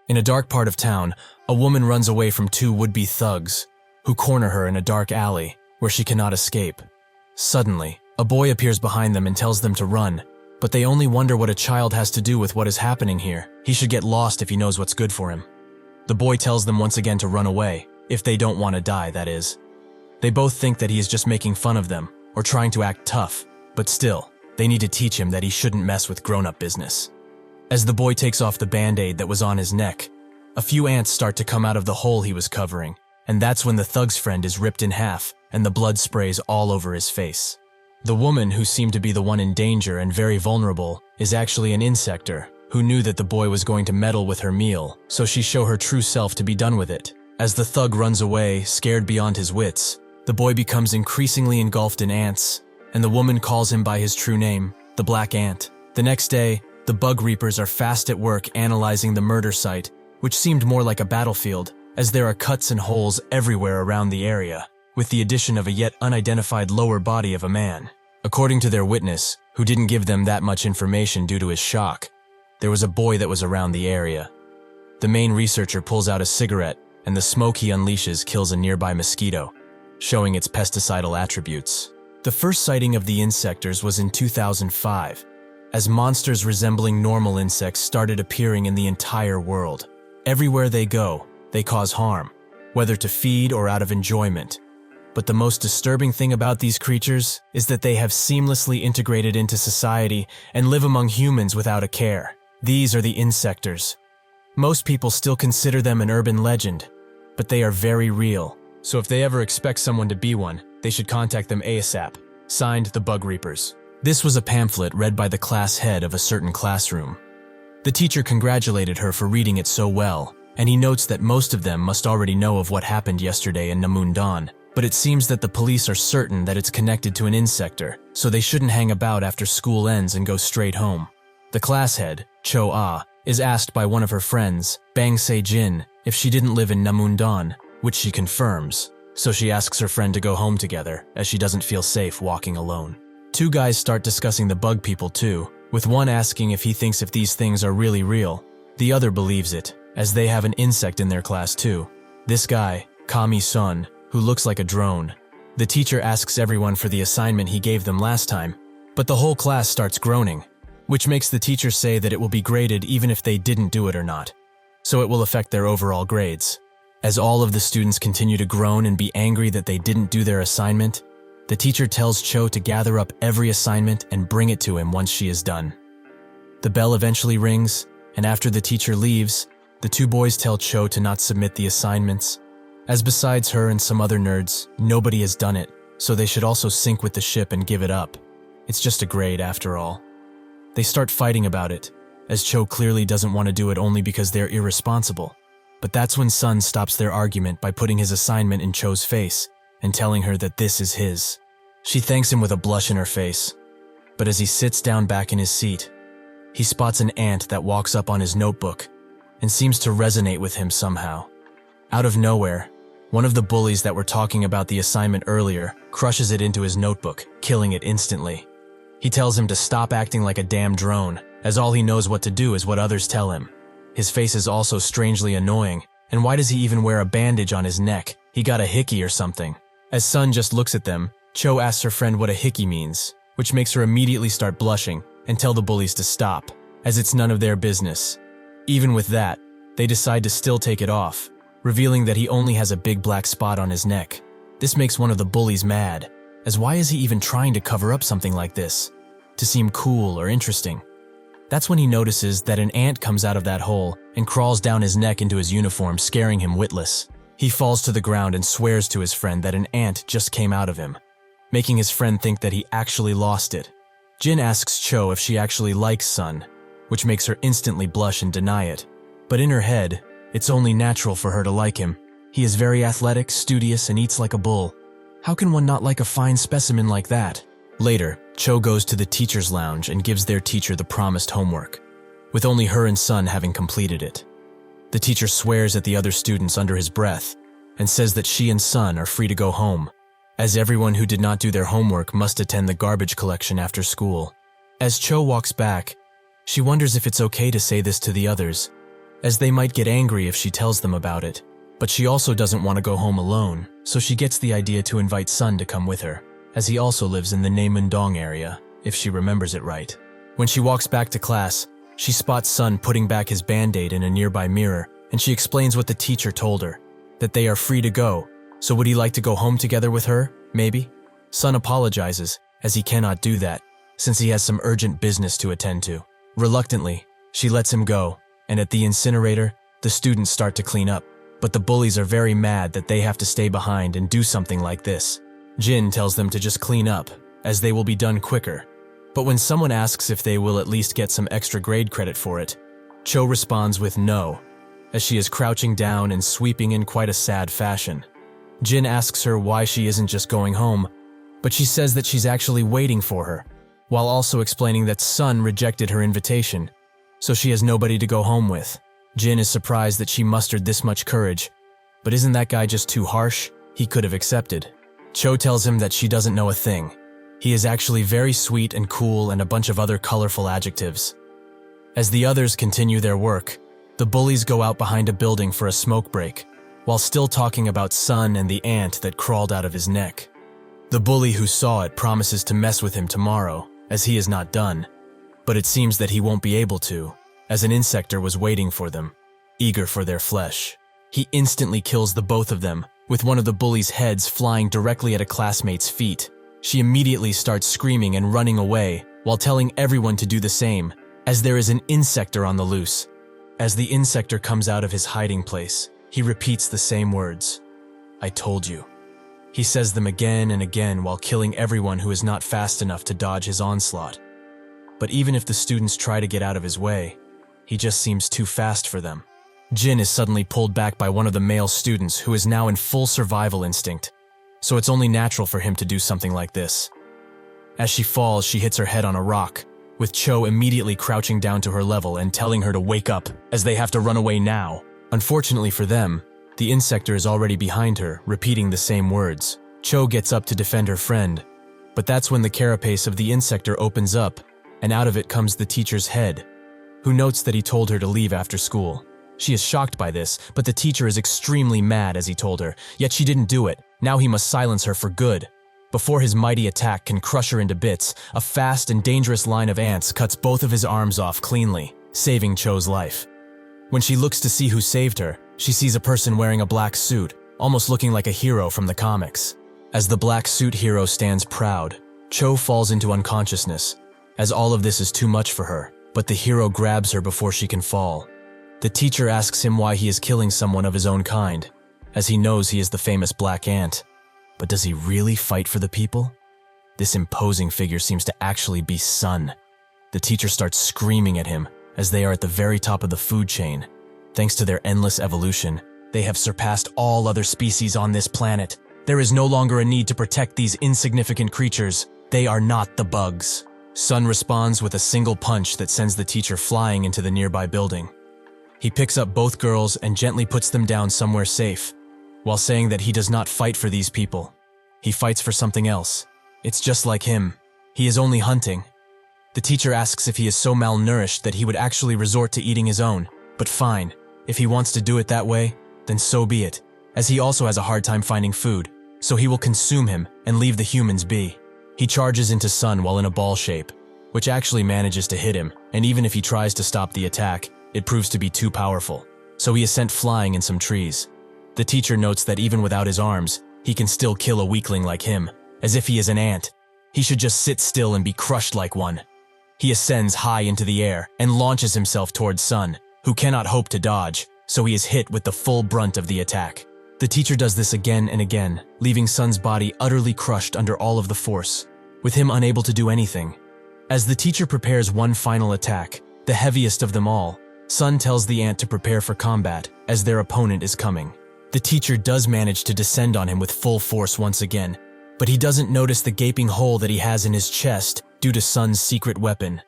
In a dark part of town, a woman runs away from two would-be thugs, who corner her in a dark alley where she cannot escape. Suddenly, a boy appears behind them and tells them to run, but they only wonder what a child has to do with what is happening here. He should get lost if he knows what's good for him. The boy tells them once again to run away, if they don't want to die, that is. They both think that he is just making fun of them, or trying to act tough, but still, they need to teach him that he shouldn't mess with grown-up business. As the boy takes off the band-aid that was on his neck, a few ants start to come out of the hole he was covering, and that's when the thug's friend is ripped in half and the blood sprays all over his face. The woman, who seemed to be the one in danger and very vulnerable, is actually an insector, who knew that the boy was going to meddle with her meal, so she show her true self to be done with it. As the thug runs away, scared beyond his wits, the boy becomes increasingly engulfed in ants, and the woman calls him by his true name, the Black Ant. The next day, the bug reapers are fast at work analyzing the murder site, which seemed more like a battlefield, as there are cuts and holes everywhere around the area, with the addition of a yet unidentified lower body of a man. According to their witness, who didn't give them that much information due to his shock, there was a boy that was around the area. The main researcher pulls out a cigarette, and the smoke he unleashes kills a nearby mosquito, showing its pesticidal attributes. The first sighting of the insectors was in 2005, as monsters resembling normal insects started appearing in the entire world. Everywhere they go, they cause harm, whether to feed or out of enjoyment. But the most disturbing thing about these creatures is that they have seamlessly integrated into society and live among humans without a care. These are the insectors. Most people still consider them an urban legend, but they are very real. So if they ever expect someone to be one, they should contact them ASAP. Signed, the Bug Reapers. This was a pamphlet read by the class head of a certain classroom. The teacher congratulated her for reading it so well, and he notes that most of them must already know of what happened yesterday in Namundan, but it seems that the police are certain that it's connected to an insector, so they shouldn't hang about after school ends and go straight home. The class head, Cho Ah, is asked by one of her friends, Bang Se-jin, if she didn't live in Namundan, which she confirms, so she asks her friend to go home together, as she doesn't feel safe walking alone. Two guys start discussing the bug people too, with one asking if he thinks if these things are really real. The other believes it, as they have an insect in their class too. This guy, Kami-sun, who looks like a drone. The teacher asks everyone for the assignment he gave them last time, but the whole class starts groaning, which makes the teacher say that it will be graded even if they didn't do it or not, so it will affect their overall grades. As all of the students continue to groan and be angry that they didn't do their assignment, the teacher tells Cho to gather up every assignment and bring it to him once she is done. The bell eventually rings, and after the teacher leaves, the two boys tell Cho to not submit the assignments, as besides her and some other nerds, nobody has done it, so they should also sink with the ship and give it up. It's just a grade after all. They start fighting about it, as Cho clearly doesn't want to do it only because they're irresponsible. But that's when Sun stops their argument by putting his assignment in Cho's face and telling her that this is his. She thanks him with a blush in her face, but as he sits down back in his seat, he spots an ant that walks up on his notebook and seems to resonate with him somehow. Out of nowhere, one of the bullies that were talking about the assignment earlier crushes it into his notebook, killing it instantly. He tells him to stop acting like a damn drone, as all he knows what to do is what others tell him. His face is also strangely annoying, and why does he even wear a bandage on his neck? He got a hickey or something. As Sun just looks at them, Cho asks her friend what a hickey means, which makes her immediately start blushing and tell the bullies to stop, as it's none of their business. Even with that, they decide to still take it off, revealing that he only has a big black spot on his neck. This makes one of the bullies mad, as why is he even trying to cover up something like this? To seem cool or interesting. That's when he notices that an ant comes out of that hole and crawls down his neck into his uniform, scaring him witless. He falls to the ground and swears to his friend that an ant just came out of him, making his friend think that he actually lost it. Jin asks Cho if she actually likes Sun, which makes her instantly blush and deny it. But in her head, it's only natural for her to like him. He is very athletic, studious, and eats like a bull. How can one not like a fine specimen like that? Later, Cho goes to the teacher's lounge and gives their teacher the promised homework, with only her and Sun having completed it. The teacher swears at the other students under his breath and says that she and Sun are free to go home, as everyone who did not do their homework must attend the garbage collection after school. As Cho walks back, she wonders if it's okay to say this to the others, as they might get angry if she tells them about it. But she also doesn't want to go home alone, so she gets the idea to invite Sun to come with her, as he also lives in the Naemundong area, if she remembers it right. When she walks back to class, she spots Sun putting back his band-aid in a nearby mirror, and she explains what the teacher told her, that they are free to go, so would he like to go home together with her, maybe? Sun apologizes, as he cannot do that, since he has some urgent business to attend to. Reluctantly, she lets him go, and at the incinerator, the students start to clean up, but the bullies are very mad that they have to stay behind and do something like this. Jin tells them to just clean up, as they will be done quicker. But when someone asks if they will at least get some extra grade credit for it, Cho responds with no, as she is crouching down and sweeping in quite a sad fashion. Jin asks her why she isn't just going home, but she says that she's actually waiting for her, while also explaining that Sun rejected her invitation, so she has nobody to go home with. Jin is surprised that she mustered this much courage, but isn't that guy just too harsh? He could have accepted. Cho tells him that she doesn't know a thing. He is actually very sweet and cool and a bunch of other colorful adjectives. As the others continue their work, the bullies go out behind a building for a smoke break, while still talking about Sun and the ant that crawled out of his neck. The bully who saw it promises to mess with him tomorrow, as he is not done, but it seems that he won't be able to, as an insector was waiting for them, eager for their flesh. He instantly kills the both of them, with one of the bullies' heads flying directly at a classmate's feet. She immediately starts screaming and running away, while telling everyone to do the same, as there is an insector on the loose. As the insector comes out of his hiding place, he repeats the same words. "I told you." He says them again and again while killing everyone who is not fast enough to dodge his onslaught. But even if the students try to get out of his way, he just seems too fast for them. Jin is suddenly pulled back by one of the male students who is now in full survival instinct, so it's only natural for him to do something like this. As she falls, she hits her head on a rock, with Cho immediately crouching down to her level and telling her to wake up, as they have to run away now. Unfortunately for them, the insector is already behind her, repeating the same words. Cho gets up to defend her friend, but that's when the carapace of the insector opens up, and out of it comes the teacher's head, who notes that he told her to leave after school. She is shocked by this, but the teacher is extremely mad as he told her, yet she didn't do it. Now he must silence her for good. Before his mighty attack can crush her into bits, a fast and dangerous line of ants cuts both of his arms off cleanly, saving Cho's life. When she looks to see who saved her, she sees a person wearing a black suit, almost looking like a hero from the comics. As the black suit hero stands proud, Cho falls into unconsciousness, as all of this is too much for her, but the hero grabs her before she can fall. The teacher asks him why he is killing someone of his own kind, as he knows he is the famous black ant. But does he really fight for the people? This imposing figure seems to actually be Sun. The teacher starts screaming at him, as they are at the very top of the food chain. Thanks to their endless evolution, they have surpassed all other species on this planet. There is no longer a need to protect these insignificant creatures. They are not the bugs. Sun responds with a single punch that sends the teacher flying into the nearby building. He picks up both girls and gently puts them down somewhere safe, while saying that he does not fight for these people. He fights for something else. It's just like him. He is only hunting. The teacher asks if he is so malnourished that he would actually resort to eating his own, but fine. If he wants to do it that way, then so be it, as he also has a hard time finding food, so he will consume him and leave the humans be. He charges into Sun while in a ball shape, which actually manages to hit him, and even if he tries to stop the attack, it proves to be too powerful, so he is sent flying in some trees. The teacher notes that even without his arms, he can still kill a weakling like him, as if he is an ant. He should just sit still and be crushed like one. He ascends high into the air and launches himself towards Sun, who cannot hope to dodge, so he is hit with the full brunt of the attack. The teacher does this again and again, leaving Sun's body utterly crushed under all of the force, with him unable to do anything. As the teacher prepares one final attack, the heaviest of them all, Sun tells the ant to prepare for combat, as their opponent is coming. The teacher does manage to descend on him with full force once again, but he doesn't notice the gaping hole that he has in his chest due to Sun's secret weapon.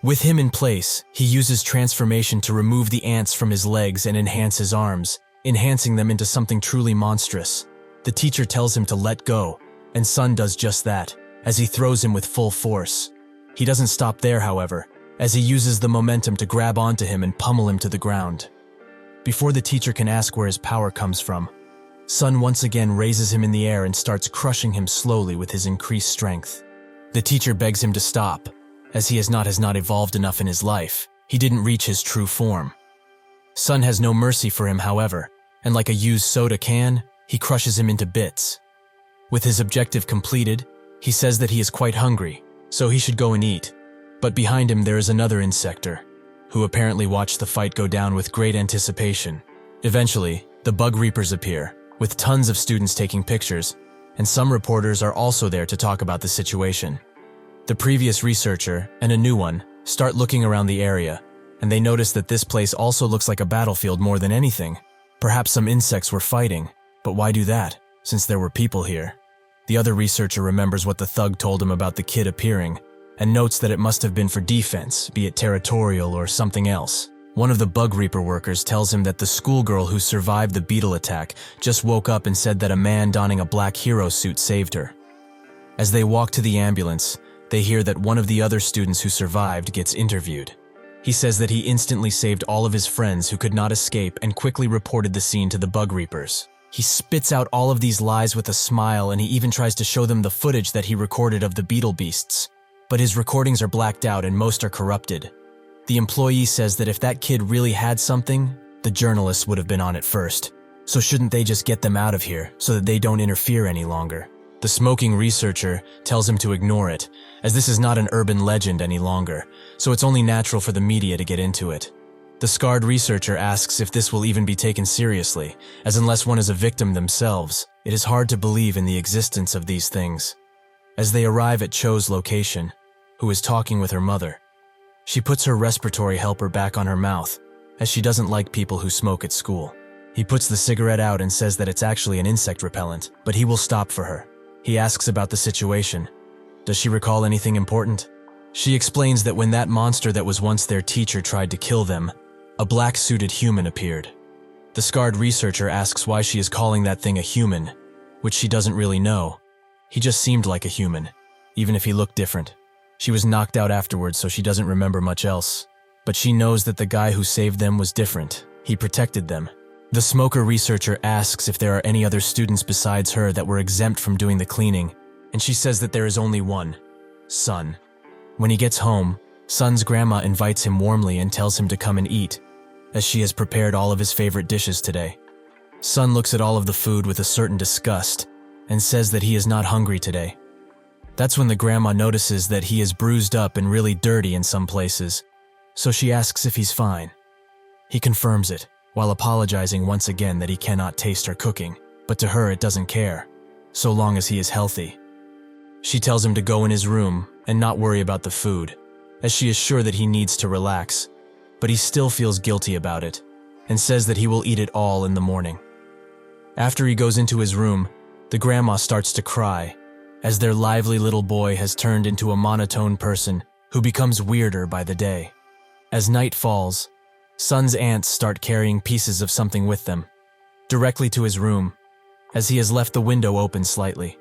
With him in place, he uses transformation to remove the ants from his legs and enhance his arms, enhancing them into something truly monstrous. The teacher tells him to let go, and Sun does just that, as he throws him with full force. He doesn't stop there, however, as he uses the momentum to grab onto him and pummel him to the ground. Before the teacher can ask where his power comes from, Sun once again raises him in the air and starts crushing him slowly with his increased strength. The teacher begs him to stop, as he has not evolved enough in his life. He didn't reach his true form. Sun has no mercy for him, however, and like a used soda can, he crushes him into bits. With his objective completed, he says that he is quite hungry, so he should go and eat. But behind him there is another insector, who apparently watched the fight go down with great anticipation. Eventually, the bug reapers appear, with tons of students taking pictures, and some reporters are also there to talk about the situation. The previous researcher and a new one start looking around the area, and they notice that this place also looks like a battlefield more than anything. Perhaps some insects were fighting, but why do that, since there were people here? The other researcher remembers what the thug told him about the kid appearing, and notes that it must have been for defense, be it territorial or something else. One of the bug reaper workers tells him that the schoolgirl who survived the beetle attack just woke up and said that a man donning a black hero suit saved her. As they walk to the ambulance, they hear that one of the other students who survived gets interviewed. He says that he instantly saved all of his friends who could not escape and quickly reported the scene to the bug reapers. He spits out all of these lies with a smile, and he even tries to show them the footage that he recorded of the beetle beasts. But his recordings are blacked out and most are corrupted. The employee says that if that kid really had something, the journalists would have been on it first. So shouldn't they just get them out of here so that they don't interfere any longer? The smoking researcher tells him to ignore it, as this is not an urban legend any longer, so it's only natural for the media to get into it. The scarred researcher asks if this will even be taken seriously, as unless one is a victim themselves, it is hard to believe in the existence of these things. As they arrive at Cho's location, who is talking with her mother, she puts her respiratory helper back on her mouth, as she doesn't like people who smoke at school. He puts the cigarette out and says that it's actually an insect repellent, but he will stop for her. He asks about the situation. Does she recall anything important? She explains that when that monster that was once their teacher tried to kill them, a black-suited human appeared. The scarred researcher asks why she is calling that thing a human, which she doesn't really know. He just seemed like a human, even if he looked different. She was knocked out afterwards, so she doesn't remember much else. But she knows that the guy who saved them was different. He protected them. The smoker researcher asks if there are any other students besides her that were exempt from doing the cleaning, and she says that there is only one, Sun. When he gets home, Sun's grandma invites him warmly and tells him to come and eat, as she has prepared all of his favorite dishes today. Sun looks at all of the food with a certain disgust and says that he is not hungry today. That's when the grandma notices that he is bruised up and really dirty in some places, so she asks if he's fine. He confirms it, while apologizing once again that he cannot taste her cooking, but to her it doesn't care, so long as he is healthy. She tells him to go in his room and not worry about the food, as she is sure that he needs to relax, but he still feels guilty about it, and says that he will eat it all in the morning. After he goes into his room, the grandma starts to cry, as their lively little boy has turned into a monotone person who becomes weirder by the day. As night falls, Sun's aunts start carrying pieces of something with them, directly to his room, as he has left the window open slightly.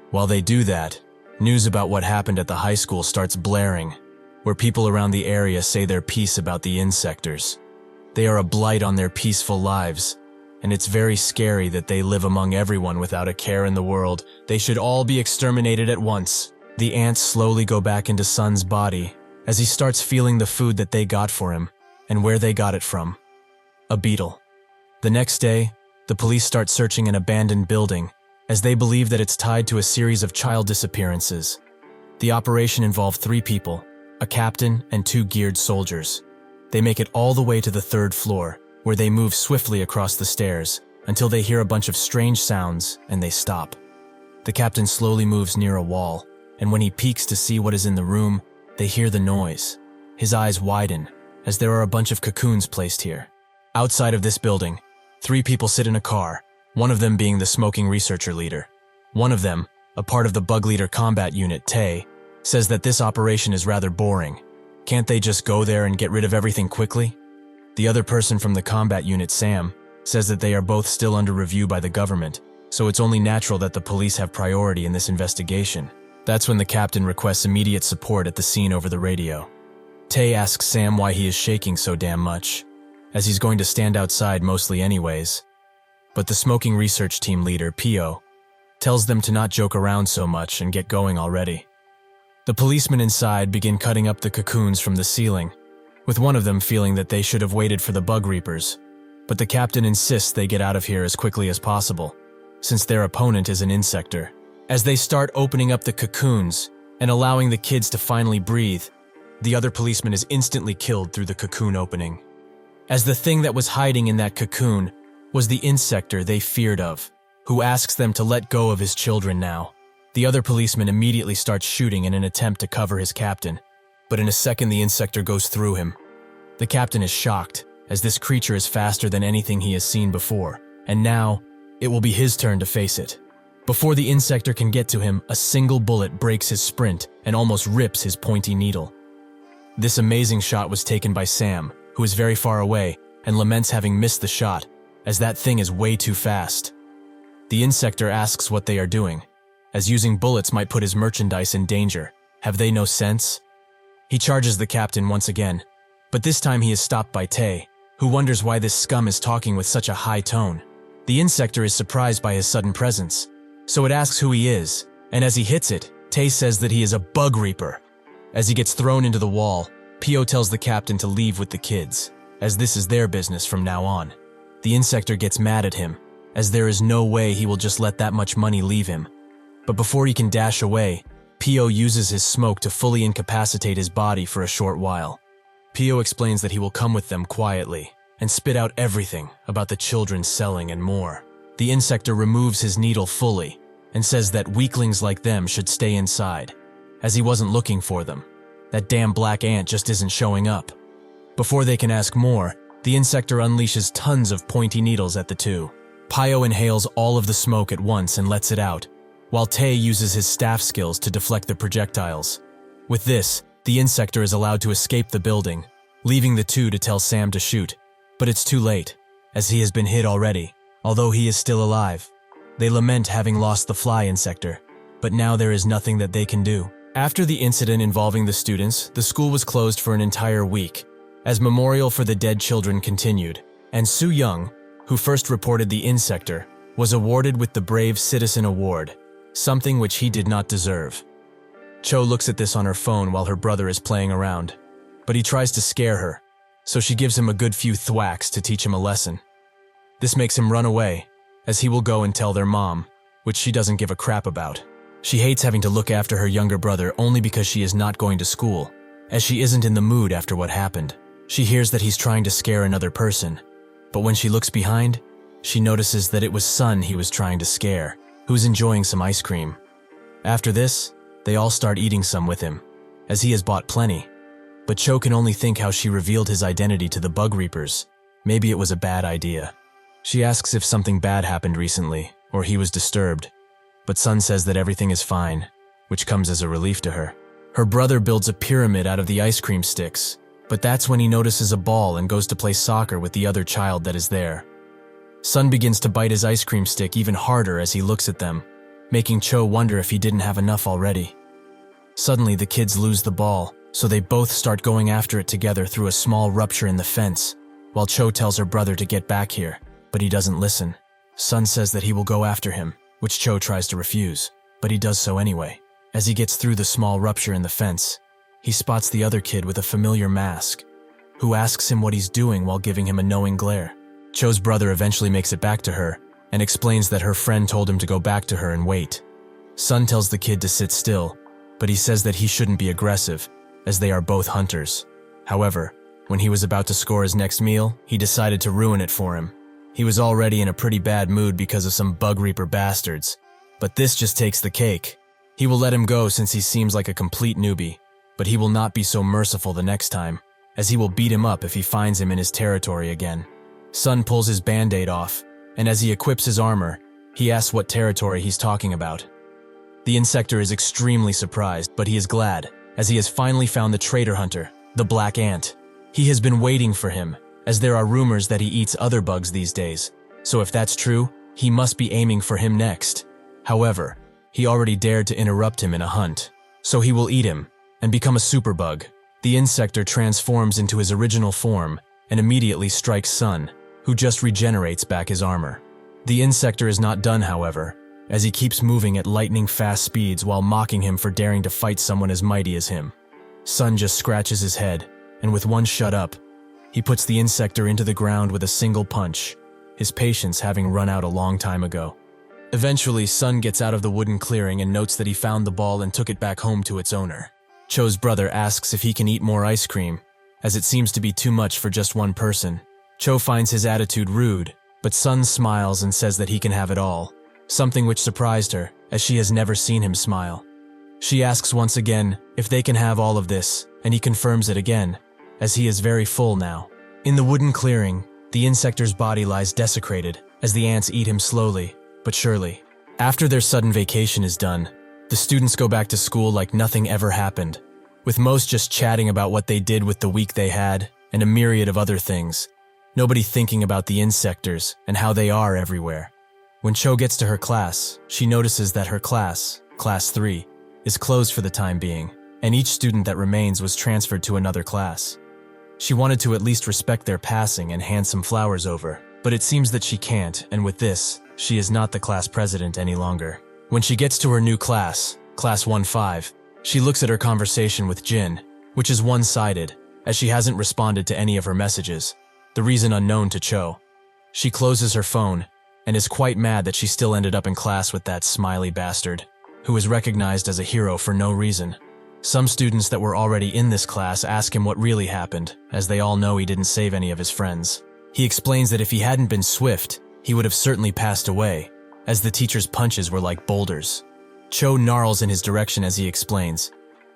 While they do that, news about what happened at the high school starts blaring, where people around the area say their piece about the insectors. They are a blight on their peaceful lives, and it's very scary that they live among everyone without a care in the world. They should all be exterminated at once. The ants slowly go back into Sun's body as he starts feeling the food that they got for him and where they got it from. A beetle. The next day, the police start searching an abandoned building as they believe that it's tied to a series of child disappearances. The operation involved 3 people, a captain and 2 geared soldiers. They make it all the way to the 3rd floor, where they move swiftly across the stairs until they hear a bunch of strange sounds and they stop. The captain slowly moves near a wall, and when he peeks to see what is in the room, they hear the noise. His eyes widen, as there are a bunch of cocoons placed here. Outside of this building, 3 people sit in a car, one of them being the smoking researcher leader. One of them, a part of the bug leader combat unit, Tay, says that this operation is rather boring. Can't they just go there and get rid of everything quickly? The other person from the combat unit, Sam, says that they are both still under review by the government, so it's only natural that the police have priority in this investigation. That's when the captain requests immediate support at the scene over the radio. Tay asks Sam why he is shaking so damn much. as he's going to stand outside mostly anyways. But the smoking research team leader, Pio, tells them to not joke around so much and get going already. The policemen inside begin cutting up the cocoons from the ceiling, with one of them feeling that they should have waited for the bug reapers, but the captain insists they get out of here as quickly as possible, since their opponent is an insector. As they start opening up the cocoons and allowing the kids to finally breathe, the other policeman is instantly killed through the cocoon opening. As the thing that was hiding in that cocoon was the insector they feared of, who asks them to let go of his children now. The other policeman immediately starts shooting in an attempt to cover his captain, but in a second the insector goes through him. The captain is shocked, as this creature is faster than anything he has seen before, and now it will be his turn to face it. Before the insector can get to him, a single bullet breaks his sprint and almost rips his pointy needle. This amazing shot was taken by Sam, who is very far away and laments having missed the shot, as that thing is way too fast. The insector asks what they are doing, as using bullets might put his merchandise in danger. Have they no sense? He charges the captain once again, but this time he is stopped by Tay, who wonders why this scum is talking with such a high tone. The insector is surprised by his sudden presence, so it asks who he is, and as he hits it, Tay says that he is a bug reaper. As he gets thrown into the wall, Pio tells the captain to leave with the kids, as this is their business from now on. The insector gets mad at him, as there is no way he will just let that much money leave him. But before he can dash away, Pio uses his smoke to fully incapacitate his body for a short while. Pio explains that he will come with them quietly and spit out everything about the children selling and more. The insector removes his needle fully and says that weaklings like them should stay inside, as he wasn't looking for them. That damn black ant just isn't showing up. Before they can ask more, the insector unleashes tons of pointy needles at the two. Pio inhales all of the smoke at once and lets it out, while Tay uses his staff skills to deflect the projectiles. With this, the insector is allowed to escape the building, leaving the two to tell Sam to shoot. But it's too late, as he has been hit already, although he is still alive. They lament having lost the fly insector, but now there is nothing that they can do. After the incident involving the students, the school was closed for an entire week, as memorial for the dead children continued, and Soo Young, who first reported the insector, was awarded with the Brave Citizen Award, something which he did not deserve. Cho looks at this on her phone while her brother is playing around, but he tries to scare her, so she gives him a good few thwacks to teach him a lesson. This makes him run away, as he will go and tell their mom, which she doesn't give a crap about. She hates having to look after her younger brother only because she is not going to school, as she isn't in the mood after what happened. She hears that he's trying to scare another person, but when she looks behind, she notices that it was Sun he was trying to scare, who's enjoying some ice cream. After this, they all start eating some with him, as he has bought plenty. But Cho can only think how she revealed his identity to the bug reapers. Maybe it was a bad idea. She asks if something bad happened recently, or he was disturbed, but Sun says that everything is fine, which comes as a relief to her. Her brother builds a pyramid out of the ice cream sticks, but that's when he notices a ball and goes to play soccer with the other child that is there. Sun begins to bite his ice cream stick even harder as he looks at them, making Cho wonder if he didn't have enough already. Suddenly the kids lose the ball, so they both start going after it together through a small rupture in the fence, while Cho tells her brother to get back here, but he doesn't listen. Sun says that he will go after him, which Cho tries to refuse, but he does so anyway. As he gets through the small rupture in the fence, he spots the other kid with a familiar mask, who asks him what he's doing while giving him a knowing glare. Cho's brother eventually makes it back to her and explains that her friend told him to go back to her and wait. Sun tells the kid to sit still, but he says that he shouldn't be aggressive, as they are both hunters. However, when he was about to score his next meal, he decided to ruin it for him. He was already in a pretty bad mood because of some bug reaper bastards, but this just takes the cake. He will let him go since he seems like a complete newbie, but he will not be so merciful the next time, as he will beat him up if he finds him in his territory again. Sun pulls his band-aid off, and as he equips his armor, he asks what territory he's talking about. The insector is extremely surprised, but he is glad, as he has finally found the traitor hunter, the black ant. He has been waiting for him, as there are rumors that he eats other bugs these days, so if that's true, he must be aiming for him next. However, he already dared to interrupt him in a hunt, so he will eat him and become a superbug. The insector transforms into his original form and immediately strikes Sun, who just regenerates back his armor. The insector is not done, however, as he keeps moving at lightning-fast speeds while mocking him for daring to fight someone as mighty as him. Sun just scratches his head, and with one shut up, he puts the insector into the ground with a single punch, his patience having run out a long time ago. Eventually, Sun gets out of the wooden clearing and notes that he found the ball and took it back home to its owner. Cho's brother asks if he can eat more ice cream, as it seems to be too much for just one person. Cho finds his attitude rude, but Sun smiles and says that he can have it all, something which surprised her, as she has never seen him smile. She asks once again if they can have all of this, and he confirms it again, as he is very full now. In the wooden clearing, the insector's body lies desecrated, as the ants eat him slowly, but surely. After their sudden vacation is done, the students go back to school like nothing ever happened, with most just chatting about what they did with the week they had, and a myriad of other things. Nobody thinking about the insectors and how they are everywhere. When Cho gets to her class, she notices that her class, Class 3, is closed for the time being, and each student that remains was transferred to another class. She wanted to at least respect their passing and hand some flowers over, but it seems that she can't, and with this, she is not the class president any longer. When she gets to her new class, Class 1-5, she looks at her conversation with Jin, which is one-sided, as she hasn't responded to any of her messages, the reason unknown to Cho. She closes her phone, and is quite mad that she still ended up in class with that smiley bastard, who is recognized as a hero for no reason. Some students that were already in this class ask him what really happened, as they all know he didn't save any of his friends. He explains that if he hadn't been swift, he would have certainly passed away, as the teacher's punches were like boulders. Cho gnarls in his direction as he explains,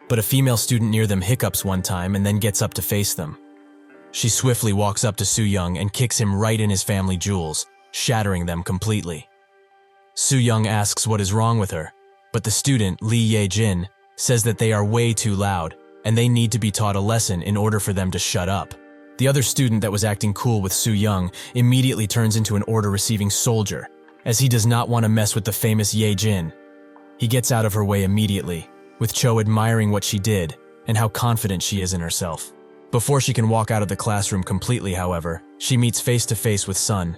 but a female student near them hiccups one time and then gets up to face them. She swiftly walks up to Soo-young and kicks him right in his family jewels, shattering them completely. Soo-young asks what is wrong with her, but the student, Lee Ye-jin, says that they are way too loud, and they need to be taught a lesson in order for them to shut up. The other student that was acting cool with Soo-young immediately turns into an order-receiving soldier, as he does not want to mess with the famous Ye-jin. He gets out of her way immediately, with Cho admiring what she did and how confident she is in herself. Before she can walk out of the classroom completely, however, she meets face-to-face with Sun,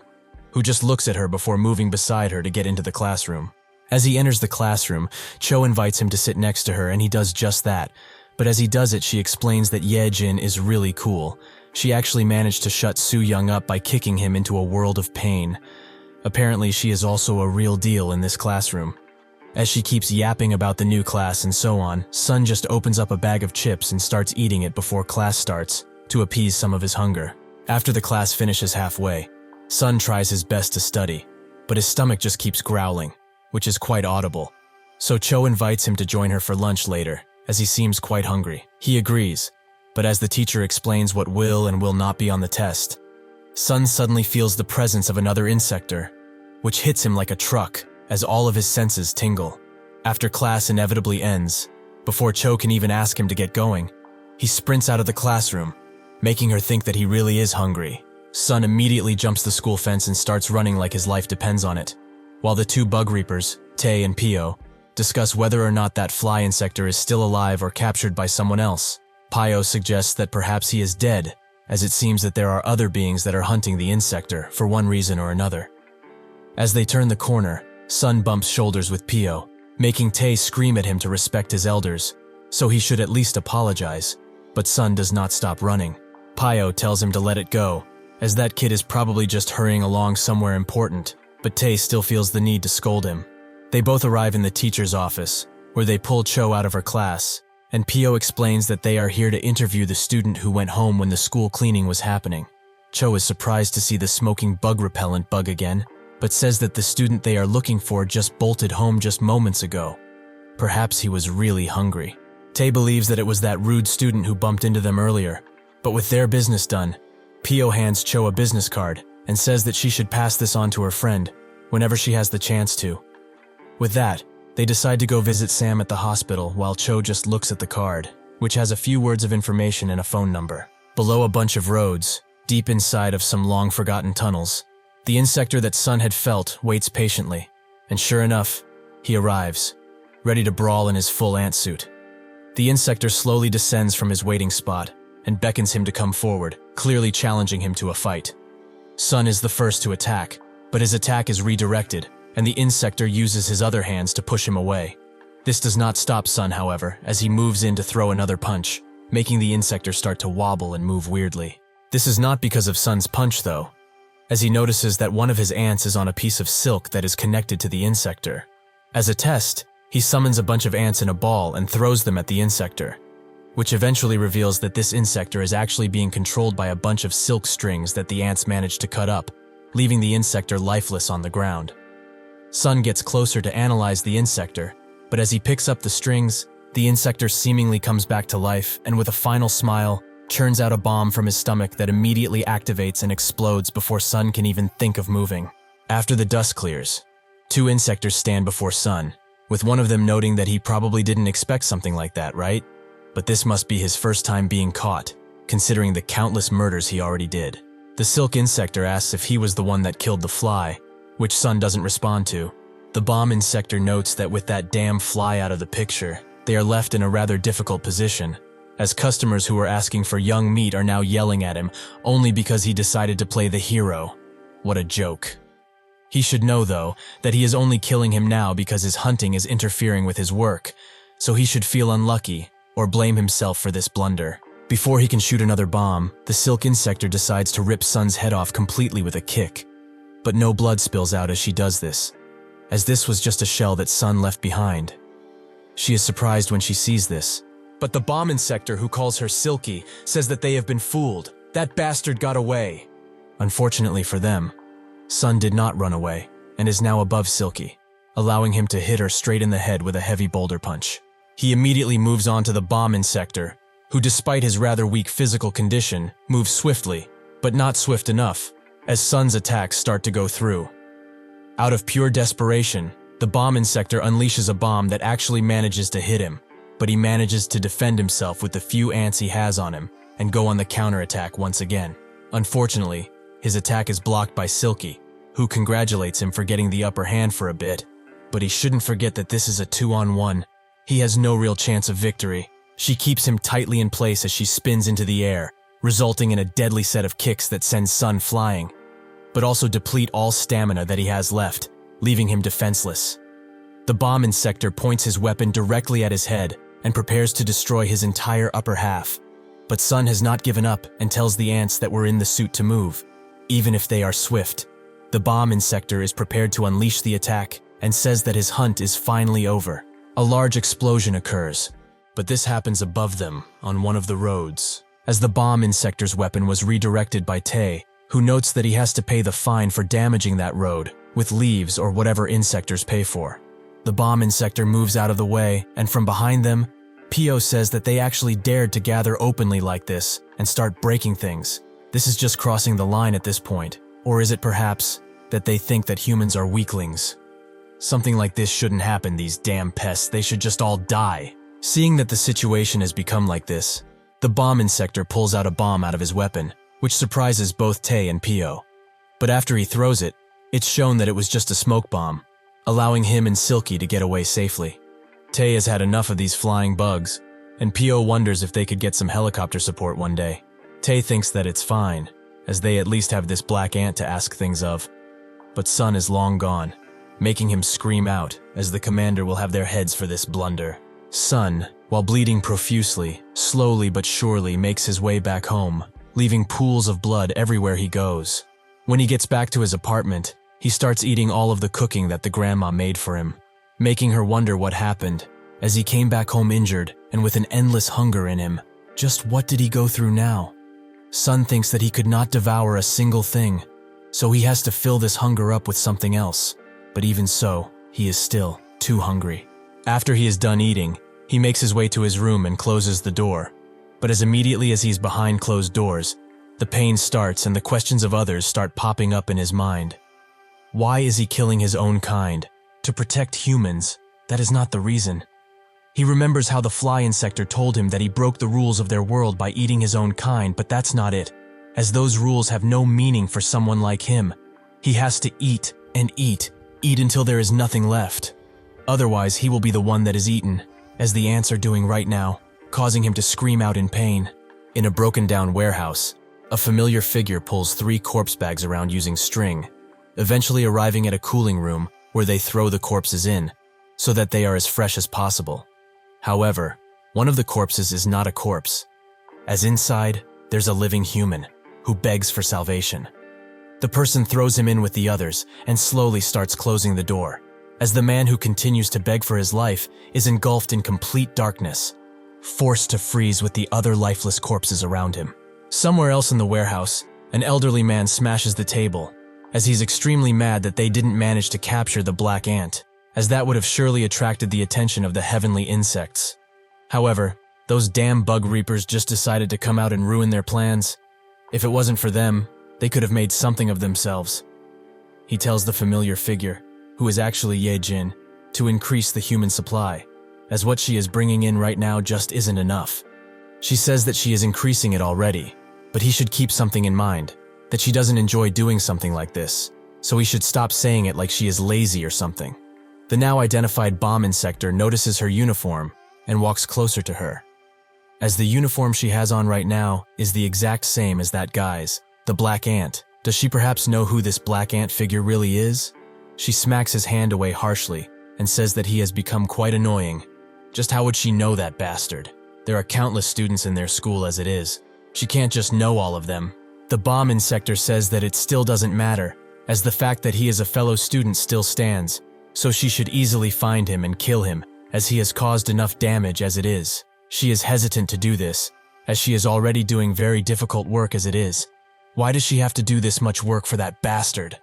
who just looks at her before moving beside her to get into the classroom. As he enters the classroom, Cho invites him to sit next to her, and he does just that. But as he does it, she explains that Ye-jin is really cool. She actually managed to shut Soo-young up by kicking him into a world of pain. Apparently, she is also a real deal in this classroom. As she keeps yapping about the new class and so on, Sun just opens up a bag of chips and starts eating it before class starts, to appease some of his hunger. After the class finishes halfway, Sun tries his best to study, but his stomach just keeps growling, which is quite audible. So Cho invites him to join her for lunch later, as he seems quite hungry. He agrees, but as the teacher explains what will and will not be on the test, Sun suddenly feels the presence of another insector, which hits him like a truck, as all of his senses tingle. After class inevitably ends, before Cho can even ask him to get going, he sprints out of the classroom, making her think that he really is hungry. Sun immediately jumps the school fence and starts running like his life depends on it, while the two bug reapers, Tae and Pio, discuss whether or not that fly insector is still alive or captured by someone else. Pio suggests that perhaps he is dead, as it seems that there are other beings that are hunting the insector for one reason or another. As they turn the corner, Sun bumps shoulders with Pio, making Tae scream at him to respect his elders, so he should at least apologize, but Sun does not stop running. Pio tells him to let it go, as that kid is probably just hurrying along somewhere important, but Tae still feels the need to scold him. They both arrive in the teacher's office, where they pull Cho out of her class, and Pio explains that they are here to interview the student who went home when the school cleaning was happening. Cho is surprised to see the smoking bug repellent bug again, but says that the student they are looking for just bolted home just moments ago. Perhaps he was really hungry. Tae believes that it was that rude student who bumped into them earlier, but with their business done, Pio hands Cho a business card and says that she should pass this on to her friend whenever she has the chance to. With that, they decide to go visit Sam at the hospital while Cho just looks at the card, which has a few words of information and a phone number. Below a bunch of roads, deep inside of some long-forgotten tunnels, the insector that Sun had felt waits patiently, and sure enough, he arrives, ready to brawl in his full ant suit. The insector slowly descends from his waiting spot, and beckons him to come forward, clearly challenging him to a fight. Sun is the first to attack, but his attack is redirected, and the insector uses his other hands to push him away. This does not stop Sun, however, as he moves in to throw another punch, making the insector start to wobble and move weirdly. This is not because of Sun's punch, though, as he notices that one of his ants is on a piece of silk that is connected to the insector. As a test, he summons a bunch of ants in a ball and throws them at the insector, which eventually reveals that this insector is actually being controlled by a bunch of silk strings that the ants managed to cut up, leaving the insector lifeless on the ground. Sun gets closer to analyze the insector, but as he picks up the strings, the insector seemingly comes back to life and with a final smile, churns out a bomb from his stomach that immediately activates and explodes before Sun can even think of moving. After the dust clears, two insectors stand before Sun, with one of them noting that he probably didn't expect something like that, right? But this must be his first time being caught, considering the countless murders he already did. The silk insector asks if he was the one that killed the fly, which Sun doesn't respond to. The bomb insector notes that with that damn fly out of the picture, they are left in a rather difficult position, as customers who are asking for young meat are now yelling at him only because he decided to play the hero. What a joke. He should know, though, that he is only killing him now because his hunting is interfering with his work, so he should feel unlucky or blame himself for this blunder. Before he can shoot another bomb, the silk insector decides to rip Sun's head off completely with a kick. But no blood spills out as she does this, as this was just a shell that Sun left behind. She is surprised when she sees this, but the bomb insector, who calls her Silky, says that they have been fooled. That bastard got away. Unfortunately for them, Sun did not run away and is now above Silky, allowing him to hit her straight in the head with a heavy boulder punch. He immediately moves on to the bomb insector, who despite his rather weak physical condition, moves swiftly, but not swift enough, as Sun's attacks start to go through. Out of pure desperation, the bomb insector unleashes a bomb that actually manages to hit him, but he manages to defend himself with the few ants he has on him and go on the counterattack once again. Unfortunately, his attack is blocked by Silky, who congratulates him for getting the upper hand for a bit, but he shouldn't forget that this is a 2-on-1. He has no real chance of victory. She keeps him tightly in place as she spins into the air, resulting in a deadly set of kicks that send Sun flying, but also deplete all stamina that he has left, leaving him defenseless. The bomb insector points his weapon directly at his head and prepares to destroy his entire upper half, but Sun has not given up and tells the ants that were in the suit to move, even if they are swift. The bomb insector is prepared to unleash the attack and says that his hunt is finally over. A large explosion occurs, but this happens above them on one of the roads, as the bomb insector's weapon was redirected by Tae, who notes that he has to pay the fine for damaging that road with leaves or whatever insectors pay for. The bomb insector moves out of the way, and from behind them, Pio says that they actually dared to gather openly like this and start breaking things. This is just crossing the line at this point, or is it perhaps that they think that humans are weaklings? Something like this shouldn't happen, these damn pests, they should just all die. Seeing that the situation has become like this, the bomb insector pulls out a bomb out of his weapon, which surprises both Tae and Pio. But after he throws it, it's shown that it was just a smoke bomb, allowing him and Silky to get away safely. Tae has had enough of these flying bugs, and Pio wonders if they could get some helicopter support one day. Tae thinks that it's fine, as they at least have this black ant to ask things of. But Sun is long gone, making him scream out, as the commander will have their heads for this blunder. Sun, while bleeding profusely, slowly but surely makes his way back home, leaving pools of blood everywhere he goes. When he gets back to his apartment, he starts eating all of the cooking that the grandma made for him, making her wonder what happened, as he came back home injured and with an endless hunger in him. Just what did he go through now? Sun thinks that he could not devour a single thing, so he has to fill this hunger up with something else. But even so, he is still too hungry. After he is done eating, he makes his way to his room and closes the door. But as immediately as he's behind closed doors, the pain starts and the questions of others start popping up in his mind. Why is he killing his own kind? To protect humans? That is not the reason. He remembers how the fly insector told him that he broke the rules of their world by eating his own kind, but that's not it, as those rules have no meaning for someone like him. He has to eat and eat until there is nothing left. Otherwise, he will be the one that is eaten, as the ants are doing right now, causing him to scream out in pain. In a broken-down warehouse, a familiar figure pulls 3 corpse bags around using string, eventually arriving at a cooling room where they throw the corpses in, so that they are as fresh as possible. However, one of the corpses is not a corpse, as inside, there's a living human who begs for salvation. The person throws him in with the others and slowly starts closing the door, as the man who continues to beg for his life is engulfed in complete darkness, forced to freeze with the other lifeless corpses around him. Somewhere else in the warehouse, an elderly man smashes the table, as he's extremely mad that they didn't manage to capture the black ant, as that would have surely attracted the attention of the heavenly insects. However, those damn bug reapers just decided to come out and ruin their plans. If it wasn't for them, they could have made something of themselves. He tells the familiar figure, who is actually Ye Jin, to increase the human supply, as what she is bringing in right now just isn't enough. She says that she is increasing it already, but he should keep something in mind, that she doesn't enjoy doing something like this, so he should stop saying it like she is lazy or something. The now identified bomb insector notices her uniform and walks closer to her. As the uniform she has on right now is the exact same as that guy's, the black ant. Does she perhaps know who this black ant figure really is? She smacks his hand away harshly and says that he has become quite annoying. Just how would she know that bastard? There are countless students in their school as it is. She can't just know all of them. The bomb insector says that it still doesn't matter, as the fact that he is a fellow student still stands, so she should easily find him and kill him, as he has caused enough damage as it is. She is hesitant to do this, as she is already doing very difficult work as it is. Why does she have to do this much work for that bastard?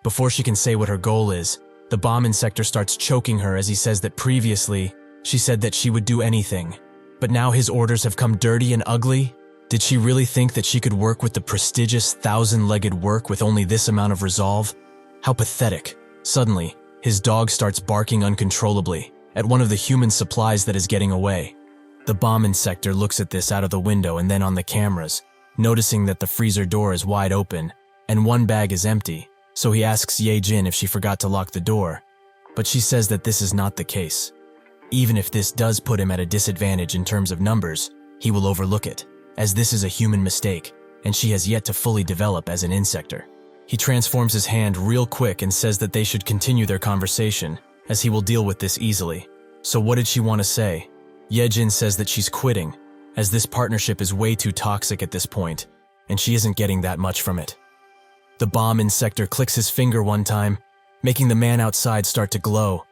Before she can say what her goal is, the bomb insector starts choking her as he says that previously, she said that she would do anything. But now his orders have come dirty and ugly? Did she really think that she could work with the prestigious 1,000-legged work with only this amount of resolve? How pathetic. Suddenly, his dog starts barking uncontrollably at one of the human supplies that is getting away. The bomb insector looks at this out of the window and then on the cameras, noticing that the freezer door is wide open and one bag is empty, so he asks Ye Jin if she forgot to lock the door, but she says that this is not the case. Even if this does put him at a disadvantage in terms of numbers, he will overlook it, as this is a human mistake, and she has yet to fully develop as an insector. He transforms his hand real quick and says that they should continue their conversation, as he will deal with this easily. So what did she want to say? Ye Jin says that she's quitting, as this partnership is way too toxic at this point, and she isn't getting that much from it. The bomb insector clicks his finger one time, making the man outside start to glow,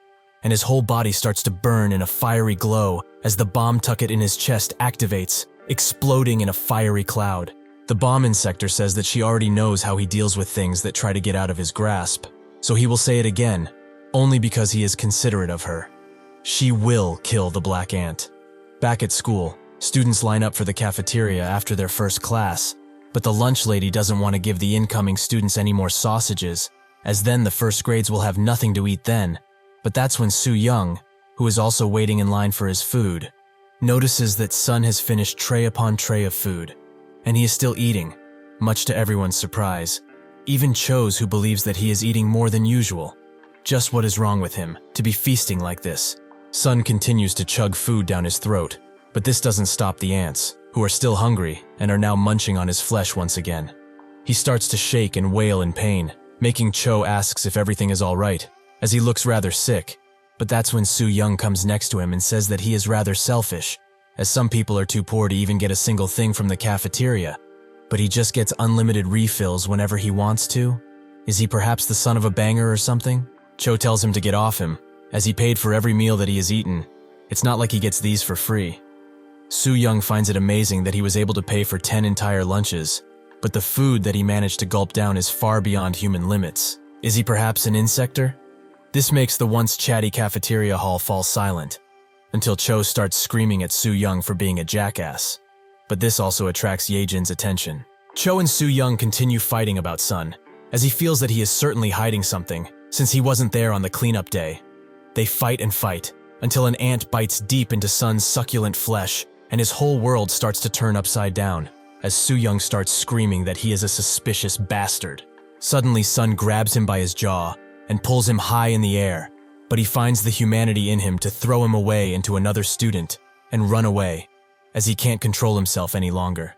and his whole body starts to burn in a fiery glow as the bomb tucket in his chest activates, exploding in a fiery cloud. The bomb insector says that she already knows how he deals with things that try to get out of his grasp, so he will say it again, only because he is considerate of her. She will kill the black ant. Back at school, students line up for the cafeteria after their first class, but the lunch lady doesn't want to give the incoming students any more sausages, as then the first grades will have nothing to eat then. But that's when Soo Young, who is also waiting in line for his food, notices that Sun has finished tray upon tray of food, and he is still eating, much to everyone's surprise. Even Cho's, who believes that he is eating more than usual. Just what is wrong with him, to be feasting like this? Sun continues to chug food down his throat, but this doesn't stop the ants, who are still hungry and are now munching on his flesh once again. He starts to shake and wail in pain, making Cho asks if everything is all right, as he looks rather sick, but that's when Soo Young comes next to him and says that he is rather selfish, as some people are too poor to even get a single thing from the cafeteria, but he just gets unlimited refills whenever he wants to. Is he perhaps the son of a banger or something? Cho tells him to get off him, as he paid for every meal that he has eaten. It's not like he gets these for free. Soo Young finds it amazing that he was able to pay for 10 entire lunches, but the food that he managed to gulp down is far beyond human limits. Is he perhaps an insector? This makes the once chatty cafeteria hall fall silent, until Cho starts screaming at Soo Young for being a jackass. But this also attracts Ye Jin's attention. Cho and Soo Young continue fighting about Sun, as he feels that he is certainly hiding something, since he wasn't there on the cleanup day. They fight and fight, until an ant bites deep into Sun's succulent flesh, and his whole world starts to turn upside down, as Soo Young starts screaming that he is a suspicious bastard. Suddenly Sun grabs him by his jaw, and pulls him high in the air, but he finds the humanity in him to throw him away into another student and run away. as he can't control himself any longer.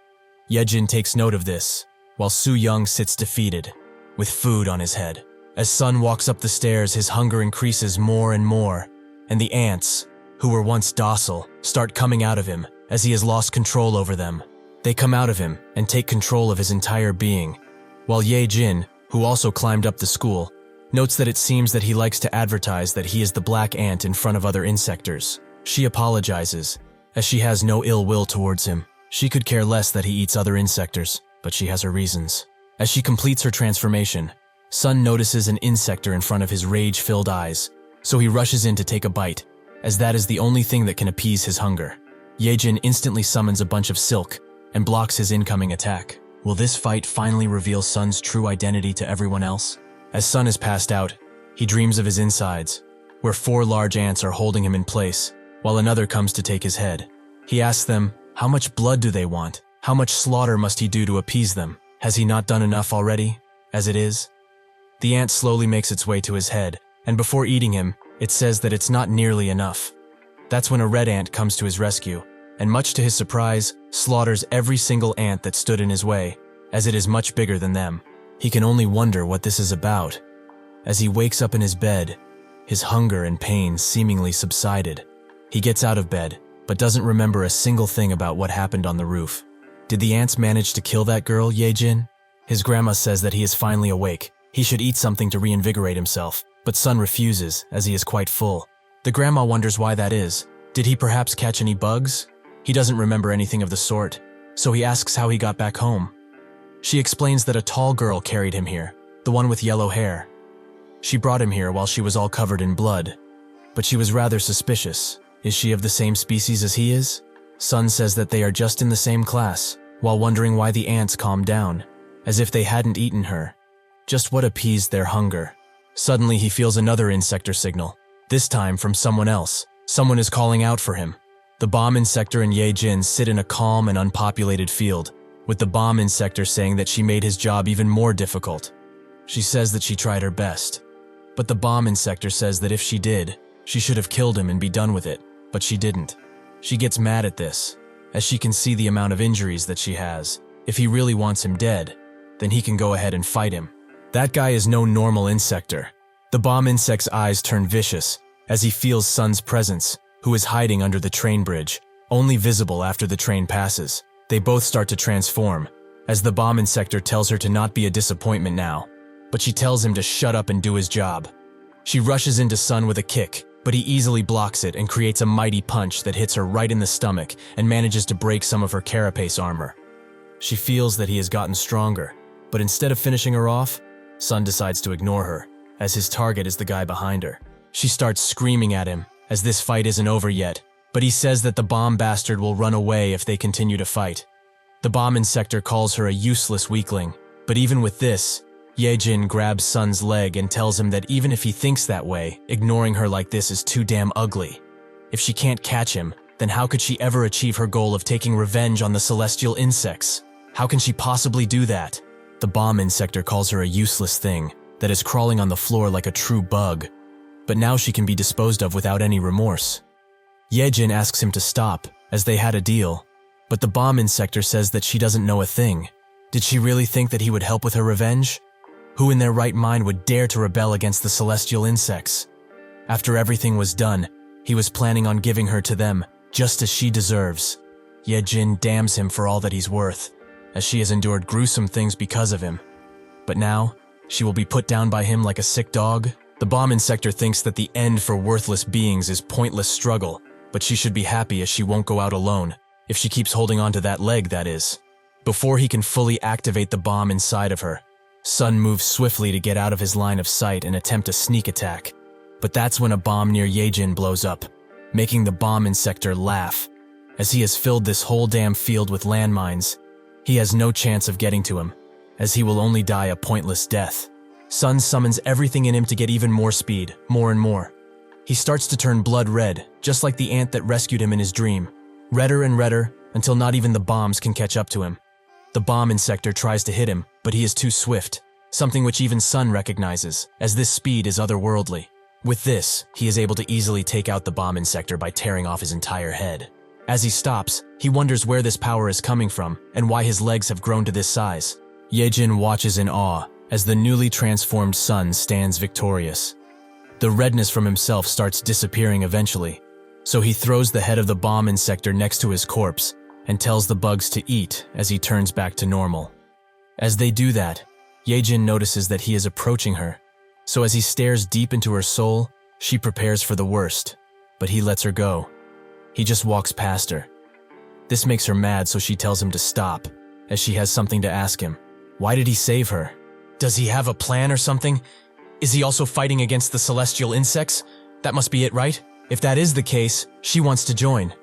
Yejin takes note of this, while Su Young sits defeated, with food on his head. As Sun walks up the stairs, his hunger increases more and more, and the ants, who were once docile, start coming out of him as he has lost control over them. They come out of him and take control of his entire being, while Yejin, who also climbed up the school, notes that it seems that he likes to advertise that he is the black ant in front of other insectors. She apologizes, as she has no ill will towards him. She could care less that he eats other insectors, but she has her reasons. As she completes her transformation, Sun notices an insector in front of his rage-filled eyes, so he rushes in to take a bite, as that is the only thing that can appease his hunger. Yejin instantly summons a bunch of silk and blocks his incoming attack. Will this fight finally reveal Sun's true identity to everyone else? As Sun is passed out, he dreams of his insides, where 4 large ants are holding him in place, while another comes to take his head. He asks them, how much blood do they want? How much slaughter must he do to appease them? Has he not done enough already, as it is? The ant slowly makes its way to his head, and before eating him, it says that it's not nearly enough. That's when a red ant comes to his rescue, and much to his surprise, slaughters every single ant that stood in his way, as it is much bigger than them. He can only wonder what this is about. As he wakes up in his bed, his hunger and pain seemingly subsided. He gets out of bed, but doesn't remember a single thing about what happened on the roof. Did the ants manage to kill that girl, Yejin? His grandma says that he is finally awake. He should eat something to reinvigorate himself, but Sun refuses, as he is quite full. The grandma wonders why that is. Did he perhaps catch any bugs? He doesn't remember anything of the sort, so he asks how he got back home. She explains that a tall girl carried him here, the one with yellow hair. She brought him here while she was all covered in blood, but she was rather suspicious. Is she of the same species as he is? Sun says that they are just in the same class, while wondering why the ants calmed down, as if they hadn't eaten her. Just what appeased their hunger. Suddenly he feels another insector signal, this time from someone else. Someone is calling out for him. The bomb insector and Yejin sit in a calm and unpopulated field, with the bomb insector saying that she made his job even more difficult. She says that she tried her best, but the bomb insector says that if she did, she should have killed him and be done with it, but she didn't. She gets mad at this, as she can see the amount of injuries that she has. If he really wants him dead, then he can go ahead and fight him. That guy is no normal insector. The bomb insect's eyes turn vicious as he feels Sun's presence, who is hiding under the train bridge, only visible after the train passes. They both start to transform, as the bomb insector tells her to not be a disappointment now, but she tells him to shut up and do his job. She rushes into Sun with a kick, but he easily blocks it and creates a mighty punch that hits her right in the stomach and manages to break some of her carapace armor. She feels that he has gotten stronger, but instead of finishing her off, Sun decides to ignore her, as his target is the guy behind her. She starts screaming at him, as this fight isn't over yet, but he says that the bomb bastard will run away if they continue to fight. The bomb insector calls her a useless weakling, but even with this, Yejin grabs Sun's leg and tells him that even if he thinks that way, ignoring her like this is too damn ugly. If she can't catch him, then how could she ever achieve her goal of taking revenge on the celestial insects? How can she possibly do that? The bomb insector calls her a useless thing that is crawling on the floor like a true bug, but now she can be disposed of without any remorse. Yejin asks him to stop, as they had a deal, but the bomb insector says that she doesn't know a thing. Did she really think that he would help with her revenge? Who in their right mind would dare to rebel against the celestial insects? After everything was done, he was planning on giving her to them, just as she deserves. Yejin damns him for all that he's worth, as she has endured gruesome things because of him. But now, she will be put down by him like a sick dog? The bomb insector thinks that the end for worthless beings is pointless struggle, but she should be happy as she won't go out alone, if she keeps holding on to that leg, that is. Before he can fully activate the bomb inside of her, Sun moves swiftly to get out of his line of sight and attempt a sneak attack. But that's when a bomb near Yejin blows up, making the bomb insector laugh. As he has filled this whole damn field with landmines, he has no chance of getting to him, as he will only die a pointless death. Sun summons everything in him to get even more speed, more and more. He starts to turn blood red, just like the ant that rescued him in his dream. Redder and redder, until not even the bombs can catch up to him. The bomb insector tries to hit him, but he is too swift, something which even Sun recognizes, as this speed is otherworldly. With this, he is able to easily take out the bomb insector by tearing off his entire head. As he stops, he wonders where this power is coming from and why his legs have grown to this size. Yejin watches in awe as the newly transformed sun stands victorious. The redness from himself starts disappearing eventually, so he throws the head of the bomb insector next to his corpse and tells the bugs to eat as he turns back to normal. As they do that, Yejin notices that he is approaching her, so as he stares deep into her soul, she prepares for the worst, but he lets her go. He just walks past her. This makes her mad, so she tells him to stop, as she has something to ask him. Why did he save her? Does he have a plan or something? Is he also fighting against the celestial insects? That must be it, right? If that is the case, she wants to join.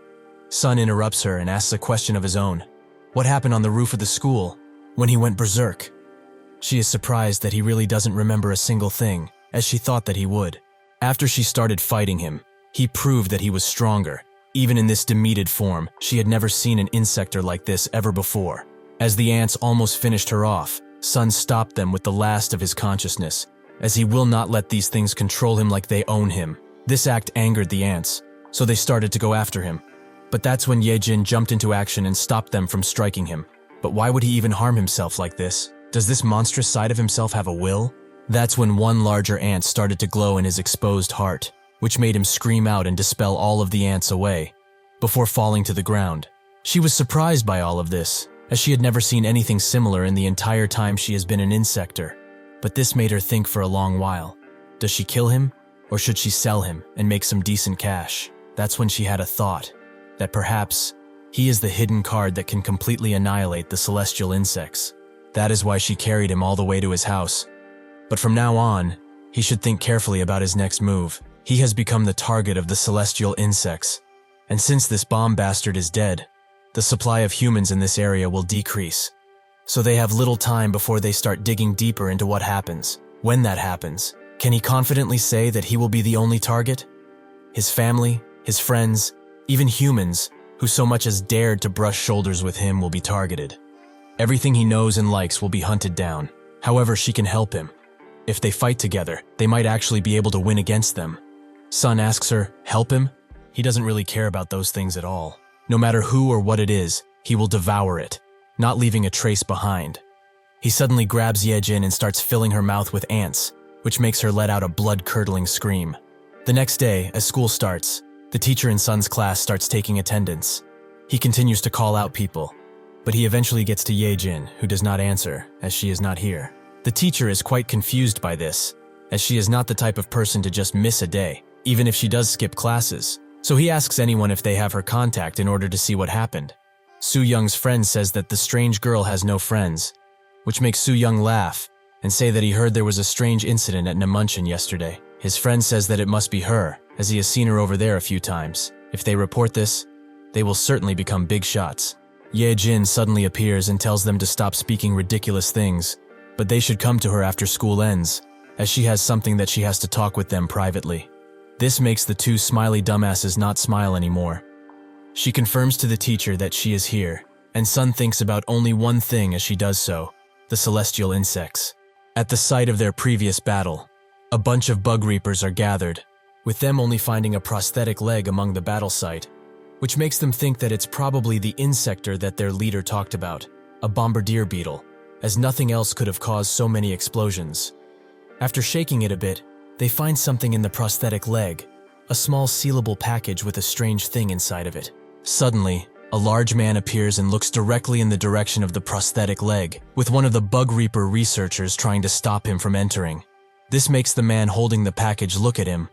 Sun interrupts her and asks a question of his own. What happened on the roof of the school when he went berserk? She is surprised that he really doesn't remember a single thing, as she thought that he would. After she started fighting him, he proved that he was stronger. Even in this demeated form, she had never seen an insector like this ever before. As the ants almost finished her off, Sun stopped them with the last of his consciousness, as he will not let these things control him like they own him. This act angered the ants, so they started to go after him. But that's when Yejin jumped into action and stopped them from striking him. But why would he even harm himself like this? Does this monstrous side of himself have a will? That's when one larger ant started to glow in his exposed heart, which made him scream out and dispel all of the ants away, before falling to the ground. She was surprised by all of this, as she had never seen anything similar in the entire time she has been an insector. But this made her think for a long while. Does she kill him, or should she sell him and make some decent cash? That's when she had a thought, that perhaps he is the hidden card that can completely annihilate the celestial insects. That is why she carried him all the way to his house. But from now on, he should think carefully about his next move. He has become the target of the celestial insects. And since this bomb bastard is dead, the supply of humans in this area will decrease. So they have little time before they start digging deeper into what happens. When that happens, can he confidently say that he will be the only target? His family, his friends, even humans, who so much as dared to brush shoulders with him will be targeted. Everything he knows and likes will be hunted down. However, she can help him. If they fight together, they might actually be able to win against them. Sun asks her, help him? He doesn't really care about those things at all. No matter who or what it is, he will devour it, not leaving a trace behind. He suddenly grabs Yejin and starts filling her mouth with ants, which makes her let out a blood-curdling scream. The next day, as school starts, the teacher in Sun's class starts taking attendance. He continues to call out people, but he eventually gets to Yejin, who does not answer, as she is not here. The teacher is quite confused by this, as she is not the type of person to just miss a day, even if she does skip classes. So he asks anyone if they have her contact in order to see what happened. Soo Young's friend says that the strange girl has no friends, which makes Soo Young laugh and say that he heard there was a strange incident at Namuncheon yesterday. His friend says that it must be her, as he has seen her over there a few times. If they report this, they will certainly become big shots. Yejin suddenly appears and tells them to stop speaking ridiculous things, but they should come to her after school ends, as she has something that she has to talk with them privately. This makes the two smiley dumbasses not smile anymore. She confirms to the teacher that she is here, and Sun thinks about only one thing as she does so, the celestial insects. At the site of their previous battle, a bunch of bug reapers are gathered, with them only finding a prosthetic leg among the battle site, which makes them think that it's probably the insector that their leader talked about, a bombardier beetle, as nothing else could have caused so many explosions. After shaking it a bit, they find something in the prosthetic leg, a small sealable package with a strange thing inside of it. Suddenly, a large man appears and looks directly in the direction of the prosthetic leg, with one of the Bug Reaper researchers trying to stop him from entering. This makes the man holding the package look at him,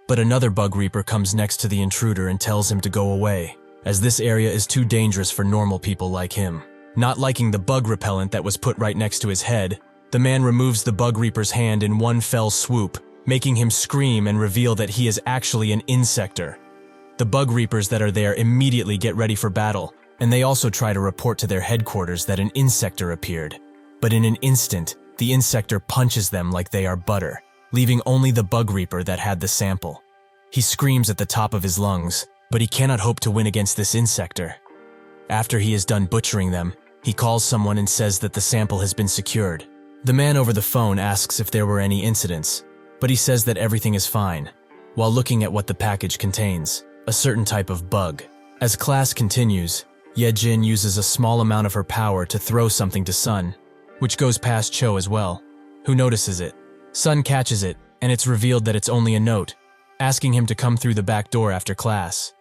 but another Bug Reaper comes next to the intruder and tells him to go away, as this area is too dangerous for normal people like him. Not liking the bug repellent that was put right next to his head, the man removes the Bug Reaper's hand in one fell swoop, making him scream and reveal that he is actually an insector. The Bug Reapers that are there immediately get ready for battle, and they also try to report to their headquarters that an insector appeared. But in an instant, the insector punches them like they are butter, leaving only the Bug Reaper that had the sample. He screams at the top of his lungs, but he cannot hope to win against this insector. After he is done butchering them, he calls someone and says that the sample has been secured. The man over the phone asks if there were any incidents, but he says that everything is fine, while looking at what the package contains, a certain type of bug. As class continues, Yejin uses a small amount of her power to throw something to Sun, which goes past Cho as well, who notices it. Sun catches it, and it's revealed that it's only a note, asking him to come through the back door after class.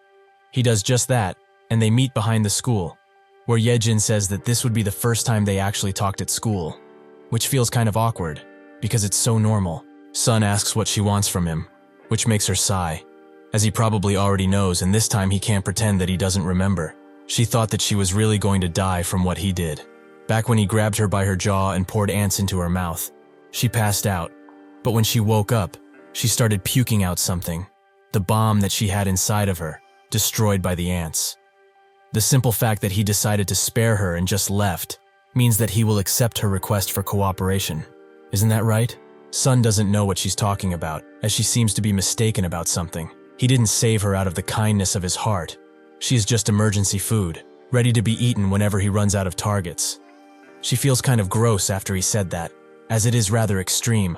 He does just that, and they meet behind the school, where Yejin says that this would be the first time they actually talked at school, which feels kind of awkward, because it's so normal. Sun asks what she wants from him, which makes her sigh, as he probably already knows, and this time he can't pretend that he doesn't remember. She thought that she was really going to die from what he did. Back when he grabbed her by her jaw and poured ants into her mouth, she passed out, but when she woke up, she started puking out something, the bomb that she had inside of her, destroyed by the ants. The simple fact that he decided to spare her and just left means that he will accept her request for cooperation. Isn't that right? Sun doesn't know what she's talking about, as she seems to be mistaken about something. He didn't save her out of the kindness of his heart. She is just emergency food, ready to be eaten whenever he runs out of targets. She feels kind of gross after he said that, as it is rather extreme,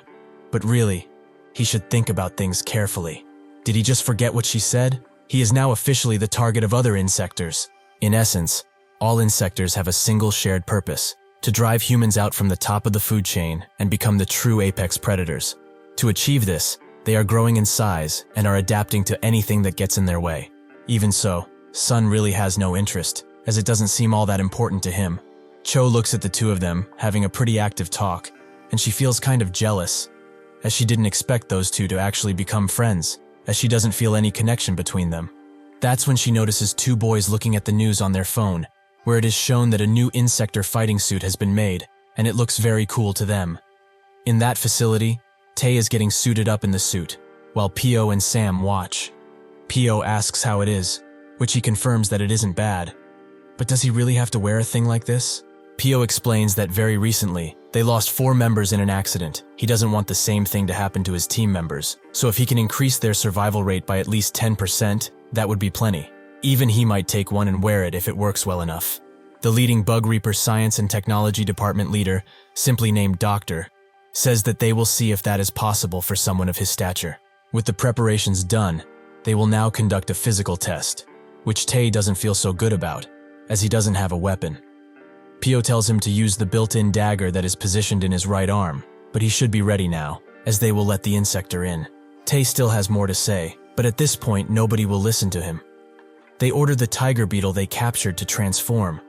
but really, he should think about things carefully. Did he just forget what she said? He is now officially the target of other insectors. In essence, all insectors have a single shared purpose: to drive humans out from the top of the food chain and become the true apex predators. To achieve this, they are growing in size and are adapting to anything that gets in their way. Even so, Sun really has no interest, as it doesn't seem all that important to him. Cho looks at the two of them, having a pretty active talk, and she feels kind of jealous, as she didn't expect those two to actually become friends, as she doesn't feel any connection between them. That's when she notices two boys looking at the news on their phone, where it is shown that a new Insector fighting suit has been made, and it looks very cool to them. In that facility, Tae is getting suited up in the suit, while Pio and Sam watch. Pio asks how it is, which he confirms that it isn't bad. But does he really have to wear a thing like this? Pio explains that very recently, they lost 4 members in an accident. He doesn't want the same thing to happen to his team members, so if he can increase their survival rate by at least 10%, that would be plenty. Even he might take one and wear it if it works well enough. The leading Bug Reaper Science and Technology Department leader, simply named Doctor, says that they will see if that is possible for someone of his stature. With the preparations done, they will now conduct a physical test, which Tae doesn't feel so good about, as he doesn't have a weapon. Pio tells him to use the built-in dagger that is positioned in his right arm, but he should be ready now, as they will let the Insector in. Tae still has more to say, but at this point nobody will listen to him. They order the tiger beetle they captured to transform,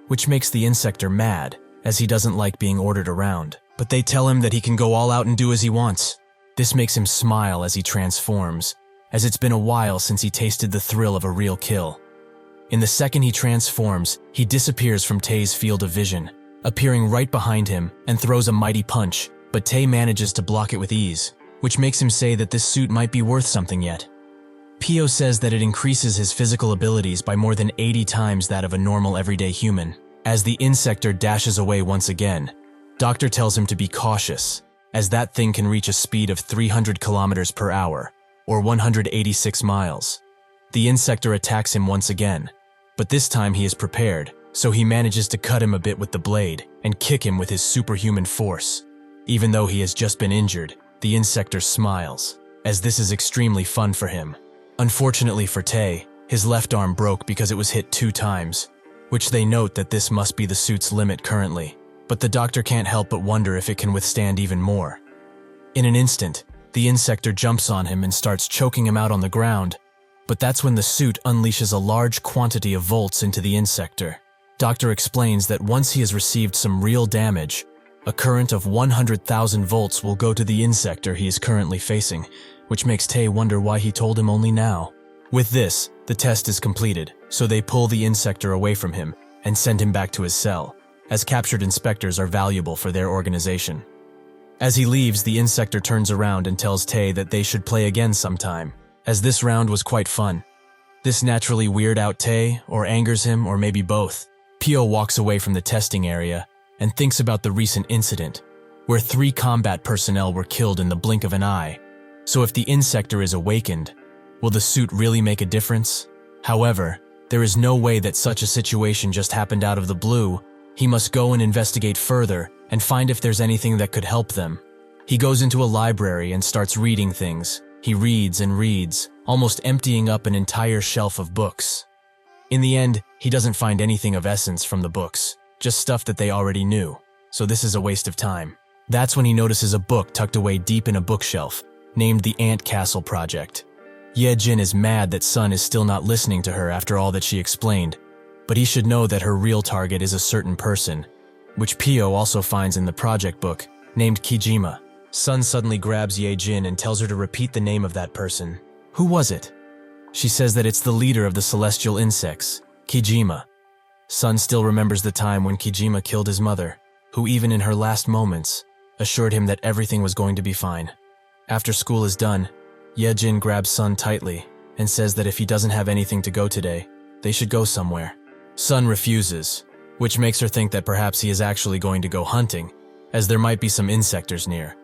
which makes the Insector mad, as he doesn't like being ordered around. But they tell him that he can go all out and do as he wants. This makes him smile as he transforms, as it's been a while since he tasted the thrill of a real kill. In the second he transforms, he disappears from Tae's field of vision, appearing right behind him and throws a mighty punch, but Tae manages to block it with ease, which makes him say that this suit might be worth something yet. Pio says that it increases his physical abilities by more than 80 times that of a normal everyday human. As the Insector dashes away once again, Doctor tells him to be cautious, as that thing can reach a speed of 300 kilometers per hour, or 186 miles. The Insector attacks him once again, but this time he is prepared, so he manages to cut him a bit with the blade and kick him with his superhuman force. Even though he has just been injured, the Insector smiles, as this is extremely fun for him. Unfortunately for Tae, his left arm broke because it was hit 2 times, which they note that this must be the suit's limit currently, but the Doctor can't help but wonder if it can withstand even more. In an instant, the Insector jumps on him and starts choking him out on the ground, but that's when the suit unleashes a large quantity of volts into the Insector. Doctor explains that once he has received some real damage, a current of 100,000 volts will go to the Insector he is currently facing, which makes Tae wonder why he told him only now. With this, the test is completed, so they pull the Insector away from him and send him back to his cell, as captured inspectors are valuable for their organization. As he leaves, the Insector turns around and tells Tae that they should play again sometime, as this round was quite fun. This naturally weird out Tae, or angers him, or maybe both. Pio walks away from the testing area and thinks about the recent incident, where 3 combat personnel were killed in the blink of an eye. So if the Insector is awakened, will the suit really make a difference? However, there is no way that such a situation just happened out of the blue. He must go and investigate further and find if there's anything that could help them. He goes into a library and starts reading things. He reads and reads, almost emptying up an entire shelf of books. In the end, he doesn't find anything of essence from the books, just stuff that they already knew, so this is a waste of time. That's when he notices a book tucked away deep in a bookshelf, named the Ant Castle Project. Ye Jin is mad that Sun is still not listening to her after all that she explained, but he should know that her real target is a certain person, which Pio also finds in the project book, named Kijima. Sun suddenly grabs Ye Jin and tells her to repeat the name of that person. Who was it? She says that it's the leader of the celestial insects, Kijima. Sun still remembers the time when Kijima killed his mother, who even in her last moments, assured him that everything was going to be fine. After school is done, Ye Jin grabs Sun tightly and says that if he doesn't have anything to go today, they should go somewhere. Sun refuses, which makes her think that perhaps he is actually going to go hunting, as there might be some insectors near.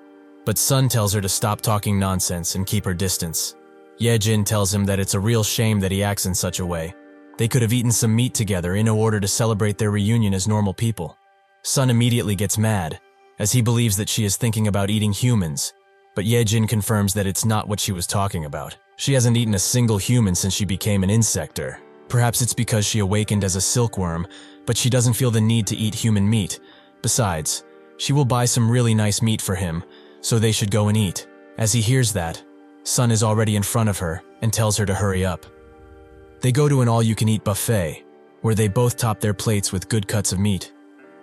But Sun tells her to stop talking nonsense and keep her distance. Ye Jin tells him that it's a real shame that he acts in such a way. They could have eaten some meat together in order to celebrate their reunion as normal people. Sun immediately gets mad, as he believes that she is thinking about eating humans, but Ye Jin confirms that it's not what she was talking about. She hasn't eaten a single human since she became an insector. Perhaps it's because she awakened as a silkworm, but she doesn't feel the need to eat human meat. Besides, she will buy some really nice meat for him, so they should go and eat. As he hears that, Sun is already in front of her and tells her to hurry up. They go to an all-you-can-eat buffet, where they both top their plates with good cuts of meat.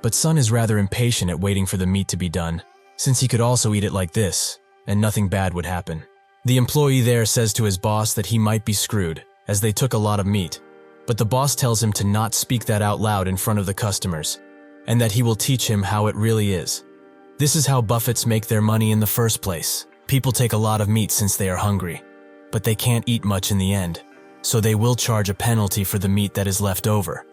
But Sun is rather impatient at waiting for the meat to be done, since he could also eat it like this, and nothing bad would happen. The employee there says to his boss that he might be screwed, as they took a lot of meat. But the boss tells him to not speak that out loud in front of the customers, and that he will teach him how it really is. This is how buffets make their money in the first place. People take a lot of meat since they are hungry, but they can't eat much in the end, so they will charge a penalty for the meat that is left over,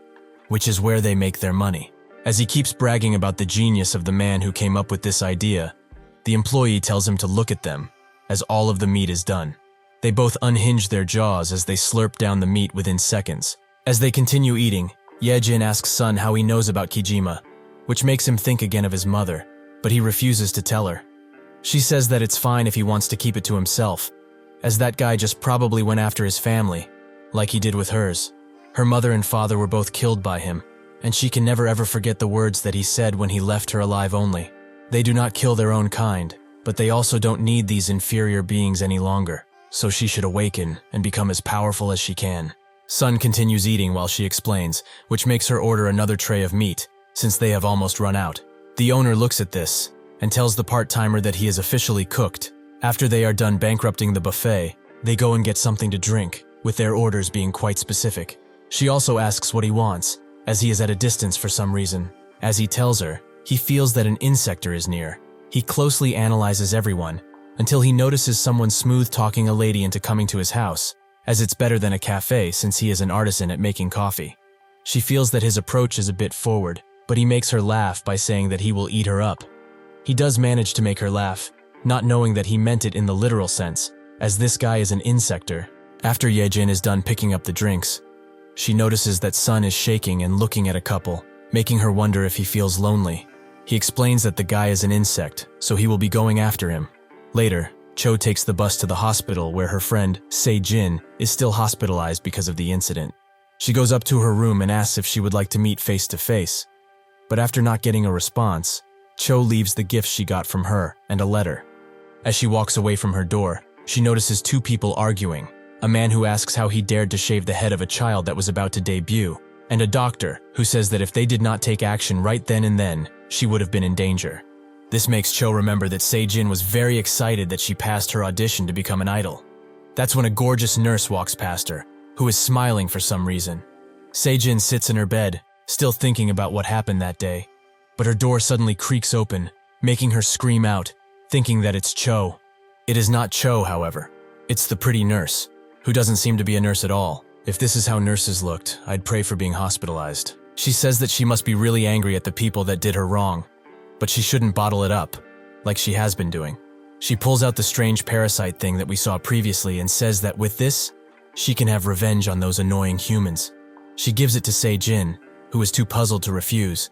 which is where they make their money. As he keeps bragging about the genius of the man who came up with this idea, the employee tells him to look at them, as all of the meat is done. They both unhinge their jaws as they slurp down the meat within seconds. As they continue eating, Ye Jin asks Sun how he knows about Kijima, which makes him think again of his mother, but he refuses to tell her. She says that it's fine if he wants to keep it to himself, as that guy just probably went after his family, like he did with hers. Her mother and father were both killed by him, and she can never ever forget the words that he said when he left her alive only. They do not kill their own kind, but they also don't need these inferior beings any longer, so she should awaken and become as powerful as she can. Sun continues eating while she explains, which makes her order another tray of meat, since they have almost run out. The owner looks at this and tells the part-timer that he is officially cooked. After they are done bankrupting the buffet, they go and get something to drink, with their orders being quite specific. She also asks what he wants, as he is at a distance for some reason. As he tells her, he feels that an insector is near. He closely analyzes everyone, until he notices someone smooth-talking a lady into coming to his house, as it's better than a cafe since he is an artisan at making coffee. She feels that his approach is a bit forward, but he makes her laugh by saying that he will eat her up. He does manage to make her laugh, not knowing that he meant it in the literal sense, as this guy is an insector. After Ye Jin is done picking up the drinks, she notices that Sun is shaking and looking at a couple, making her wonder if he feels lonely. He explains that the guy is an insect, so he will be going after him. Later, Cho takes the bus to the hospital where her friend, Se Jin, is still hospitalized because of the incident. She goes up to her room and asks if she would like to meet face to face. But after not getting a response, Cho leaves the gifts she got from her and a letter. As she walks away from her door, she notices two people arguing, a man who asks how he dared to shave the head of a child that was about to debut, and a doctor who says that if they did not take action right then and then, she would have been in danger. This makes Cho remember that Se-jin was very excited that she passed her audition to become an idol. That's when a gorgeous nurse walks past her, who is smiling for some reason. Se-jin sits in her bed, still thinking about what happened that day, but her door suddenly creaks open, making her scream out, thinking that it's Cho. It is not Cho, however. It's the pretty nurse, who doesn't seem to be a nurse at all. If this is how nurses looked, I'd pray for being hospitalized. She says that she must be really angry at the people that did her wrong, but she shouldn't bottle it up, like she has been doing. She pulls out the strange parasite thing that we saw previously and says that with this, she can have revenge on those annoying humans. She gives it to Se-jin, who is too puzzled to refuse.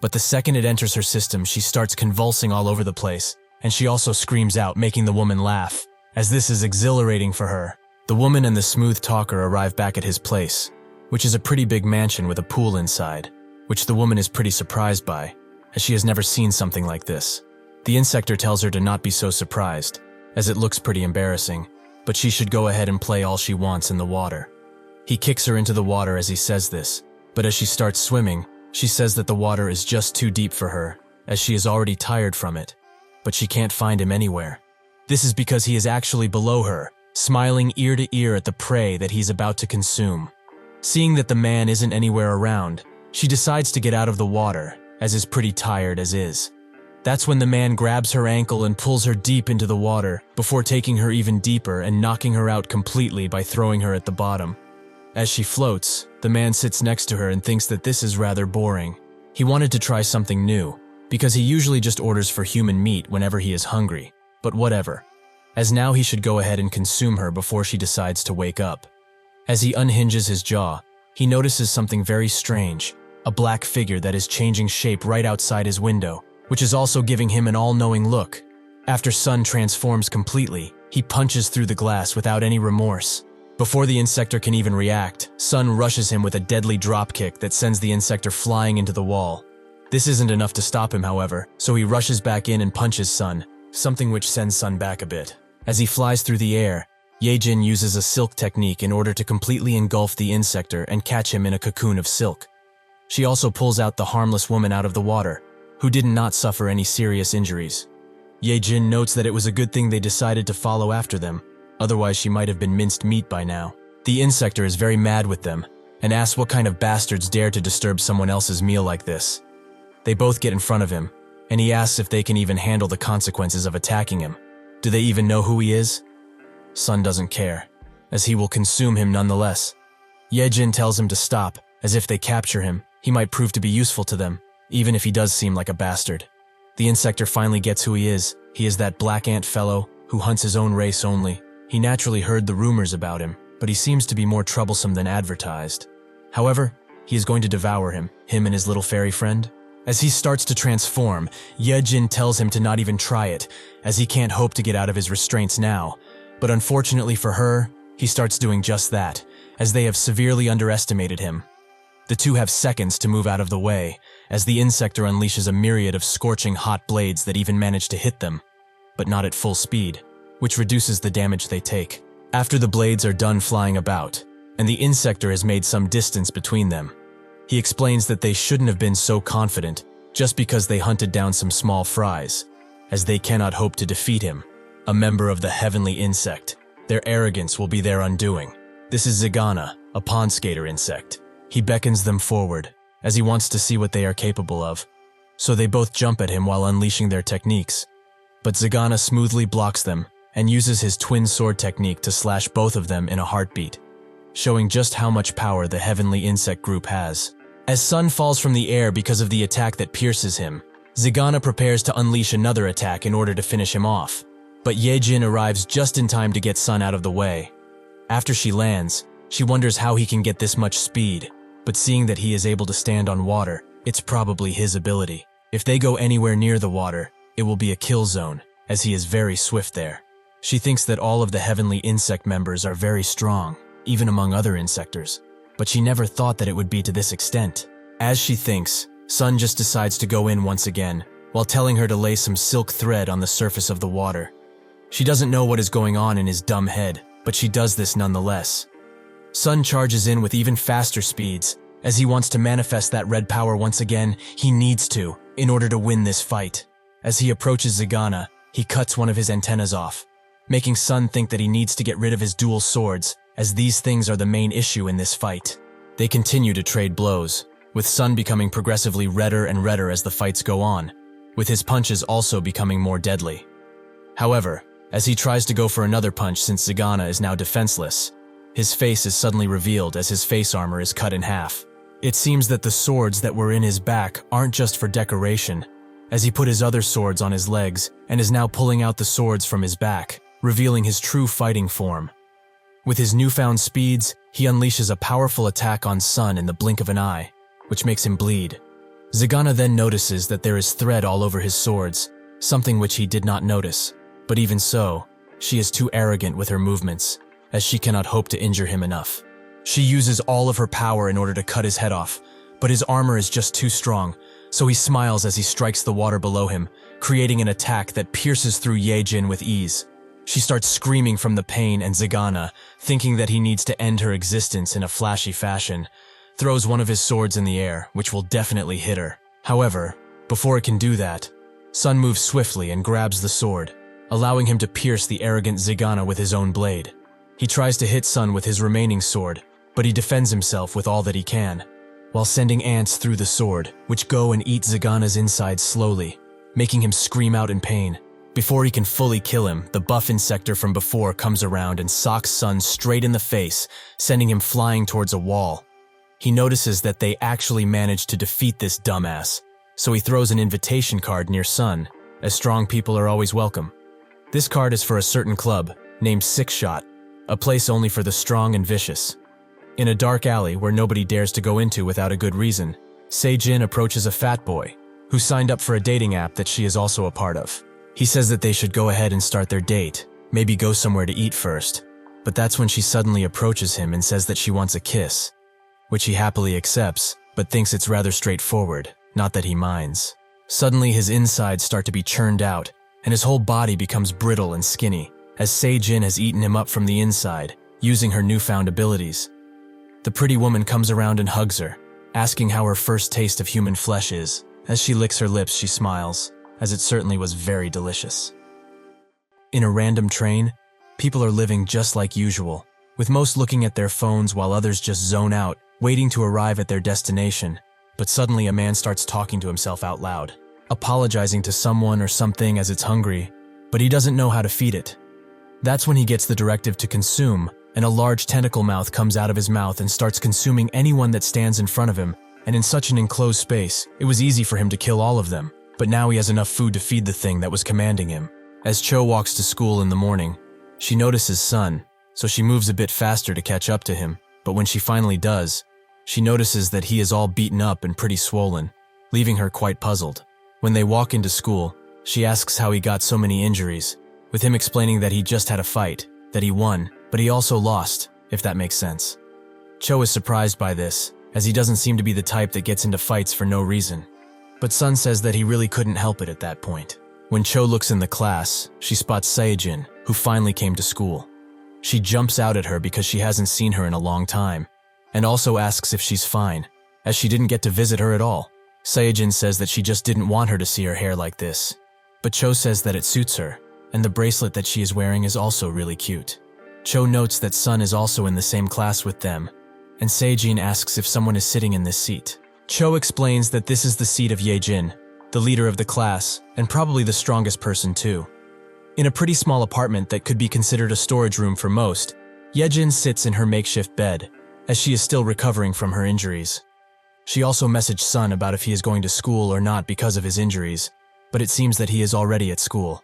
But the second it enters her system, she starts convulsing all over the place, and she also screams out, making the woman laugh, as this is exhilarating for her. The woman and the smooth talker arrive back at his place, which is a pretty big mansion with a pool inside, which the woman is pretty surprised by, as she has never seen something like this. The insector tells her to not be so surprised, as it looks pretty embarrassing, but she should go ahead and play all she wants in the water. He kicks her into the water as he says this, but as she starts swimming, she says that the water is just too deep for her, as she is already tired from it, but she can't find him anywhere. This is because he is actually below her, smiling ear to ear at the prey that he's about to consume. Seeing that the man isn't anywhere around, she decides to get out of the water, as is pretty tired as is. That's when the man grabs her ankle and pulls her deep into the water, before taking her even deeper and knocking her out completely by throwing her at the bottom. As she floats, the man sits next to her and thinks that this is rather boring. He wanted to try something new, because he usually just orders for human meat whenever he is hungry, but whatever, as now he should go ahead and consume her before she decides to wake up. As he unhinges his jaw, he notices something very strange, a black figure that is changing shape right outside his window, which is also giving him an all-knowing look. After Sun transforms completely, he punches through the glass without any remorse. Before the insector can even react, Sun rushes him with a deadly dropkick that sends the insector flying into the wall. This isn't enough to stop him, however, so he rushes back in and punches Sun, something which sends Sun back a bit. As he flies through the air, Yejin uses a silk technique in order to completely engulf the insector and catch him in a cocoon of silk. She also pulls out the harmless woman out of the water, who did not suffer any serious injuries. Yejin notes that it was a good thing they decided to follow after them, otherwise she might have been minced meat by now. The insector is very mad with them, and asks what kind of bastards dare to disturb someone else's meal like this. They both get in front of him, and he asks if they can even handle the consequences of attacking him. Do they even know who he is? Sun doesn't care, as he will consume him nonetheless. Yejin tells him to stop, as if they capture him, he might prove to be useful to them, even if he does seem like a bastard. The insector finally gets who he is. He is that black ant fellow who hunts his own race only. He naturally heard the rumors about him, but he seems to be more troublesome than advertised. However, he is going to devour him and his little fairy friend. As he starts to transform, Yejin tells him to not even try it, as he can't hope to get out of his restraints now. But unfortunately for her, he starts doing just that, as they have severely underestimated him. The two have seconds to move out of the way, as the insector unleashes a myriad of scorching hot blades that even manage to hit them, but not at full speed, which reduces the damage they take. After the blades are done flying about, and the insector has made some distance between them, he explains that they shouldn't have been so confident just because they hunted down some small fries, as they cannot hope to defeat him, a member of the heavenly insect. Their arrogance will be their undoing. This is Zagana, a pond skater insect. He beckons them forward, as he wants to see what they are capable of, so they both jump at him while unleashing their techniques. But Zagana smoothly blocks them and uses his twin sword technique to slash both of them in a heartbeat, showing just how much power the heavenly insect group has. As Sun falls from the air because of the attack that pierces him, Zagana prepares to unleash another attack in order to finish him off. But Yejin arrives just in time to get Sun out of the way. After she lands, she wonders how he can get this much speed, but seeing that he is able to stand on water, it's probably his ability. If they go anywhere near the water, it will be a kill zone, as he is very swift there. She thinks that all of the heavenly insect members are very strong, even among other insectors, but she never thought that it would be to this extent. As she thinks, Sun just decides to go in once again, while telling her to lay some silk thread on the surface of the water. She doesn't know what is going on in his dumb head, but she does this nonetheless. Sun charges in with even faster speeds, as he wants to manifest that red power once again. He needs to, in order to win this fight. As he approaches Zagana, he cuts one of his antennas off, making Sun think that he needs to get rid of his dual swords, as these things are the main issue in this fight. They continue to trade blows, with Sun becoming progressively redder and redder as the fights go on, with his punches also becoming more deadly. However, as he tries to go for another punch since Zagana is now defenseless, his face is suddenly revealed as his face armor is cut in half. It seems that the swords that were in his back aren't just for decoration, as he put his other swords on his legs and is now pulling out the swords from his back, revealing his true fighting form. With his newfound speeds, he unleashes a powerful attack on Sun in the blink of an eye, which makes him bleed. Zagana then notices that there is thread all over his swords, something which he did not notice. But even so, she is too arrogant with her movements, as she cannot hope to injure him enough. She uses all of her power in order to cut his head off, but his armor is just too strong, so he smiles as he strikes the water below him, creating an attack that pierces through Ye-jin with ease. She starts screaming from the pain, and Zagana, thinking that he needs to end her existence in a flashy fashion, throws one of his swords in the air, which will definitely hit her. However, before it can do that, Sun moves swiftly and grabs the sword, allowing him to pierce the arrogant Zagana with his own blade. He tries to hit Sun with his remaining sword, but he defends himself with all that he can, while sending ants through the sword, which go and eat Zagana's inside slowly, making him scream out in pain. Before he can fully kill him, the buff Insector from before comes around and socks Sun straight in the face, sending him flying towards a wall. He notices that they actually managed to defeat this dumbass, so he throws an invitation card near Sun, as strong people are always welcome. This card is for a certain club, named Six Shot, a place only for the strong and vicious. In a dark alley where nobody dares to go into without a good reason, Se-jin approaches a fat boy, who signed up for a dating app that she is also a part of. He says that they should go ahead and start their date, maybe go somewhere to eat first, but that's when she suddenly approaches him and says that she wants a kiss, which he happily accepts, but thinks it's rather straightforward, not that he minds. Suddenly his insides start to be churned out, and his whole body becomes brittle and skinny, as Se-jin has eaten him up from the inside, using her newfound abilities. The pretty woman comes around and hugs her, asking how her first taste of human flesh is. As she licks her lips, she smiles, as it certainly was very delicious. In a random train, people are living just like usual, with most looking at their phones while others just zone out, waiting to arrive at their destination. But suddenly a man starts talking to himself out loud, apologizing to someone or something as it's hungry, but he doesn't know how to feed it. That's when he gets the directive to consume, and a large tentacle mouth comes out of his mouth and starts consuming anyone that stands in front of him, and in such an enclosed space, it was easy for him to kill all of them, but now he has enough food to feed the thing that was commanding him. As Cho walks to school in the morning, she notices Sun, so she moves a bit faster to catch up to him, but when she finally does, she notices that he is all beaten up and pretty swollen, leaving her quite puzzled. When they walk into school, she asks how he got so many injuries, with him explaining that he just had a fight, that he won, but he also lost, if that makes sense. Cho is surprised by this, as he doesn't seem to be the type that gets into fights for no reason. But Sun says that he really couldn't help it at that point. When Cho looks in the class, she spots Se-jin, who finally came to school. She jumps out at her because she hasn't seen her in a long time, and also asks if she's fine, as she didn't get to visit her at all. Se-jin says that she just didn't want her to see her hair like this, but Cho says that it suits her, and the bracelet that she is wearing is also really cute. Cho notes that Sun is also in the same class with them, and Se-jin asks if someone is sitting in this seat. Cho explains that this is the seat of Ye-jin, the leader of the class, and probably the strongest person too. In a pretty small apartment that could be considered a storage room for most, Ye-jin sits in her makeshift bed, as she is still recovering from her injuries. She also messaged Sun about if he is going to school or not because of his injuries, but it seems that he is already at school,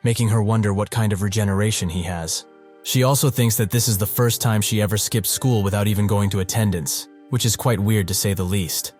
making her wonder what kind of regeneration he has. She also thinks that this is the first time she ever skipped school without even going to attendance, which is quite weird to say the least.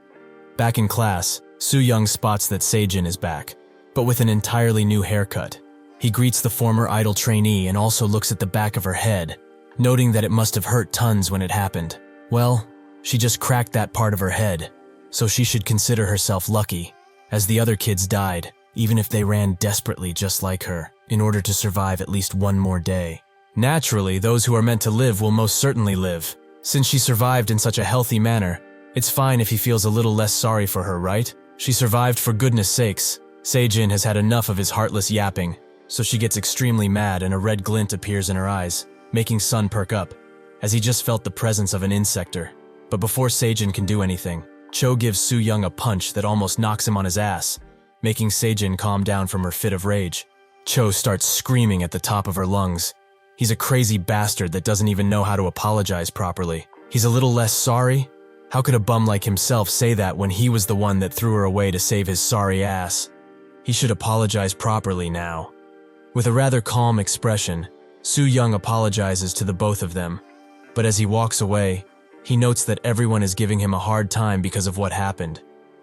Back in class, Soo-young spots that Se-jin is back, but with an entirely new haircut. He greets the former idol trainee and also looks at the back of her head, noting that it must have hurt tons when it happened. Well, she just cracked that part of her head, so she should consider herself lucky, as the other kids died, even if they ran desperately just like her, in order to survive at least one more day. Naturally, those who are meant to live will most certainly live. Since she survived in such a healthy manner, it's fine if he feels a little less sorry for her, right? She survived for goodness sakes. Se-jin has had enough of his heartless yapping, so she gets extremely mad and a red glint appears in her eyes, making Sun perk up, as he just felt the presence of an insector. But before Se-jin can do anything, Cho gives Soo-young a punch that almost knocks him on his ass, making Se-jin calm down from her fit of rage. Cho starts screaming at the top of her lungs. He's a crazy bastard that doesn't even know how to apologize properly. He's a little less sorry? How could a bum like himself say that when he was the one that threw her away to save his sorry ass? He should apologize properly now. With a rather calm expression, Soo-young apologizes to the both of them, but as he walks away, he notes that everyone is giving him a hard time because of what happened,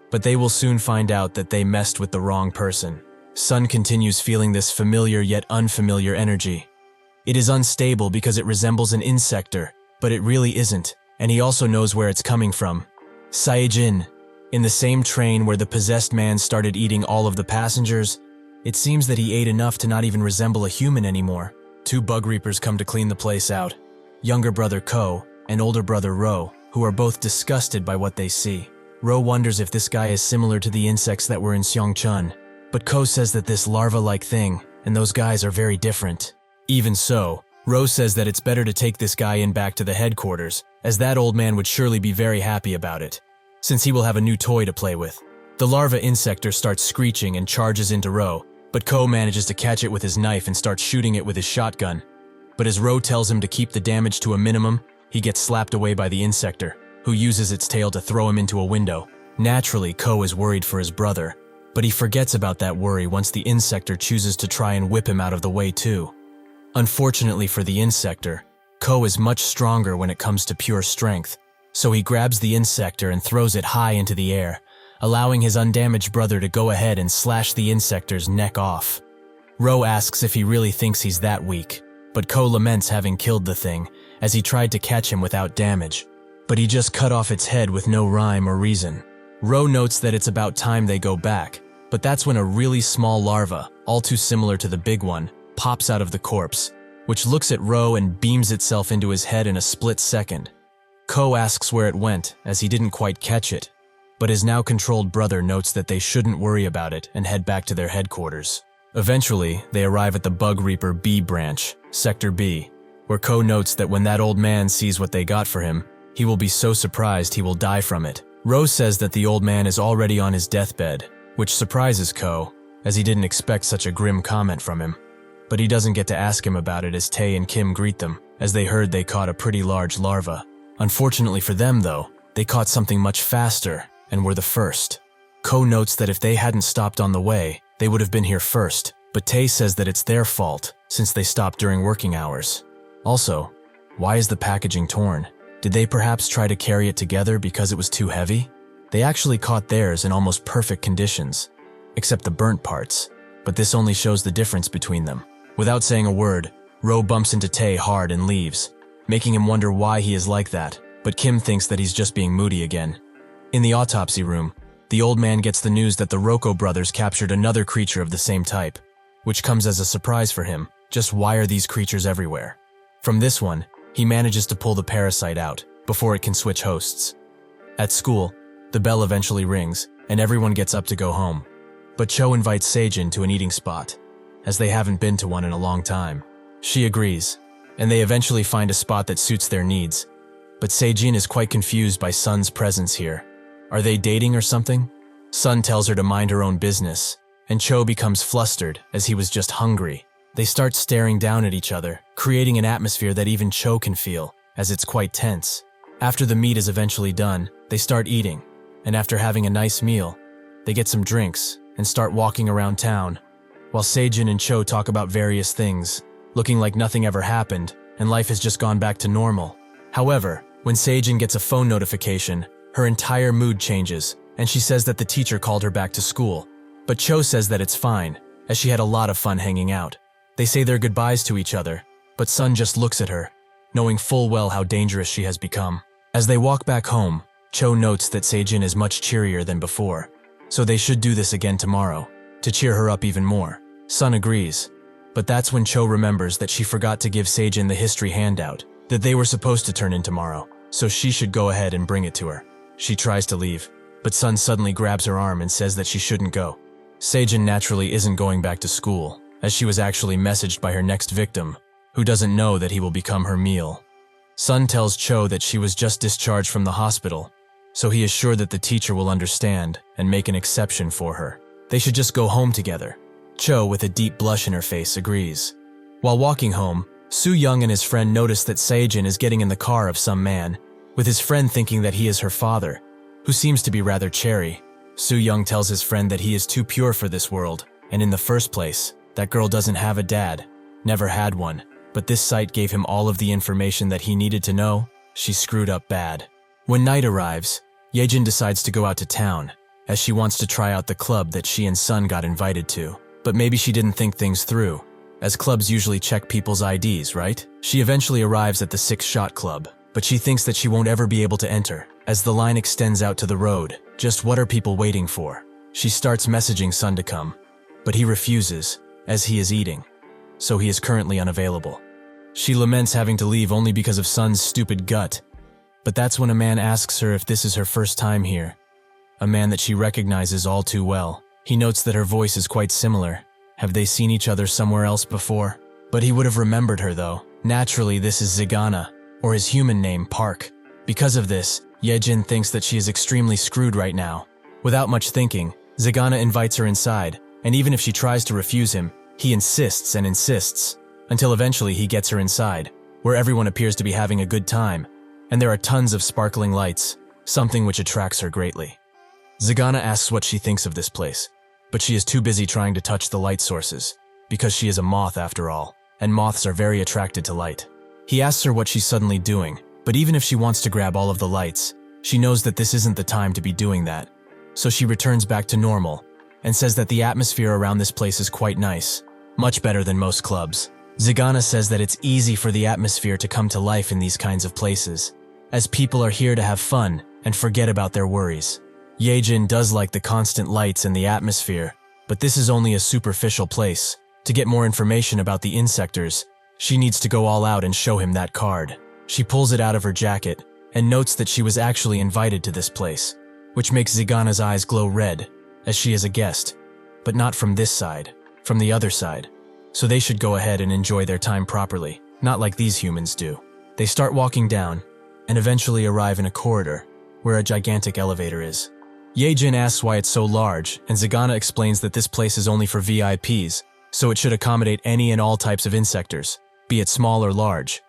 but they will soon find out that they messed with the wrong person. Sun continues feeling this familiar yet unfamiliar energy. It is unstable because it resembles an insector, but it really isn't, and he also knows where it's coming from. Saejin, in the same train where the possessed man started eating all of the passengers, it seems that he ate enough to not even resemble a human anymore. Two bug reapers come to clean the place out. Younger brother Ko and older brother Ro, who are both disgusted by what they see. Ro wonders if this guy is similar to the insects that were in Seongchun, but Ko says that this larva-like thing and those guys are very different. Even so, Ro says that it's better to take this guy in back to the headquarters, as that old man would surely be very happy about it, since he will have a new toy to play with. The larva insector starts screeching and charges into Ro, but Ko manages to catch it with his knife and starts shooting it with his shotgun. But as Ro tells him to keep the damage to a minimum, he gets slapped away by the insector, who uses its tail to throw him into a window. Naturally, Ko is worried for his brother, but he forgets about that worry once the insector chooses to try and whip him out of the way too. Unfortunately for the insector, Ko is much stronger when it comes to pure strength, so he grabs the insector and throws it high into the air, allowing his undamaged brother to go ahead and slash the insector's neck off. Ro asks if he really thinks he's that weak, but Ko laments having killed the thing, as he tried to catch him without damage. But he just cut off its head with no rhyme or reason. Ro notes that it's about time they go back, but that's when a really small larva, all too similar to the big one, pops out of the corpse, which looks at Ro and beams itself into his head in a split second. Ko asks where it went, as he didn't quite catch it, but his now controlled brother notes that they shouldn't worry about it and head back to their headquarters. Eventually, they arrive at the Bug Reaper B branch, Sector B, where Ko notes that when that old man sees what they got for him, he will be so surprised he will die from it. Ro says that the old man is already on his deathbed, which surprises Ko, as he didn't expect such a grim comment from him. But he doesn't get to ask him about it as Tae and Kim greet them, as they heard they caught a pretty large larva. Unfortunately for them though, they caught something much faster and were the first. Ko notes that if they hadn't stopped on the way, they would have been here first, but Tae says that it's their fault since they stopped during working hours. Also, why is the packaging torn? Did they perhaps try to carry it together because it was too heavy? They actually caught theirs in almost perfect conditions, except the burnt parts, but this only shows the difference between them. Without saying a word, Ro bumps into Tae hard and leaves, making him wonder why he is like that, but Kim thinks that he's just being moody again. In the autopsy room, the old man gets the news that the Roko brothers captured another creature of the same type, which comes as a surprise for him. Just why are these creatures everywhere? From this one, he manages to pull the parasite out before it can switch hosts. At school, the bell eventually rings and everyone gets up to go home. But Cho invites Seijin to an eating spot, as they haven't been to one in a long time. She agrees, and they eventually find a spot that suits their needs. But Seijin is quite confused by Sun's presence here. Are they dating or something? Sun tells her to mind her own business, and Cho becomes flustered as he was just hungry. They start staring down at each other, creating an atmosphere that even Cho can feel, as it's quite tense. After the meat is eventually done, they start eating, and after having a nice meal, they get some drinks and start walking around town, while Seijin and Cho talk about various things, looking like nothing ever happened and life has just gone back to normal. However, when Seijin gets a phone notification, her entire mood changes, and she says that the teacher called her back to school. But Cho says that it's fine, as she had a lot of fun hanging out. They say their goodbyes to each other, but Sun just looks at her, knowing full well how dangerous she has become. As they walk back home, Cho notes that Seijin is much cheerier than before, so they should do this again tomorrow, to cheer her up even more. Sun agrees, but that's when Cho remembers that she forgot to give Seijin the history handout that they were supposed to turn in tomorrow, so she should go ahead and bring it to her. She tries to leave, but Sun suddenly grabs her arm and says that she shouldn't go. Seijin naturally isn't going back to school, as she was actually messaged by her next victim, who doesn't know that he will become her meal. Sun tells Cho that she was just discharged from the hospital, so he is sure that the teacher will understand and make an exception for her. They should just go home together. Cho, with a deep blush in her face, agrees. While walking home, Soo Young and his friend notice that Seijin is getting in the car of some man, with his friend thinking that he is her father, who seems to be rather cherry. Soo Young tells his friend that he is too pure for this world, and in the first place, that girl doesn't have a dad, never had one, but this sight gave him all of the information that he needed to know. She screwed up bad. When night arrives, Yejin decides to go out to town, as she wants to try out the club that she and Sun got invited to. But maybe she didn't think things through, as clubs usually check people's IDs, right? She eventually arrives at the 6-Shot Club, but she thinks that she won't ever be able to enter, as the line extends out to the road. Just what are people waiting for? She starts messaging Sun to come, but he refuses, as he is eating, so he is currently unavailable. She laments having to leave only because of Sun's stupid gut, but that's when a man asks her if this is her first time here. A man that she recognizes all too well. He notes that her voice is quite similar. Have they seen each other somewhere else before? But he would have remembered her though. Naturally, this is Zigana, or his human name, Park. Because of this, Yejin thinks that she is extremely screwed right now. Without much thinking, Zigana invites her inside, and even if she tries to refuse him, he insists and insists, until eventually he gets her inside, where everyone appears to be having a good time, and there are tons of sparkling lights, something which attracts her greatly. Zigana asks what she thinks of this place, but she is too busy trying to touch the light sources, because she is a moth after all, and moths are very attracted to light. He asks her what she's suddenly doing, but even if she wants to grab all of the lights, she knows that this isn't the time to be doing that. So she returns back to normal, and says that the atmosphere around this place is quite nice, much better than most clubs. Zigana says that it's easy for the atmosphere to come to life in these kinds of places, as people are here to have fun and forget about their worries. Yejin does like the constant lights and the atmosphere, but this is only a superficial place. To get more information about the insectors, she needs to go all out and show him that card. She pulls it out of her jacket and notes that she was actually invited to this place, which makes Zigana's eyes glow red, as she is a guest, but not from this side, from the other side. So they should go ahead and enjoy their time properly, not like these humans do. They start walking down, and eventually arrive in a corridor, where a gigantic elevator is. Yejin asks why it's so large, and Zigana explains that this place is only for VIPs, so it should accommodate any and all types of insectors, be it small or large.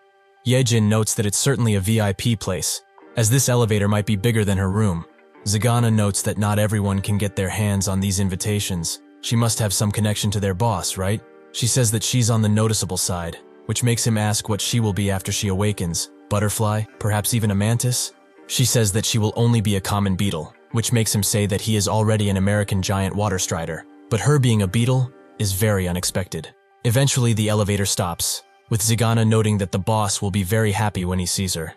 Yejin notes that it's certainly a VIP place, as this elevator might be bigger than her room. Zigana notes that not everyone can get their hands on these invitations. She must have some connection to their boss, right? She says that she's on the noticeable side, which makes him ask what she will be after she awakens. Butterfly? Perhaps even a mantis? She says that she will only be a common beetle, which makes him say that he is already an American giant water strider. But her being a beetle is very unexpected. Eventually, the elevator stops, with Zigana noting that the boss will be very happy when he sees her,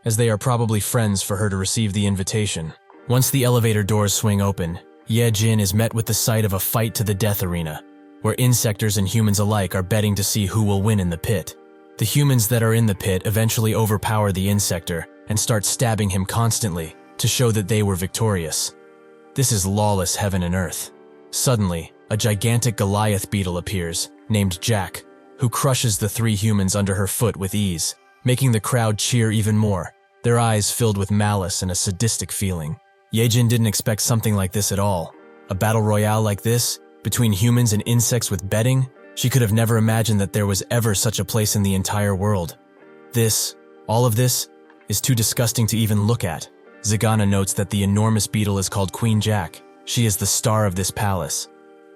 as they are probably friends for her to receive the invitation. Once the elevator doors swing open, Yejin is met with the sight of a fight to the death arena, where insectors and humans alike are betting to see who will win in the pit. The humans that are in the pit eventually overpower the insector and start stabbing him constantly to show that they were victorious. This is lawless heaven and earth. Suddenly, a gigantic Goliath beetle appears, named Jack, who crushes the three humans under her foot with ease, making the crowd cheer even more, their eyes filled with malice and a sadistic feeling. Yejin didn't expect something like this at all. A battle royale like this, between humans and insects with betting? She could have never imagined that there was ever such a place in the entire world. All of this, is too disgusting to even look at. Zigana notes that the enormous beetle is called Queen Jack. She is the star of this palace.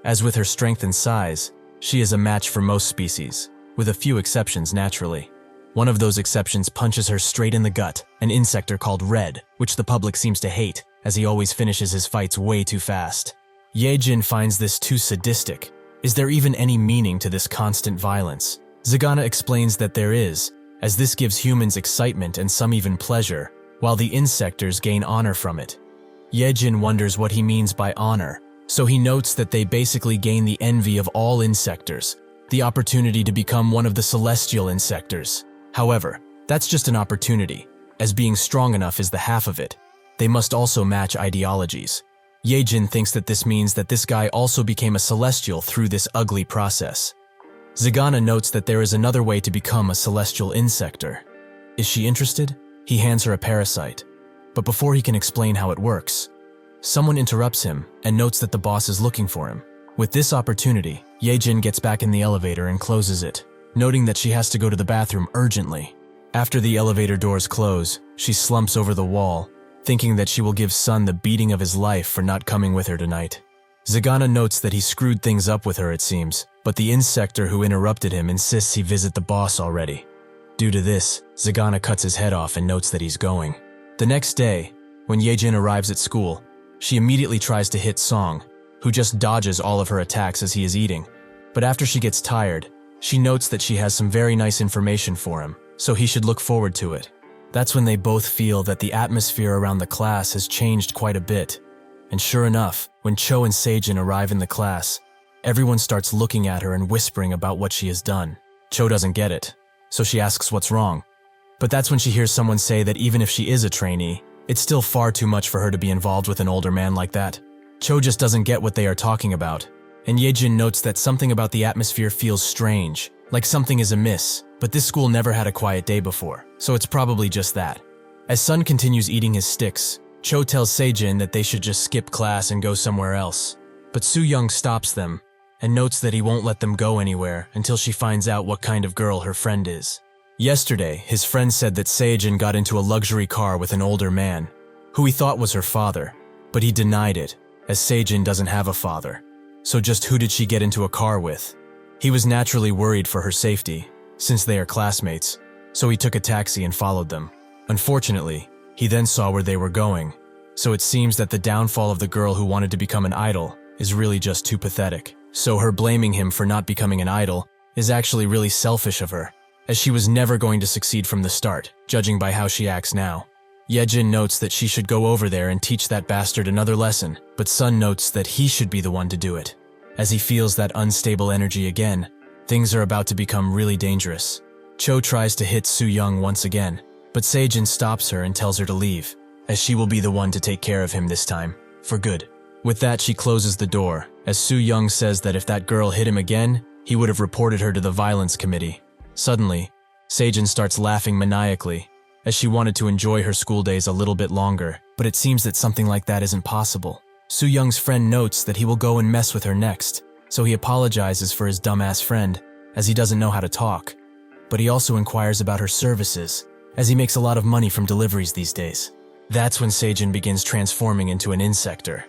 As with her strength and size, she is a match for most species, with a few exceptions naturally. One of those exceptions punches her straight in the gut, an insector called Red, which the public seems to hate, as he always finishes his fights way too fast. Yejin finds this too sadistic. Is there even any meaning to this constant violence? Zigana explains that there is, as this gives humans excitement and some even pleasure, while the insectors gain honor from it. Yejin wonders what he means by honor, so he notes that they basically gain the envy of all insectors, the opportunity to become one of the celestial insectors. However, that's just an opportunity, as being strong enough is the half of it. They must also match ideologies. Yejin thinks that this means that this guy also became a celestial through this ugly process. Zigana notes that there is another way to become a celestial insector. Is she interested? He hands her a parasite. But before he can explain how it works, someone interrupts him and notes that the boss is looking for him. With this opportunity, Yejin gets back in the elevator and closes it, noting that she has to go to the bathroom urgently. After the elevator doors close, she slumps over the wall, thinking that she will give Sun the beating of his life for not coming with her tonight. Zigana notes that he screwed things up with her, it seems, but the insector who interrupted him insists he visit the boss already. Due to this, Zigana cuts his head off and notes that he's going. The next day, when Yejin arrives at school, she immediately tries to hit Song, who just dodges all of her attacks as he is eating. But after she gets tired, she notes that she has some very nice information for him, so he should look forward to it. That's when they both feel that the atmosphere around the class has changed quite a bit. And sure enough, when Cho and Seijin arrive in the class, everyone starts looking at her and whispering about what she has done. Cho doesn't get it, so she asks what's wrong. But that's when she hears someone say that even if she is a trainee, it's still far too much for her to be involved with an older man like that. Cho just doesn't get what they are talking about, and Yejin notes that something about the atmosphere feels strange, like something is amiss, but this school never had a quiet day before, so it's probably just that. As Sun continues eating his sticks, Cho tells Seijin that they should just skip class and go somewhere else. But Soo-young stops them and notes that he won't let them go anywhere until she finds out what kind of girl her friend is. Yesterday, his friend said that Seijin got into a luxury car with an older man, who he thought was her father, but he denied it, as Seijin doesn't have a father. So just who did she get into a car with? He was naturally worried for her safety, since they are classmates, so he took a taxi and followed them. Unfortunately, he then saw where they were going, so it seems that the downfall of the girl who wanted to become an idol is really just too pathetic. So her blaming him for not becoming an idol is actually really selfish of her, as she was never going to succeed from the start, judging by how she acts now. Yejin notes that she should go over there and teach that bastard another lesson, but Sun notes that he should be the one to do it. As he feels that unstable energy again, things are about to become really dangerous. Cho tries to hit Soo-young once again, but Seijin stops her and tells her to leave, as she will be the one to take care of him this time, for good. With that, she closes the door, as Soo-young says that if that girl hit him again, he would have reported her to the violence committee. Suddenly, Seijin starts laughing maniacally, as she wanted to enjoy her school days a little bit longer, but it seems that something like that isn't possible. Soo-young's friend notes that he will go and mess with her next, so he apologizes for his dumbass friend, as he doesn't know how to talk. But he also inquires about her services, as he makes a lot of money from deliveries these days. That's when Seijin begins transforming into an insector.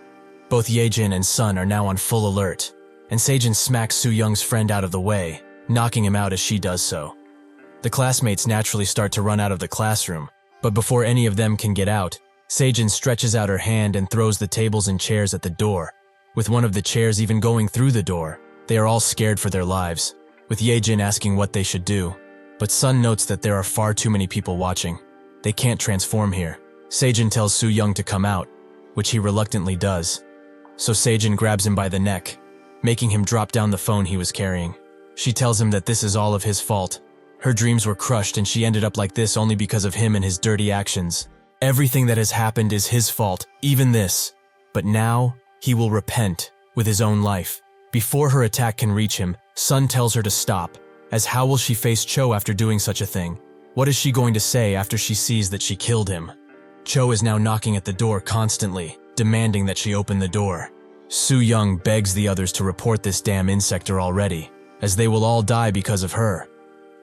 Both Yejin and Sun are now on full alert, and Seijin smacks Soo-young's friend out of the way, knocking him out as she does so. The classmates naturally start to run out of the classroom, but before any of them can get out, Seijin stretches out her hand and throws the tables and chairs at the door, with one of the chairs even going through the door. They are all scared for their lives, with Yejin asking what they should do, but Sun notes that there are far too many people watching. They can't transform here. Seijin tells Soo-young to come out, which he reluctantly does. So Seijin grabs him by the neck, making him drop down the phone he was carrying. She tells him that this is all of his fault. Her dreams were crushed and she ended up like this only because of him and his dirty actions. Everything that has happened is his fault, even this. But now, he will repent with his own life. Before her attack can reach him, Sun tells her to stop, as how will she face Cho after doing such a thing? What is she going to say after she sees that she killed him? Cho is now knocking at the door constantly, demanding that she open the door. Soo-young begs the others to report this damn insector already, as they will all die because of her.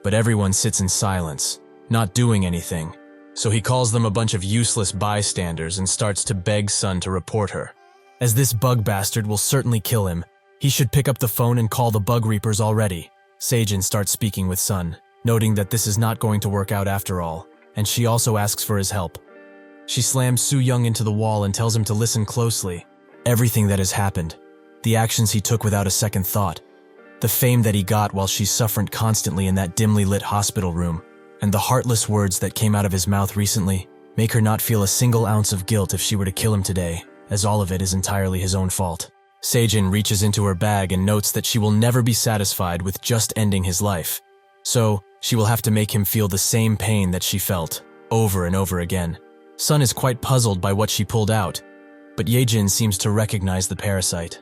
But everyone sits in silence, not doing anything, so he calls them a bunch of useless bystanders and starts to beg Sun to report her. As this bug bastard will certainly kill him, he should pick up the phone and call the bug reapers already. Seijin starts speaking with Sun, noting that this is not going to work out after all, and she also asks for his help. She slams Soo-young into the wall and tells him to listen closely. Everything that has happened, the actions he took without a second thought, the fame that he got while she suffered constantly in that dimly lit hospital room, and the heartless words that came out of his mouth recently make her not feel a single ounce of guilt if she were to kill him today, as all of it is entirely his own fault. Seijin reaches into her bag and notes that she will never be satisfied with just ending his life, so she will have to make him feel the same pain that she felt, over and over again. Sun is quite puzzled by what she pulled out, but Yejin seems to recognize the parasite.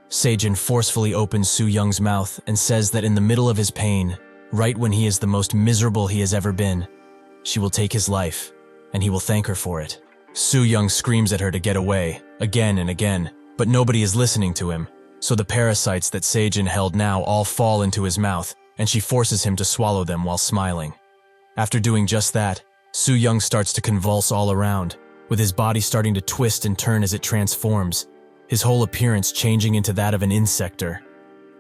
Seijin forcefully opens Soo-young's mouth and says that in the middle of his pain, right when he is the most miserable he has ever been, she will take his life, and he will thank her for it. Soo-young screams at her to get away, again and again, but nobody is listening to him, so the parasites that Seijin held now all fall into his mouth, and she forces him to swallow them while smiling. After doing just that, Soo-young starts to convulse all around, with his body starting to twist and turn as it transforms, his whole appearance changing into that of an insector.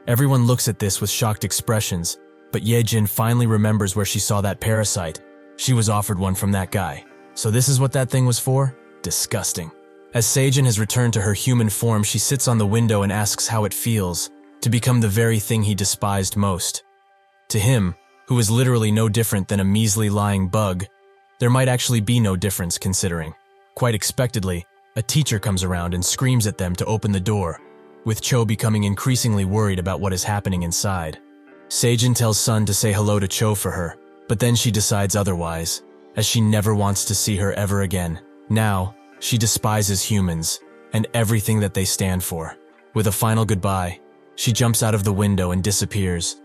Everyone looks at this with shocked expressions, but Yejin finally remembers where she saw that parasite. She was offered one from that guy. So this is what that thing was for? Disgusting. As Seijin has returned to her human form, she sits on the window and asks how it feels to become the very thing he despised most. To him, who is literally no different than a measly lying bug, There might actually be no difference considering. Quite expectedly, a teacher comes around and screams at them to open the door, with Cho becoming increasingly worried about what is happening inside. Sejin tells Sun to say hello to Cho for her, but then she decides otherwise, as she never wants to see her ever again. Now, she despises humans and everything that they stand for. With a final goodbye, she jumps out of the window and disappears,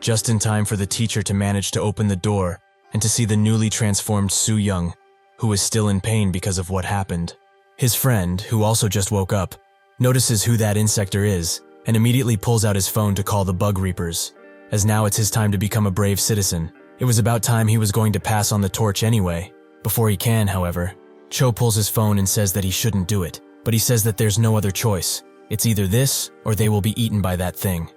just in time for the teacher to manage to open the door and to see the newly transformed Soo-young, who is still in pain because of what happened. His friend, who also just woke up, notices who that Insector is and immediately pulls out his phone to call the Bug Reapers, as now it's his time to become a brave citizen. It was about time he was going to pass on the torch anyway. Before he can, however, Cho pulls his phone and says that he shouldn't do it, but he says that there's no other choice. It's either this or they will be eaten by that thing.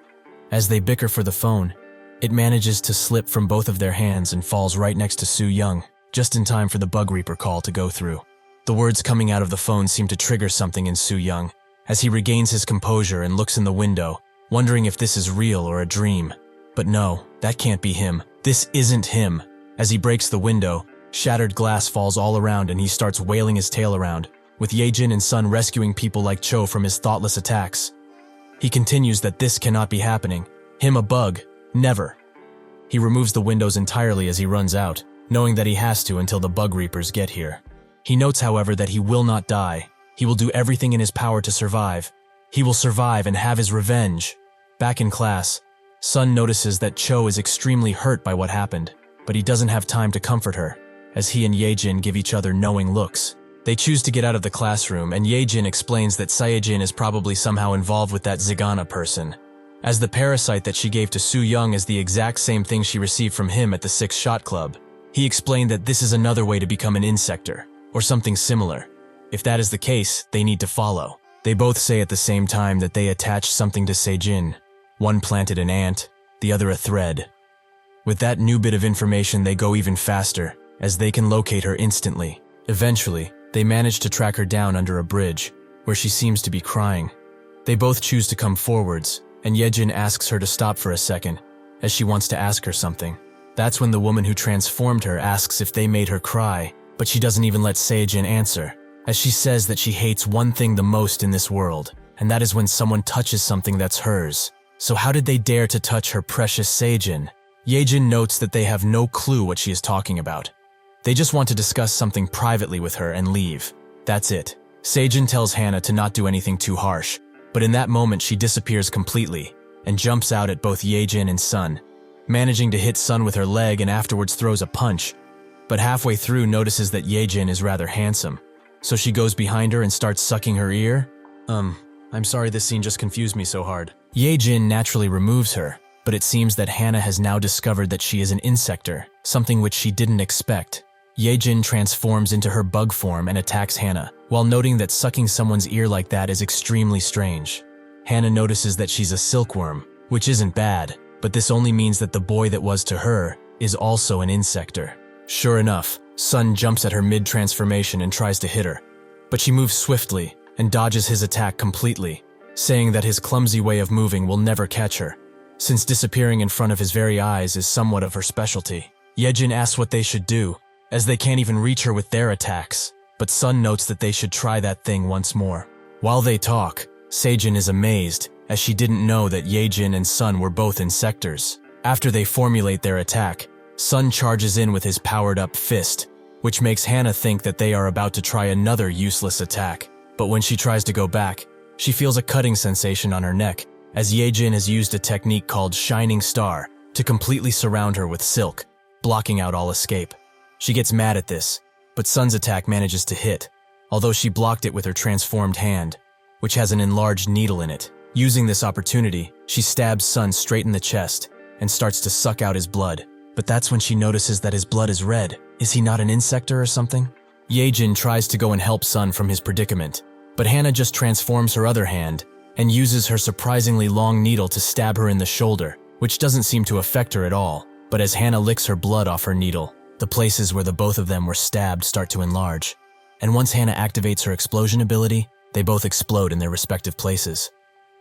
As they bicker for the phone, it manages to slip from both of their hands and falls right next to Soo-young, just in time for the Bug Reaper call to go through. The words coming out of the phone seem to trigger something in Soo-young, as he regains his composure and looks in the window, wondering if this is real or a dream. But no, that can't be him. This isn't him. As he breaks the window, shattered glass falls all around and he starts wailing his tail around, with Yejin and Sun rescuing people like Cho from his thoughtless attacks. He continues that this cannot be happening. Him a bug. Never. He removes the windows entirely as he runs out, knowing that he has to until the Bug Reapers get here. He notes, however, that he will not die. He will do everything in his power to survive. He will survive and have his revenge. Back in class, Sun notices that Cho is extremely hurt by what happened, but he doesn't have time to comfort her, as he and Yejin give each other knowing looks. They choose to get out of the classroom, and Yejin explains that Saejin is probably somehow involved with that Zigana person, as the parasite that she gave to Soo-young is the exact same thing she received from him at the 6-shot club. He explained that this is another way to become an insector, or something similar. If that is the case, they need to follow. They both say at the same time that they attached something to Sejin. One planted an ant, the other a thread. With that new bit of information, they go even faster, as they can locate her instantly. Eventually, they manage to track her down under a bridge, where she seems to be crying. They both choose to come forwards, and Yejin asks her to stop for a second, as she wants to ask her something. That's when the woman who transformed her asks if they made her cry, but she doesn't even let Saejin answer, as she says that she hates one thing the most in this world, and that is when someone touches something that's hers. So how did they dare to touch her precious Saejin? Yejin notes that they have no clue what she is talking about. They just want to discuss something privately with her and leave. That's it. Saejin tells Hana to not do anything too harsh, but in that moment she disappears completely and jumps out at both Yejin and Sun, managing to hit Sun with her leg and afterwards throws a punch, but halfway through notices that Yejin is rather handsome, so she goes behind her and starts sucking her ear. I'm sorry, this scene just confused me so hard. Yejin naturally removes her, but it seems that Hana has now discovered that she is an insector, something which she didn't expect. Yejin transforms into her bug form and attacks Hana, while noting that sucking someone's ear like that is extremely strange. Hana notices that she's a silkworm, which isn't bad, but this only means that the boy that was to her is also an insector. Sure enough, Sun jumps at her mid-transformation and tries to hit her, but she moves swiftly and dodges his attack completely, saying that his clumsy way of moving will never catch her, since disappearing in front of his very eyes is somewhat of her specialty. Yejin asks what they should do, as they can't even reach her with their attacks, but Sun notes that they should try that thing once more. While they talk, Saejin is amazed, as she didn't know that Yejin and Sun were both insectors. After they formulate their attack, Sun charges in with his powered-up fist, which makes Hana think that they are about to try another useless attack. But when she tries to go back, she feels a cutting sensation on her neck, as Yejin has used a technique called Shining Star to completely surround her with silk, blocking out all escape. She gets mad at this, but Sun's attack manages to hit, although she blocked it with her transformed hand, which has an enlarged needle in it. Using this opportunity, she stabs Sun straight in the chest and starts to suck out his blood. But that's when she notices that his blood is red. Is he not an insector or something? Yejin tries to go and help Sun from his predicament, but Hana just transforms her other hand and uses her surprisingly long needle to stab her in the shoulder, which doesn't seem to affect her at all. But as Hana licks her blood off her needle, the places where the both of them were stabbed start to enlarge. And once Hana activates her explosion ability, they both explode in their respective places,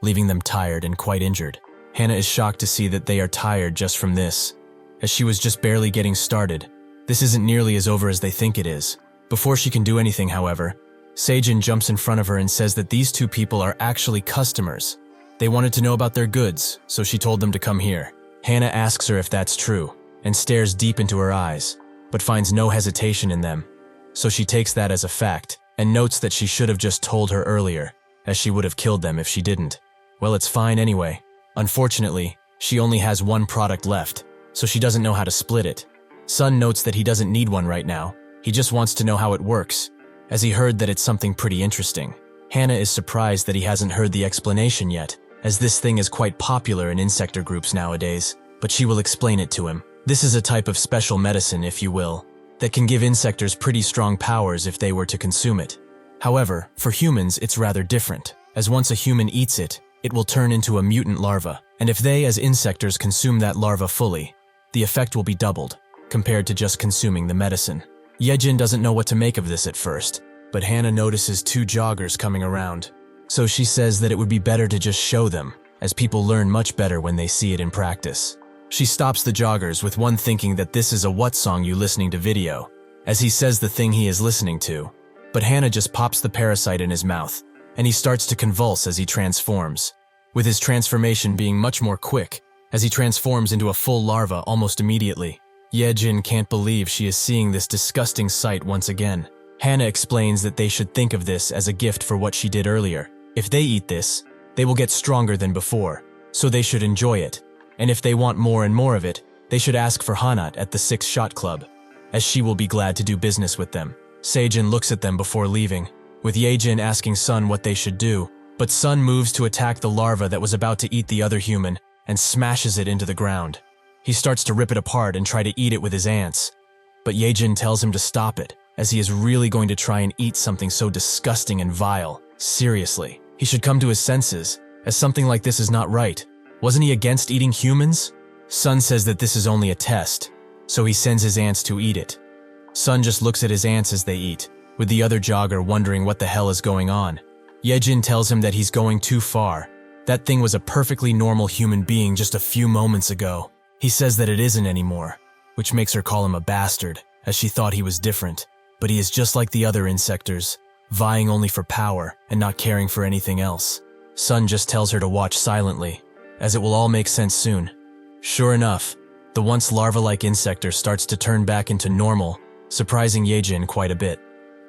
leaving them tired and quite injured. Hana is shocked to see that they are tired just from this, as she was just barely getting started. This isn't nearly as over as they think it is. Before she can do anything, however, Seijin jumps in front of her and says that these two people are actually customers. They wanted to know about their goods, so she told them to come here. Hana asks her if that's true, and stares deep into her eyes, but finds no hesitation in them. So she takes that as a fact, and notes that she should have just told her earlier, as she would have killed them if she didn't. Well, it's fine anyway. Unfortunately, she only has one product left, so she doesn't know how to split it. Sun notes that he doesn't need one right now, he just wants to know how it works, as he heard that it's something pretty interesting. Hana is surprised that he hasn't heard the explanation yet, as this thing is quite popular in insector groups nowadays, but she will explain it to him. This is a type of special medicine, if you will, that can give insectors pretty strong powers if they were to consume it. However, for humans it's rather different, as once a human eats it, it will turn into a mutant larva, and if they as insectors consume that larva fully, the effect will be doubled, compared to just consuming the medicine. Yejin doesn't know what to make of this at first, but Hana notices two joggers coming around. So she says that it would be better to just show them, as people learn much better when they see it in practice. She stops the joggers with one thinking that this is a "what song you listening to" video, as he says the thing he is listening to. But Hana just pops the parasite in his mouth, and he starts to convulse as he transforms, with his transformation being much more quick, as he transforms into a full larva almost immediately. Yejin can't believe she is seeing this disgusting sight once again. Hana explains that they should think of this as a gift for what she did earlier. If they eat this, they will get stronger than before, so they should enjoy it. And if they want more and more of it, they should ask for Hanat at the 6-Shot Club, as she will be glad to do business with them. Seijin looks at them before leaving, with Yejin asking Sun what they should do, but Sun moves to attack the larva that was about to eat the other human and smashes it into the ground. He starts to rip it apart and try to eat it with his ants, but Yejin tells him to stop it, as he is really going to try and eat something so disgusting and vile. Seriously, he should come to his senses, as something like this is not right. Wasn't he against eating humans? Sun says that this is only a test, so he sends his ants to eat it. Sun just looks at his ants as they eat, with the other jogger wondering what the hell is going on. Yejin tells him that he's going too far. That thing was a perfectly normal human being just a few moments ago. He says that it isn't anymore, which makes her call him a bastard, as she thought he was different. But he is just like the other insectors, vying only for power and not caring for anything else. Sun just tells her to watch silently, as it will all make sense soon. Sure enough, the once larva-like insector starts to turn back into normal, surprising Yejin quite a bit.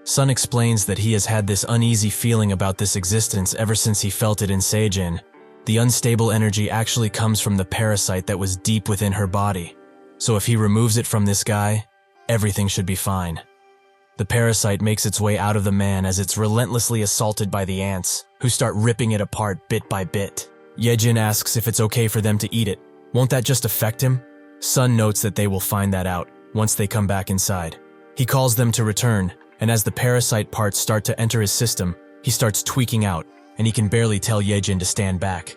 Sun explains that he has had this uneasy feeling about this existence ever since he felt it in Seijin. The unstable energy actually comes from the parasite that was deep within her body. So if he removes it from this guy, everything should be fine. The parasite makes its way out of the man as it's relentlessly assaulted by the ants, who start ripping it apart bit by bit. Yejin asks if it's okay for them to eat it. Won't that just affect him? Sun notes that they will find that out once they come back inside. He calls them to return, and as the parasite parts start to enter his system, he starts tweaking out, and he can barely tell Yejin to stand back.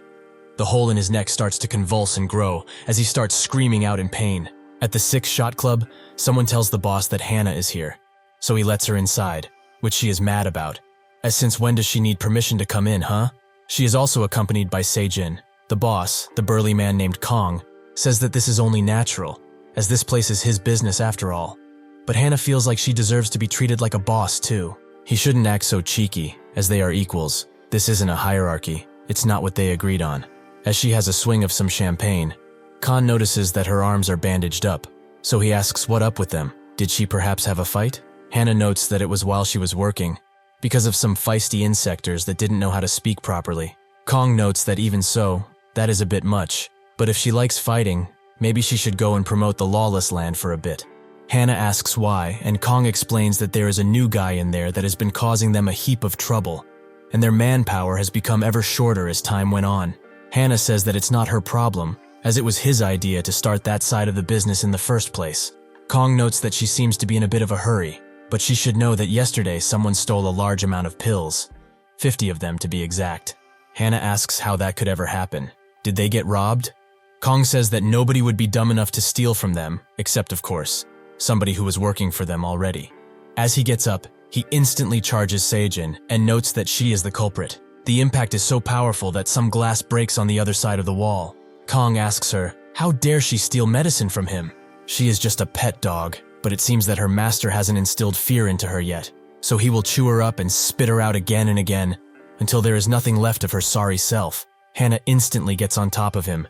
The hole in his neck starts to convulse and grow as he starts screaming out in pain. At the 6-Shot Club, someone tells the boss that Hana is here, so he lets her inside, which she is mad about, as since when does she need permission to come in, huh? She is also accompanied by Seijin. The boss, the burly man named Kong, says that this is only natural, as this place is his business after all. But Hana feels like she deserves to be treated like a boss too. He shouldn't act so cheeky, as they are equals. This isn't a hierarchy, it's not what they agreed on. As she has a swing of some champagne, Khan notices that her arms are bandaged up, so he asks what up with them. Did she perhaps have a fight? Hana notes that it was while she was working, because of some feisty insectors that didn't know how to speak properly. Kong notes that even so, that is a bit much, but if she likes fighting, maybe she should go and promote the lawless land for a bit. Hana asks why, and Kong explains that there is a new guy in there that has been causing them a heap of trouble, and their manpower has become ever shorter as time went on. Hana says that it's not her problem, as it was his idea to start that side of the business in the first place. Kong notes that she seems to be in a bit of a hurry, but she should know that yesterday someone stole a large amount of pills, 50 of them to be exact. Hana asks how that could ever happen. Did they get robbed? Kong says that nobody would be dumb enough to steal from them, except of course, somebody who was working for them already. As he gets up, he instantly charges Seijin and notes that she is the culprit. The impact is so powerful that some glass breaks on the other side of the wall. Kong asks her, how dare she steal medicine from him? She is just a pet dog, but it seems that her master hasn't instilled fear into her yet, so he will chew her up and spit her out again and again until there is nothing left of her sorry self. Hannah instantly gets on top of him,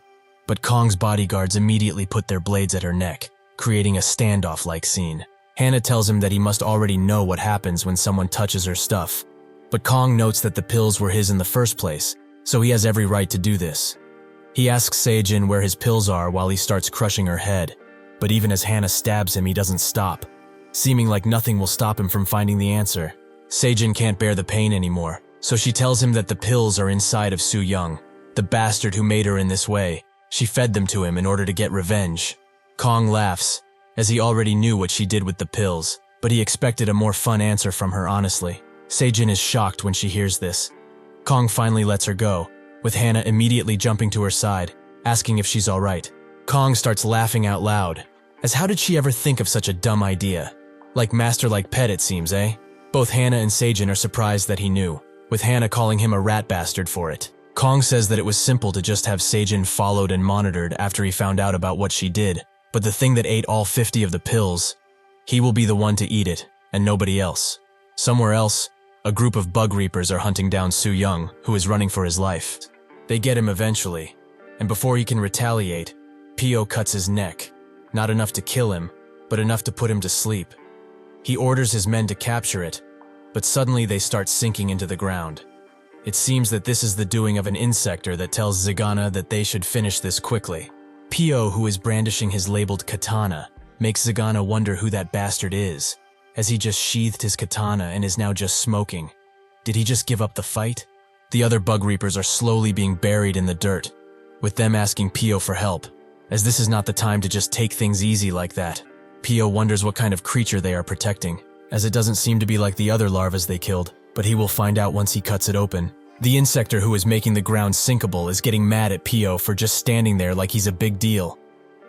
but Kong's bodyguards immediately put their blades at her neck, creating a standoff-like scene. Hannah tells him that he must already know what happens when someone touches her stuff, but Kong notes that the pills were his in the first place, so he has every right to do this. He asks Sejin where his pills are while he starts crushing her head, but even as Hannah stabs him, he doesn't stop, seeming like nothing will stop him from finding the answer. Sejin can't bear the pain anymore, so she tells him that the pills are inside of Su Young, the bastard who made her in this way. She fed them to him in order to get revenge. Kong laughs, as he already knew what she did with the pills, but he expected a more fun answer from her, honestly. Sejin is shocked when she hears this. Kong finally lets her go, with Hannah immediately jumping to her side, asking if she's alright. Kong starts laughing out loud, as how did she ever think of such a dumb idea? Like master like pet it seems, eh? Both Hannah and Sejin are surprised that he knew, with Hannah calling him a rat bastard for it. Kong says that it was simple to just have Sejin followed and monitored after he found out about what she did, but the thing that ate all 50 of the pills, he will be the one to eat it, and nobody else. Somewhere else, a group of bug reapers are hunting down Su Young, who is running for his life. They get him eventually, and before he can retaliate, Pio cuts his neck, not enough to kill him, but enough to put him to sleep. He orders his men to capture it, but suddenly they start sinking into the ground. It seems that this is the doing of an insector that tells Zagana that they should finish this quickly. Pio, who is brandishing his labeled katana, makes Zagana wonder who that bastard is, as he just sheathed his katana and is now just smoking. Did he just give up the fight? The other bug reapers are slowly being buried in the dirt, with them asking Pio for help, as this is not the time to just take things easy like that. Pio wonders what kind of creature they are protecting, as it doesn't seem to be like the other larvas they killed, but he will find out once he cuts it open. The insector who is making the ground sinkable is getting mad at Pio for just standing there like he's a big deal.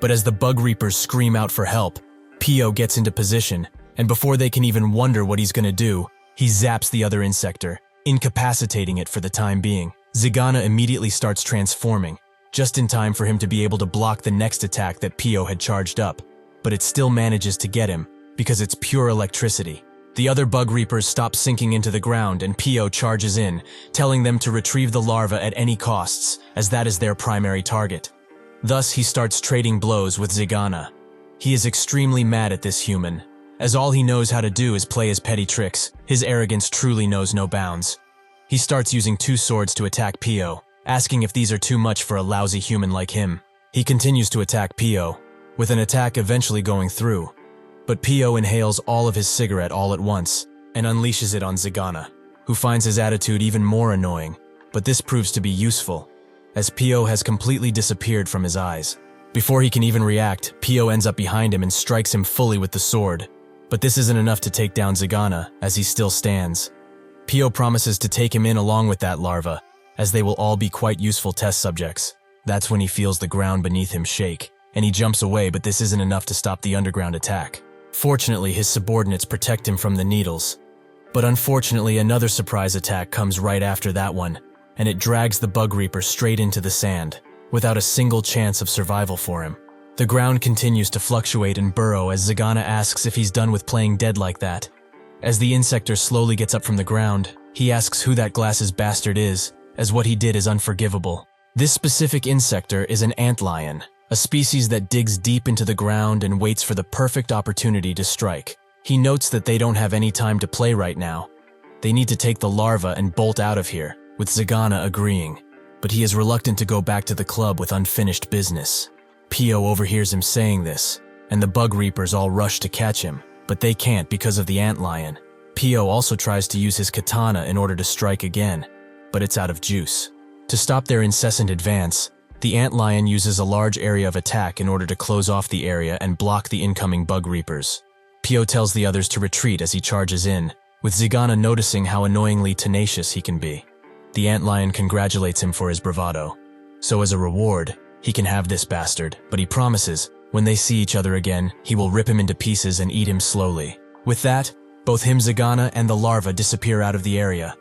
But as the bug reapers scream out for help, Pio gets into position, and before they can even wonder what he's gonna do, he zaps the other insector, incapacitating it for the time being. Zagana immediately starts transforming, just in time for him to be able to block the next attack that Pio had charged up, but it still manages to get him, because it's pure electricity. The other bug reapers stop sinking into the ground and Pio charges in, telling them to retrieve the larva at any costs, as that is their primary target. Thus, he starts trading blows with Zagana. He is extremely mad at this human, as all he knows how to do is play his petty tricks. His arrogance truly knows no bounds. He starts using 2 swords to attack Pio, asking if these are too much for a lousy human like him. He continues to attack Pio, with an attack eventually going through. But Pio inhales all of his cigarette all at once, and unleashes it on Zagana, who finds his attitude even more annoying, but this proves to be useful, as Pio has completely disappeared from his eyes. Before he can even react, Pio ends up behind him and strikes him fully with the sword, but this isn't enough to take down Zagana, as he still stands. Pio promises to take him in along with that larva, as they will all be quite useful test subjects. That's when he feels the ground beneath him shake, and he jumps away, but this isn't enough to stop the underground attack. Fortunately, his subordinates protect him from the needles. But unfortunately, another surprise attack comes right after that one, and it drags the bug reaper straight into the sand, without a single chance of survival for him. The ground continues to fluctuate and burrow as Zagana asks if he's done with playing dead like that. As the insector slowly gets up from the ground, he asks who that glasses bastard is, as what he did is unforgivable. This specific insector is an antlion, a species that digs deep into the ground and waits for the perfect opportunity to strike. He notes that they don't have any time to play right now. They need to take the larva and bolt out of here, with Zagana agreeing, but he is reluctant to go back to the club with unfinished business. Pio overhears him saying this, and the bug reapers all rush to catch him, but they can't because of the antlion. Pio also tries to use his katana in order to strike again, but it's out of juice. To stop their incessant advance, the antlion uses a large area of attack in order to close off the area and block the incoming bug reapers. Pio tells the others to retreat as he charges in, with Zagana noticing how annoyingly tenacious he can be. The antlion congratulates him for his bravado. So as a reward, he can have this bastard, but he promises, when they see each other again, he will rip him into pieces and eat him slowly. With that, both him, Zagana, and the larva disappear out of the area.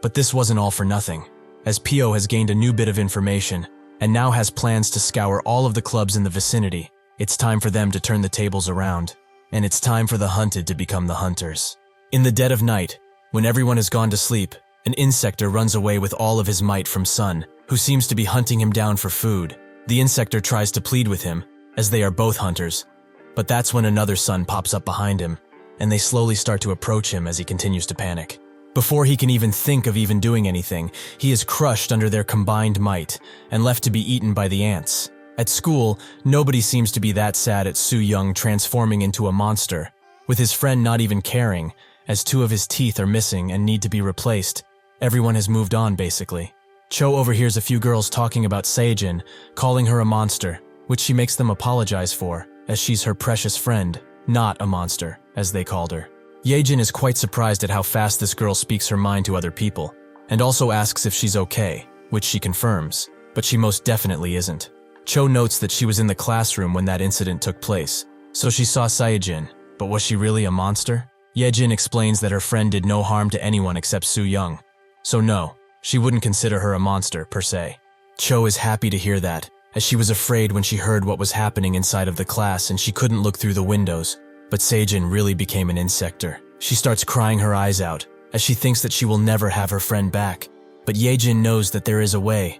But this wasn't all for nothing, as Pio has gained a new bit of information, and now has plans to scour all of the clubs in the vicinity. It's time for them to turn the tables around. and it's time for the hunted to become the hunters. In the dead of night, when everyone has gone to sleep, an insector runs away with all of his might from Sun, who seems to be hunting him down for food. The insector tries to plead with him, as they are both hunters, but that's when another Sun pops up behind him, and they slowly start to approach him as he continues to panic. Before he can even think of even doing anything, he is crushed under their combined might and left to be eaten by the ants. At school, nobody seems to be that sad at Soo Young transforming into a monster, with his friend not even caring, as 2 of his teeth are missing and need to be replaced. Everyone has moved on, basically. Cho overhears a few girls talking about Seijin, calling her a monster, which she makes them apologize for, as she's her precious friend, not a monster, as they called her. Yejin is quite surprised at how fast this girl speaks her mind to other people, and also asks if she's okay, which she confirms, but she most definitely isn't. Cho notes that she was in the classroom when that incident took place, so she saw Seijin, but was she really a monster? Yejin explains that her friend did no harm to anyone except Soo Young, so no, she wouldn't consider her a monster, per se. Cho is happy to hear that, as she was afraid when she heard what was happening inside of the class and she couldn't look through the windows. But Seijin really became an insector. She starts crying her eyes out, as she thinks that she will never have her friend back. But Yejin knows that there is a way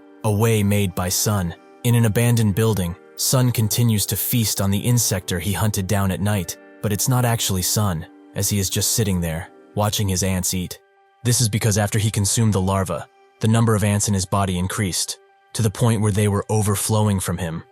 made by Sun. In an abandoned building, Sun continues to feast on the insector he hunted down at night, but it's not actually Sun, as he is just sitting there, watching his ants eat. This is because after he consumed the larva, the number of ants in his body increased, to the point where they were overflowing from him.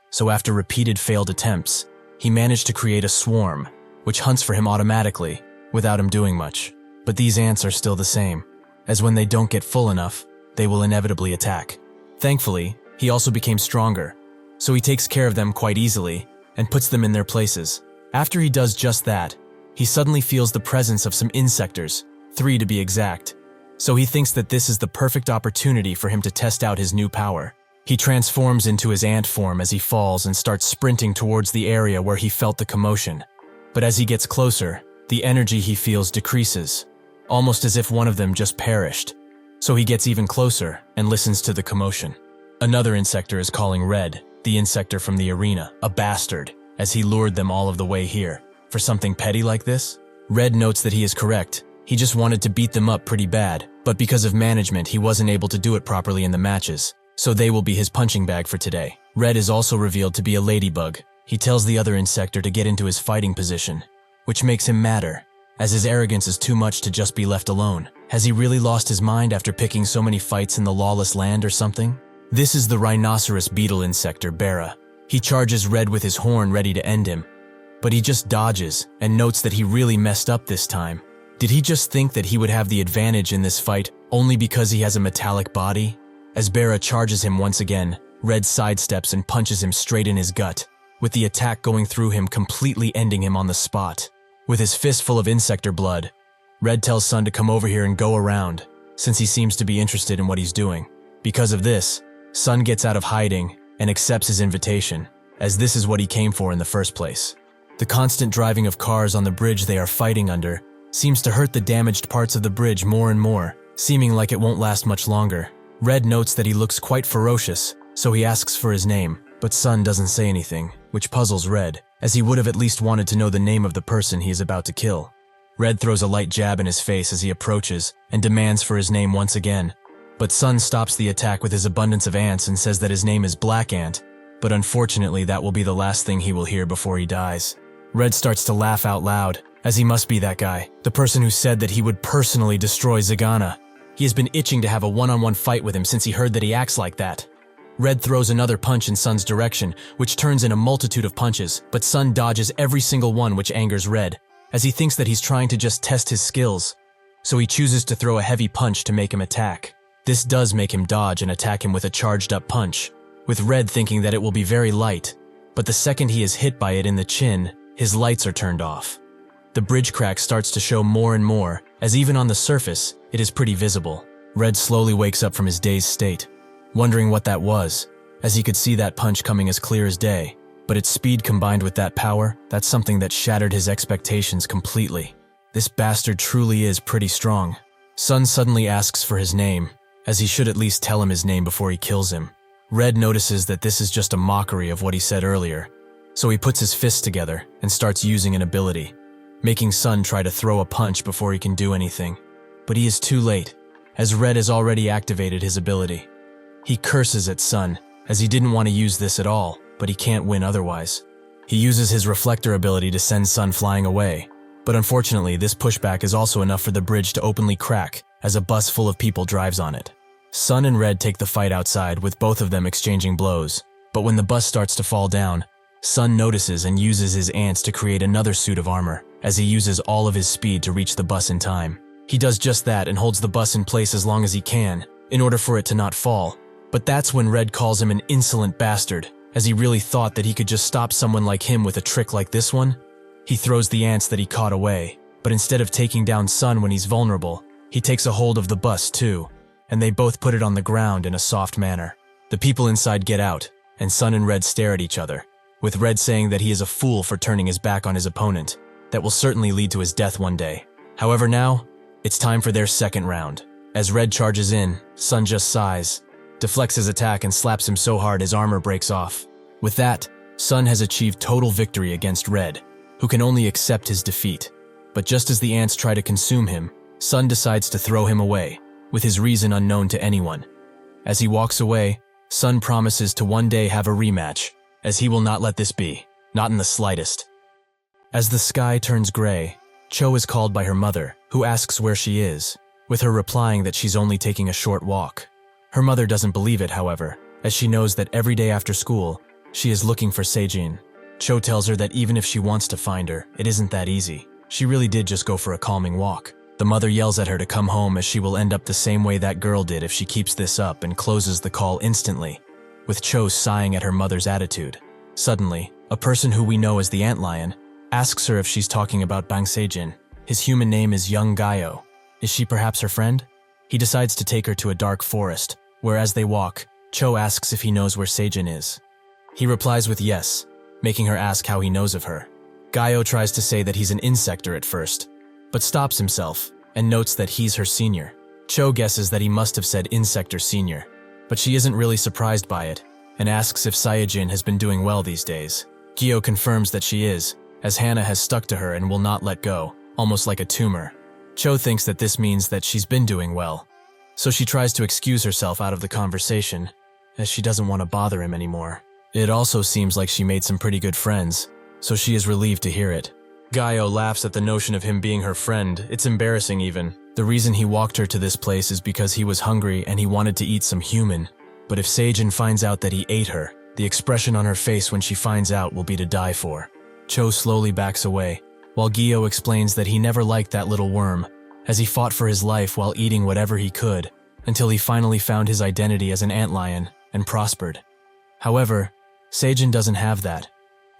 So after repeated failed attempts, he managed to create a swarm, which hunts for him automatically, without him doing much. But these ants are still the same, as when they don't get full enough, they will inevitably attack. Thankfully, he also became stronger, so he takes care of them quite easily and puts them in their places. After he does just that, he suddenly feels the presence of some insectors, 3 to be exact. So he thinks that this is the perfect opportunity for him to test out his new power. He transforms into his ant form as he falls and starts sprinting towards the area where he felt the commotion. But as he gets closer, the energy he feels decreases, almost as if one of them just perished. So he gets even closer and listens to the commotion. Another insector is calling Red, the insector from the arena, a bastard, as he lured them all of the way here. For something petty like this? Red notes that he is correct. He just wanted to beat them up pretty bad, but because of management he wasn't able to do it properly in the matches, so they will be his punching bag for today. Red is also revealed to be a ladybug. He tells the other insector to get into his fighting position, which makes him madder, as his arrogance is too much to just be left alone. Has he really lost his mind after picking so many fights in the lawless land or something? This is the rhinoceros beetle insector, Bera. He charges Red with his horn ready to end him, but he just dodges and notes that he really messed up this time. Did he just think that he would have the advantage in this fight only because he has a metallic body? As Bera charges him once again, Red sidesteps and punches him straight in his gut, with the attack going through him completely ending him on the spot. With his fist full of insector blood, Red tells Sun to come over here and go around, since he seems to be interested in what he's doing. Because of this, Sun gets out of hiding and accepts his invitation, as this is what he came for in the first place. The constant driving of cars on the bridge they are fighting under seems to hurt the damaged parts of the bridge more and more, seeming like it won't last much longer. Red notes that he looks quite ferocious, so he asks for his name, but Sun doesn't say anything, which puzzles Red, as he would have at least wanted to know the name of the person he is about to kill. Red throws a light jab in his face as he approaches and demands for his name once again, but Sun stops the attack with his abundance of ants and says that his name is Black Ant, but unfortunately that will be the last thing he will hear before he dies. Red starts to laugh out loud, as he must be that guy, the person who said that he would personally destroy Zagana. He has been itching to have a one-on-one fight with him since he heard that he acts like that. Red throws another punch in Sun's direction, which turns in a multitude of punches, but Sun dodges every single one, which angers Red, as he thinks that he's trying to just test his skills. So he chooses to throw a heavy punch to make him attack. This does make him dodge and attack him with a charged-up punch, with Red thinking that it will be very light, but the second he is hit by it in the chin, his lights are turned off. The bridge crack starts to show more and more, as even on the surface, it is pretty visible. Red slowly wakes up from his dazed state, wondering what that was, as he could see that punch coming as clear as day, but its speed combined with that power, that's something that shattered his expectations completely. This bastard truly is pretty strong. Sun suddenly asks for his name, as he should at least tell him his name before he kills him. Red notices that this is just a mockery of what he said earlier, So he puts his fists together and starts using an ability, making Sun try to throw a punch before he can do anything. But he is too late, as Red has already activated his ability. He curses at Sun, as he didn't want to use this at all, but he can't win otherwise. He uses his reflector ability to send Sun flying away, but unfortunately this pushback is also enough for the bridge to openly crack as a bus full of people drives on it. Sun and Red take the fight outside, with both of them exchanging blows, but when the bus starts to fall down, Sun notices and uses his ants to create another suit of armor, as he uses all of his speed to reach the bus in time. He does just that and holds the bus in place as long as he can, in order for it to not fall. But that's when Red calls him an insolent bastard, as he really thought that he could just stop someone like him with a trick like this one. He throws the ants that he caught away, but instead of taking down Sun when he's vulnerable, he takes a hold of the bus too, and they both put it on the ground in a soft manner. The people inside get out, and Sun and Red stare at each other, with Red saying that he is a fool for turning his back on his opponent. That will certainly lead to his death one day. However, now, it's time for their second round. As Red charges in, Sun just sighs, deflects his attack and slaps him so hard his armor breaks off. With that, Sun has achieved total victory against Red, who can only accept his defeat. But just as the ants try to consume him, Sun decides to throw him away, with his reason unknown to anyone. As he walks away, Sun promises to one day have a rematch, as he will not let this be, not in the slightest. As the sky turns gray, Cho is called by her mother, who asks where she is, with her replying that she's only taking a short walk. Her mother doesn't believe it, however, as she knows that every day after school, she is looking for Sejin. Cho tells her that even if she wants to find her, it isn't that easy. She really did just go for a calming walk. The mother yells at her to come home, as she will end up the same way that girl did if she keeps this up, and closes the call instantly, with Cho sighing at her mother's attitude. Suddenly, a person who we know as the Antlion asks her if she's talking about Bang Sejin. His human name is Young Gaio. Is she perhaps her friend? He decides to take her to a dark forest, where as they walk, Cho asks if he knows where Sejin is. He replies with yes, making her ask how he knows of her. Gaio tries to say that he's an insector at first, but stops himself and notes that he's her senior. Cho guesses that he must have said Insector Senior, but she isn't really surprised by it, and asks if Saiyajin has been doing well these days. Gyo confirms that she is, as Hannah has stuck to her and will not let go, almost like a tumor. Cho thinks that this means that she's been doing well, so she tries to excuse herself out of the conversation, as she doesn't want to bother him anymore. It also seems like she made some pretty good friends, so she is relieved to hear it. Gaio laughs at the notion of him being her friend. It's embarrassing even. The reason he walked her to this place is because he was hungry and he wanted to eat some human. But if Sejin finds out that he ate her, the expression on her face when she finds out will be to die for. Cho slowly backs away, while Gyo explains that he never liked that little worm, as he fought for his life while eating whatever he could, until he finally found his identity as an antlion and prospered. However, Sejin doesn't have that,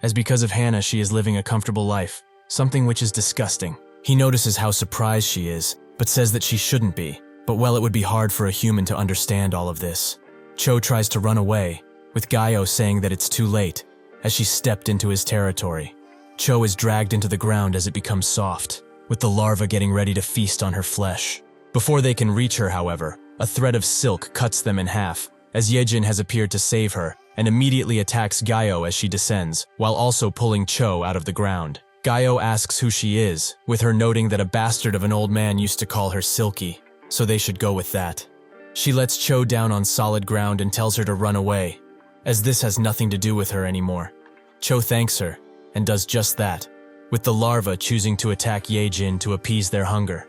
as because of Hannah she is living a comfortable life, something which is disgusting. He notices how surprised she is, but says that she shouldn't be, but well, it would be hard for a human to understand all of this. Cho tries to run away, with Gaio saying that it's too late, as she stepped into his territory. Cho is dragged into the ground as it becomes soft, with the larva getting ready to feast on her flesh. Before they can reach her, however, a thread of silk cuts them in half, as Yejin has appeared to save her, and immediately attacks Gaio as she descends, while also pulling Cho out of the ground. Gaio asks who she is, with her noting that a bastard of an old man used to call her Silky, so they should go with that. She lets Cho down on solid ground and tells her to run away, as this has nothing to do with her anymore. Cho thanks her, and does just that, with the larva choosing to attack Yejin to appease their hunger.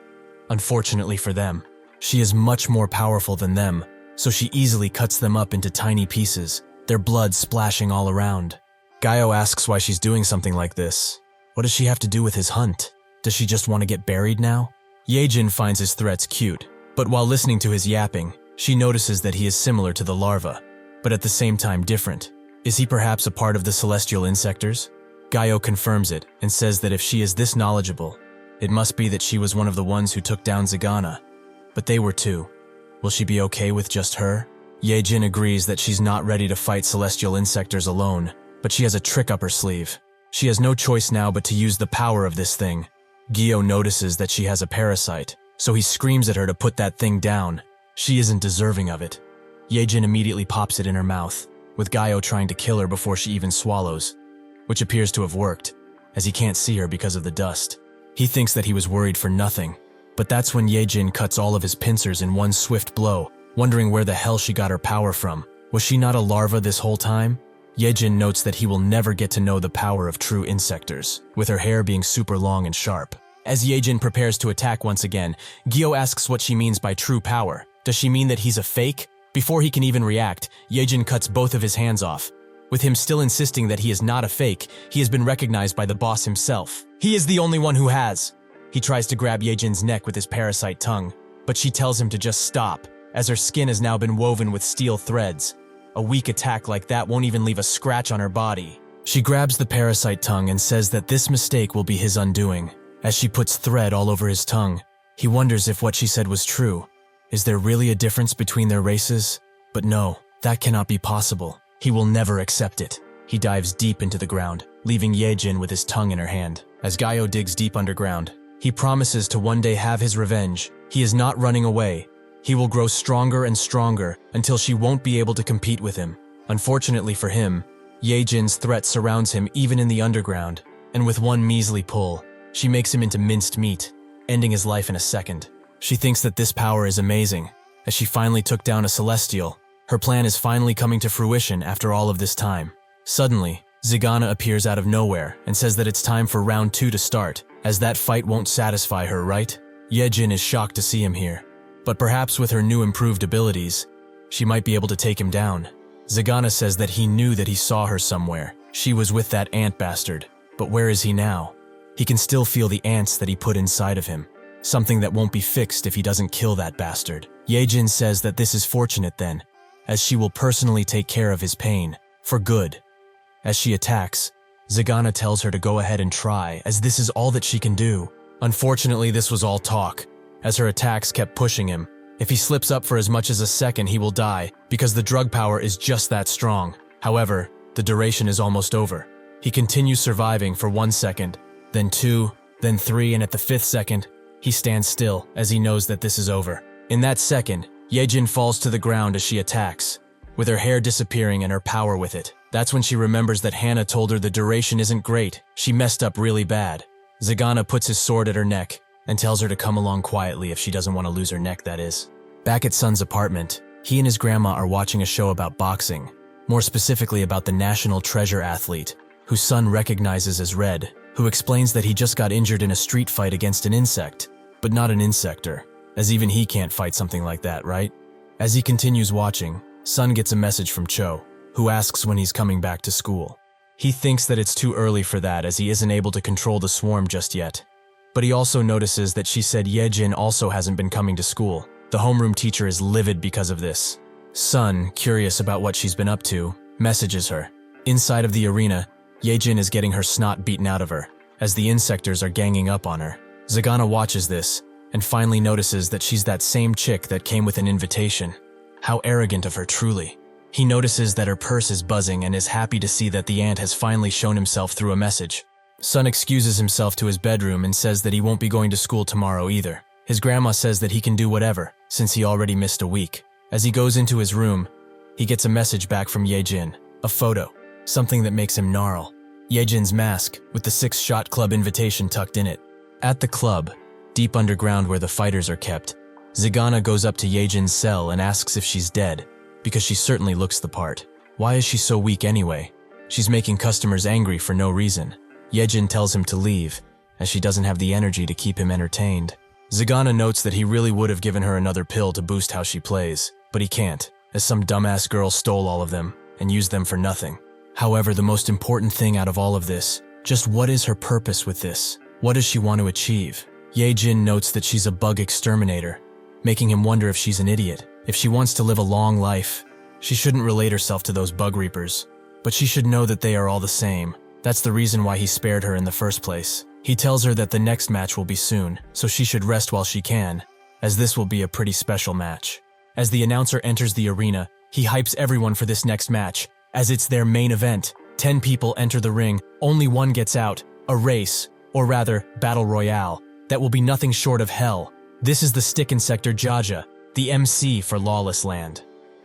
Unfortunately for them, she is much more powerful than them, so she easily cuts them up into tiny pieces, their blood splashing all around. Gaio asks why she's doing something like this. What does she have to do with his hunt? Does she just want to get buried now? Yejin finds his threats cute, but while listening to his yapping, she notices that he is similar to the larva, but at the same time different. Is he perhaps a part of the celestial insectors? Gaio confirms it and says that if she is this knowledgeable, it must be that she was one of the ones who took down Zagana. But they were too. Will she be okay with just her? Yejin agrees that she's not ready to fight celestial insectors alone, but she has a trick up her sleeve. She has no choice now but to use the power of this thing. Gyo notices that she has a parasite, so he screams at her to put that thing down. She isn't deserving of it. Yejin immediately pops it in her mouth, with Gaio trying to kill her before she even swallows. which appears to have worked, as he can't see her because of the dust. He thinks that he was worried for nothing, but that's when Yejin cuts all of his pincers in one swift blow, wondering where the hell she got her power from. Was she not a larva this whole time? Yejin notes that he will never get to know the power of true insectors, with her hair being super long and sharp. As Yejin prepares to attack once again, Gyo asks what she means by true power. Does she mean that he's a fake? Before he can even react, Yejin cuts both of his hands off. With him still insisting that he is not a fake, he has been recognized by the boss himself. He is the only one who has. He tries to grab Yejin's neck with his parasite tongue, but she tells him to just stop, as her skin has now been woven with steel threads. A weak attack like that won't even leave a scratch on her body. She grabs the parasite tongue and says that this mistake will be his undoing. As she puts thread all over his tongue, he wonders if what she said was true. Is there really a difference between their races? But no, that cannot be possible. He will never accept it. He dives deep into the ground, leaving Yejin with his tongue in her hand. As Gyo digs deep underground, he promises to one day have his revenge. He is not running away. He will grow stronger and stronger until she won't be able to compete with him. Unfortunately for him, Yejin's threat surrounds him even in the underground, and with one measly pull, she makes him into minced meat, ending his life in a second. She thinks that this power is amazing, as she finally took down a celestial. Her plan is finally coming to fruition after all of this time. Suddenly, Zigana appears out of nowhere and says that it's time for round 2 to start, as that fight won't satisfy her, right? Yejin is shocked to see him here. But perhaps with her new improved abilities, she might be able to take him down. Zigana says that he knew that he saw her somewhere. She was with that ant bastard. But where is he now? He can still feel the ants that he put inside of him. Something that won't be fixed if he doesn't kill that bastard. Yejin says that this is fortunate then, as she will personally take care of his pain, for good. As she attacks, Zigana tells her to go ahead and try, as this is all that she can do. Unfortunately, this was all talk, as her attacks kept pushing him. If he slips up for as much as a second, he will die, because the drug power is just that strong. However, the duration is almost over. He continues surviving for 1 second, then 2, then 3, and at the 5th second, he stands still, as he knows that this is over. In that second, Yejin falls to the ground as she attacks, with her hair disappearing and her power with it. That's when she remembers that Hannah told her the duration isn't great. She messed up really bad. Zigana puts his sword at her neck, and tells her to come along quietly if she doesn't want to lose her neck, that is. Back at Sun's apartment, he and his grandma are watching a show about boxing, more specifically about the national treasure athlete, who Sun recognizes as Red, who explains that he just got injured in a street fight against an insect, but not an insector, as even he can't fight something like that, right? As he continues watching, Sun gets a message from Cho, who asks when he's coming back to school. He thinks that it's too early for that as he isn't able to control the swarm just yet. But he also notices that she said Yejin also hasn't been coming to school. The homeroom teacher is livid because of this. Sun, curious about what she's been up to, messages her. Inside of the arena, Yejin is getting her snot beaten out of her, as the insectors are ganging up on her. Zigana watches this, and finally notices that she's that same chick that came with an invitation. How arrogant of her, truly. He notices that her purse is buzzing and is happy to see that the ant has finally shown himself through a message. Sun excuses himself to his bedroom and says that he won't be going to school tomorrow either. His grandma says that he can do whatever, since he already missed a week. As he goes into his room, he gets a message back from Yejin, a photo, something that makes him gnarl. Yejin's mask, with the 6-shot club invitation tucked in it. At the club, deep underground where the fighters are kept, Zigana goes up to Yejin's cell and asks if she's dead, because she certainly looks the part. Why is she so weak anyway? She's making customers angry for no reason. Yejin tells him to leave, as she doesn't have the energy to keep him entertained. Zigana notes that he really would have given her another pill to boost how she plays, but he can't, as some dumbass girl stole all of them and used them for nothing. However, the most important thing out of all of this, just what is her purpose with this? What does she want to achieve? Yejin notes that she's a bug exterminator, making him wonder if she's an idiot. If she wants to live a long life, she shouldn't relate herself to those bug reapers, but she should know that they are all the same. That's the reason why he spared her in the first place. He tells her that the next match will be soon, so she should rest while she can, as this will be a pretty special match. As the announcer enters the arena, he hypes everyone for this next match, as it's their main event. 10 people enter the ring, only one gets out. A race, or rather, battle royale, that will be nothing short of hell. This is the stick insector Jaja, the MC for Lawless Land.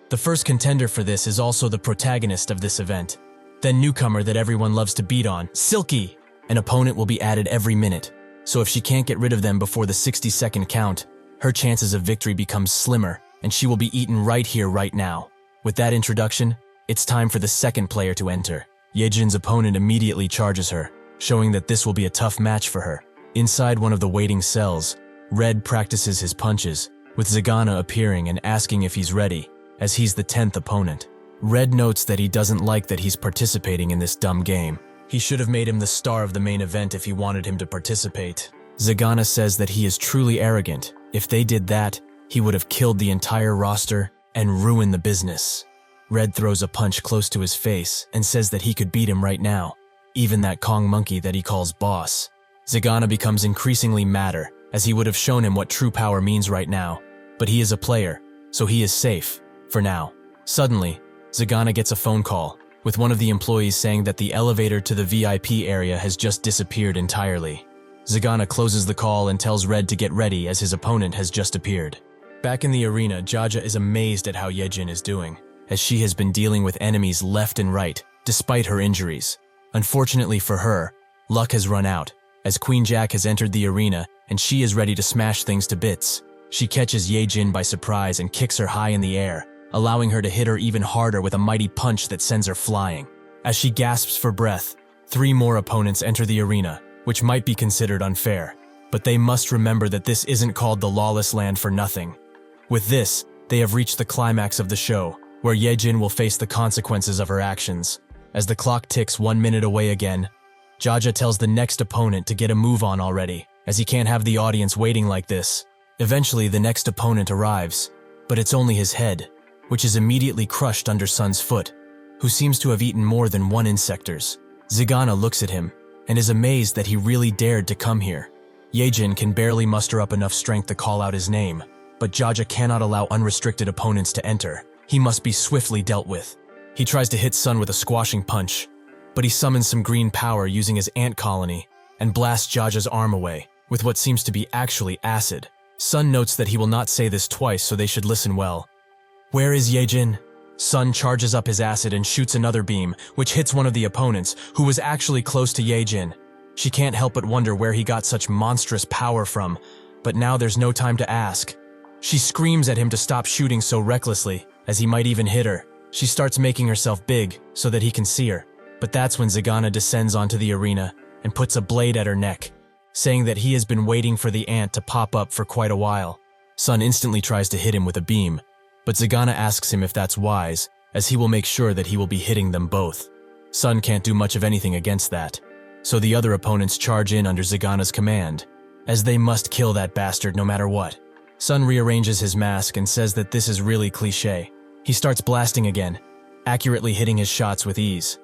The first contender for this is also the protagonist of this event. Then newcomer that everyone loves to beat on, Silky. An opponent will be added every minute, so if she can't get rid of them before the 60-second count, her chances of victory become slimmer, and she will be eaten right here, right now. With that introduction, it's time for the second player to enter. Yejin's opponent immediately charges her, showing that this will be a tough match for her. Inside one of the waiting cells, Red practices his punches, with Zagana appearing and asking if he's ready, as he's the 10th opponent. Red notes that he doesn't like that he's participating in this dumb game. He should have made him the star of the main event if he wanted him to participate. Zagana says that he is truly arrogant. If they did that, he would have killed the entire roster and ruined the business. Red throws a punch close to his face and says that he could beat him right now, even that Kong monkey that he calls boss. Zagana becomes increasingly madder, as he would have shown him what true power means right now, but he is a player, so he is safe, for now. Suddenly, Zagana gets a phone call, with one of the employees saying that the elevator to the VIP area has just disappeared entirely. Zagana closes the call and tells Red to get ready as his opponent has just appeared. Back in the arena, Jaja is amazed at how Yejin is doing, as she has been dealing with enemies left and right, despite her injuries. Unfortunately for her, luck has run out, as Queen Jack has entered the arena and she is ready to smash things to bits. She catches Yejin by surprise and kicks her high in the air, allowing her to hit her even harder with a mighty punch that sends her flying. As she gasps for breath, 3 more opponents enter the arena, which might be considered unfair, but they must remember that this isn't called the Lawless Land for nothing. With this, they have reached the climax of the show, where Yejin will face the consequences of her actions. As the clock ticks 1 minute away again, Jaja tells the next opponent to get a move on already, as he can't have the audience waiting like this. Eventually, the next opponent arrives, but it's only his head, which is immediately crushed under Sun's foot, who seems to have eaten more than 1 insectors. Zagana looks at him and is amazed that he really dared to come here. Yejin can barely muster up enough strength to call out his name, but Jaja cannot allow unrestricted opponents to enter. He must be swiftly dealt with. He tries to hit Sun with a squashing punch, but he summons some green power using his ant colony and blasts Jaja's arm away with what seems to be actually acid. Sun notes that he will not say this twice, so they should listen well. Where is Yejin? Sun charges up his acid and shoots another beam, which hits one of the opponents, who was actually close to Yejin. She can't help but wonder where he got such monstrous power from, but now there's no time to ask. She screams at him to stop shooting so recklessly, as he might even hit her. She starts making herself big so that he can see her, but that's when Zagana descends onto the arena and puts a blade at her neck, saying that he has been waiting for the ant to pop up for quite a while. Sun instantly tries to hit him with a beam, but Zagana asks him if that's wise, as he will make sure that he will be hitting them both. Sun can't do much of anything against that, so the other opponents charge in under Zagana's command, as they must kill that bastard no matter what. Sun rearranges his mask and says that this is really cliché. He starts blasting again, accurately hitting his shots with ease.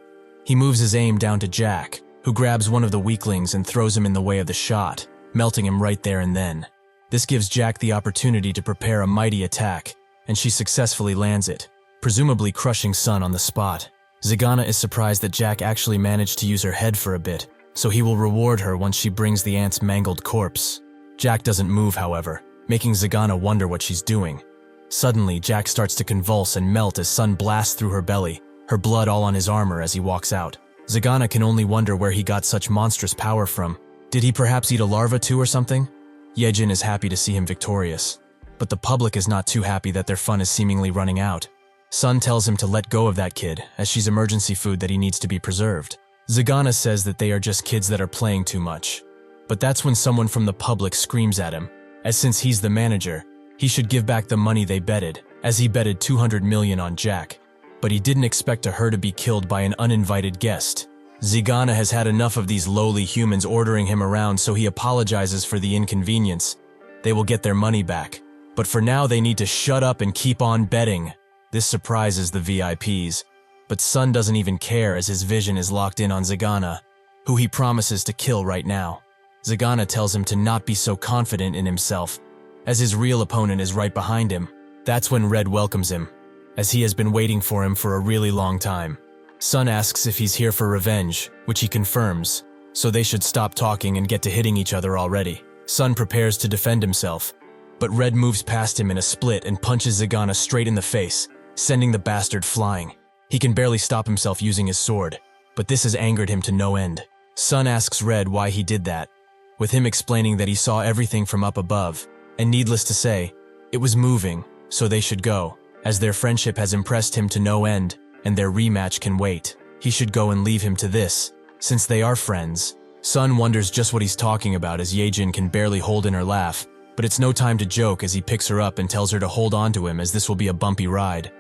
He moves his aim down to Jack, who grabs one of the weaklings and throws him in the way of the shot, melting him right there and then. This gives Jack the opportunity to prepare a mighty attack, and she successfully lands it, presumably crushing Sun on the spot. Zagana is surprised that Jack actually managed to use her head for a bit, so he will reward her once she brings the ant's mangled corpse. Jack doesn't move, however, making Zagana wonder what she's doing. Suddenly, Jack starts to convulse and melt as Sun blasts through her belly, her blood all on his armor as he walks out. Zagana can only wonder where he got such monstrous power from. Did he perhaps eat a larva too or something? Yejin is happy to see him victorious, but the public is not too happy that their fun is seemingly running out. Sun tells him to let go of that kid, as she's emergency food that he needs to be preserved. Zagana says that they are just kids that are playing too much, but that's when someone from the public screams at him, as since he's the manager, he should give back the money they betted, as he betted 200 million on Jack. But he didn't expect her to be killed by an uninvited guest. Zagana has had enough of these lowly humans ordering him around, so he apologizes for the inconvenience. They will get their money back, but for now they need to shut up and keep on betting. This surprises the VIPs, but Sun doesn't even care as his vision is locked in on Zagana, who he promises to kill right now. Zagana tells him to not be so confident in himself, as his real opponent is right behind him. That's when Red welcomes him, as he has been waiting for him for a really long time. Sun asks if he's here for revenge, which he confirms, so they should stop talking and get to hitting each other already. Sun prepares to defend himself, but Red moves past him in a split and punches Zagana straight in the face, sending the bastard flying. He can barely stop himself using his sword, but this has angered him to no end. Sun asks Red why he did that, with him explaining that he saw everything from up above, and needless to say, it was moving, so they should go, as their friendship has impressed him to no end, and their rematch can wait. He should go and leave him to this, since they are friends. Sun wonders just what he's talking about as Yejin can barely hold in her laugh, but it's no time to joke as he picks her up and tells her to hold on to him as this will be a bumpy ride.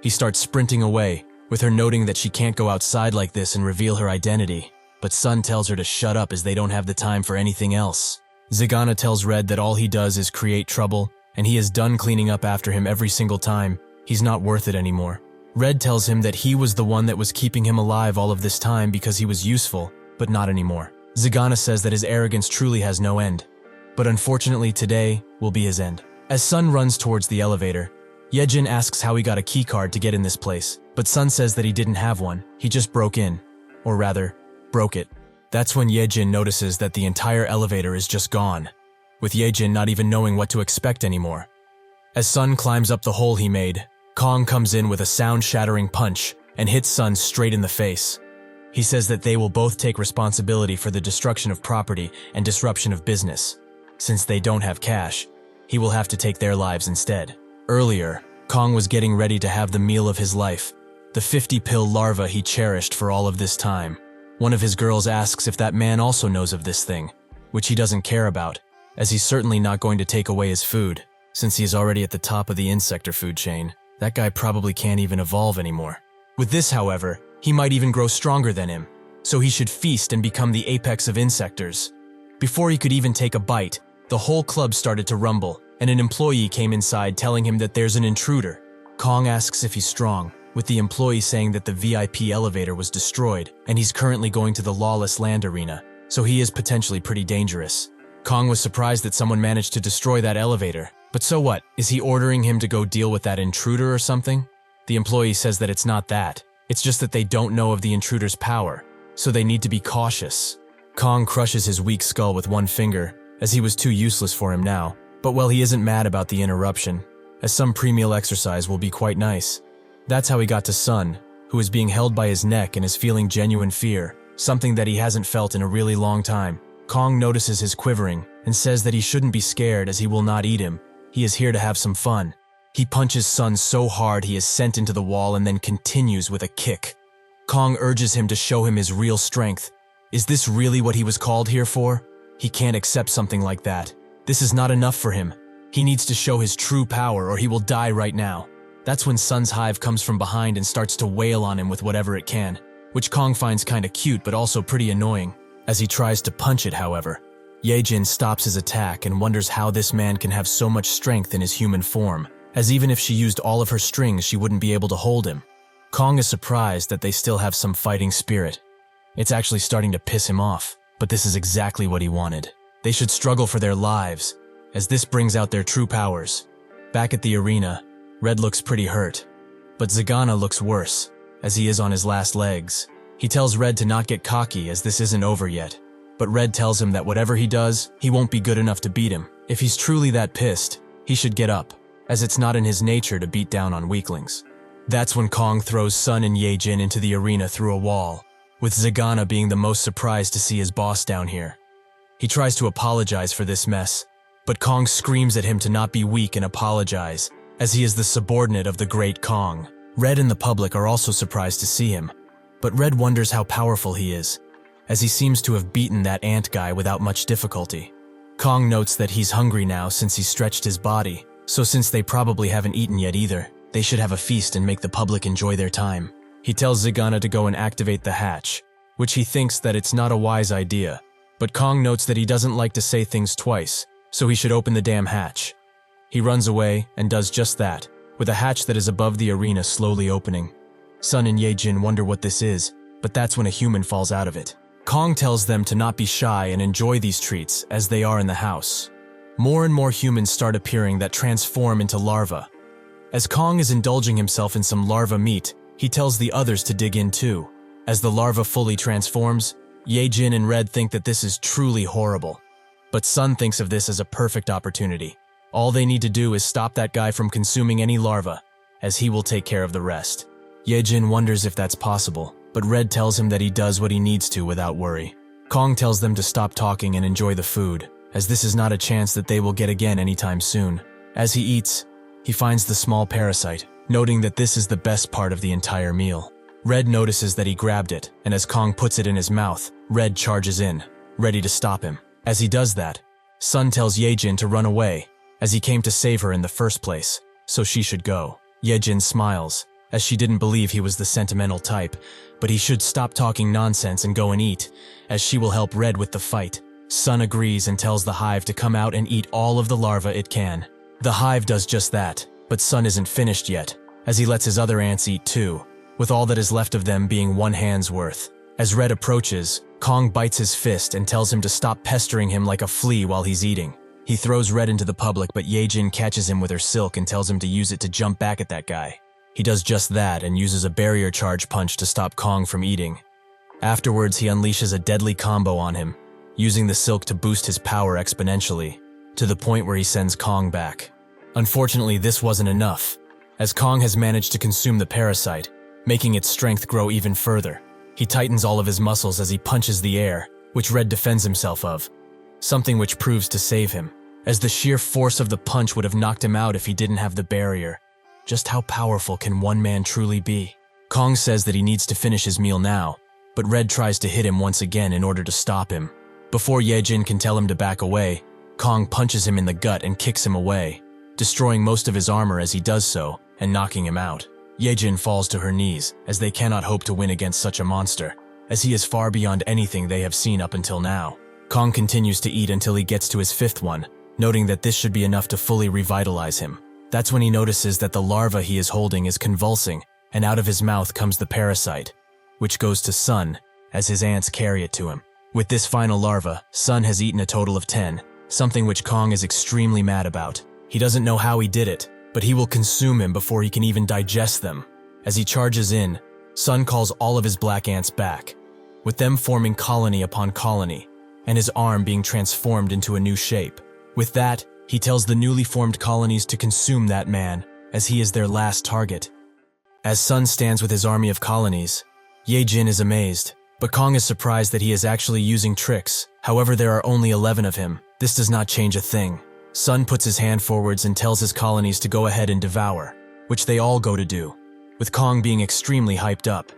He starts sprinting away, with her noting that she can't go outside like this and reveal her identity, but Sun tells her to shut up as they don't have the time for anything else. Zagana tells Red that all he does is create trouble, and he is done cleaning up after him every single time. He's not worth it anymore. Red tells him that he was the one that was keeping him alive all of this time because he was useful, but not anymore. Zagana says that his arrogance truly has no end, but unfortunately today will be his end. As Sun runs towards the elevator, Yejin asks how he got a keycard to get in this place, but Sun says that he didn't have one, he just broke in. Or rather, broke it. That's when Yejin notices that the entire elevator is just gone, with Yejin not even knowing what to expect anymore. As Sun climbs up the hole he made, Kong comes in with a sound-shattering punch and hits Sun straight in the face. He says that they will both take responsibility for the destruction of property and disruption of business. Since they don't have cash, he will have to take their lives instead. Earlier, Kong was getting ready to have the meal of his life, the 50-pill larva he cherished for all of this time. One of his girls asks if that man also knows of this thing, which he doesn't care about, as he's certainly not going to take away his food. Since he is already at the top of the Insector food chain, that guy probably can't even evolve anymore. With this, however, he might even grow stronger than him, so he should feast and become the apex of insectors. Before he could even take a bite, the whole club started to rumble, and an employee came inside telling him that there's an intruder. Kong asks if he's strong, with the employee saying that the VIP elevator was destroyed, and he's currently going to the Lawless Land Arena, so he is potentially pretty dangerous. Kong was surprised that someone managed to destroy that elevator, but so what? Is he ordering him to go deal with that intruder or something? The employee says that it's not that. It's just that they don't know of the intruder's power, so they need to be cautious. Kong crushes his weak skull with one finger, as he was too useless for him now. But well, he isn't mad about the interruption, as some pre-meal exercise will be quite nice. That's how he got to Sun, who is being held by his neck and is feeling genuine fear, something that he hasn't felt in a really long time. Kong notices his quivering and says that he shouldn't be scared as he will not eat him. He is here to have some fun. He punches Sun so hard he is sent into the wall and then continues with a kick. Kong urges him to show him his real strength. Is this really what he was called here for? He can't accept something like that. This is not enough for him. He needs to show his true power or he will die right now. That's when Sun's hive comes from behind and starts to wail on him with whatever it can, which Kong finds kinda cute but also pretty annoying. As he tries to punch it, however, Yejin stops his attack and wonders how this man can have so much strength in his human form, as even if she used all of her strings she wouldn't be able to hold him. Kong is surprised that they still have some fighting spirit. It's actually starting to piss him off, but this is exactly what he wanted. They should struggle for their lives, as this brings out their true powers. Back at the arena, Red looks pretty hurt, but Zagana looks worse, as he is on his last legs. He tells Red to not get cocky as this isn't over yet, but Red tells him that whatever he does, he won't be good enough to beat him. If he's truly that pissed, he should get up, as it's not in his nature to beat down on weaklings. That's when Kong throws Sun and Yejin into the arena through a wall, with Zagana being the most surprised to see his boss down here. He tries to apologize for this mess, but Kong screams at him to not be weak and apologize, as he is the subordinate of the great Kong. Red and the public are also surprised to see him, but Red wonders how powerful he is, as he seems to have beaten that ant guy without much difficulty. Kong notes that he's hungry now since he stretched his body, so since they probably haven't eaten yet either, they should have a feast and make the public enjoy their time. He tells Zagana to go and activate the hatch, which he thinks that it's not a wise idea, but Kong notes that he doesn't like to say things twice, so he should open the damn hatch. He runs away and does just that, with a hatch that is above the arena slowly opening. Sun and Yejin wonder what this is, but that's when a human falls out of it. Kong tells them to not be shy and enjoy these treats as they are in the house. More and more humans start appearing that transform into larvae. As Kong is indulging himself in some larva meat, he tells the others to dig in too. As the larva fully transforms, Yejin and Red think that this is truly horrible. But Sun thinks of this as a perfect opportunity. All they need to do is stop that guy from consuming any larva, as he will take care of the rest. Yejin wonders if that's possible, but Red tells him that he does what he needs to without worry. Kong tells them to stop talking and enjoy the food, as this is not a chance that they will get again anytime soon. As he eats, he finds the small parasite, noting that this is the best part of the entire meal. Red notices that he grabbed it, and as Kong puts it in his mouth, Red charges in, ready to stop him. As he does that, Sun tells Yejin to run away, as he came to save her in the first place, so she should go. Yejin smiles, as she didn't believe he was the sentimental type, but he should stop talking nonsense and go and eat, as she will help Red with the fight. Sun agrees and tells the hive to come out and eat all of the larvae it can. The hive does just that, but Sun isn't finished yet, as he lets his other ants eat too, with all that is left of them being one hand's worth. As Red approaches, Kong bites his fist and tells him to stop pestering him like a flea while he's eating. He throws Red into the public, but Yejin catches him with her silk and tells him to use it to jump back at that guy. He does just that and uses a barrier charge punch to stop Kong from eating. Afterwards, he unleashes a deadly combo on him, using the silk to boost his power exponentially, to the point where he sends Kong back. Unfortunately, this wasn't enough, as Kong has managed to consume the parasite, making its strength grow even further. He tightens all of his muscles as he punches the air, which Red defends himself of, something which proves to save him, as the sheer force of the punch would have knocked him out if he didn't have the barrier. Just how powerful can one man truly be? Kong says that he needs to finish his meal now, but Red tries to hit him once again in order to stop him. Before Yejin can tell him to back away, Kong punches him in the gut and kicks him away, destroying most of his armor as he does so and knocking him out. Yejin falls to her knees, as they cannot hope to win against such a monster, as he is far beyond anything they have seen up until now. Kong continues to eat until he gets to his fifth one, noting that this should be enough to fully revitalize him. That's when he notices that the larva he is holding is convulsing, and out of his mouth comes the parasite, which goes to Sun, as his ants carry it to him. With this final larva, Sun has eaten a total of 10, something which Kong is extremely mad about. He doesn't know how he did it, but he will consume him before he can even digest them. As he charges in, Sun calls all of his black ants back, with them forming colony upon colony, and his arm being transformed into a new shape. With that, he tells the newly formed colonies to consume that man, as he is their last target. As Sun stands with his army of colonies, Yejin is amazed, but Kong is surprised that he is actually using tricks. However, there are only 11 of him. This does not change a thing. Sun puts his hand forwards and tells his colonies to go ahead and devour, which they all go to do, with Kong being extremely hyped up,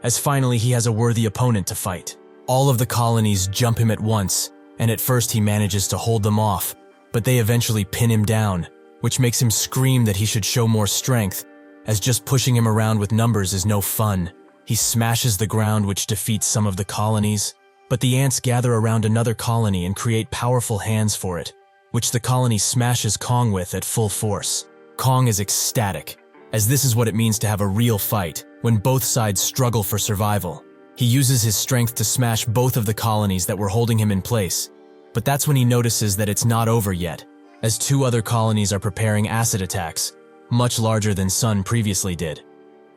as finally he has a worthy opponent to fight. All of the colonies jump him at once, and at first he manages to hold them off, but they eventually pin him down, which makes him scream that he should show more strength, as just pushing him around with numbers is no fun. He smashes the ground, which defeats some of the colonies, but the ants gather around another colony and create powerful hands for it, which the colony smashes Kong with at full force. Kong is ecstatic, as this is what it means to have a real fight, when both sides struggle for survival. He uses his strength to smash both of the colonies that were holding him in place, but that's when he notices that it's not over yet, as 2 other colonies are preparing acid attacks, much larger than Sun previously did.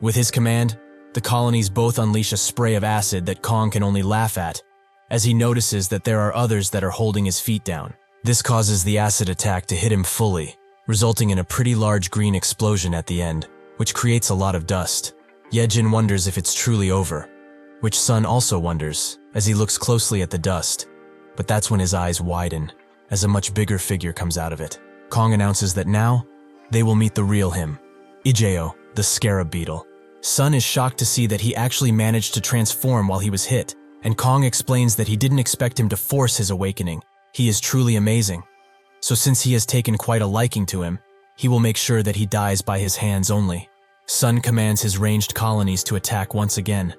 With his command, the colonies both unleash a spray of acid that Kong can only laugh at, as he notices that there are others that are holding his feet down. This causes the acid attack to hit him fully, resulting in a pretty large green explosion at the end, which creates a lot of dust. Yejin wonders if it's truly over, which Sun also wonders as he looks closely at the dust, but that's when his eyes widen, as a much bigger figure comes out of it. Kong announces that now, they will meet the real him, Ijeo, the scarab beetle. Sun is shocked to see that he actually managed to transform while he was hit, and Kong explains that he didn't expect him to force his awakening. He is truly amazing. So since he has taken quite a liking to him, he will make sure that he dies by his hands only. Sun commands his ranged colonies to attack once again,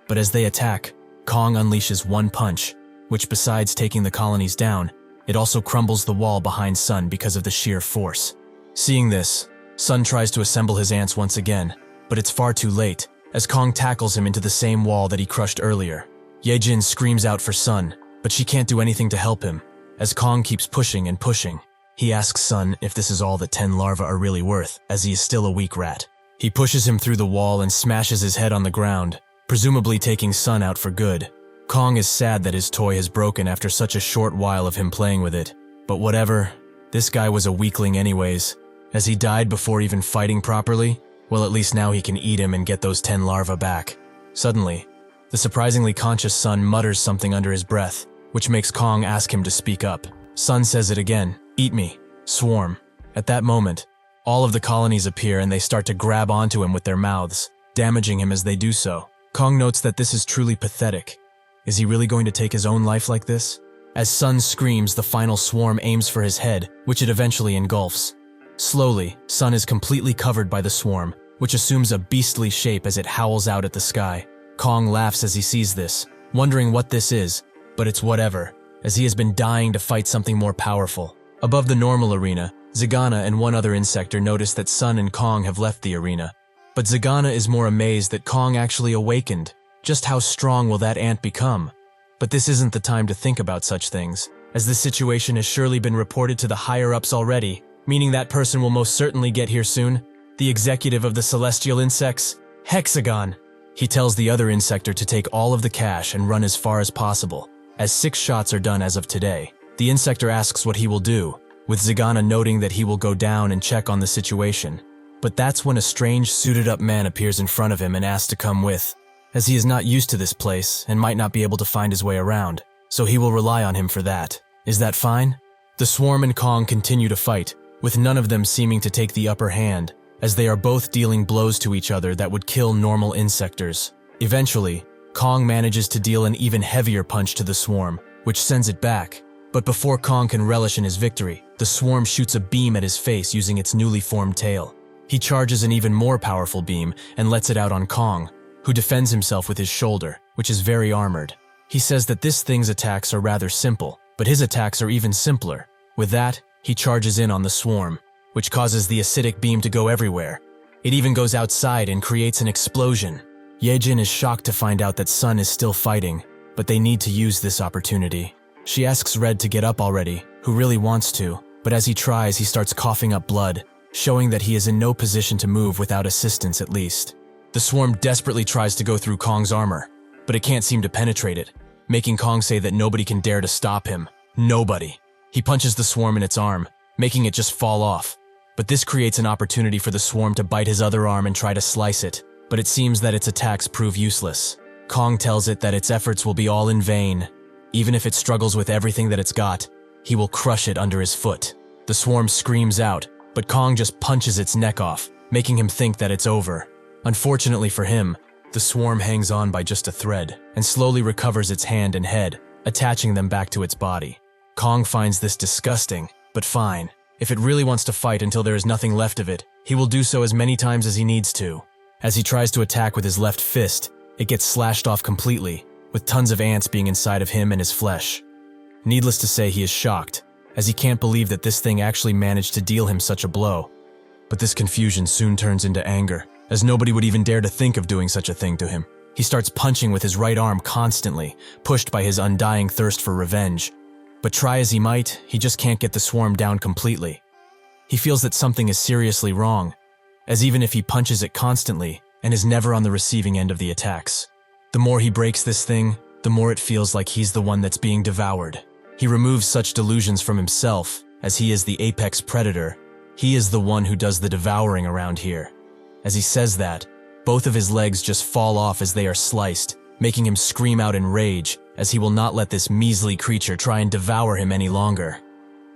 but as they attack, Kong unleashes one punch, which besides taking the colonies down, it also crumbles the wall behind Sun because of the sheer force. Seeing this, Sun tries to assemble his ants once again, but it's far too late, as Kong tackles him into the same wall that he crushed earlier. Yejin screams out for Sun, but she can't do anything to help him, as Kong keeps pushing and pushing. He asks Sun if this is all that 10 larvae are really worth, as he is still a weak rat. He pushes him through the wall and smashes his head on the ground, presumably taking Sun out for good. Kong is sad that his toy has broken after such a short while of him playing with it, but whatever, this guy was a weakling anyways. As he died before even fighting properly, well, at least now he can eat him and get those 10 larvae back. Suddenly, The surprisingly conscious Sun mutters something under his breath, which makes Kong ask him to speak up. Sun says it again, "Eat me, swarm." At that moment, all of the colonies appear and they start to grab onto him with their mouths, damaging him as they do so. Kong notes that this is truly pathetic. Is he really going to take his own life like this? As Sun screams, the final swarm aims for his head, which it eventually engulfs. Slowly, Sun is completely covered by the swarm, which assumes a beastly shape as it howls out at the sky. Kong laughs as he sees this, wondering what this is, but it's whatever, as he has been dying to fight something more powerful. Above the normal arena, Zagana and one other insector notice that Sun and Kong have left the arena. But Zagana is more amazed that Kong actually awakened. Just how strong will that ant become? But this isn't the time to think about such things, as this situation has surely been reported to the higher-ups already, meaning that person will most certainly get here soon. The executive of the celestial insects, Hexagon. He tells the other insector to take all of the cash and run as far as possible, as 6 shots are done as of today. The insector asks what he will do, with Zagana noting that he will go down and check on the situation. But that's when a strange suited-up man appears in front of him and asks to come with, as he is not used to this place and might not be able to find his way around, so he will rely on him for that. Is that fine? The swarm and Kong continue to fight, with none of them seeming to take the upper hand, as they are both dealing blows to each other that would kill normal insectors. Eventually, Kong manages to deal an even heavier punch to the swarm, which sends it back. But before Kong can relish in his victory, the swarm shoots a beam at his face using its newly formed tail. He charges an even more powerful beam and lets it out on Kong, who defends himself with his shoulder, which is very armored. He says that this thing's attacks are rather simple, but his attacks are even simpler. With that, he charges in on the swarm, which causes the acidic beam to go everywhere. It even goes outside and creates an explosion. Yejin is shocked to find out that Sun is still fighting, but they need to use this opportunity. She asks Red to get up already, who really wants to, but as he tries, he starts coughing up blood, showing that he is in no position to move without assistance at least. The swarm desperately tries to go through Kong's armor, but it can't seem to penetrate it, making Kong say that nobody can dare to stop him. Nobody. He punches the swarm in its arm, making it just fall off. But this creates an opportunity for the swarm to bite his other arm and try to slice it, but it seems that its attacks prove useless. Kong tells it that its efforts will be all in vain. Even if it struggles with everything that it's got, he will crush it under his foot. The swarm screams out, but Kong just punches its neck off, making him think that it's over. Unfortunately for him, the swarm hangs on by just a thread and slowly recovers its hand and head, attaching them back to its body. Kong finds this disgusting, but fine. If it really wants to fight until there is nothing left of it, he will do so as many times as he needs to. As he tries to attack with his left fist, it gets slashed off completely, with tons of ants being inside of him and his flesh. Needless to say, he is shocked, as he can't believe that this thing actually managed to deal him such a blow. But this confusion soon turns into anger, as nobody would even dare to think of doing such a thing to him. He starts punching with his right arm constantly, pushed by his undying thirst for revenge. But try as he might, he just can't get the swarm down completely. He feels that something is seriously wrong, as even if he punches it constantly and is never on the receiving end of the attacks. The more he breaks this thing, the more it feels like he's the one that's being devoured. He removes such delusions from himself, as he is the apex predator. He is the one who does the devouring around here. As he says that, both of his legs just fall off as they are sliced, making him scream out in rage, as he will not let this measly creature try and devour him any longer.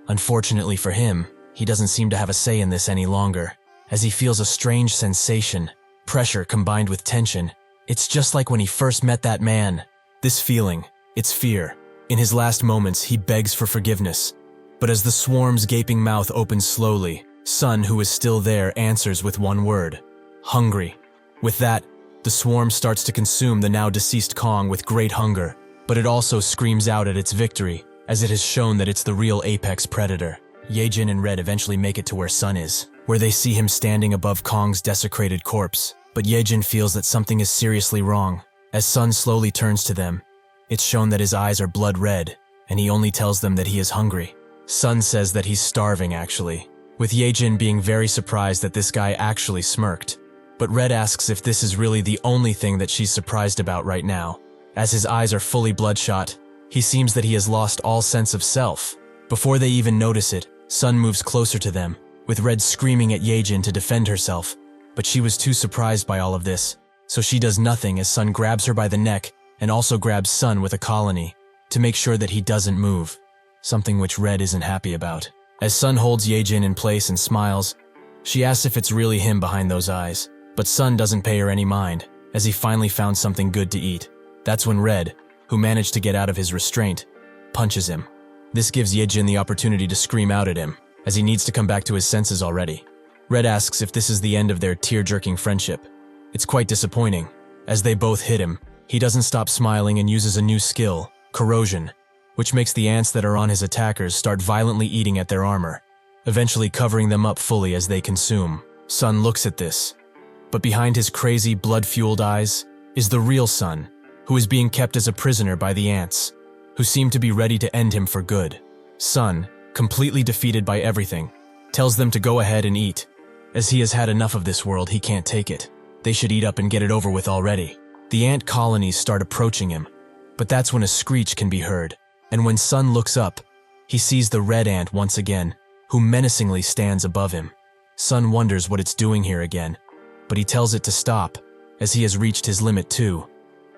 Unfortunately for him, he doesn't seem to have a say in this any longer, as he feels a strange sensation, pressure combined with tension. It's just like when he first met that man. This feeling, it's fear. In his last moments, he begs for forgiveness. But as the swarm's gaping mouth opens slowly, Sun, who is still there, answers with one word: hungry. With that, the swarm starts to consume the now deceased Kong with great hunger, but it also screams out at its victory, as it has shown that it's the real apex predator. Yejin and Red eventually make it to where Sun is, where they see him standing above Kong's desecrated corpse. But Yejin feels that something is seriously wrong. As Sun slowly turns to them, it's shown that his eyes are blood red, and he only tells them that he is hungry. Sun says that he's starving, actually, with Yejin being very surprised that this guy actually smirked. But Red asks if this is really the only thing that she's surprised about right now. As his eyes are fully bloodshot, he seems that he has lost all sense of self. Before they even notice it, Sun moves closer to them, with Red screaming at Yejin to defend herself. But she was too surprised by all of this, so she does nothing as Sun grabs her by the neck and also grabs Sun with a colony to make sure that he doesn't move, something which Red isn't happy about. As Sun holds Yejin in place and smiles, she asks if it's really him behind those eyes, but Sun doesn't pay her any mind, as he finally found something good to eat. That's when Red, who managed to get out of his restraint, punches him. This gives Yejin the opportunity to scream out at him, as he needs to come back to his senses already. Red asks if this is the end of their tear-jerking friendship. It's quite disappointing. As they both hit him, he doesn't stop smiling and uses a new skill, corrosion, which makes the ants that are on his attackers start violently eating at their armor, eventually covering them up fully as they consume. Sun looks at this, but behind his crazy, blood-fueled eyes is the real Sun, who is being kept as a prisoner by the ants, who seem to be ready to end him for good. Sun, completely defeated by everything, tells them to go ahead and eat. As he has had enough of this world, he can't take it. They should eat up and get it over with already. The ant colonies start approaching him, but that's when a screech can be heard, and when Sun looks up, he sees the red ant once again, who menacingly stands above him. Sun wonders what it's doing here again, but he tells it to stop, as he has reached his limit too.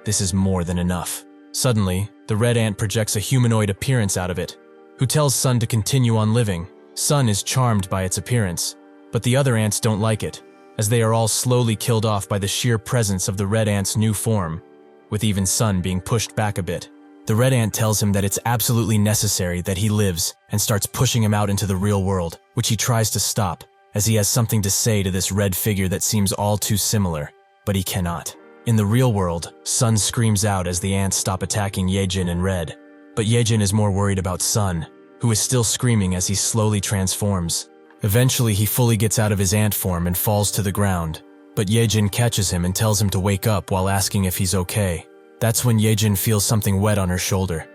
This is more than enough. Suddenly, the red ant projects a humanoid appearance out of it, who tells Sun to continue on living. Sun is charmed by its appearance, but the other ants don't like it, as they are all slowly killed off by the sheer presence of the red ant's new form, with even Sun being pushed back a bit. The red ant tells him that it's absolutely necessary that he lives and starts pushing him out into the real world, which he tries to stop, as he has something to say to this red figure that seems all too similar, but he cannot. In the real world, Sun screams out as the ants stop attacking Yejin and Red, but Yejin is more worried about Sun, who is still screaming as he slowly transforms. Eventually, he fully gets out of his ant form and falls to the ground, but Yejin catches him and tells him to wake up while asking if he's okay. That's when Yejin feels something wet on her shoulder,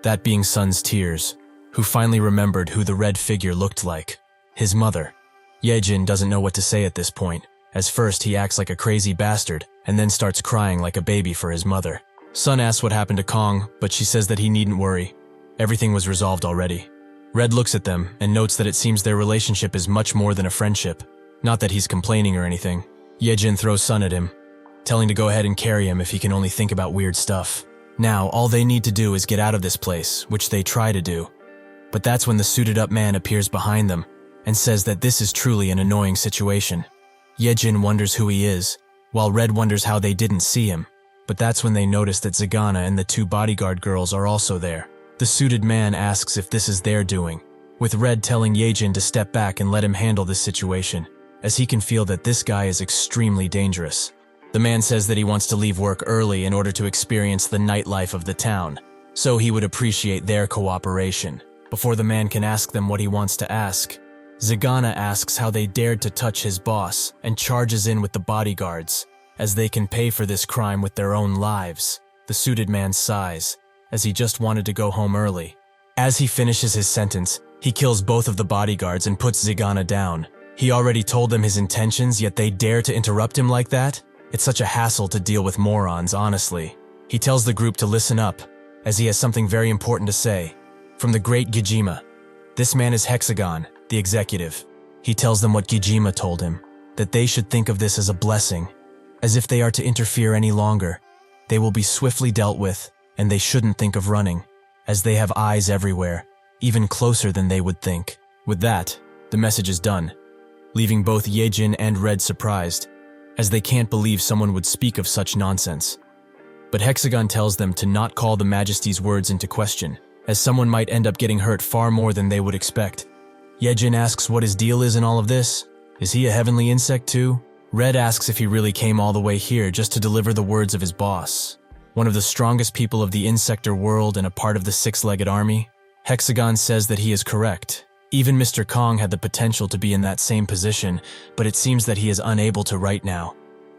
that being Sun's tears, who finally remembered who the red figure looked like, his mother. Yejin doesn't know what to say at this point, as first he acts like a crazy bastard and then starts crying like a baby for his mother. Sun asks what happened to Kong, but she says that he needn't worry. Everything was resolved already. Red looks at them and notes that it seems their relationship is much more than a friendship. Not that he's complaining or anything. Yejin throws Sun at him, telling to go ahead and carry him if he can only think about weird stuff. Now, all they need to do is get out of this place, which they try to do. But that's when the suited-up man appears behind them and says that this is truly an annoying situation. Yejin wonders who he is, while Red wonders how they didn't see him. But that's when they notice that Zagana and the two bodyguard girls are also there. The suited man asks if this is their doing, with Red telling Yejin to step back and let him handle this situation, as he can feel that this guy is extremely dangerous. The man says that he wants to leave work early in order to experience the nightlife of the town, so he would appreciate their cooperation. Before the man can ask them what he wants to ask, Zagana asks how they dared to touch his boss and charges in with the bodyguards, as they can pay for this crime with their own lives. The suited man sighs, as he just wanted to go home early. As he finishes his sentence, he kills both of the bodyguards and puts Zagana down. He already told them his intentions, yet they dare to interrupt him like that? It's such a hassle to deal with morons, honestly. He tells the group to listen up, as he has something very important to say. From the great Gijima. This man is Hexagon, the executive. He tells them what Gijima told him, that they should think of this as a blessing, as if they are to interfere any longer, they will be swiftly dealt with, and they shouldn't think of running, as they have eyes everywhere, even closer than they would think. With that, the message is done, leaving both Yejin and Red surprised, as they can't believe someone would speak of such nonsense. But Hexagon tells them to not call the Majesty's words into question, as someone might end up getting hurt far more than they would expect. Yejin asks what his deal is in all of this. Is he a heavenly insect too? Red asks if he really came all the way here just to deliver the words of his boss, one of the strongest people of the Insector world and a part of the six-legged army. Hexagon says that he is correct. Even Mr. Kong had the potential to be in that same position, but it seems that he is unable to right now.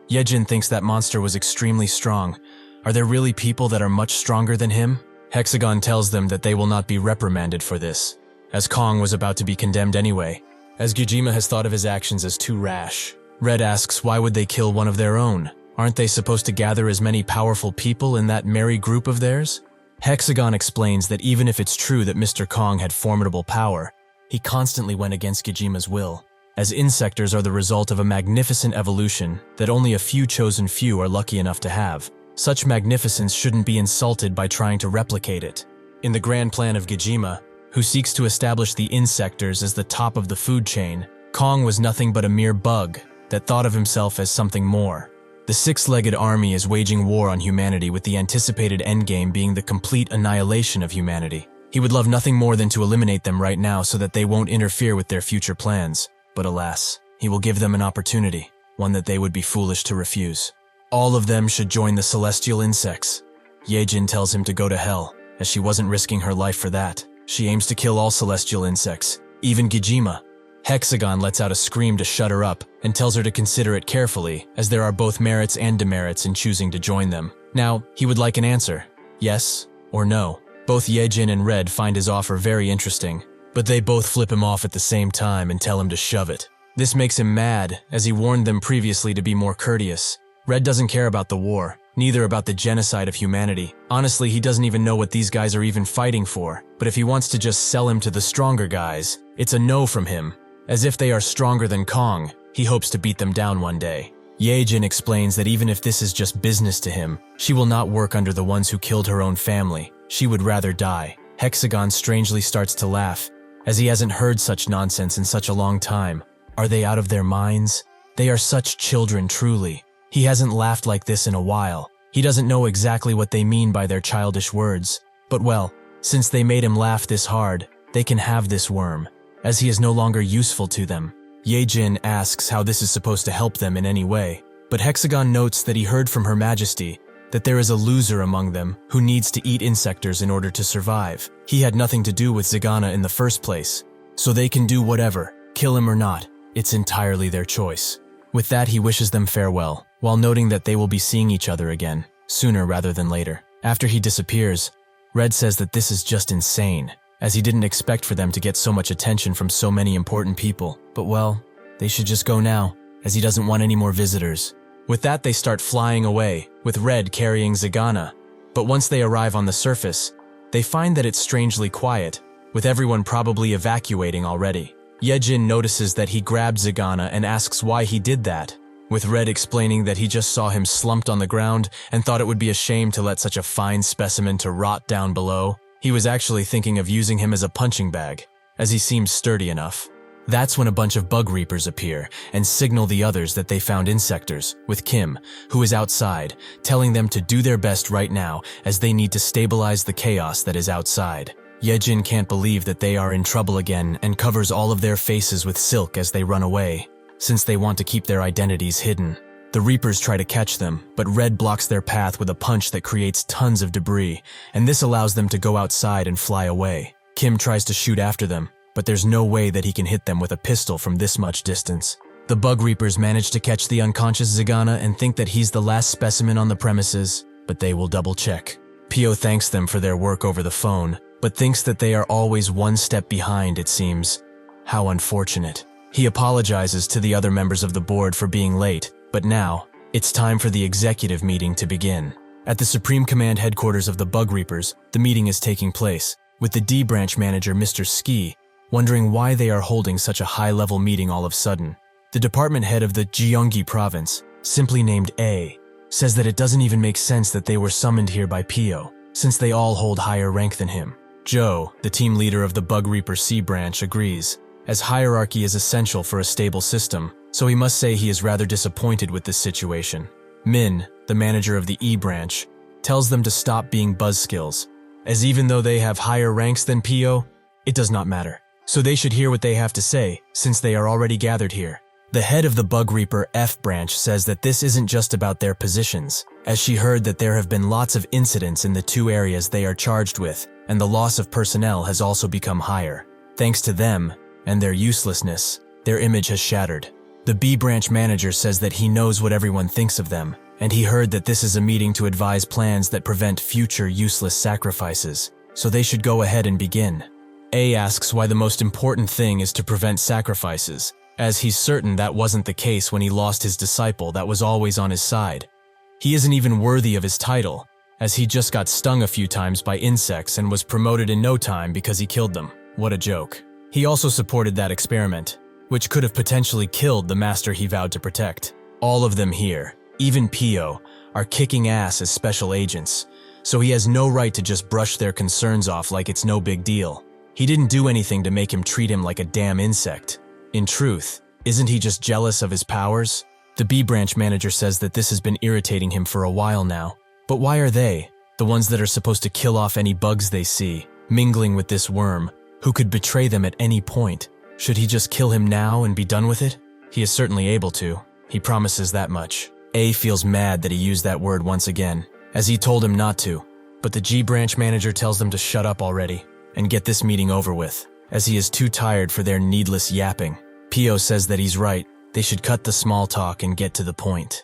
Yejin thinks that monster was extremely strong. Are there really people that are much stronger than him? Hexagon tells them that they will not be reprimanded for this, as Kong was about to be condemned anyway, as Gijima has thought of his actions as too rash. Red asks why would they kill one of their own? Aren't they supposed to gather as many powerful people in that merry group of theirs? Hexagon explains that even if it's true that Mr. Kong had formidable power, he constantly went against Gijima's will, as insectors are the result of a magnificent evolution that only a few chosen few are lucky enough to have. Such magnificence shouldn't be insulted by trying to replicate it. In the grand plan of Gijima, who seeks to establish the insectors as the top of the food chain, Kong was nothing but a mere bug that thought of himself as something more. The six-legged army is waging war on humanity, with the anticipated endgame being the complete annihilation of humanity. He would love nothing more than to eliminate them right now so that they won't interfere with their future plans. But alas, he will give them an opportunity, one that they would be foolish to refuse. All of them should join the celestial insects. Yejin tells him to go to hell, as she wasn't risking her life for that. She aims to kill all celestial insects, even Gijima. Hexagon lets out a scream to shut her up and tells her to consider it carefully, as there are both merits and demerits in choosing to join them. Now, he would like an answer, yes or no. Both Yejin and Red find his offer very interesting, but they both flip him off at the same time and tell him to shove it. This makes him mad, as he warned them previously to be more courteous. Red doesn't care about the war, neither about the genocide of humanity. Honestly, he doesn't even know what these guys are even fighting for, but if he wants to just sell him to the stronger guys, it's a no from him. As if they are stronger than Kong, he hopes to beat them down one day. Yejin explains that even if this is just business to him, she will not work under the ones who killed her own family. She would rather die. Hexagon strangely starts to laugh, as he hasn't heard such nonsense in such a long time. Are they out of their minds? They are such children, truly. He hasn't laughed like this in a while. He doesn't know exactly what they mean by their childish words. But well, since they made him laugh this hard, they can have this worm, as he is no longer useful to them. Yejin asks how this is supposed to help them in any way, but Hexagon notes that he heard from Her Majesty that there is a loser among them who needs to eat insectors in order to survive. He had nothing to do with Zagana in the first place, so they can do whatever, kill him or not. It's entirely their choice. With that, he wishes them farewell, while noting that they will be seeing each other again, sooner rather than later. After he disappears, Red says that this is just insane, as he didn't expect for them to get so much attention from so many important people. But well, they should just go now, as he doesn't want any more visitors. With that, they start flying away, with Red carrying Zagana. But once they arrive on the surface, they find that it's strangely quiet, with everyone probably evacuating already. Yejin notices that he grabbed Zagana and asks why he did that, with Red explaining that he just saw him slumped on the ground and thought it would be a shame to let such a fine specimen to rot down below. He was actually thinking of using him as a punching bag, as he seems sturdy enough. That's when a bunch of bug reapers appear and signal the others that they found insectors, with Kim, who is outside, telling them to do their best right now as they need to stabilize the chaos that is outside. Yejin can't believe that they are in trouble again and covers all of their faces with silk as they run away, since they want to keep their identities hidden. The Reapers try to catch them, but Red blocks their path with a punch that creates tons of debris, and this allows them to go outside and fly away. Kim tries to shoot after them, but there's no way that he can hit them with a pistol from this much distance. The Bug Reapers manage to catch the unconscious Zagana and think that he's the last specimen on the premises, but they will double check. Pio thanks them for their work over the phone, but thinks that they are always one step behind, it seems. How unfortunate. He apologizes to the other members of the board for being late, but now, it's time for the executive meeting to begin. At the Supreme Command headquarters of the Bug Reapers, the meeting is taking place, with the D branch manager Mr. Ski wondering why they are holding such a high-level meeting all of a sudden. The department head of the Gyeonggi province, simply named A, says that it doesn't even make sense that they were summoned here by Pio, since they all hold higher rank than him. Joe, the team leader of the Bug Reaper C branch, agrees, as hierarchy is essential for a stable system, so he must say he is rather disappointed with this situation. Min, the manager of the E branch, tells them to stop being buzzkills, as even though they have higher ranks than Pio, it does not matter. So they should hear what they have to say, since they are already gathered here. The head of the Bug Reaper F branch says that this isn't just about their positions, as she heard that there have been lots of incidents in the two areas they are charged with, and the loss of personnel has also become higher. Thanks to them, and their uselessness, their image has shattered. The B branch manager says that he knows what everyone thinks of them, and he heard that this is a meeting to advise plans that prevent future useless sacrifices, so they should go ahead and begin. A asks why the most important thing is to prevent sacrifices, as he's certain that wasn't the case when he lost his disciple that was always on his side. He isn't even worthy of his title, as he just got stung a few times by insects and was promoted in no time because he killed them. What a joke. He also supported that experiment, which could have potentially killed the master he vowed to protect. All of them here, even Pio, are kicking ass as special agents, so he has no right to just brush their concerns off like it's no big deal. He didn't do anything to make him treat him like a damn insect. In truth, isn't he just jealous of his powers? The B branch manager says that this has been irritating him for a while now. But why are they, the ones that are supposed to kill off any bugs they see, mingling with this worm, who could betray them at any point? Should he just kill him now and be done with it? He is certainly able to. He promises that much. A feels mad that he used that word once again, as he told him not to. But the G branch manager tells them to shut up already and get this meeting over with, as he is too tired for their needless yapping. Pio says that he's right. They should cut the small talk and get to the point.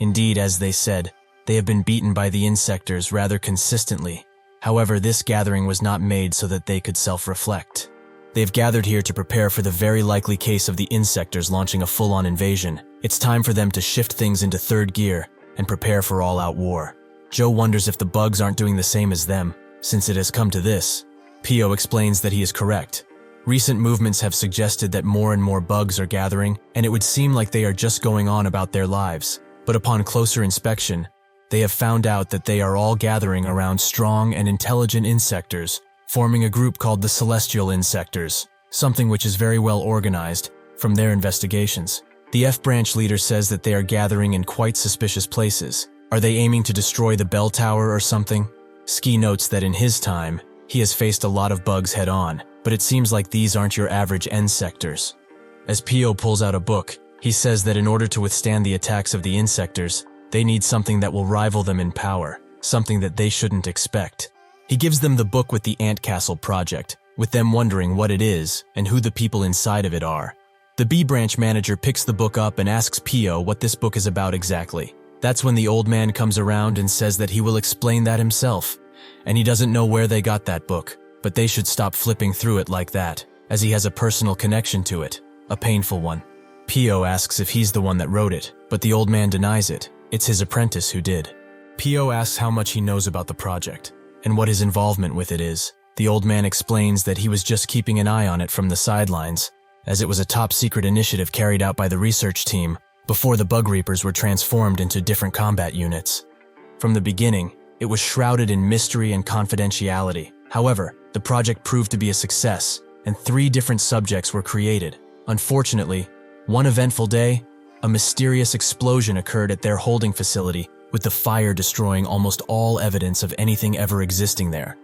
Indeed, as they said, they have been beaten by the insectors rather consistently. However, this gathering was not made so that they could self-reflect. They've gathered here to prepare for the very likely case of the insectors launching a full-on invasion. It's time for them to shift things into third gear and prepare for all-out war. Joe wonders if the bugs aren't doing the same as them, since it has come to this. Pio explains that he is correct. Recent movements have suggested that more and more bugs are gathering, and it would seem like they are just going on about their lives. But upon closer inspection, they have found out that they are all gathering around strong and intelligent insectors, forming a group called the Celestial Insectors, something which is very well organized from their investigations. The F branch leader says that they are gathering in quite suspicious places. Are they aiming to destroy the bell tower or something? Ski notes that in his time, he has faced a lot of bugs head-on, but it seems like these aren't your average insectors. As Pio pulls out a book, he says that in order to withstand the attacks of the insectors, they need something that will rival them in power, something that they shouldn't expect. He gives them the book with the Ant Castle project, with them wondering what it is and who the people inside of it are. The B branch manager picks the book up and asks Pio what this book is about exactly. That's when the old man comes around and says that he will explain that himself, and he doesn't know where they got that book, but they should stop flipping through it like that, as he has a personal connection to it, a painful one. Pio asks if he's the one that wrote it, but the old man denies it. It's his apprentice who did. Pio asks how much he knows about the project, and what his involvement with it is. The old man explains that he was just keeping an eye on it from the sidelines, as it was a top-secret initiative carried out by the research team before the bug reapers were transformed into different combat units. From the beginning, it was shrouded in mystery and confidentiality. However, the project proved to be a success, and 3 different subjects were created. Unfortunately, one eventful day, a mysterious explosion occurred at their holding facility, with the fire destroying almost all evidence of anything ever existing there.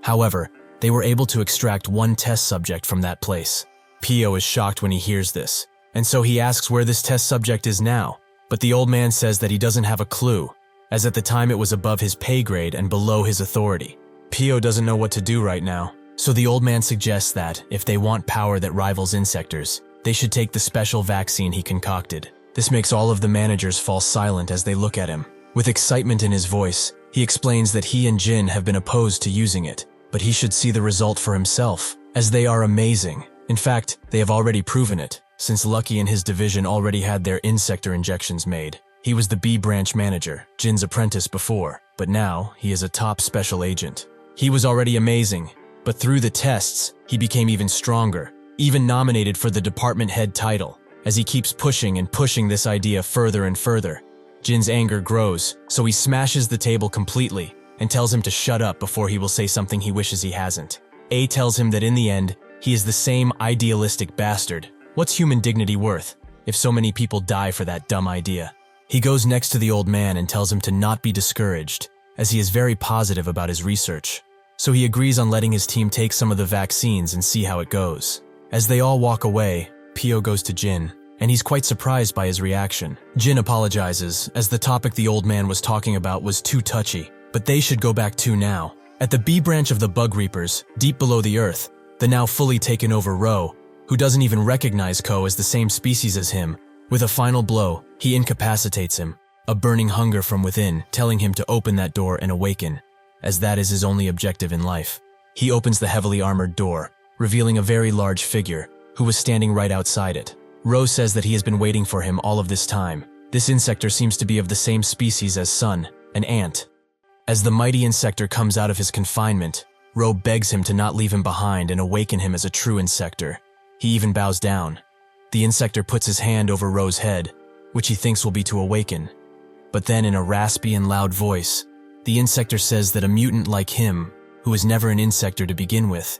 However, they were able to extract one test subject from that place. Pio is shocked when he hears this, and so he asks where this test subject is now, but the old man says that he doesn't have a clue, as at the time it was above his pay grade and below his authority. Pio doesn't know what to do right now, so the old man suggests that, if they want power that rivals insectors, they should take the special vaccine he concocted. This makes all of the managers fall silent as they look at him. With excitement in his voice, he explains that he and Jin have been opposed to using it, but he should see the result for himself, as they are amazing. In fact, they have already proven it, since Lucky and his division already had their insector injections made. He was the B branch manager, Jin's apprentice before, but now he is a top special agent. He was already amazing, but through the tests, he became even stronger, even nominated for the department head title. As he keeps pushing and pushing this idea further and further, Jin's anger grows, so he smashes the table completely and tells him to shut up before he will say something he wishes he hasn't. A tells him that in the end, he is the same idealistic bastard. What's human dignity worth if so many people die for that dumb idea? He goes next to the old man and tells him to not be discouraged, as he is very positive about his research. So he agrees on letting his team take some of the vaccines and see how it goes. As they all walk away, Pio goes to Jin, and he's quite surprised by his reaction. Jin apologizes, as the topic the old man was talking about was too touchy, but they should go back to now. At the B branch of the Bug Reapers, deep below the earth, the now fully taken over Ro, who doesn't even recognize Ko as the same species as him, with a final blow, he incapacitates him, a burning hunger from within telling him to open that door and awaken, as that is his only objective in life. He opens the heavily armored door, revealing a very large figure, who was standing right outside it. Ro says that he has been waiting for him all of this time. This insector seems to be of the same species as Sun, an ant. As the mighty insector comes out of his confinement, Ro begs him to not leave him behind and awaken him as a true insector. He even bows down. The insector puts his hand over Ro's head, which he thinks will be to awaken. But then in a raspy and loud voice, the insector says that a mutant like him, who is never an insector to begin with,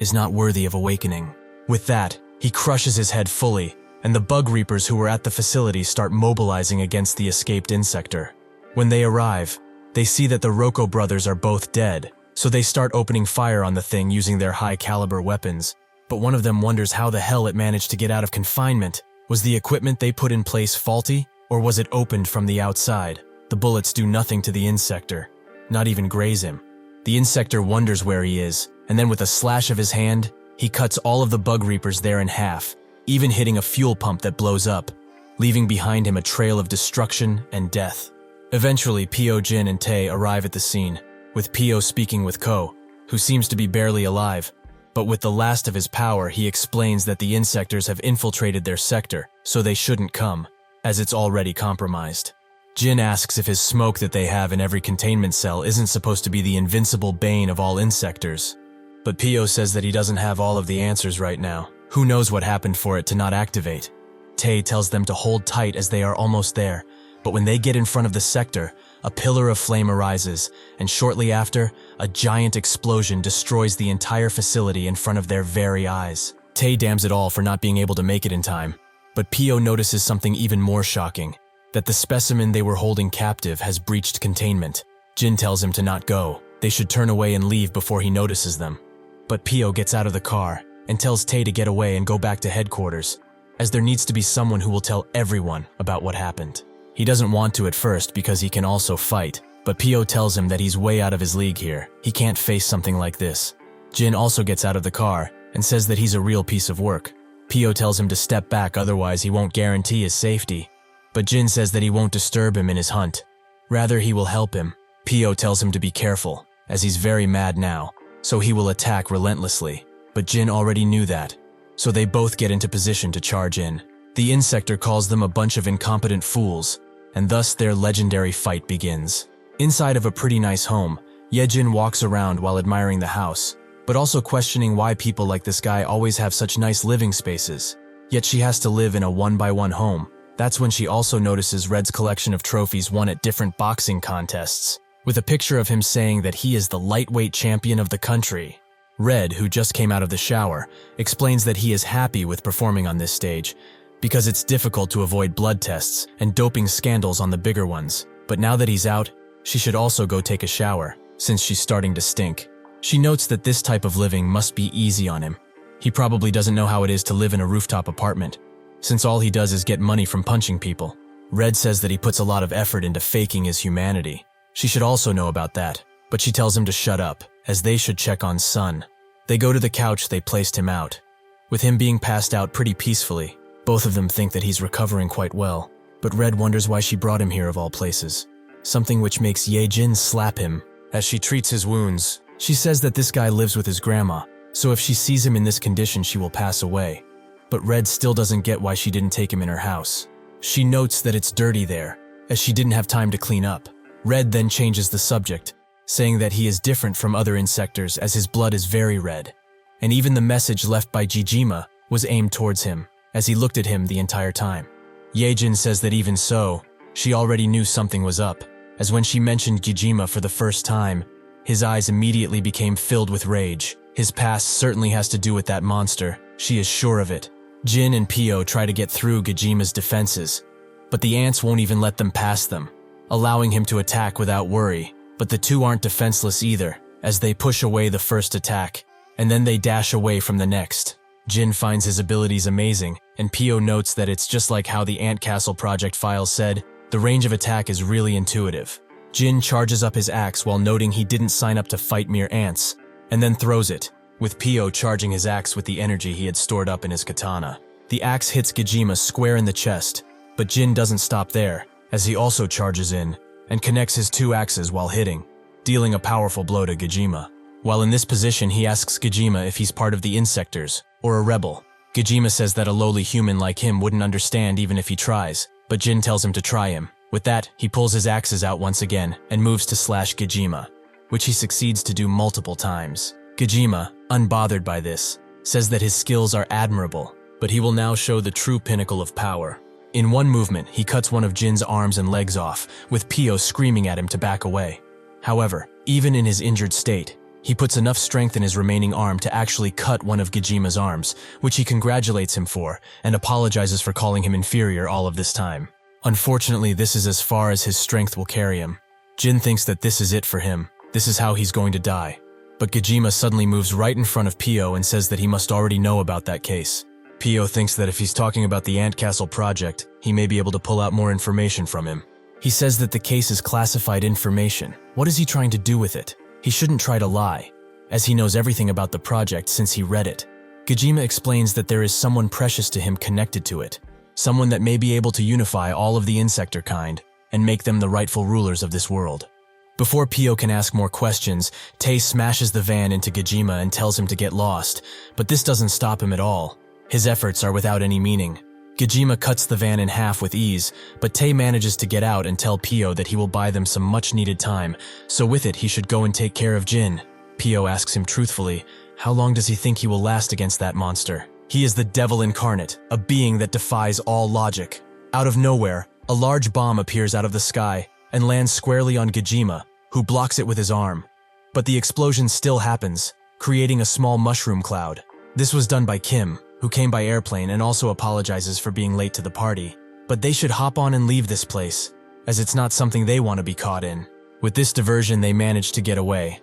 is not worthy of awakening. With that, he crushes his head fully, and the bug reapers who were at the facility start mobilizing against the escaped insector. When they arrive, they see that the Rocco brothers are both dead, so they start opening fire on the thing using their high-caliber weapons. But one of them wonders how the hell it managed to get out of confinement. Was the equipment they put in place faulty, or was it opened from the outside? The bullets do nothing to the insector, not even graze him. The insector wonders where he is, and then with a slash of his hand, he cuts all of the bug reapers there in half, even hitting a fuel pump that blows up, leaving behind him a trail of destruction and death. Eventually, Pio, Jin, and Tae arrive at the scene, with Pio speaking with Ko, who seems to be barely alive, but with the last of his power, he explains that the insectors have infiltrated their sector, so they shouldn't come, as it's already compromised. Jin asks if his smoke that they have in every containment cell isn't supposed to be the invincible bane of all insectors. But Pio says that he doesn't have all of the answers right now. Who knows what happened for it to not activate? Tae tells them to hold tight as they are almost there, but when they get in front of the sector, a pillar of flame arises, and shortly after, a giant explosion destroys the entire facility in front of their very eyes. Tae damns it all for not being able to make it in time, but Pio notices something even more shocking, that the specimen they were holding captive has breached containment. Jin tells him to not go. They should turn away and leave before he notices them. But Pio gets out of the car and tells Tae to get away and go back to headquarters, as there needs to be someone who will tell everyone about what happened. He doesn't want to at first because he can also fight, but Pio tells him that he's way out of his league here. He can't face something like this. Jin also gets out of the car and says that he's a real piece of work. Pio tells him to step back, otherwise he won't guarantee his safety. But Jin says that he won't disturb him in his hunt. Rather, he will help him. Pio tells him to be careful, as he's very mad now, so he will attack relentlessly. But Jin already knew that, so they both get into position to charge in. The insector calls them a bunch of incompetent fools, and thus their legendary fight begins. Inside of a pretty nice home, Yejin walks around while admiring the house, but also questioning why people like this guy always have such nice living spaces. Yet she has to live in a one-by-one home. That's when she also notices Red's collection of trophies won at different boxing contests, with a picture of him saying that he is the lightweight champion of the country. Red, who just came out of the shower, explains that he is happy with performing on this stage, because it's difficult to avoid blood tests and doping scandals on the bigger ones. But now that he's out, she should also go take a shower, since she's starting to stink. She notes that this type of living must be easy on him. He probably doesn't know how it is to live in a rooftop apartment, since all he does is get money from punching people. Red says that he puts a lot of effort into faking his humanity. She should also know about that, but she tells him to shut up, as they should check on Sun. They go to the couch they placed him out. With him being passed out pretty peacefully, both of them think that he's recovering quite well, but Red wonders why she brought him here of all places. Something which makes Yejin slap him. As she treats his wounds, she says that this guy lives with his grandma, so if she sees him in this condition she will pass away. But Red still doesn't get why she didn't take him in her house. She notes that it's dirty there, as she didn't have time to clean up. Red then changes the subject, saying that he is different from other insectors as his blood is very red. And even the message left by Jijima was aimed towards him, as he looked at him the entire time. Yejin says that even so, she already knew something was up, as when she mentioned Jijima for the first time, his eyes immediately became filled with rage. His past certainly has to do with that monster, she is sure of it. Jin and Pio try to get through Gijima's defenses, but the ants won't even let them pass them, allowing him to attack without worry. But the two aren't defenseless either, as they push away the first attack, and then they dash away from the next. Jin finds his abilities amazing, and Pio notes that it's just like how the Ant Castle project file said, the range of attack is really intuitive. Jin charges up his axe while noting he didn't sign up to fight mere ants, and then throws it, with Pio charging his axe with the energy he had stored up in his katana. The axe hits Gijima square in the chest, but Jin doesn't stop there, as he also charges in, and connects his two axes while hitting, dealing a powerful blow to Gijima. While in this position, he asks Gijima if he's part of the Insectors, or a rebel. Gijima says that a lowly human like him wouldn't understand even if he tries, but Jin tells him to try him. With that, he pulls his axes out once again, and moves to slash Gijima, which he succeeds to do multiple times. Gijima, unbothered by this, says that his skills are admirable, but he will now show the true pinnacle of power. In one movement, he cuts one of Jin's arms and legs off, with Pio screaming at him to back away. However, even in his injured state, he puts enough strength in his remaining arm to actually cut one of Gajima's arms, which he congratulates him for and apologizes for calling him inferior all of this time. Unfortunately, this is as far as his strength will carry him. Jin thinks that this is it for him. This is how he's going to die. But Gajima suddenly moves right in front of Pio and says that he must already know about that case. Pio thinks that if he's talking about the Ant Castle project, he may be able to pull out more information from him. He says that the case is classified information. What is he trying to do with it? He shouldn't try to lie, as he knows everything about the project since he read it. Gajima explains that there is someone precious to him connected to it, someone that may be able to unify all of the Insector kind and make them the rightful rulers of this world. Before Pio can ask more questions, Tae smashes the van into Gajima and tells him to get lost, but this doesn't stop him at all. His efforts are without any meaning. Gajima cuts the van in half with ease, but Tae manages to get out and tell Pio that he will buy them some much-needed time, so with it he should go and take care of Jin. Pio asks him truthfully, how long does he think he will last against that monster? He is the devil incarnate, a being that defies all logic. Out of nowhere, a large bomb appears out of the sky and lands squarely on Gajima, who blocks it with his arm. But the explosion still happens, creating a small mushroom cloud. This was done by Kim, who came by airplane and also apologizes for being late to the party. But they should hop on and leave this place, as it's not something they want to be caught in. With this diversion, they managed to get away.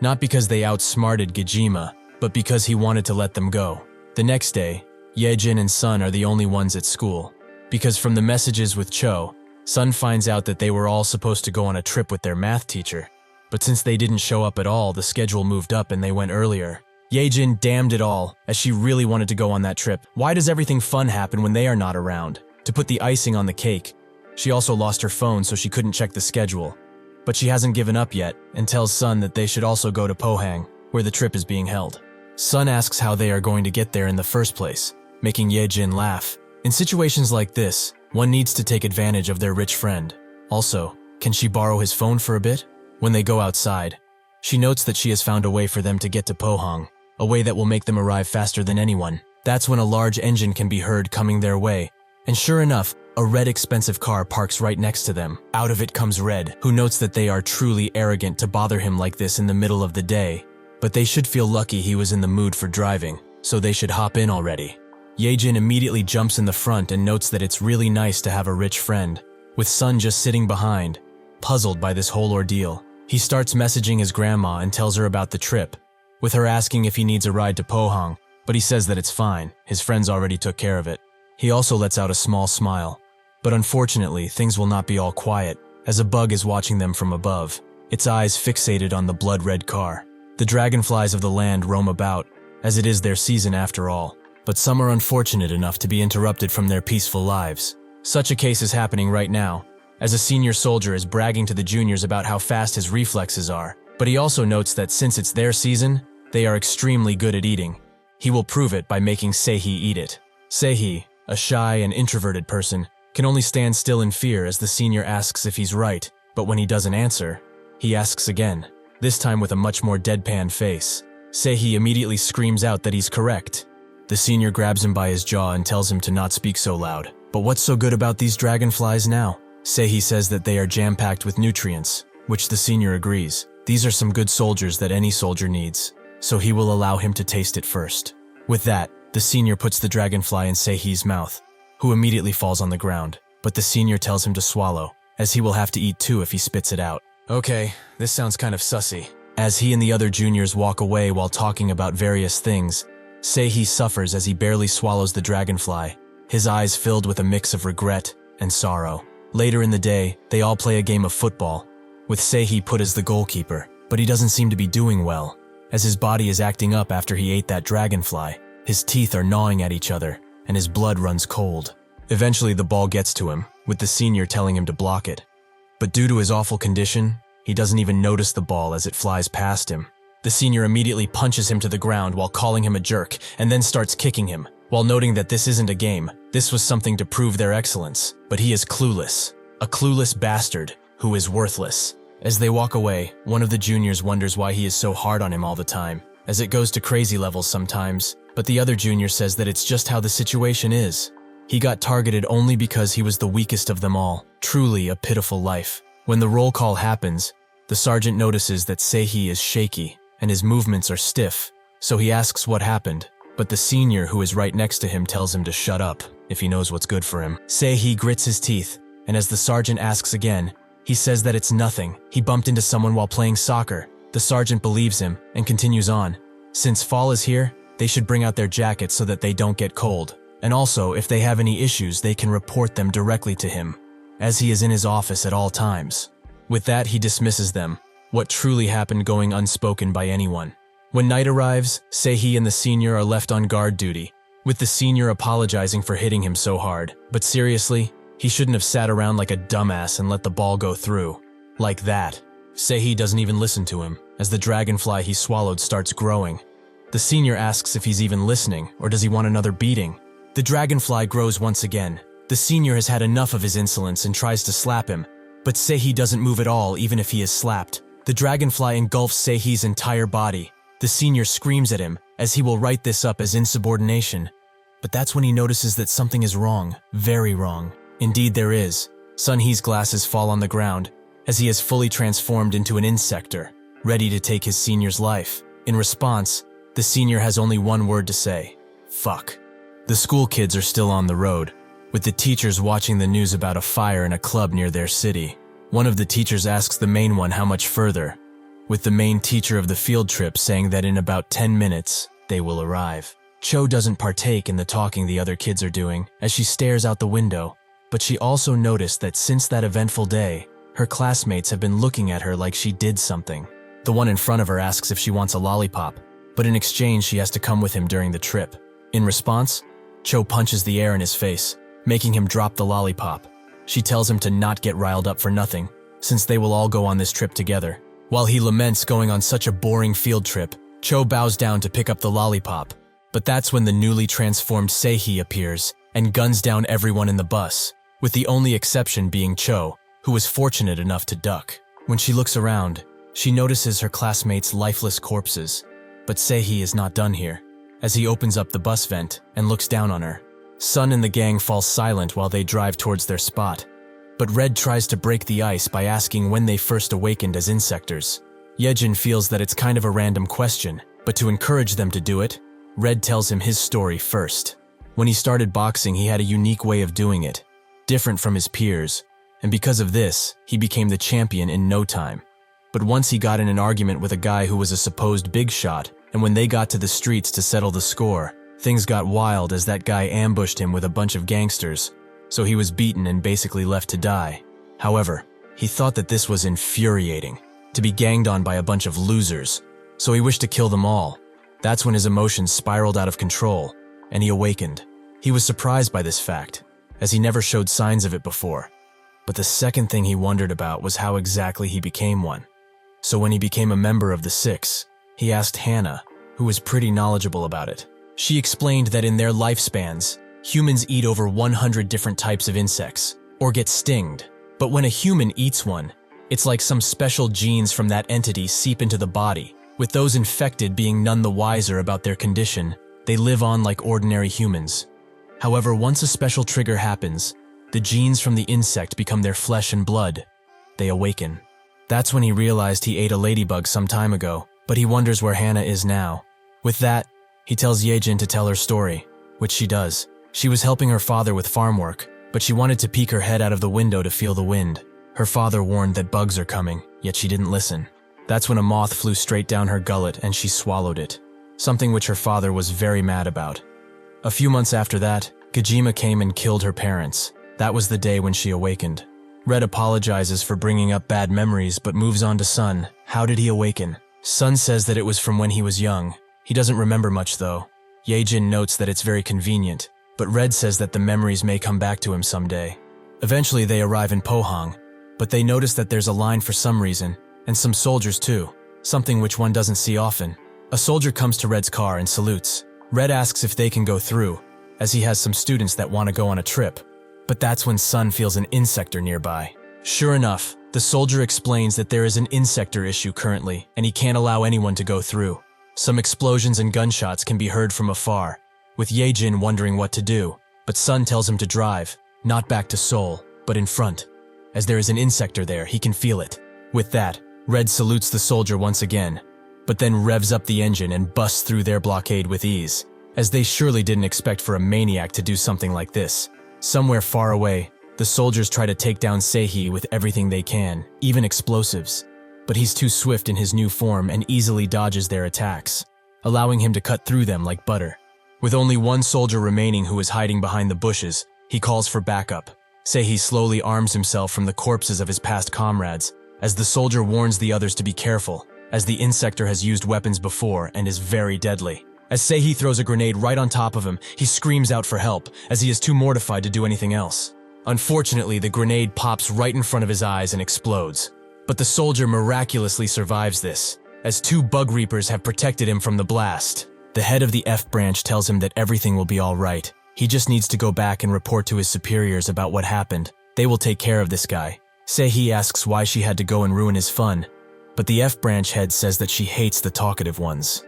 Not because they outsmarted Gajima, but because he wanted to let them go. The next day, Yejin and Sun are the only ones at school. Because from the messages with Cho, Sun finds out that they were all supposed to go on a trip with their math teacher. But since they didn't show up at all, the schedule moved up and they went earlier. Yejin damned it all, as she really wanted to go on that trip. Why does everything fun happen when they are not around? To put the icing on the cake, she also lost her phone so she couldn't check the schedule. But she hasn't given up yet, and tells Sun that they should also go to Pohang, where the trip is being held. Sun asks how they are going to get there in the first place, making Yejin laugh. In situations like this, one needs to take advantage of their rich friend. Also, can she borrow his phone for a bit? When they go outside, she notes that she has found a way for them to get to Pohang, a way that will make them arrive faster than anyone. That's when a large engine can be heard coming their way, and sure enough, a red expensive car parks right next to them. Out of it comes Red, who notes that they are truly arrogant to bother him like this in the middle of the day, but they should feel lucky he was in the mood for driving, so they should hop in already. Yejin immediately jumps in the front and notes that it's really nice to have a rich friend, with Sun just sitting behind, puzzled by this whole ordeal. He starts messaging his grandma and tells her about the trip, with her asking if he needs a ride to Pohang, but he says that it's fine, his friends already took care of it. He also lets out a small smile. But unfortunately, things will not be all quiet, as a bug is watching them from above, its eyes fixated on the blood-red car. The dragonflies of the land roam about, as it is their season after all, but some are unfortunate enough to be interrupted from their peaceful lives. Such a case is happening right now, as a senior soldier is bragging to the juniors about how fast his reflexes are, but he also notes that since it's their season, they are extremely good at eating. He will prove it by making Seihi eat it. Seihi, a shy and introverted person, can only stand still in fear as the senior asks if he's right, but when he doesn't answer, he asks again, this time with a much more deadpan face. Seihi immediately screams out that he's correct. The senior grabs him by his jaw and tells him to not speak so loud. But what's so good about these dragonflies now? Seihi says that they are jam-packed with nutrients, which the senior agrees. These are some good soldiers that any soldier needs, so he will allow him to taste it first. With that, the senior puts the dragonfly in Seihi's mouth, who immediately falls on the ground, but the senior tells him to swallow, as he will have to eat too if he spits it out. Okay, this sounds kind of sussy. As he and the other juniors walk away while talking about various things, Seihi suffers as he barely swallows the dragonfly, his eyes filled with a mix of regret and sorrow. Later in the day, they all play a game of football, with Seihi put as the goalkeeper, but he doesn't seem to be doing well, as his body is acting up after he ate that dragonfly. His teeth are gnawing at each other, and his blood runs cold. Eventually the ball gets to him, with the senior telling him to block it. But due to his awful condition, he doesn't even notice the ball as it flies past him. The senior immediately punches him to the ground while calling him a jerk, and then starts kicking him, while noting that this isn't a game, this was something to prove their excellence. But he is clueless, a clueless bastard who is worthless. As they walk away, one of the juniors wonders why he is so hard on him all the time, as it goes to crazy levels sometimes, but the other junior says that it's just how the situation is. He got targeted only because he was the weakest of them all. Truly a pitiful life. When the roll call happens, the sergeant notices that Seihi is shaky and his movements are stiff, so he asks what happened, but the senior who is right next to him tells him to shut up if he knows what's good for him. Seihi grits his teeth, and as the sergeant asks again, he says that it's nothing. He bumped into someone while playing soccer. The sergeant believes him and continues on. Since fall is here, they should bring out their jackets so that they don't get cold. And also, if they have any issues, they can report them directly to him, as he is in his office at all times. With that, he dismisses them, what truly happened going unspoken by anyone. When night arrives, Seihi and the senior are left on guard duty, with the senior apologizing for hitting him so hard. But seriously, he shouldn't have sat around like a dumbass and let the ball go through. Like that. Seihi doesn't even listen to him, as the dragonfly he swallowed starts growing. The senior asks if he's even listening, or does he want another beating? The dragonfly grows once again. The senior has had enough of his insolence and tries to slap him, but Seihi doesn't move at all even if he is slapped. The dragonfly engulfs Seihi's entire body. The senior screams at him, as he will write this up as insubordination. But that's when he notices that something is wrong, very wrong. Indeed there is. Sunhee's glasses fall on the ground, as he has fully transformed into an insector, ready to take his senior's life. In response, the senior has only one word to say: fuck. The school kids are still on the road, with the teachers watching the news about a fire in a club near their city. One of the teachers asks the main one how much further, with the main teacher of the field trip saying that in about 10 minutes, they will arrive. Cho doesn't partake in the talking the other kids are doing, as she stares out the window, but she also noticed that since that eventful day, her classmates have been looking at her like she did something. The one in front of her asks if she wants a lollipop, but in exchange she has to come with him during the trip. In response, Cho punches the air in his face, making him drop the lollipop. She tells him to not get riled up for nothing, since they will all go on this trip together. While he laments going on such a boring field trip, Cho bows down to pick up the lollipop. But that's when the newly transformed Seihi appears and guns down everyone in the bus, with the only exception being Cho, who was fortunate enough to duck. When she looks around, she notices her classmates' lifeless corpses. But Seihi is not done here, as he opens up the bus vent and looks down on her. Sun and the gang fall silent while they drive towards their spot, but Red tries to break the ice by asking when they first awakened as insectors. Yejin feels that it's kind of a random question, but to encourage them to do it, Red tells him his story first. When he started boxing, he had a unique way of doing it, different from his peers, and because of this, he became the champion in no time. But once he got in an argument with a guy who was a supposed big shot, and when they got to the streets to settle the score, things got wild as that guy ambushed him with a bunch of gangsters, so he was beaten and basically left to die. However, he thought that this was infuriating, to be ganged on by a bunch of losers, so he wished to kill them all. That's when his emotions spiraled out of control, and he awakened. He was surprised by this fact, as he never showed signs of it before. But the second thing he wondered about was how exactly he became one. So when he became a member of the Six, he asked Hannah, who was pretty knowledgeable about it. She explained that in their lifespans, humans eat over 100 different types of insects, or get stinged. But when a human eats one, it's like some special genes from that entity seep into the body. With those infected being none the wiser about their condition, they live on like ordinary humans. However, once a special trigger happens, the genes from the insect become their flesh and blood. They awaken. That's when he realized he ate a ladybug some time ago, but he wonders where Hannah is now. With that, he tells Yejin to tell her story, which she does. She was helping her father with farm work, but she wanted to peek her head out of the window to feel the wind. Her father warned that bugs are coming, yet she didn't listen. That's when a moth flew straight down her gullet and she swallowed it, something which her father was very mad about. A few months after that, Kojima came and killed her parents. That was the day when she awakened. Red apologizes for bringing up bad memories but moves on to Sun. How did he awaken? Sun says that it was from when he was young. He doesn't remember much though. Yejin notes that it's very convenient, but Red says that the memories may come back to him someday. Eventually they arrive in Pohang, but they notice that there's a line for some reason, and some soldiers too, something which one doesn't see often. A soldier comes to Red's car and salutes. Red asks if they can go through, as he has some students that want to go on a trip. But that's when Sun feels an insector nearby. Sure enough, the soldier explains that there is an insector issue currently, and he can't allow anyone to go through. Some explosions and gunshots can be heard from afar, with Yejin wondering what to do, but Sun tells him to drive, not back to Seoul, but in front. As there is an insector there, he can feel it. With that, Red salutes the soldier once again, but then revs up the engine and busts through their blockade with ease, as they surely didn't expect for a maniac to do something like this. Somewhere far away, the soldiers try to take down Sehee with everything they can, even explosives. But he's too swift in his new form and easily dodges their attacks, allowing him to cut through them like butter. With only one soldier remaining who is hiding behind the bushes, he calls for backup. Sehee slowly arms himself from the corpses of his past comrades, as the soldier warns the others to be careful, as the insector has used weapons before and is very deadly. As Sehee throws a grenade right on top of him, he screams out for help, as he is too mortified to do anything else. Unfortunately, the grenade pops right in front of his eyes and explodes. But the soldier miraculously survives this, as 2 bug reapers have protected him from the blast. The head of the F branch tells him that everything will be all right. He just needs to go back and report to his superiors about what happened. They will take care of this guy. Sehee asks why she had to go and ruin his fun, but the F branch head says that she hates the talkative ones.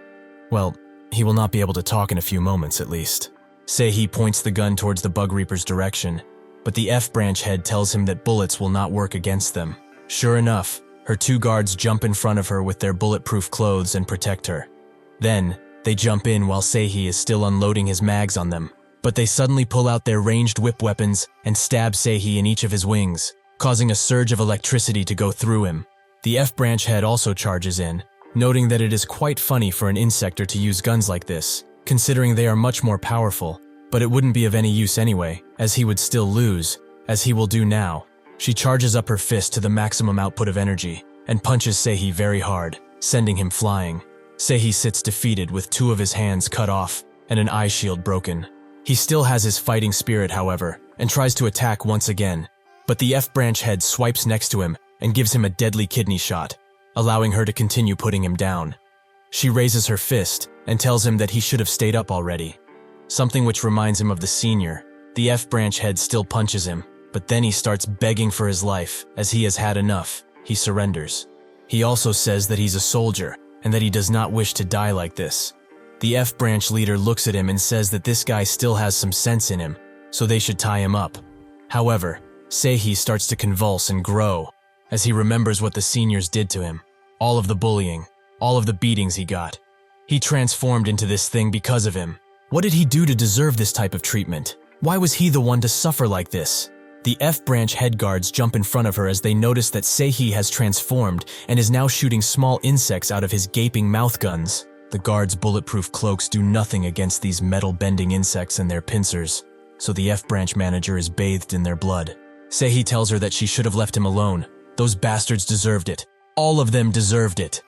Well, he will not be able to talk in a few moments at least. Sehee points the gun towards the bug reaper's direction, but the F branch head tells him that bullets will not work against them. Sure enough, her 2 guards jump in front of her with their bulletproof clothes and protect her. Then, they jump in while Sehee is still unloading his mags on them, but they suddenly pull out their ranged whip weapons and stab Sehee in each of his wings, causing a surge of electricity to go through him. The F branch head also charges in, noting that it is quite funny for an insector to use guns like this, considering they are much more powerful, but it wouldn't be of any use anyway, as he would still lose, as he will do now. She charges up her fist to the maximum output of energy, and punches Sehee very hard, sending him flying. Sehee sits defeated with 2 of his hands cut off and an eye shield broken. He still has his fighting spirit, however, and tries to attack once again, but the F branch head swipes next to him and gives him a deadly kidney shot, allowing her to continue putting him down. She raises her fist and tells him that he should have stayed up already, something which reminds him of the senior. The F branch head still punches him, but then he starts begging for his life. As he has had enough, he surrenders. He also says that he's a soldier and that he does not wish to die like this. The F branch leader looks at him and says that this guy still has some sense in him, so they should tie him up. However, Sehee starts to convulse and grow as he remembers what the seniors did to him. All of the bullying, all of the beatings he got. He transformed into this thing because of him. What did he do to deserve this type of treatment? Why was he the one to suffer like this? The F branch head guards jump in front of her as they notice that Sehee has transformed and is now shooting small insects out of his gaping mouth guns. The guards' bulletproof cloaks do nothing against these metal-bending insects and their pincers, so the F branch manager is bathed in their blood. Sehee tells her that she should have left him alone. Those bastards deserved it. All of them deserved it.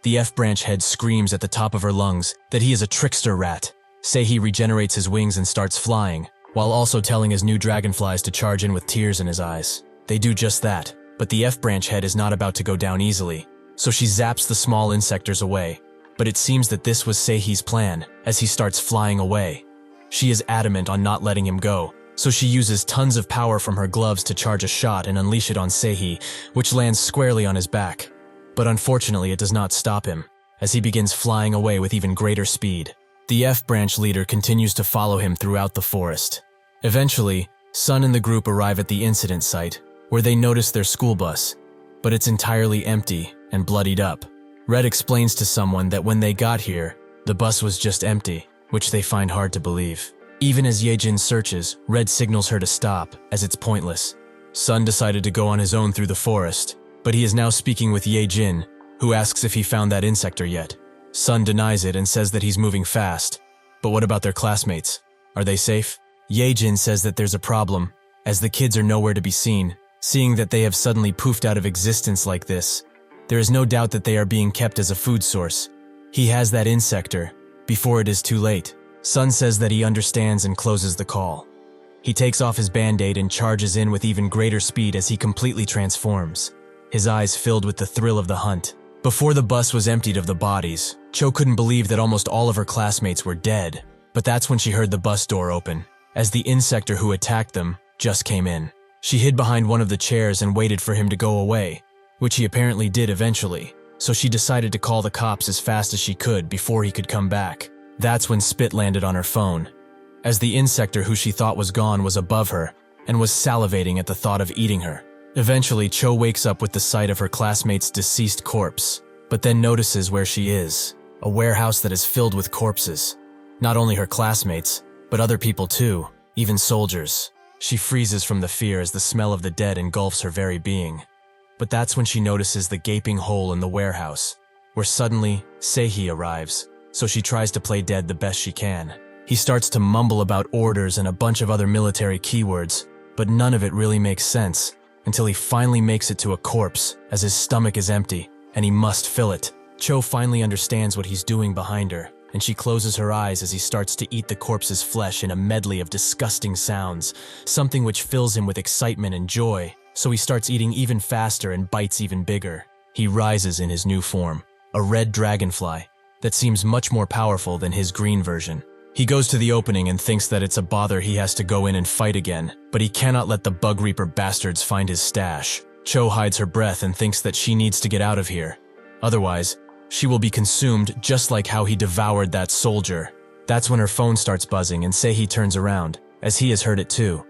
The F branch head screams at the top of her lungs that he is a trickster rat. Sehee regenerates his wings and starts flying, while also telling his new dragonflies to charge in with tears in his eyes. They do just that, but the F branch head is not about to go down easily, so she zaps the small insectors away. But it seems that this was Sehee's plan, as he starts flying away. She is adamant on not letting him go, so she uses tons of power from her gloves to charge a shot and unleash it on Sehee, which lands squarely on his back. But unfortunately it does not stop him, as he begins flying away with even greater speed. The F branch leader continues to follow him throughout the forest. Eventually, Sun and the group arrive at the incident site, where they notice their school bus, but it's entirely empty and bloodied up. Red explains to someone that when they got here, the bus was just empty, which they find hard to believe. Even as Yejin searches, Red signals her to stop, as it's pointless. Sun decided to go on his own through the forest, but he is now speaking with Yejin, who asks if he found that insector yet. Sun denies it and says that he's moving fast. But what about their classmates? Are they safe? Yejin says that there's a problem, as the kids are nowhere to be seen. Seeing that they have suddenly poofed out of existence like this, there is no doubt that they are being kept as a food source. He has that insector, before it is too late. Sun says that he understands and closes the call. He takes off his band-aid and charges in with even greater speed as he completely transforms, his eyes filled with the thrill of the hunt. Before the bus was emptied of the bodies, Cho couldn't believe that almost all of her classmates were dead. But that's when she heard the bus door open, as the insector who attacked them just came in. She hid behind one of the chairs and waited for him to go away, which he apparently did eventually, so she decided to call the cops as fast as she could before he could come back. That's when Spit landed on her phone. as the insector who she thought was gone was above her and was salivating at the thought of eating her. Eventually, Cho wakes up with the sight of her classmate's deceased corpse, but then notices where she is, a warehouse that is filled with corpses. Not only her classmates, but other people too, even soldiers. She freezes from the fear as the smell of the dead engulfs her very being. But that's when she notices the gaping hole in the warehouse, where suddenly Seihi arrives, so she tries to play dead the best she can. He starts to mumble about orders and a bunch of other military keywords, but none of it really makes sense, until he finally makes it to a corpse, as his stomach is empty, and he must fill it. Cho finally understands what he's doing behind her, and she closes her eyes as he starts to eat the corpse's flesh in a medley of disgusting sounds, something which fills him with excitement and joy, so he starts eating even faster and bites even bigger. He rises in his new form, a red dragonfly, that seems much more powerful than his green version. He goes to the opening and thinks that it's a bother he has to go in and fight again, but he cannot let the Bug Reaper bastards find his stash. Cho hides her breath and thinks that she needs to get out of here. Otherwise, she will be consumed just like how he devoured that soldier. That's when her phone starts buzzing and Seihi turns around, as he has heard it too.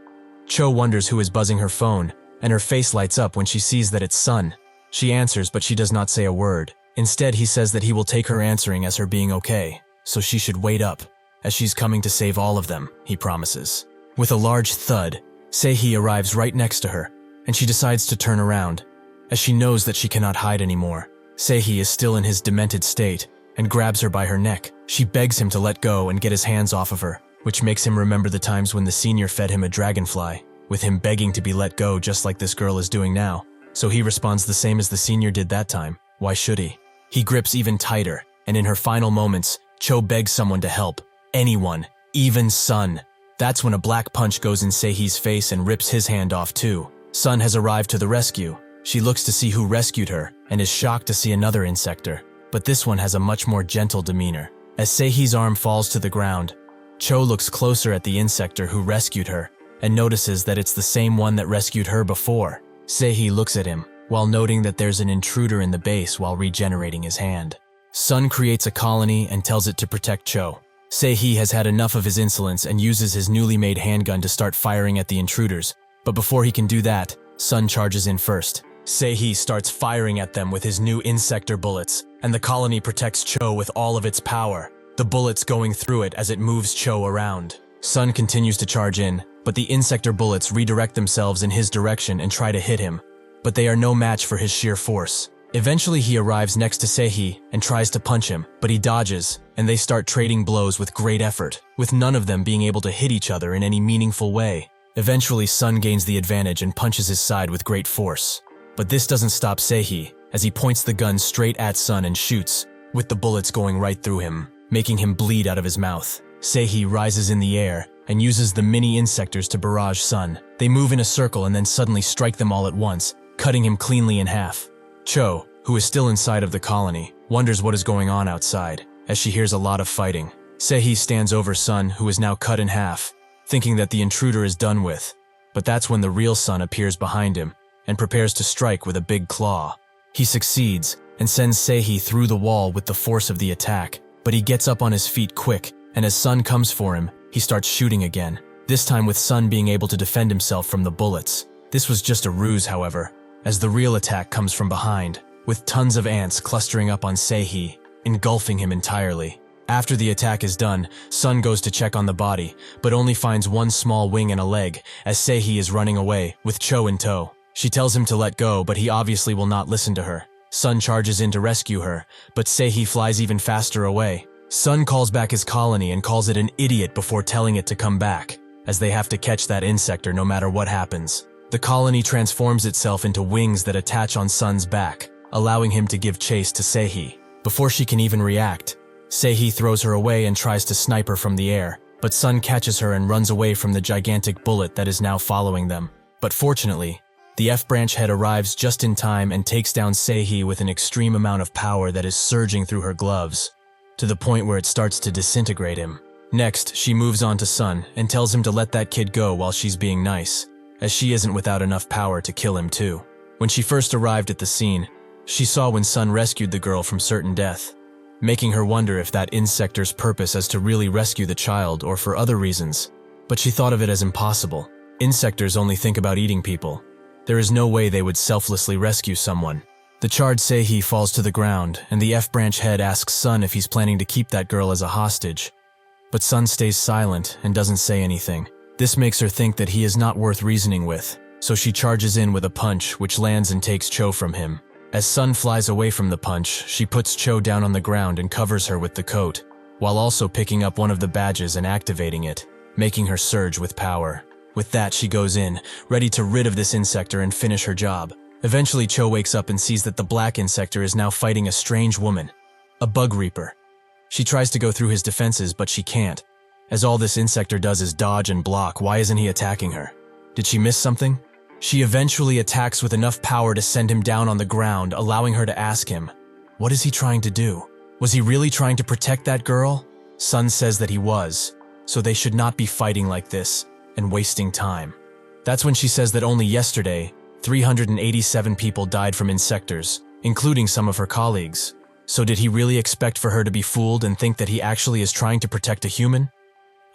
Cho wonders who is buzzing her phone, and her face lights up when she sees that it's Sun. She answers, but she does not say a word. Instead, he says that he will take her answering as her being okay, so she should wait up, as she's coming to save all of them, he promises. With a large thud, Seihi arrives right next to her, and she decides to turn around, as she knows that she cannot hide anymore. Seihi is still in his demented state, and grabs her by her neck. She begs him to let go and get his hands off of her, which makes him remember the times when the senior fed him a dragonfly, with him begging to be let go just like this girl is doing now. So he responds the same as the senior did that time. Why should he? He grips even tighter, and in her final moments, Cho begs someone to help. Anyone, even Sun. That's when a black punch goes in Seihi's face and rips his hand off too. Sun has arrived to the rescue. She looks to see who rescued her, and is shocked to see another insector. But this one has a much more gentle demeanor. As Seihi's arm falls to the ground, Cho looks closer at the insector who rescued her, and notices that it's the same one that rescued her before. Seihi looks at him, while noting that there's an intruder in the base while regenerating his hand. Sun creates a colony and tells it to protect Cho. Seihi has had enough of his insolence and uses his newly made handgun to start firing at the intruders, but before he can do that, Sun charges in first. Seihi starts firing at them with his new insector bullets, and the colony protects Cho with all of its power, the bullets going through it as it moves Cho around. Sun continues to charge in, but the insector bullets redirect themselves in his direction and try to hit him, but they are no match for his sheer force. Eventually he arrives next to Seihi and tries to punch him, but he dodges, and they start trading blows with great effort, with none of them being able to hit each other in any meaningful way. Eventually Sun gains the advantage and punches his side with great force. But this doesn't stop Seihi, as he points the gun straight at Sun and shoots, with the bullets going right through him, making him bleed out of his mouth. Seihi rises in the air and uses the mini insectors to barrage Sun. They move in a circle and then suddenly strike them all at once, cutting him cleanly in half. Cho, who is still inside of the colony, wonders what is going on outside, as she hears a lot of fighting. Seihi stands over Sun, who is now cut in half, thinking that the intruder is done with. But that's when the real Sun appears behind him, and prepares to strike with a big claw. He succeeds, and sends Seihi through the wall with the force of the attack, but he gets up on his feet quick, and as Sun comes for him, he starts shooting again, this time with Sun being able to defend himself from the bullets. This was just a ruse, however, as the real attack comes from behind, with tons of ants clustering up on Seihi, engulfing him entirely. After the attack is done, Sun goes to check on the body, but only finds one small wing and a leg, as Seihi is running away, with Cho in tow. She tells him to let go, but he obviously will not listen to her. Sun charges in to rescue her, but Seihi flies even faster away. Sun calls back his colony and calls it an idiot before telling it to come back, as they have to catch that insector no matter what happens. The colony transforms itself into wings that attach on Sun's back, allowing him to give chase to Seihi. Before she can even react, Seihi throws her away and tries to snipe her from the air, but Sun catches her and runs away from the gigantic bullet that is now following them. But fortunately, the F-branch head arrives just in time and takes down Seihi with an extreme amount of power that is surging through her gloves, to the point where it starts to disintegrate him. Next, she moves on to Sun and tells him to let that kid go while she's being nice, as she isn't without enough power to kill him too. When she first arrived at the scene, she saw when Sun rescued the girl from certain death. making her wonder if that insector's purpose is to really rescue the child or for other reasons. But she thought of it as impossible. Insectors only think about eating people. There is no way they would selflessly rescue someone. The charred Seihi falls to the ground, and the F-branch head asks Sun if he's planning to keep that girl as a hostage. But Sun stays silent and doesn't say anything. This makes her think that he is not worth reasoning with, so she charges in with a punch which lands and takes Cho from him. As Sun flies away from the punch, she puts Cho down on the ground and covers her with the coat, while also picking up one of the badges and activating it, making her surge with power. With that, she goes in, ready to rid of this insector and finish her job. Eventually, Cho wakes up and sees that the black insector is now fighting a strange woman, a bug reaper. She tries to go through his defenses, but she can't. As all this insector does is dodge and block, why isn't he attacking her? Did she miss something? She eventually attacks with enough power to send him down on the ground, allowing her to ask him, what is he trying to do? Was he really trying to protect that girl? Sun says that he was, so they should not be fighting like this and wasting time. That's when she says that only yesterday, 387 people died from insectors, including some of her colleagues. So did he really expect for her to be fooled and think that he actually is trying to protect a human?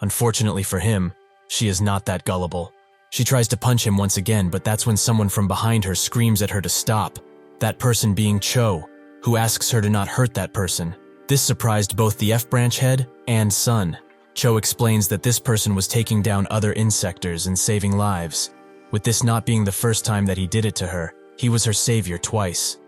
Unfortunately for him, she is not that gullible. She tries to punch him once again, but that's when someone from behind her screams at her to stop, that person being Cho, who asks her to not hurt that person. This surprised both the F-branch head and Sun. Cho explains that this person was taking down other insectors and saving lives. With this not being the first time that he did it to her, he was her savior twice.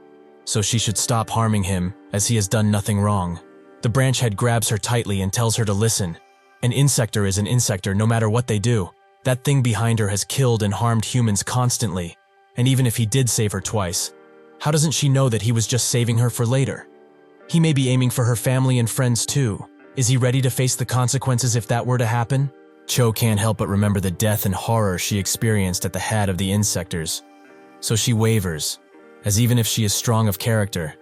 So she should stop harming him, as he has done nothing wrong. The branch head grabs her tightly and tells her to listen. An insector is an insector no matter what they do. That thing behind her has killed and harmed humans constantly. And even if he did save her twice, how doesn't she know that he was just saving her for later? He may be aiming for her family and friends too. Is he ready to face the consequences if that were to happen? Cho can't help but remember the death and horror she experienced at the head of the insectors. So she wavers, as even if she is strong of character,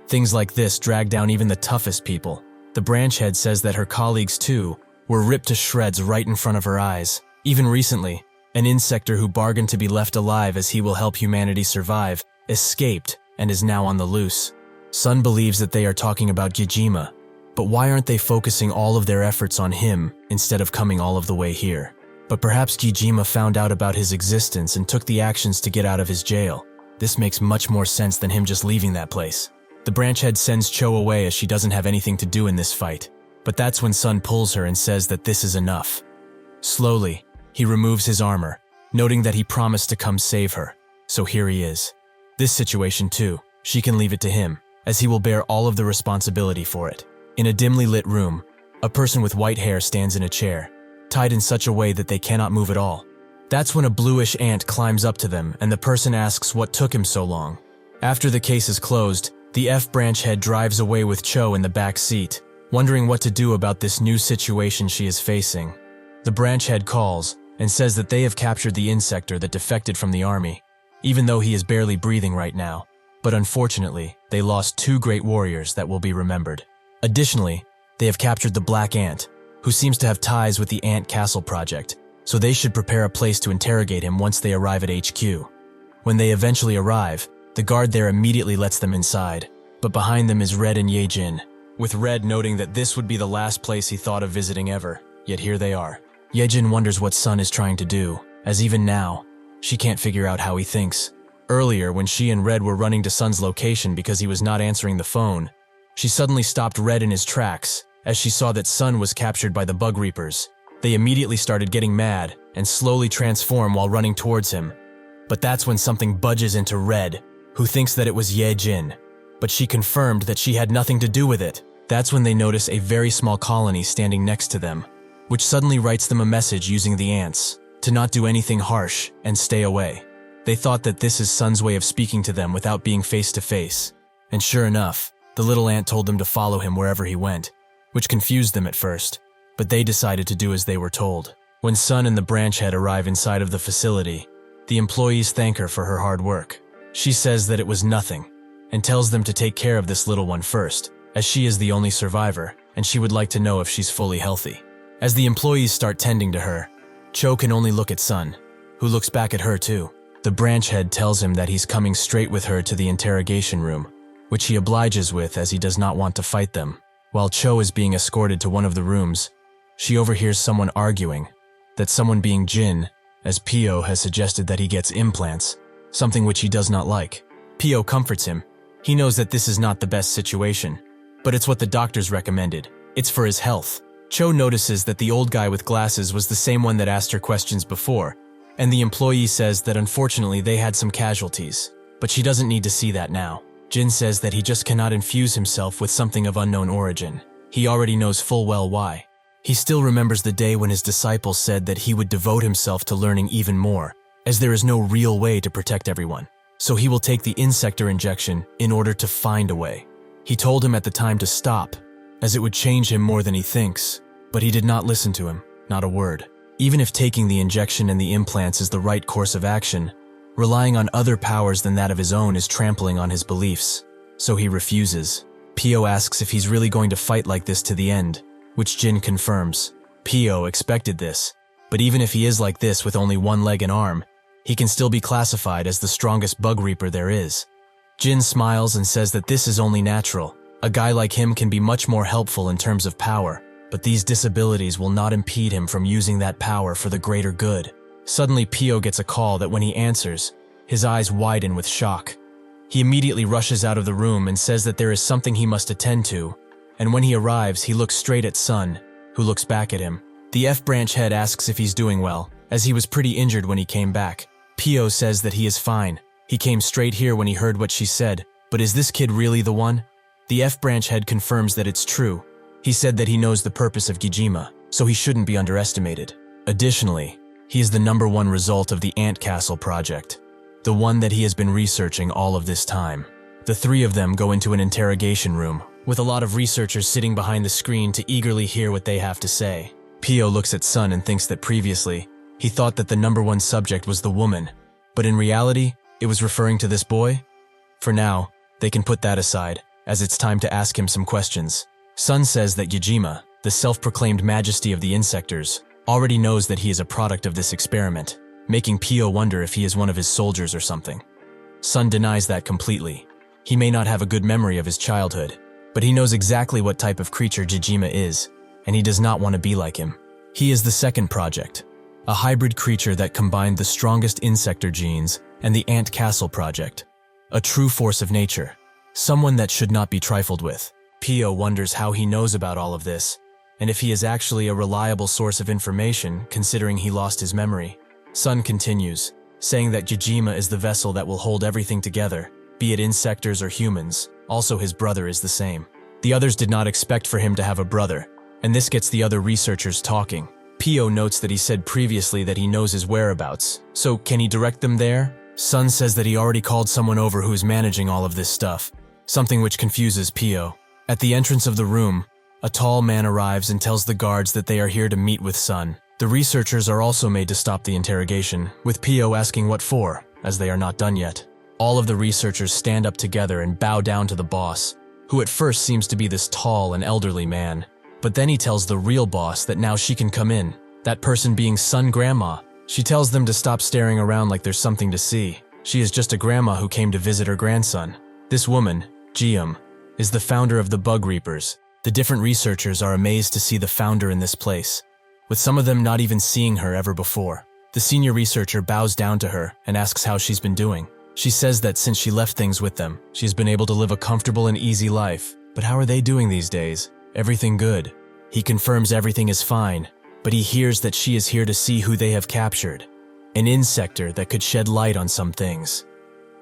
things like this drag down even the toughest people. The branch head says that her colleagues too were ripped to shreds right in front of her eyes. Even recently, an insector who bargained to be left alive as he will help humanity survive, escaped and is now on the loose. Sun believes that they are talking about Gijima, but why aren't they focusing all of their efforts on him instead of coming all of the way here? But perhaps Gijima found out about his existence and took the actions to get out of his jail. This makes much more sense than him just leaving that place. The branch head sends Cho away as she doesn't have anything to do in this fight. But that's when Sun pulls her and says that this is enough. Slowly, he removes his armor, noting that he promised to come save her. So here he is. This situation too, she can leave it to him, as he will bear all of the responsibility for it. In a dimly lit room, a person with white hair stands in a chair, tied in such a way that they cannot move at all. That's when a bluish ant climbs up to them and the person asks what took him so long. After the case is closed, the F-branch head drives away with Cho in the back seat, wondering what to do about this new situation she is facing. The branch head calls and says that they have captured the insector that defected from the army, even though he is barely breathing right now. But unfortunately, they lost 2 great warriors that will be remembered. Additionally, they have captured the Black Ant, who seems to have ties with the Ant Castle project, so they should prepare a place to interrogate him once they arrive at HQ. When they eventually arrive, the guard there immediately lets them inside, but behind them is Red and Yejin, with Red noting that this would be the last place he thought of visiting ever, yet here they are. Yejin wonders what Sun is trying to do, as even now, she can't figure out how he thinks. Earlier, when she and Red were running to Sun's location because he was not answering the phone, she suddenly stopped Red in his tracks, as she saw that Sun was captured by the Bug Reapers. They immediately started getting mad and slowly transform while running towards him. But that's when something budges into Red, who thinks that it was Yejin, but she confirmed that she had nothing to do with it. That's when they notice a very small colony standing next to them, which suddenly writes them a message using the ants to not do anything harsh and stay away. They thought that this is Sun's way of speaking to them without being face to face. And sure enough, the little ant told them to follow him wherever he went, which confused them at first, but they decided to do as they were told. When Sun and the branch head arrive inside of the facility, the employees thank her for her hard work. She says that it was nothing, and tells them to take care of this little one first, as she is the only survivor, and she would like to know if she's fully healthy. As the employees start tending to her, Cho can only look at Sun, who looks back at her too. The branch head tells him that he's coming straight with her to the interrogation room, which he obliges with as he does not want to fight them. While Cho is being escorted to one of the rooms, she overhears someone arguing, that someone being Jin, as Pio has suggested that he gets implants, something which he does not like. Pio comforts him. He knows that this is not the best situation, but it's what the doctors recommended. It's for his health. Cho notices that the old guy with glasses was the same one that asked her questions before, and the employee says that unfortunately they had some casualties, but she doesn't need to see that now. Jin says that he just cannot infuse himself with something of unknown origin. He already knows full well why. He still remembers the day when his disciple said that he would devote himself to learning even more, as there is no real way to protect everyone. So he will take the Insector injection in order to find a way. He told him at the time to stop, as it would change him more than he thinks, but he did not listen to him, not a word. Even if taking the injection and the implants is the right course of action, relying on other powers than that of his own is trampling on his beliefs, so he refuses. Pio asks if he's really going to fight like this to the end, which Jin confirms. Pio expected this, but even if he is like this with only one leg and arm, he can still be classified as the strongest bug reaper there is. Jin smiles and says that this is only natural. A guy like him can be much more helpful in terms of power, but these disabilities will not impede him from using that power for the greater good. Suddenly Pio gets a call that when he answers, his eyes widen with shock. He immediately rushes out of the room and says that there is something he must attend to, and when he arrives he looks straight at Sun, who looks back at him. The F-branch head asks if he's doing well, as he was pretty injured when he came back. Pio says that he is fine. He came straight here when he heard what she said, but is this kid really the one? The F-branch head confirms that it's true. He said that he knows the purpose of Gijima, so he shouldn't be underestimated. Additionally, he is the #1 result of the Ant Castle project, the one that he has been researching all of this time. The three of them go into an interrogation room, with a lot of researchers sitting behind the screen to eagerly hear what they have to say. Pio looks at Sun and thinks that previously, he thought that the #1 subject was the woman, but in reality, it was referring to this boy? For now, they can put that aside, as it's time to ask him some questions. Sun says that Gijima, the self-proclaimed majesty of the insectors, already knows that he is a product of this experiment, making Pio wonder if he is one of his soldiers or something. Sun denies that completely. He may not have a good memory of his childhood, but he knows exactly what type of creature Gijima is, and he does not want to be like him. He is the second project, a hybrid creature that combined the strongest insector genes and the Ant Castle project, a true force of nature, someone that should not be trifled with. Pio wonders how he knows about all of this, and if he is actually a reliable source of information considering he lost his memory. Sun continues, saying that Gijima is the vessel that will hold everything together, be it insectors or humans. Also his brother is the same. The others did not expect for him to have a brother, and this gets the other researchers talking. Pio notes that he said previously that he knows his whereabouts, so can he direct them there? Sun says that he already called someone over who is managing all of this stuff, something which confuses Pio. At the entrance of the room, a tall man arrives and tells the guards that they are here to meet with Sun. The researchers are also made to stop the interrogation, with Pio asking what for, as they are not done yet. All of the researchers stand up together and bow down to the boss, who at first seems to be this tall and elderly man. But then he tells the real boss that now she can come in, that person being Sun Grandma. She tells them to stop staring around like there's something to see. She is just a grandma who came to visit her grandson. This woman, Jium, is the founder of the Bug Reapers. The different researchers are amazed to see the founder in this place, with some of them not even seeing her ever before. The senior researcher bows down to her and asks how she's been doing. She says that since she left things with them, she's been able to live a comfortable and easy life. But how are they doing these days? Everything good. He confirms everything is fine, but he hears that she is here to see who they have captured, an insector that could shed light on some things.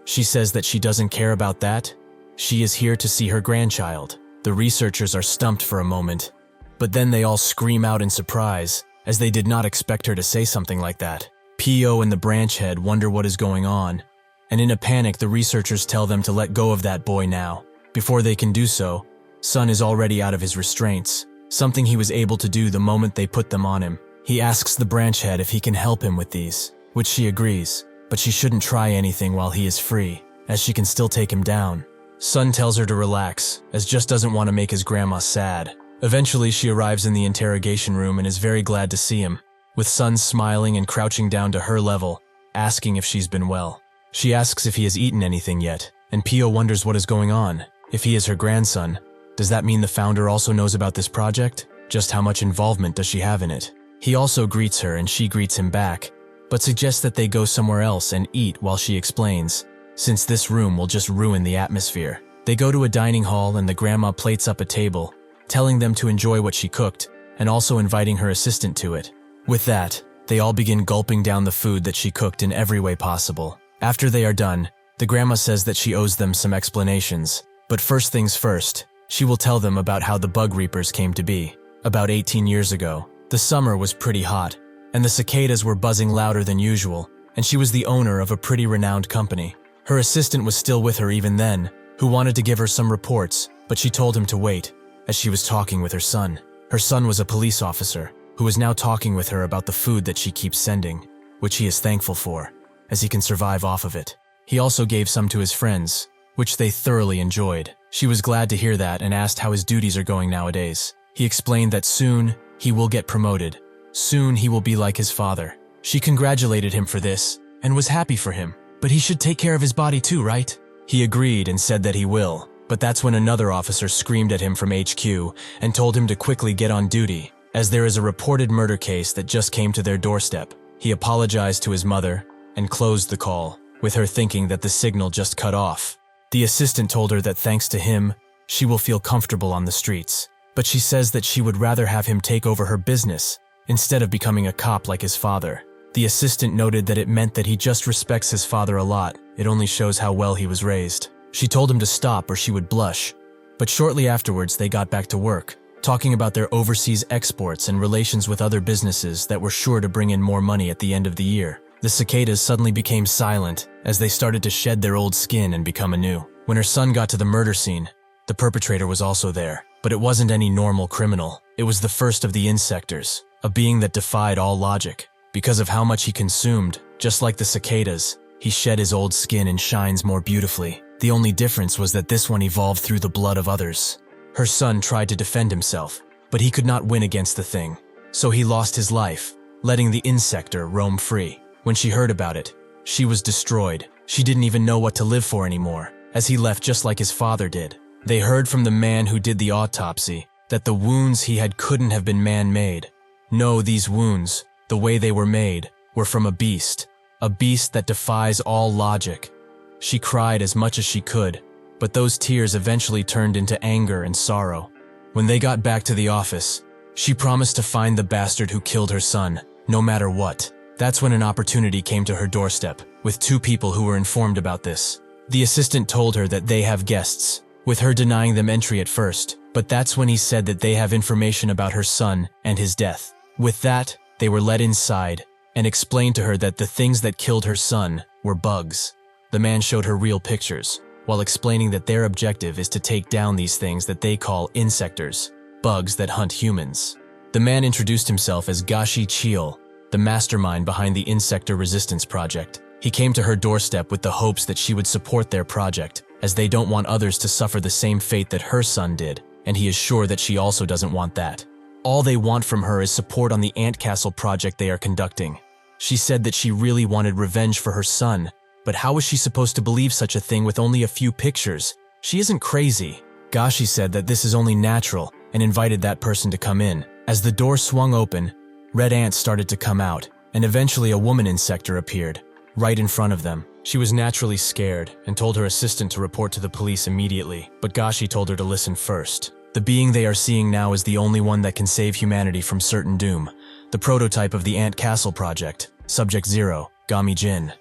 She says that she doesn't care about that. She is here to see her grandchild. The researchers are stumped for a moment, but then they all scream out in surprise, as they did not expect her to say something like that. Pio and the branch head wonder what is going on, and in a panic the researchers tell them to let go of that boy now. Before they can do so, Sun is already out of his restraints, something he was able to do the moment they put them on him. He asks the branch head if he can help him with these, which she agrees, but she shouldn't try anything while he is free, as she can still take him down. Sun tells her to relax, as just doesn't want to make his grandma sad. Eventually she arrives in the interrogation room and is very glad to see him, with Sun smiling and crouching down to her level, asking if she's been well. She asks if he has eaten anything yet, and Pio wonders what is going on. If he is her grandson, Does that mean the founder also knows about this project? Just how much involvement does she have in it? He also greets her and she greets him back, but suggests that they go somewhere else and eat while she explains, since this room will just ruin the atmosphere. They go to a dining hall and the grandma plates up a table, telling them to enjoy what she cooked, and also inviting her assistant to it. With that, they all begin gulping down the food that she cooked in every way possible. After they are done, the grandma says that she owes them some explanations. But first things first, she will tell them about how the bug reapers came to be. About 18 years ago, the summer was pretty hot, and the cicadas were buzzing louder than usual, and she was the owner of a pretty renowned company. Her assistant was still with her even then, who wanted to give her some reports, but she told him to wait, as she was talking with her son. Her son was a police officer, who is now talking with her about the food that she keeps sending, which he is thankful for, as he can survive off of it. He also gave some to his friends, which they thoroughly enjoyed. She was glad to hear that and asked how his duties are going nowadays. He explained that soon he will get promoted. Soon he will be like his father. She congratulated him for this and was happy for him. But he should take care of his body too, right? He agreed and said that he will. But that's when another officer screamed at him from HQ and told him to quickly get on duty, as there is a reported murder case that just came to their doorstep. He apologized to his mother and closed the call, with her thinking that the signal just cut off. The assistant told her that thanks to him, she will feel comfortable on the streets. But she says that she would rather have him take over her business instead of becoming a cop like his father. The assistant noted that it meant that he just respects his father a lot. It only shows how well he was raised. She told him to stop or she would blush. But shortly afterwards, they got back to work, talking about their overseas exports and relations with other businesses that were sure to bring in more money at the end of the year. The cicadas suddenly became silent as they started to shed their old skin and become anew. When her son got to the murder scene, the perpetrator was also there. But it wasn't any normal criminal. It was the first of the insectors, a being that defied all logic. Because of how much he consumed, just like the cicadas, he shed his old skin and shines more beautifully. The only difference was that this one evolved through the blood of others. Her son tried to defend himself, but he could not win against the thing. So he lost his life, letting the insector roam free. When she heard about it, she was destroyed. She didn't even know what to live for anymore, as he left just like his father did. They heard from the man who did the autopsy that the wounds he had couldn't have been man-made. No, these wounds, the way they were made, were from a beast that defies all logic. She cried as much as she could, but those tears eventually turned into anger and sorrow. When they got back to the office, she promised to find the bastard who killed her son, no matter what. That's when an opportunity came to her doorstep, with two people who were informed about this. The assistant told her that they have guests, with her denying them entry at first, but that's when he said that they have information about her son and his death. With that, they were led inside and explained to her that the things that killed her son were bugs. The man showed her real pictures, while explaining that their objective is to take down these things that they call insectors, bugs that hunt humans. The man introduced himself as Gashi Chiel, the mastermind behind the Insector Resistance Project. He came to her doorstep with the hopes that she would support their project, as they don't want others to suffer the same fate that her son did, and he is sure that she also doesn't want that. All they want from her is support on the Ant Castle project they are conducting. She said that she really wanted revenge for her son, but how was she supposed to believe such a thing with only a few pictures? She isn't crazy. Gashi said that this is only natural and invited that person to come in. As the door swung open, red ants started to come out, and eventually a woman insector appeared, right in front of them. She was naturally scared and told her assistant to report to the police immediately, but Gashi told her to listen first. The being they are seeing now is the only one that can save humanity from certain doom, the prototype of the Ant Castle project, Subject 0, Gami Jin.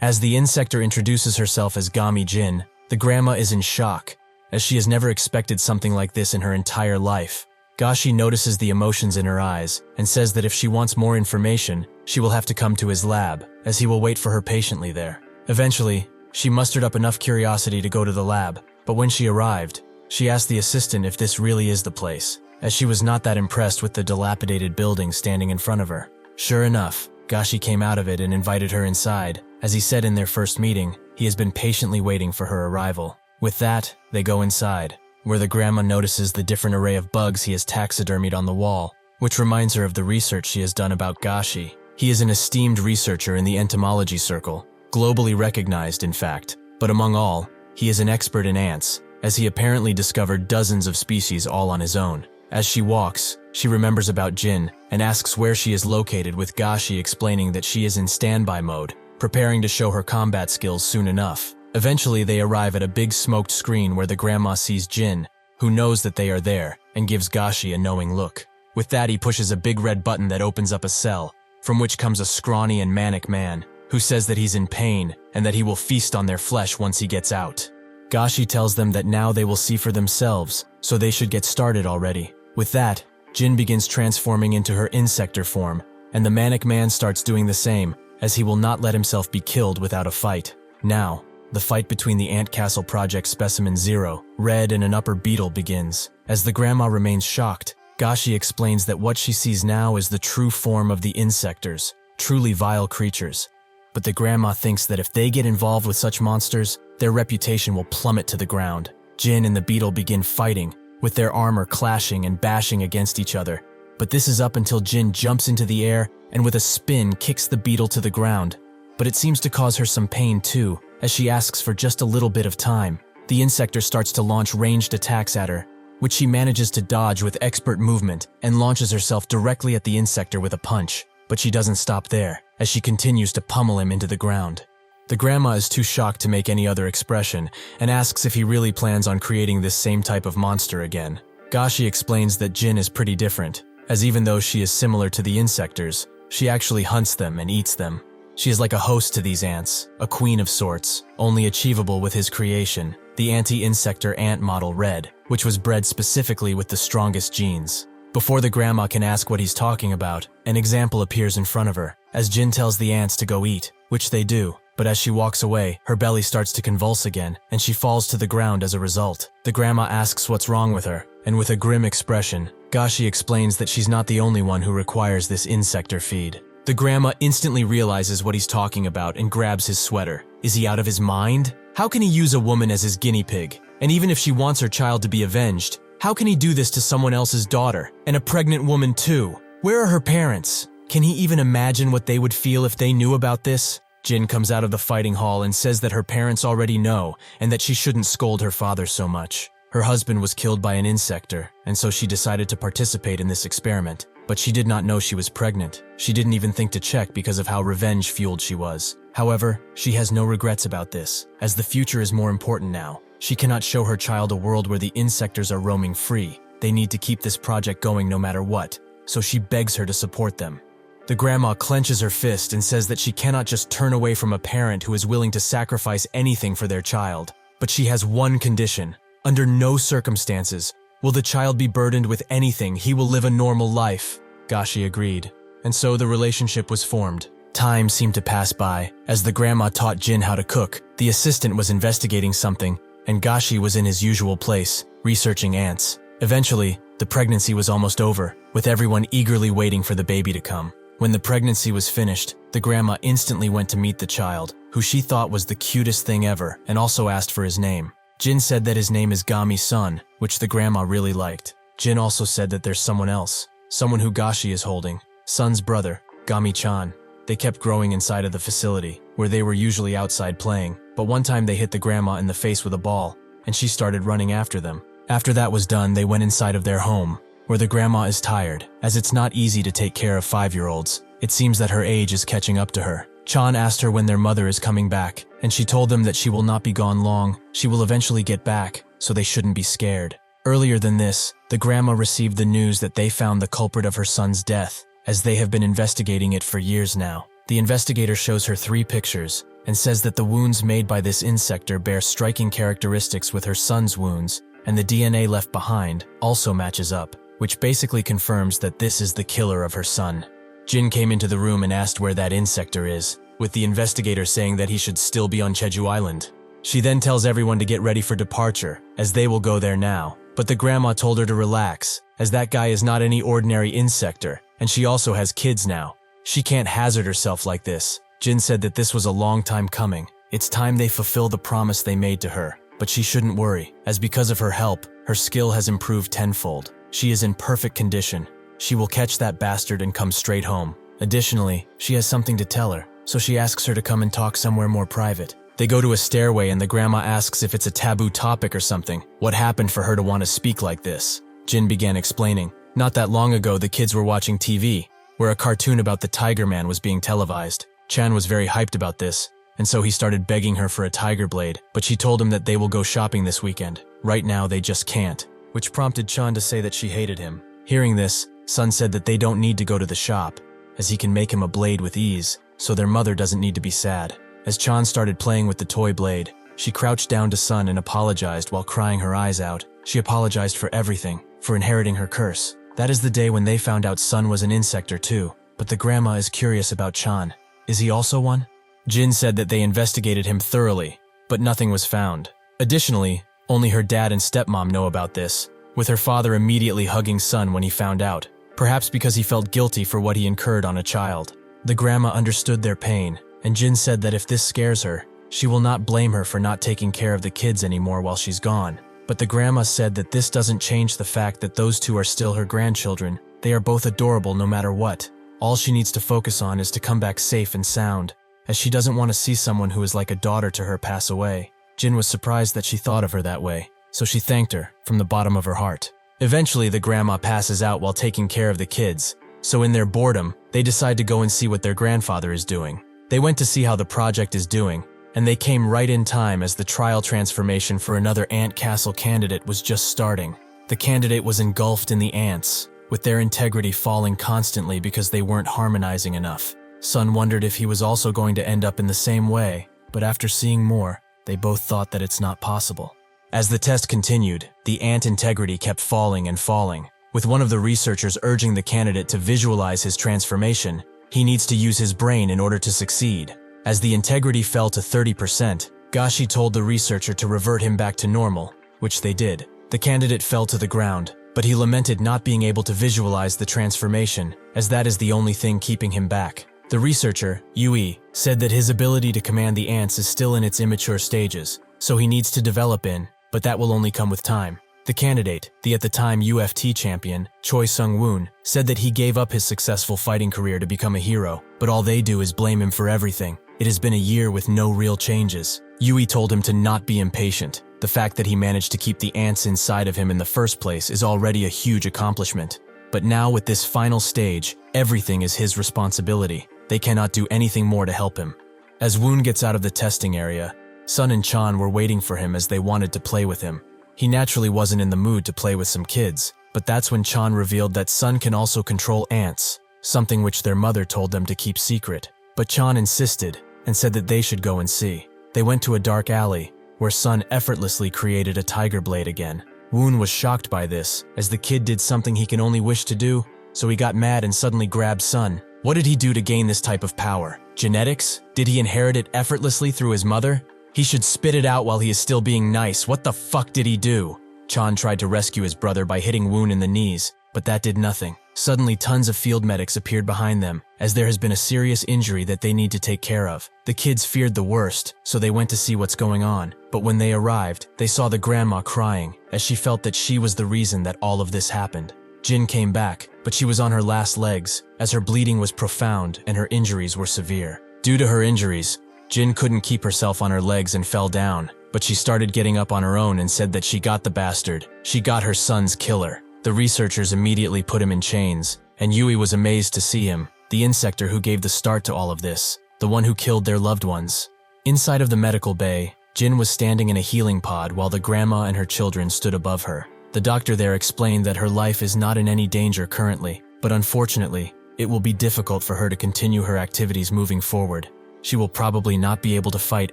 As the insector introduces herself as Gami Jin, the grandma is in shock, as she has never expected something like this in her entire life. Gashi notices the emotions in her eyes and says that if she wants more information, she will have to come to his lab, as he will wait for her patiently there. Eventually, she mustered up enough curiosity to go to the lab, but when she arrived, she asked the assistant if this really is the place, as she was not that impressed with the dilapidated building standing in front of her. Sure enough, Gashi came out of it and invited her inside. As he said in their first meeting, he has been patiently waiting for her arrival. With that, they go inside, where the grandma notices the different array of bugs he has taxidermied on the wall, which reminds her of the research she has done about Gashi. He is an esteemed researcher in the entomology circle, globally recognized in fact, but among all, he is an expert in ants, as he apparently discovered dozens of species all on his own. As she walks, she remembers about Jin and asks where she is located, with Gashi explaining that she is in standby mode, preparing to show her combat skills soon enough. Eventually, they arrive at a big smoked screen where the grandma sees Jin, who knows that they are there, and gives Gashi a knowing look. With that, he pushes a big red button that opens up a cell, from which comes a scrawny and manic man, who says that he's in pain and that he will feast on their flesh once he gets out. Gashi tells them that now they will see for themselves, so they should get started already. With that, Jin begins transforming into her insector form, and the manic man starts doing the same, as he will not let himself be killed without a fight. Now, the fight between the Ant Castle Project Specimen 0, Red, and an upper beetle begins. As the grandma remains shocked, Gashi explains that what she sees now is the true form of the insectors, truly vile creatures. But the grandma thinks that if they get involved with such monsters, their reputation will plummet to the ground. Jin and the beetle begin fighting, with their armor clashing and bashing against each other. But this is up until Jin jumps into the air and with a spin kicks the beetle to the ground. But it seems to cause her some pain too, as she asks for just a little bit of time. The insector starts to launch ranged attacks at her, which she manages to dodge with expert movement and launches herself directly at the insector with a punch. But she doesn't stop there, as she continues to pummel him into the ground. The grandma is too shocked to make any other expression and asks if he really plans on creating this same type of monster again. Gashi explains that Jin is pretty different, as even though she is similar to the insectors, she actually hunts them and eats them. She is like a host to these ants, a queen of sorts, only achievable with his creation, the anti-insector ant model Red, which was bred specifically with the strongest genes. Before the grandma can ask what he's talking about, an example appears in front of her, as Jin tells the ants to go eat, which they do. But as she walks away, her belly starts to convulse again, and she falls to the ground as a result. The grandma asks what's wrong with her, and with a grim expression, Gashi explains that she's not the only one who requires this insector feed. The grandma instantly realizes what he's talking about and grabs his sweater. Is he out of his mind? How can he use a woman as his guinea pig? And even if she wants her child to be avenged, how can he do this to someone else's daughter, and a pregnant woman too? Where are her parents? Can he even imagine what they would feel if they knew about this? Jin comes out of the fighting hall and says that her parents already know and that she shouldn't scold her father so much. Her husband was killed by an insector, and so she decided to participate in this experiment. But she did not know she was pregnant. She didn't even think to check because of how revenge-fueled she was. However, she has no regrets about this, as the future is more important now. She cannot show her child a world where the insectors are roaming free. They need to keep this project going no matter what, so she begs her to support them. The grandma clenches her fist and says that she cannot just turn away from a parent who is willing to sacrifice anything for their child. But she has one condition. Under no circumstances will the child be burdened with anything. He will live a normal life. Gashi agreed, and so the relationship was formed. Time seemed to pass by. As the grandma taught Jin how to cook, the assistant was investigating something, and Gashi was in his usual place, researching ants. Eventually, the pregnancy was almost over, with everyone eagerly waiting for the baby to come. When the pregnancy was finished, the grandma instantly went to meet the child, who she thought was the cutest thing ever, and also asked for his name. Jin said that his name is Gami-san, which the grandma really liked. Jin also said that there's someone else, someone who Gashi is holding, Sun's brother, Gami-chan. They kept growing inside of the facility, where they were usually outside playing, but one time they hit the grandma in the face with a ball, and she started running after them. After that was done, they went inside of their home, where the grandma is tired, as it's not easy to take care of 5-year-olds. It seems that her age is catching up to her. Chan asked her when their mother is coming back, and she told them that she will not be gone long. She will eventually get back, so they shouldn't be scared. Earlier than this, the grandma received the news that they found the culprit of her son's death, as they have been investigating it for years now. The investigator shows her 3 pictures, and says that the wounds made by this insector bear striking characteristics with her son's wounds, and the DNA left behind also matches up, which basically confirms that this is the killer of her son. Jin came into the room and asked where that insector is, with the investigator saying that he should still be on Jeju Island. She then tells everyone to get ready for departure, as they will go there now. But the grandma told her to relax, as that guy is not any ordinary insector, and she also has kids now. She can't hazard herself like this. Jin said that this was a long time coming. It's time they fulfill the promise they made to her. But she shouldn't worry, as because of her help, her skill has improved tenfold. She is in perfect condition. She will catch that bastard and come straight home. Additionally, she has something to tell her, so she asks her to come and talk somewhere more private. They go to a stairway and the grandma asks if it's a taboo topic or something. What happened for her to want to speak like this? Jin began explaining. Not that long ago, the kids were watching TV, where a cartoon about the Tiger Man was being televised. Chan was very hyped about this, and so he started begging her for a tiger blade, but she told him that they will go shopping this weekend. Right now, they just can't, which prompted Chan to say that she hated him. Hearing this, Sun said that they don't need to go to the shop, as he can make him a blade with ease, so their mother doesn't need to be sad. As Chan started playing with the toy blade, she crouched down to Sun and apologized while crying her eyes out. She apologized for everything, for inheriting her curse. That is the day when they found out Sun was an insector too, but the grandma is curious about Chan. Is he also one? Jin said that they investigated him thoroughly, but nothing was found. Additionally, only her dad and stepmom know about this, with her father immediately hugging Sun when he found out, perhaps because he felt guilty for what he incurred on a child. The grandma understood their pain, and Jin said that if this scares her, she will not blame her for not taking care of the kids anymore while she's gone. But the grandma said that this doesn't change the fact that those two are still her grandchildren. They are both adorable no matter what. All she needs to focus on is to come back safe and sound, as she doesn't want to see someone who is like a daughter to her pass away. Jin was surprised that she thought of her that way, so she thanked her from the bottom of her heart. Eventually, the grandma passes out while taking care of the kids, so in their boredom, they decide to go and see what their grandfather is doing. They went to see how the project is doing, and they came right in time as the trial transformation for another ant castle candidate was just starting. The candidate was engulfed in the ants, with their integrity falling constantly because they weren't harmonizing enough. Sun wondered if he was also going to end up in the same way, but after seeing more, they both thought that it's not possible. As the test continued, the ant integrity kept falling and falling, with one of the researchers urging the candidate to visualize his transformation. He needs to use his brain in order to succeed. As the integrity fell to 30%, Gashi told the researcher to revert him back to normal, which they did. The candidate fell to the ground, but he lamented not being able to visualize the transformation, as that is the only thing keeping him back. The researcher, Yui, said that his ability to command the ants is still in its immature stages, so he needs to develop in, but that will only come with time. The candidate, the at the time UFT champion, Choi Sung-woon, said that he gave up his successful fighting career to become a hero, but all they do is blame him for everything. It has been a year with no real changes. Yui told him to not be impatient. The fact that he managed to keep the ants inside of him in the first place is already a huge accomplishment. But now with this final stage, everything is his responsibility. They cannot do anything more to help him. As Woon gets out of the testing area, Sun and Chan were waiting for him as they wanted to play with him. He naturally wasn't in the mood to play with some kids, but that's when Chan revealed that Sun can also control ants, something which their mother told them to keep secret. But Chan insisted and said that they should go and see. They went to a dark alley, where Sun effortlessly created a tiger blade again. Woon was shocked by this, as the kid did something he can only wish to do, so he got mad and suddenly grabbed Sun. What did he do to gain this type of power? Genetics? Did he inherit it effortlessly through his mother? He should spit it out while he is still being nice. What the fuck did he do? Chan tried to rescue his brother by hitting Woon in the knees, but that did nothing. Suddenly, tons of field medics appeared behind them, as there has been a serious injury that they need to take care of. The kids feared the worst, so they went to see what's going on. But when they arrived, they saw the grandma crying, as she felt that she was the reason that all of this happened. Jin came back, but she was on her last legs, as her bleeding was profound and her injuries were severe. Due to her injuries, Jin couldn't keep herself on her legs and fell down, but she started getting up on her own and said that she got the bastard. She got her son's killer. The researchers immediately put him in chains, and Yui was amazed to see him, the insector who gave the start to all of this, the one who killed their loved ones. Inside of the medical bay, Jin was standing in a healing pod while the grandma and her children stood above her. The doctor there explained that her life is not in any danger currently, but unfortunately, it will be difficult for her to continue her activities moving forward. She will probably not be able to fight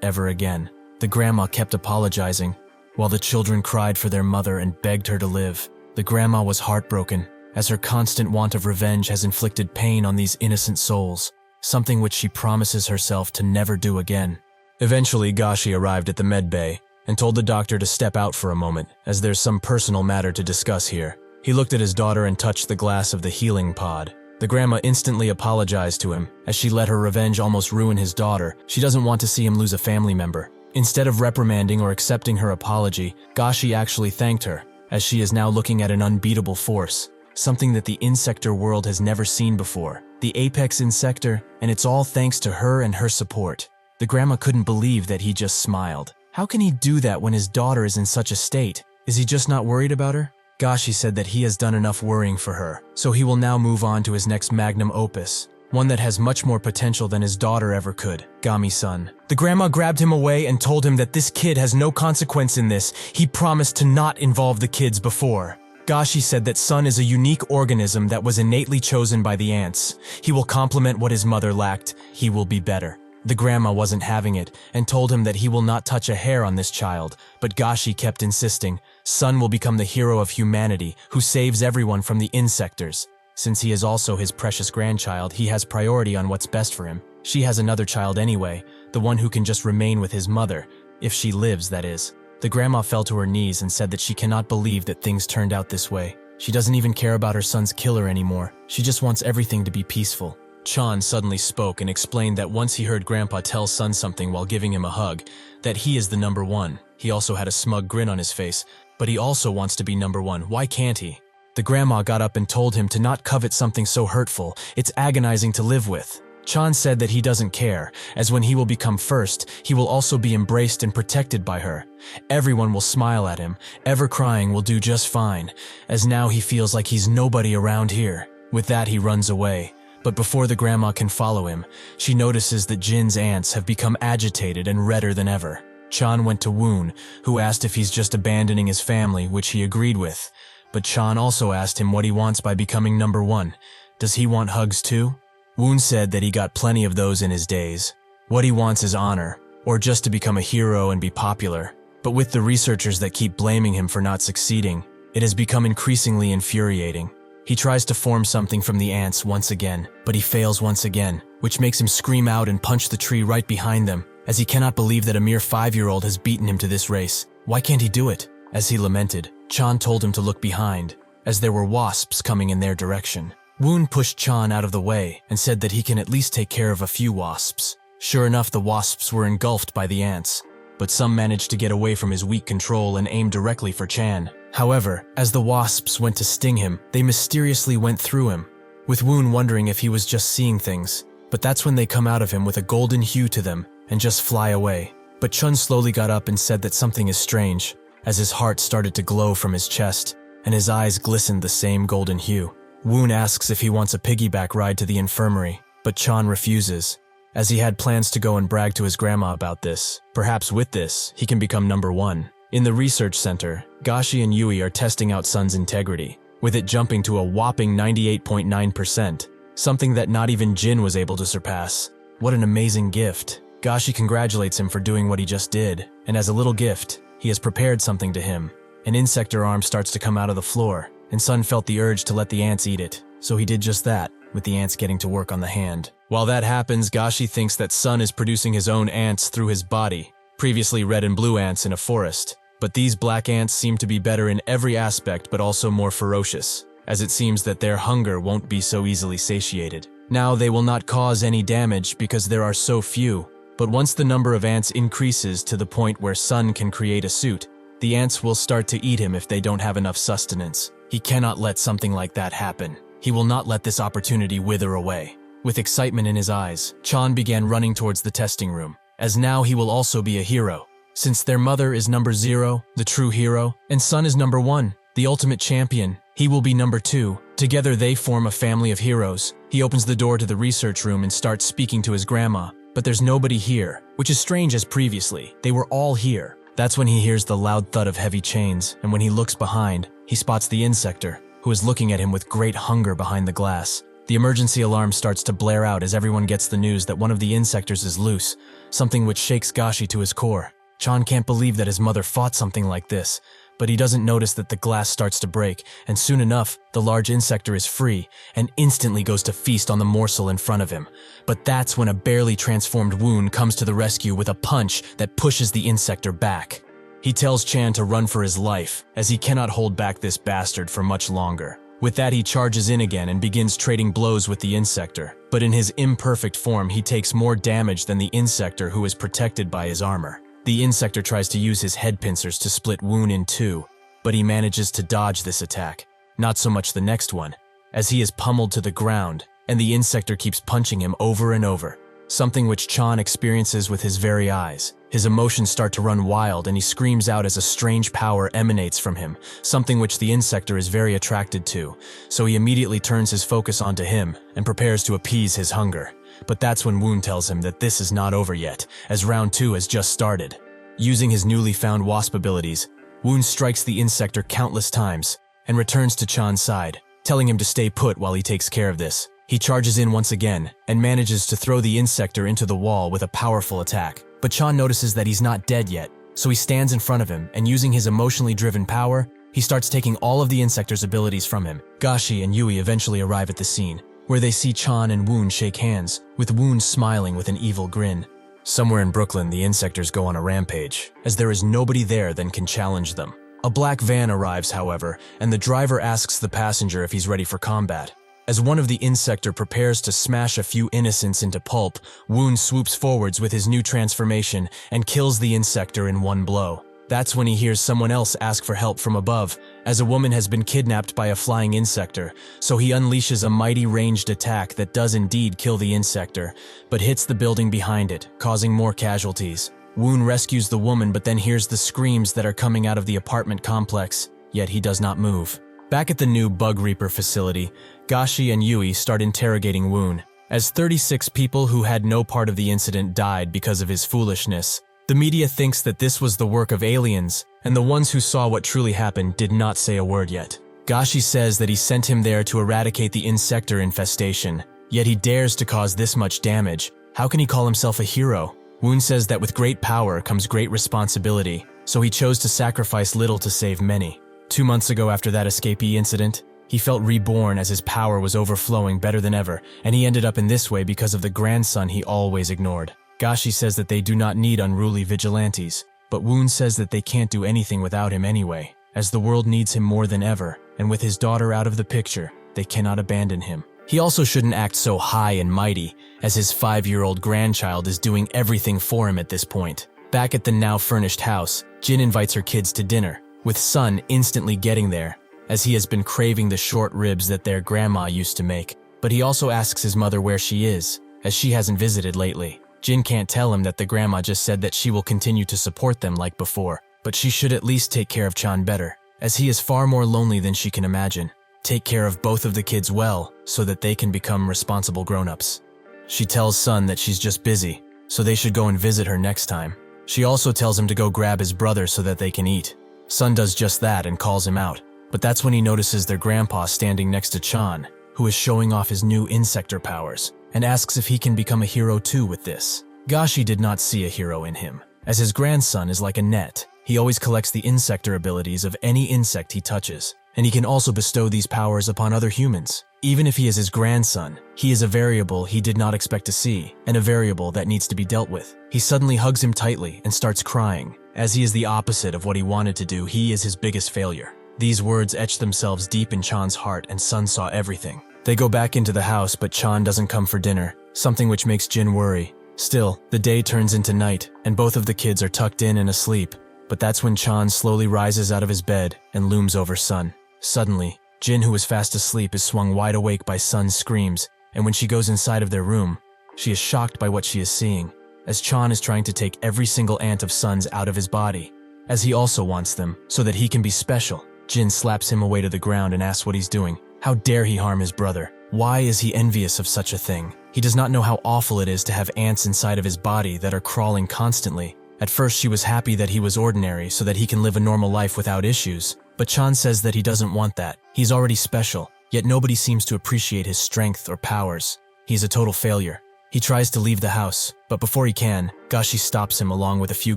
ever again. The grandma kept apologizing, while the children cried for their mother and begged her to live. The grandma was heartbroken, as her constant want of revenge has inflicted pain on these innocent souls, something which she promises herself to never do again. Eventually, Gashi arrived at the med bay and told the doctor to step out for a moment, as there's some personal matter to discuss here. He looked at his daughter and touched the glass of the healing pod. The grandma instantly apologized to him, as she let her revenge almost ruin his daughter. She doesn't want to see him lose a family member. Instead of reprimanding or accepting her apology, Gashi actually thanked her, as she is now looking at an unbeatable force, something that the Insector world has never seen before. The apex Insector, and it's all thanks to her and her support. The grandma couldn't believe that he just smiled. How can he do that when his daughter is in such a state? Is he just not worried about her? Gashi said that he has done enough worrying for her, so he will now move on to his next magnum opus, one that has much more potential than his daughter ever could, Gami-san. The grandma grabbed him away and told him that this kid has no consequence in this. He promised to not involve the kids before. Gashi said that Sun is a unique organism that was innately chosen by the ants. He will complement what his mother lacked. He will be better. The grandma wasn't having it and told him that he will not touch a hair on this child, but Gashi kept insisting. Sun will become the hero of humanity who saves everyone from the insectors. Since he is also his precious grandchild, he has priority on what's best for him. She has another child anyway, the one who can just remain with his mother, if she lives, that is. The grandma fell to her knees and said that she cannot believe that things turned out this way. She doesn't even care about her son's killer anymore. She just wants everything to be peaceful. Chan suddenly spoke and explained that once he heard Grandpa tell Sun something while giving him a hug, that he is the number one. He also had a smug grin on his face, but he also wants to be number one. Why can't he? The grandma got up and told him to not covet something so hurtful. It's agonizing to live with. Chan said that he doesn't care, as when he will become first, he will also be embraced and protected by her. Everyone will smile at him. Ever crying will do just fine, as now he feels like he's nobody around here. With that, he runs away. But before the grandma can follow him, she notices that Jin's ants have become agitated and redder than ever. Chan went to Woon, who asked if he's just abandoning his family, which he agreed with. But Chan also asked him what he wants by becoming number one. Does he want hugs too? Woon said that he got plenty of those in his days. What he wants is honor, or just to become a hero and be popular. But with the researchers that keep blaming him for not succeeding, it has become increasingly infuriating. He tries to form something from the ants once again, but he fails once again, which makes him scream out and punch the tree right behind them, as he cannot believe that a mere 5-year-old has beaten him to this race. Why can't he do it? As he lamented, Chan told him to look behind, as there were wasps coming in their direction. Woon pushed Chan out of the way and said that he can at least take care of a few wasps. Sure enough, the wasps were engulfed by the ants, but some managed to get away from his weak control and aim directly for Chan. However, as the wasps went to sting him, they mysteriously went through him, with Woon wondering if he was just seeing things. But that's when they come out of him with a golden hue to them and just fly away. But Chun slowly got up and said that something is strange, as his heart started to glow from his chest, and his eyes glistened the same golden hue. Woon asks if he wants a piggyback ride to the infirmary, but Chan refuses, as he had plans to go and brag to his grandma about this. Perhaps with this, he can become number one. In the research center, Gashi and Yui are testing out Sun's integrity, with it jumping to a whopping 98.9%, something that not even Jin was able to surpass. What an amazing gift. Gashi congratulates him for doing what he just did, and as a little gift, he has prepared something to him. An insector arm starts to come out of the floor, and Sun felt the urge to let the ants eat it, so he did just that, with the ants getting to work on the hand. While that happens, Gashi thinks that Sun is producing his own ants through his body, previously red and blue ants in a forest. But these black ants seem to be better in every aspect but also more ferocious, as it seems that their hunger won't be so easily satiated. Now they will not cause any damage because there are so few, but once the number of ants increases to the point where Sun can create a suit, the ants will start to eat him if they don't have enough sustenance. He cannot let something like that happen. He will not let this opportunity wither away. With excitement in his eyes, Chan began running towards the testing room, as now he will also be a hero. Since their mother is number 0, the true hero, and Sun is number 1, the ultimate champion, he will be number 2. Together they form a family of heroes. He opens the door to the research room and starts speaking to his grandma, but there's nobody here, which is strange as previously. They were all here. That's when he hears the loud thud of heavy chains, and when he looks behind, he spots the insector, who is looking at him with great hunger behind the glass. The emergency alarm starts to blare out as everyone gets the news that one of the insectors is loose, something which shakes Gashi to his core. Chan can't believe that his mother fought something like this, but he doesn't notice that the glass starts to break, and soon enough, the large insector is free and instantly goes to feast on the morsel in front of him. But that's when a barely transformed Woon comes to the rescue with a punch that pushes the insector back. He tells Chan to run for his life, as he cannot hold back this bastard for much longer. With that, he charges in again and begins trading blows with the insector, but in his imperfect form, he takes more damage than the insector, who is protected by his armor. The insector tries to use his head pincers to split Woon in two, but he manages to dodge this attack. Not so much the next one, as he is pummeled to the ground, and the insector keeps punching him over and over. something which Chan experiences with his very eyes. His emotions start to run wild and he screams out as a strange power emanates from him, something which the insector is very attracted to, so he immediately turns his focus onto him and prepares to appease his hunger. But that's when Woon tells him that this is not over yet, as round 2 has just started. Using his newly found wasp abilities, Woon strikes the insector countless times and returns to Chan's side, telling him to stay put while he takes care of this. He charges in once again and manages to throw the insector into the wall with a powerful attack. But Chan notices that he's not dead yet, so he stands in front of him and using his emotionally driven power, he starts taking all of the insector's abilities from him. Gashi and Yui eventually arrive at the scene, where they see Chan and Woon shake hands, with Woon smiling with an evil grin. Somewhere in Brooklyn, the insectors go on a rampage, as there is nobody there that can challenge them. A black van arrives, however, and the driver asks the passenger if he's ready for combat. As one of the insector prepares to smash a few innocents into pulp, Woon swoops forwards with his new transformation and kills the insector in one blow. That's when he hears someone else ask for help from above, as a woman has been kidnapped by a flying insector, so he unleashes a mighty ranged attack that does indeed kill the insector, but hits the building behind it, causing more casualties. Woon rescues the woman but then hears the screams that are coming out of the apartment complex, yet he does not move. Back at the new Bug Reaper facility, Gashi and Yui start interrogating Woon. As 36 people who had no part of the incident died because of his foolishness, the media thinks that this was the work of aliens, and the ones who saw what truly happened did not say a word yet. Gashi says that he sent him there to eradicate the insector infestation, yet he dares to cause this much damage. How can he call himself a hero? Woon says that with great power comes great responsibility, so he chose to sacrifice little to save many. 2 months ago after that escapee incident, he felt reborn as his power was overflowing better than ever, and he ended up in this way because of the grandson he always ignored. Gashi says that they do not need unruly vigilantes, but Woon says that they can't do anything without him anyway, as the world needs him more than ever, and with his daughter out of the picture, they cannot abandon him. He also shouldn't act so high and mighty, as his 5-year-old grandchild is doing everything for him at this point. Back at the now furnished house, Jin invites her kids to dinner, with Sun instantly getting there, as he has been craving the short ribs that their grandma used to make. But he also asks his mother where she is, as she hasn't visited lately. Jin can't tell him that the grandma just said that she will continue to support them like before, but she should at least take care of Chan better, as he is far more lonely than she can imagine. Take care of both of the kids well, so that they can become responsible grown-ups. She tells Sun that she's just busy, so they should go and visit her next time. She also tells him to go grab his brother so that they can eat. Sun does just that and calls him out, but that's when he notices their grandpa standing next to Chan, who is showing off his new insector powers, and asks if he can become a hero too with this. Gashi did not see a hero in him, as his grandson is like a net. He always collects the insector abilities of any insect he touches, and he can also bestow these powers upon other humans. Even if he is his grandson, he is a variable he did not expect to see, and a variable that needs to be dealt with. He suddenly hugs him tightly and starts crying. As he is the opposite of what he wanted to do, he is his biggest failure. These words etched themselves deep in Chan's heart, and Sun saw everything. They go back into the house, but Chan doesn't come for dinner, something which makes Jin worry. Still, the day turns into night, and both of the kids are tucked in and asleep. But that's when Chan slowly rises out of his bed and looms over Sun. Suddenly, Jin, who is fast asleep, is swung wide awake by Sun's screams, and when she goes inside of their room, she is shocked by what she is seeing, as Chan is trying to take every single ant of Sun's out of his body, as he also wants them, so that he can be special. Jin slaps him away to the ground and asks what he's doing. How dare he harm his brother? Why is he envious of such a thing? He does not know how awful it is to have ants inside of his body that are crawling constantly. At first she was happy that he was ordinary so that he can live a normal life without issues, but Chan says that he doesn't want that. He's already special, yet nobody seems to appreciate his strength or powers. He's a total failure. He tries to leave the house, but before he can, Gashi stops him along with a few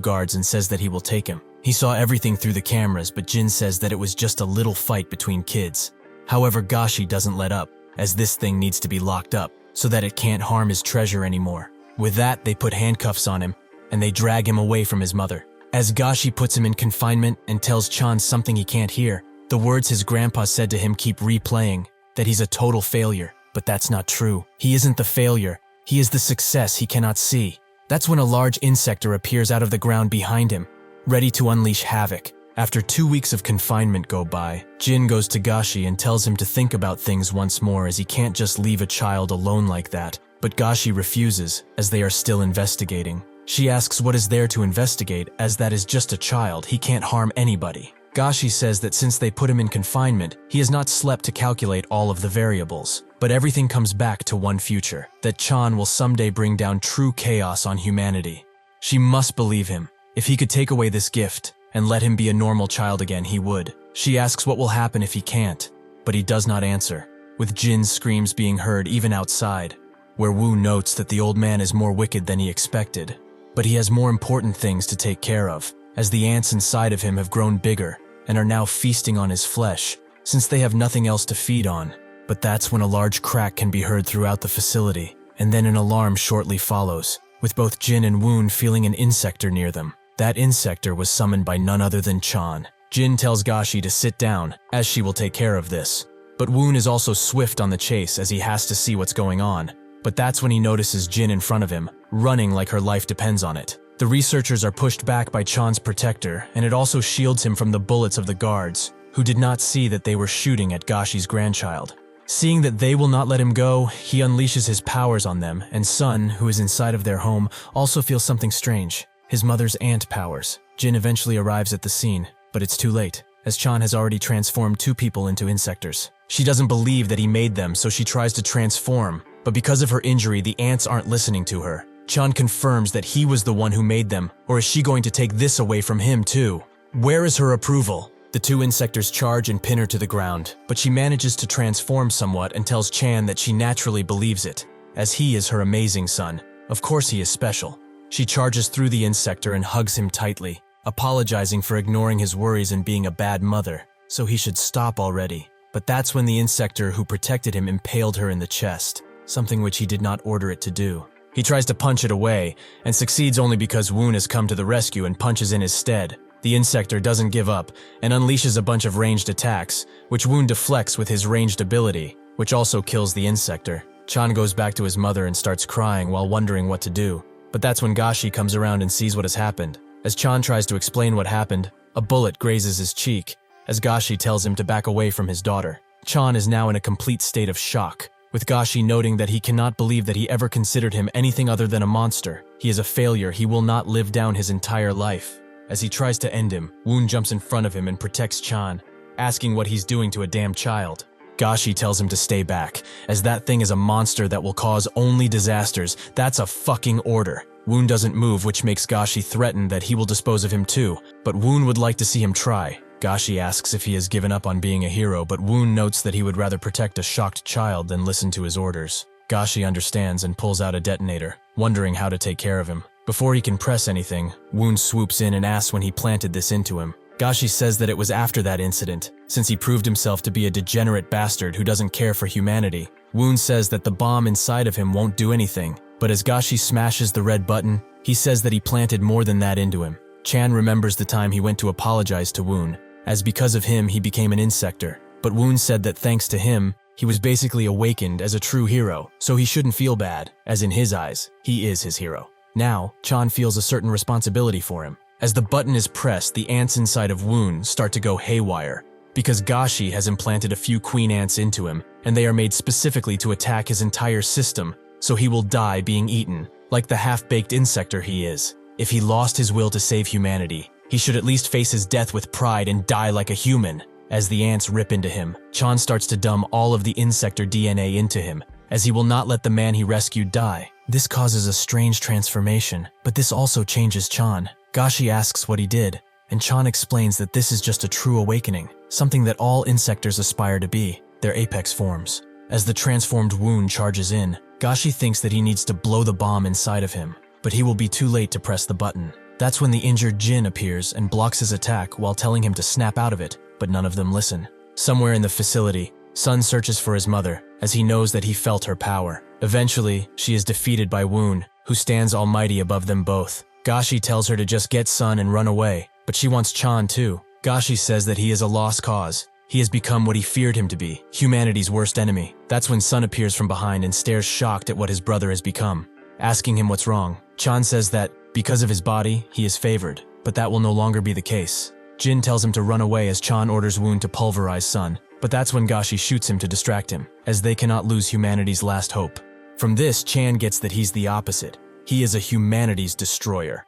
guards and says that he will take him. He saw everything through the cameras, but Jin says that it was just a little fight between kids. However, Gashi doesn't let up, as this thing needs to be locked up, so that it can't harm his treasure anymore. With that, they put handcuffs on him, and they drag him away from his mother. As Gashi puts him in confinement and tells Chan something he can't hear, the words his grandpa said to him keep replaying, that he's a total failure. But that's not true. He isn't the failure. He is the success he cannot see. That's when a large insector appears out of the ground behind him, ready to unleash havoc. After 2 weeks of confinement go by, Jin goes to Gashi and tells him to think about things once more, as he can't just leave a child alone like that, but Gashi refuses, as they are still investigating. She asks what is there to investigate, as that is just a child, he can't harm anybody. Gashi says that since they put him in confinement, he has not slept to calculate all of the variables. But everything comes back to one future, that Chan will someday bring down true chaos on humanity. She must believe him. If he could take away this gift and let him be a normal child again, he would. She asks what will happen if he can't, but he does not answer, with Jin's screams being heard even outside, where Wu notes that the old man is more wicked than he expected. But he has more important things to take care of, as the ants inside of him have grown bigger and are now feasting on his flesh, since they have nothing else to feed on. But that's when a large crack can be heard throughout the facility, and then an alarm shortly follows, with both Jin and Woon feeling an insector near them. That insector was summoned by none other than Chan. Jin tells Gashi to sit down, as she will take care of this. But Woon is also swift on the chase as he has to see what's going on. But that's when he notices Jin in front of him, running like her life depends on it. The researchers are pushed back by Chan's protector, and it also shields him from the bullets of the guards, who did not see that they were shooting at Gashi's grandchild. Seeing that they will not let him go, he unleashes his powers on them, and Sun, who is inside of their home, also feels something strange. His mother's ant powers. Jin eventually arrives at the scene, but it's too late, as Chan has already transformed 2 people into insectors. She doesn't believe that he made them, so she tries to transform, but because of her injury, the ants aren't listening to her. Chan confirms that he was the one who made them, or is she going to take this away from him too? Where is her approval? The 2 insectors charge and pin her to the ground, but she manages to transform somewhat and tells Chan that she naturally believes it, as he is her amazing son. Of course he is special. She charges through the insector and hugs him tightly, apologizing for ignoring his worries and being a bad mother, so he should stop already. But that's when the insector who protected him impaled her in the chest, something which he did not order it to do. He tries to punch it away, and succeeds only because Woon has come to the rescue and punches in his stead. The insector doesn't give up, and unleashes a bunch of ranged attacks, which Woon deflects with his ranged ability, which also kills the insector. Chan goes back to his mother and starts crying while wondering what to do. But that's when Gashi comes around and sees what has happened. As Chan tries to explain what happened, a bullet grazes his cheek, as Gashi tells him to back away from his daughter. Chan is now in a complete state of shock, with Gashi noting that he cannot believe that he ever considered him anything other than a monster. He is a failure, he will not live down his entire life. As he tries to end him, Woon jumps in front of him and protects Chan, asking what he's doing to a damn child. Gashi tells him to stay back, as that thing is a monster that will cause only disasters. That's a fucking order. Woon doesn't move, which makes Gashi threaten that he will dispose of him too, but Woon would like to see him try. Gashi asks if he has given up on being a hero, but Woon notes that he would rather protect a shocked child than listen to his orders. Gashi understands and pulls out a detonator, wondering how to take care of him. Before he can press anything, Woon swoops in and asks when he planted this into him. Gashi says that it was after that incident, since he proved himself to be a degenerate bastard who doesn't care for humanity. Woon says that the bomb inside of him won't do anything, but as Gashi smashes the red button, he says that he planted more than that into him. Chan remembers the time he went to apologize to Woon, as because of him he became an insector, but Woon said that thanks to him, he was basically awakened as a true hero, so he shouldn't feel bad, as in his eyes, he is his hero. Now, Chan feels a certain responsibility for him. As the button is pressed, the ants inside of Woon start to go haywire, because Gashi has implanted a few queen ants into him, and they are made specifically to attack his entire system, so he will die being eaten, like the half-baked insector he is. If he lost his will to save humanity, he should at least face his death with pride and die like a human. As the ants rip into him, Chan starts to dump all of the insector DNA into him, as he will not let the man he rescued die. This causes a strange transformation, but this also changes Chan. Gashi asks what he did, and Chan explains that this is just a true awakening, something that all insectors aspire to be, their apex forms. As the transformed Woon charges in, Gashi thinks that he needs to blow the bomb inside of him, but he will be too late to press the button. That's when the injured Jin appears and blocks his attack while telling him to snap out of it, but none of them listen. Somewhere in the facility, Sun searches for his mother, as he knows that he felt her power. Eventually, she is defeated by Woon, who stands almighty above them both. Gashi tells her to just get Sun and run away, but she wants Chan too. Gashi says that he is a lost cause. He has become what he feared him to be, humanity's worst enemy. That's when Sun appears from behind and stares shocked at what his brother has become, asking him what's wrong. Chan says that, because of his body, he is favored, but that will no longer be the case. Jin tells him to run away as Chan orders Woon to pulverize Sun, but that's when Gashi shoots him to distract him, as they cannot lose humanity's last hope. From this, Chan gets that he's the opposite. He is a humanities destroyer.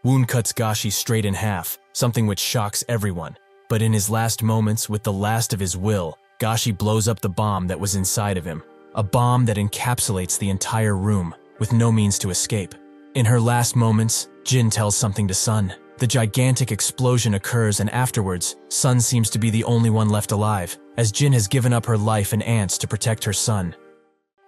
Woon cuts Gashi straight in half, something which shocks everyone. But in his last moments, with the last of his will, Gashi blows up the bomb that was inside of him. A bomb that encapsulates the entire room, with no means to escape. In her last moments, Jin tells something to Sun. The gigantic explosion occurs, and afterwards, Sun seems to be the only one left alive, as Jin has given up her life and ants to protect her son.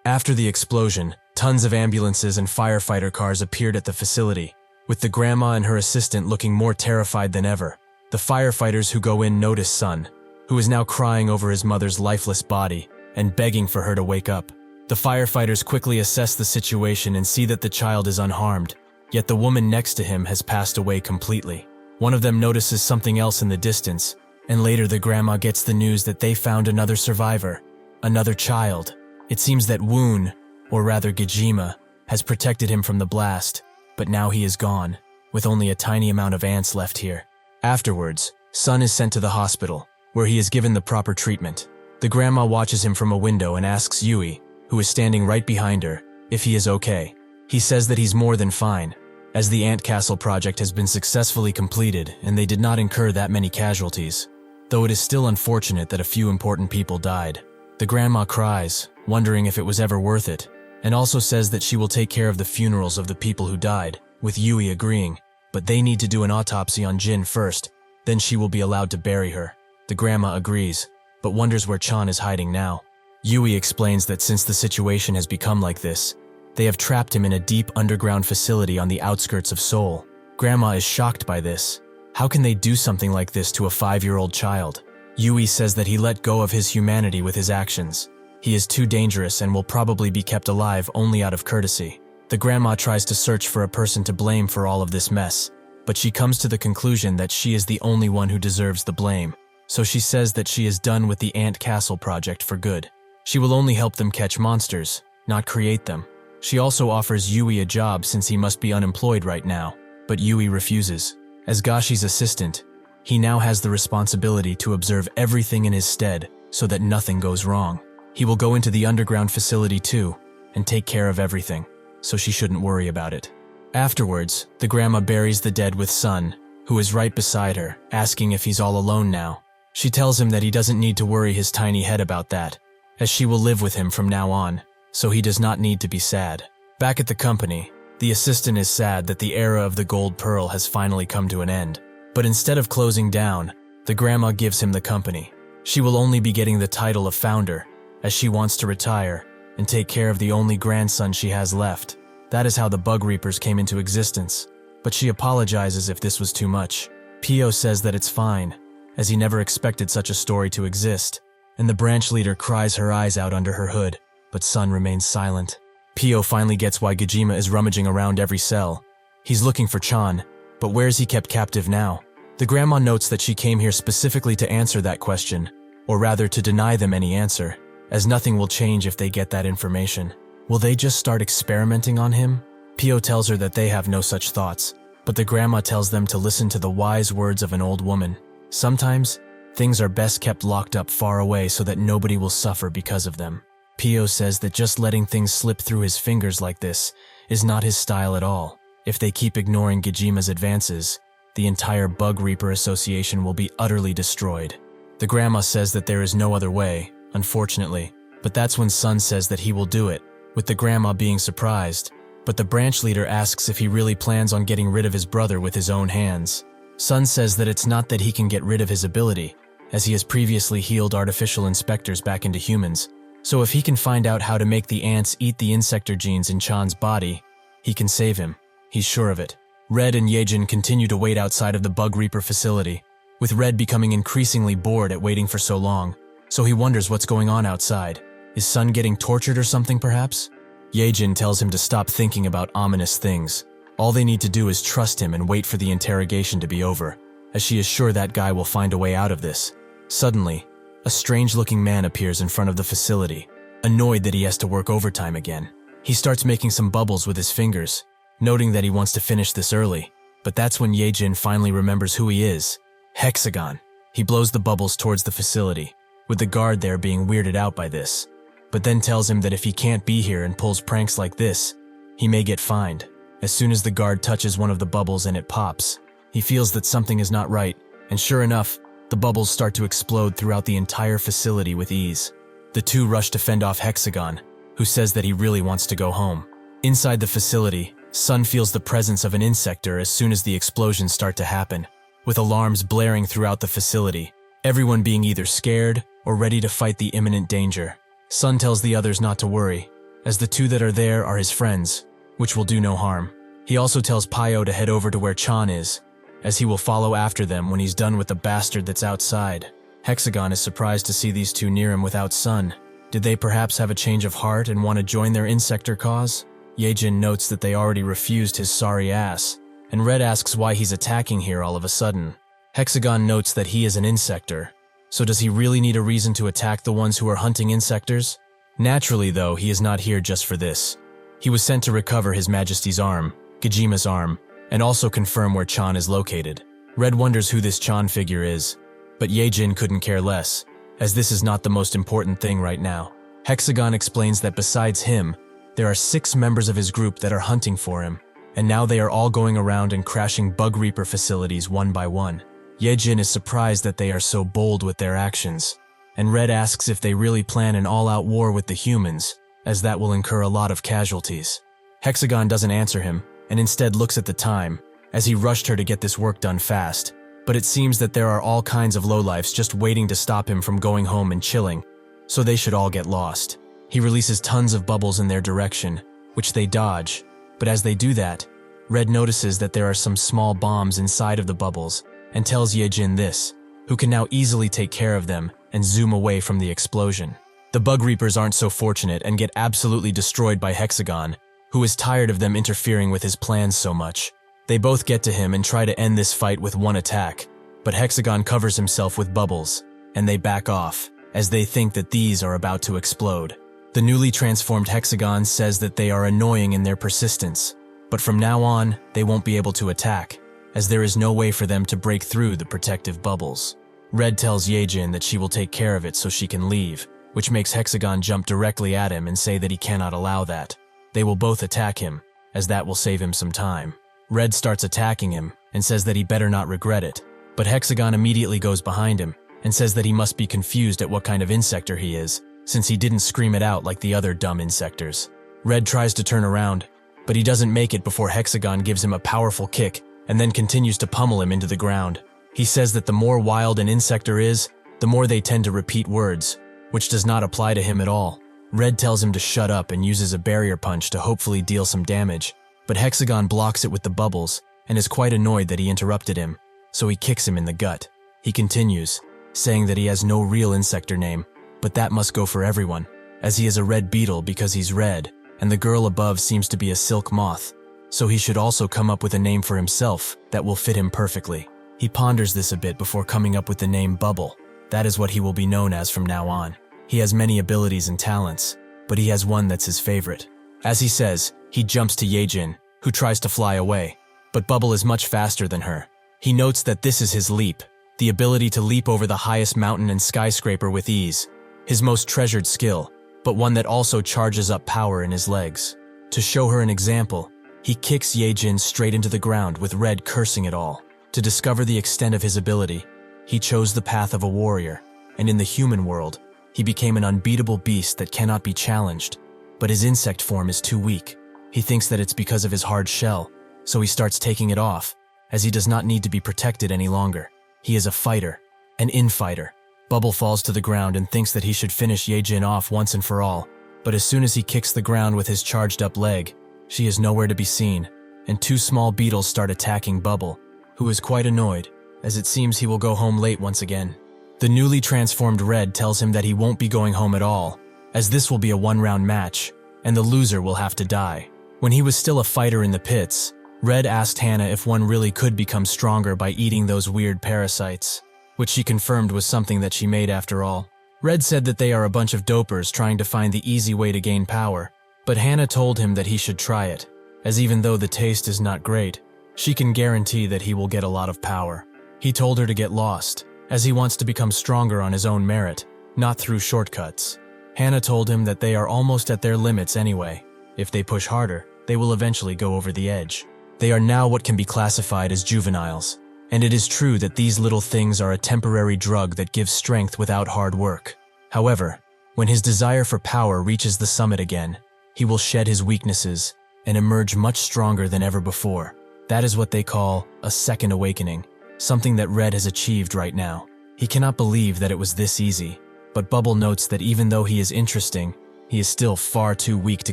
After the explosion, tons of ambulances and firefighter cars appeared at the facility, with the grandma and her assistant looking more terrified than ever. The firefighters who go in notice Sun, who is now crying over his mother's lifeless body and begging for her to wake up. The firefighters quickly assess the situation and see that the child is unharmed, yet the woman next to him has passed away completely. One of them notices something else in the distance, and later the grandma gets the news that they found another survivor, another child. It seems that Woon, or rather Gijima, has protected him from the blast, but now he is gone, with only a tiny amount of ants left here. Afterwards, Sun is sent to the hospital, where he is given the proper treatment. The grandma watches him from a window and asks Yui, who is standing right behind her, if he is okay. He says that he's more than fine, as the ant castle project has been successfully completed and they did not incur that many casualties, though it is still unfortunate that a few important people died. The grandma cries, wondering if it was ever worth it, and also says that she will take care of the funerals of the people who died, with Yui agreeing, but they need to do an autopsy on Jin first, then she will be allowed to bury her. The grandma agrees, but wonders where Chan is hiding now. Yui explains that since the situation has become like this, they have trapped him in a deep underground facility on the outskirts of Seoul. Grandma is shocked by this. How can they do something like this to a 5-year-old child? Yui says that he let go of his humanity with his actions. He is too dangerous and will probably be kept alive only out of courtesy. The grandma tries to search for a person to blame for all of this mess, but she comes to the conclusion that she is the only one who deserves the blame. So she says that she is done with the Ant Castle project for good. She will only help them catch monsters, not create them. She also offers Yui a job since he must be unemployed right now, but Yui refuses. As Gashi's assistant, he now has the responsibility to observe everything in his stead so that nothing goes wrong. He will go into the underground facility too and take care of everything, so she shouldn't worry about it. Afterwards, the grandma buries the dead with Sun, who is right beside her, asking if he's all alone now. She tells him that he doesn't need to worry his tiny head about that, as she will live with him from now on, so he does not need to be sad. Back at the company, the assistant is sad that the era of the gold pearl has finally come to an end. But instead of closing down, the grandma gives him the company. She will only be getting the title of founder, as she wants to retire and take care of the only grandson she has left. That is how the Bug Reapers came into existence. But she apologizes if this was too much. Pio says that it's fine, as he never expected such a story to exist, and the branch leader cries her eyes out under her hood, but Sun remains silent. Pio finally gets why Gijima is rummaging around every cell. He's looking for Chan, but where's he kept captive now? The grandma notes that she came here specifically to answer that question, or rather to deny them any answer, as nothing will change if they get that information. Will they just start experimenting on him? Pio tells her that they have no such thoughts, but the grandma tells them to listen to the wise words of an old woman. Sometimes, things are best kept locked up far away so that nobody will suffer because of them. Pio says that just letting things slip through his fingers like this is not his style at all. If they keep ignoring Gijima's advances, the entire Bug Reaper Association will be utterly destroyed. The grandma says that there is no other way, unfortunately, but that's when Sun says that he will do it, with the grandma being surprised, but the branch leader asks if he really plans on getting rid of his brother with his own hands. Sun says that it's not that he can get rid of his ability, as he has previously healed artificial inspectors back into humans, so if he can find out how to make the ants eat the insector genes in Chan's body, he can save him. He's sure of it. Red and Yejin continue to wait outside of the Bug Reaper facility, with Red becoming increasingly bored at waiting for so long, so he wonders what's going on outside. Is Sun getting tortured or something perhaps? Yejin tells him to stop thinking about ominous things. All they need to do is trust him and wait for the interrogation to be over, as she is sure that guy will find a way out of this. Suddenly, a strange-looking man appears in front of the facility, annoyed that he has to work overtime again. He starts making some bubbles with his fingers, noting that he wants to finish this early, but that's when Yejin finally remembers who he is. Hexagon. He blows the bubbles towards the facility, with the guard there being weirded out by this. but then tells him that if he can't be here and pulls pranks like this, he may get fined. As soon as the guard touches one of the bubbles and it pops, he feels that something is not right, and sure enough, the bubbles start to explode throughout the entire facility with ease. The two rush to fend off Hexagon, who says that he really wants to go home. Inside the facility, Sun feels the presence of an insector as soon as the explosions start to happen, with alarms blaring throughout the facility, everyone being either scared or ready to fight the imminent danger. Sun tells the others not to worry, as the two that are there are his friends, which will do no harm. He also tells Payo to head over to where Chan is, as he will follow after them when he's done with the bastard that's outside. Hexagon is surprised to see these two near him without Sun. Did they perhaps have a change of heart and want to join their Insector cause? Yejin notes that they already refused his sorry ass, and Red asks why he's attacking here all of a sudden. Hexagon notes that he is an Insector, so does he really need a reason to attack the ones who are hunting Insectors? Naturally though, he is not here just for this. He was sent to recover His Majesty's arm, Gajima's arm, and also confirm where Chan is located. Red wonders who this Chan figure is, but Yejin couldn't care less, as this is not the most important thing right now. Hexagon explains that besides him, there are 6 members of his group that are hunting for him, and now they are all going around and crashing Bug Reaper facilities one by one. Yejin is surprised that they are so bold with their actions, and Red asks if they really plan an all-out war with the humans, as that will incur a lot of casualties. Hexagon doesn't answer him, and instead looks at the time, as he rushed her to get this work done fast. But it seems that there are all kinds of lowlifes just waiting to stop him from going home and chilling, so they should all get lost. He releases tons of bubbles in their direction, which they dodge, but as they do that, Red notices that there are some small bombs inside of the bubbles and tells Yejin this, who can now easily take care of them and zoom away from the explosion. The Bug Reapers aren't so fortunate and get absolutely destroyed by Hexagon, who is tired of them interfering with his plans so much. They both get to him and try to end this fight with one attack, but Hexagon covers himself with bubbles, and they back off, as they think that these are about to explode. The newly transformed Hexagon says that they are annoying in their persistence, but from now on, they won't be able to attack, as there is no way for them to break through the protective bubbles. Red tells Yejin that she will take care of it so she can leave, which makes Hexagon jump directly at him and say that he cannot allow that. They will both attack him, as that will save him some time. Red starts attacking him and says that he better not regret it, but Hexagon immediately goes behind him and says that he must be confused at what kind of Insector he is, since he didn't scream it out like the other dumb Insectors. Red tries to turn around, but he doesn't make it before Hexagon gives him a powerful kick and then continues to pummel him into the ground. He says that the more wild an Insector is, the more they tend to repeat words, which does not apply to him at all. Red tells him to shut up and uses a barrier punch to hopefully deal some damage, but Hexagon blocks it with the bubbles and is quite annoyed that he interrupted him, so he kicks him in the gut. He continues, saying that he has no real Insector name, but that must go for everyone, as he is a red beetle because he's red, and the girl above seems to be a silk moth, so he should also come up with a name for himself that will fit him perfectly. He ponders this a bit before coming up with the name Bubble. That is what he will be known as from now on. He has many abilities and talents, but he has one that's his favorite. As he says, he jumps to Yejin, who tries to fly away, but Bubble is much faster than her. He notes that this is his leap, the ability to leap over the highest mountain and skyscraper with ease, his most treasured skill, but one that also charges up power in his legs. To show her an example, he kicks Yejin straight into the ground with Red cursing it all. To discover the extent of his ability, he chose the path of a warrior, and in the human world, he became an unbeatable beast that cannot be challenged, but his insect form is too weak. He thinks that it's because of his hard shell, so he starts taking it off, as he does not need to be protected any longer. He is a fighter, an infighter. Bubble falls to the ground and thinks that he should finish Yejin off once and for all, but as soon as he kicks the ground with his charged up leg, she is nowhere to be seen, and 2 small beetles start attacking Bubble, who is quite annoyed, as it seems he will go home late once again. The newly transformed Red tells him that he won't be going home at all, as this will be a 1-round match, and the loser will have to die. When he was still a fighter in the pits, Red asked Hannah if one really could become stronger by eating those weird parasites, which she confirmed was something that she made after all. Red said that they are a bunch of dopers trying to find the easy way to gain power, but Hannah told him that he should try it, as even though the taste is not great, she can guarantee that he will get a lot of power. He told her to get lost, as he wants to become stronger on his own merit, not through shortcuts. Hannah told him that they are almost at their limits anyway. If they push harder, they will eventually go over the edge. They are now what can be classified as juveniles. And it is true that these little things are a temporary drug that gives strength without hard work. However, when his desire for power reaches the summit again, he will shed his weaknesses and emerge much stronger than ever before. That is what they call a second awakening, something that Red has achieved right now. He cannot believe that it was this easy, but Bubble notes that even though he is interesting, he is still far too weak to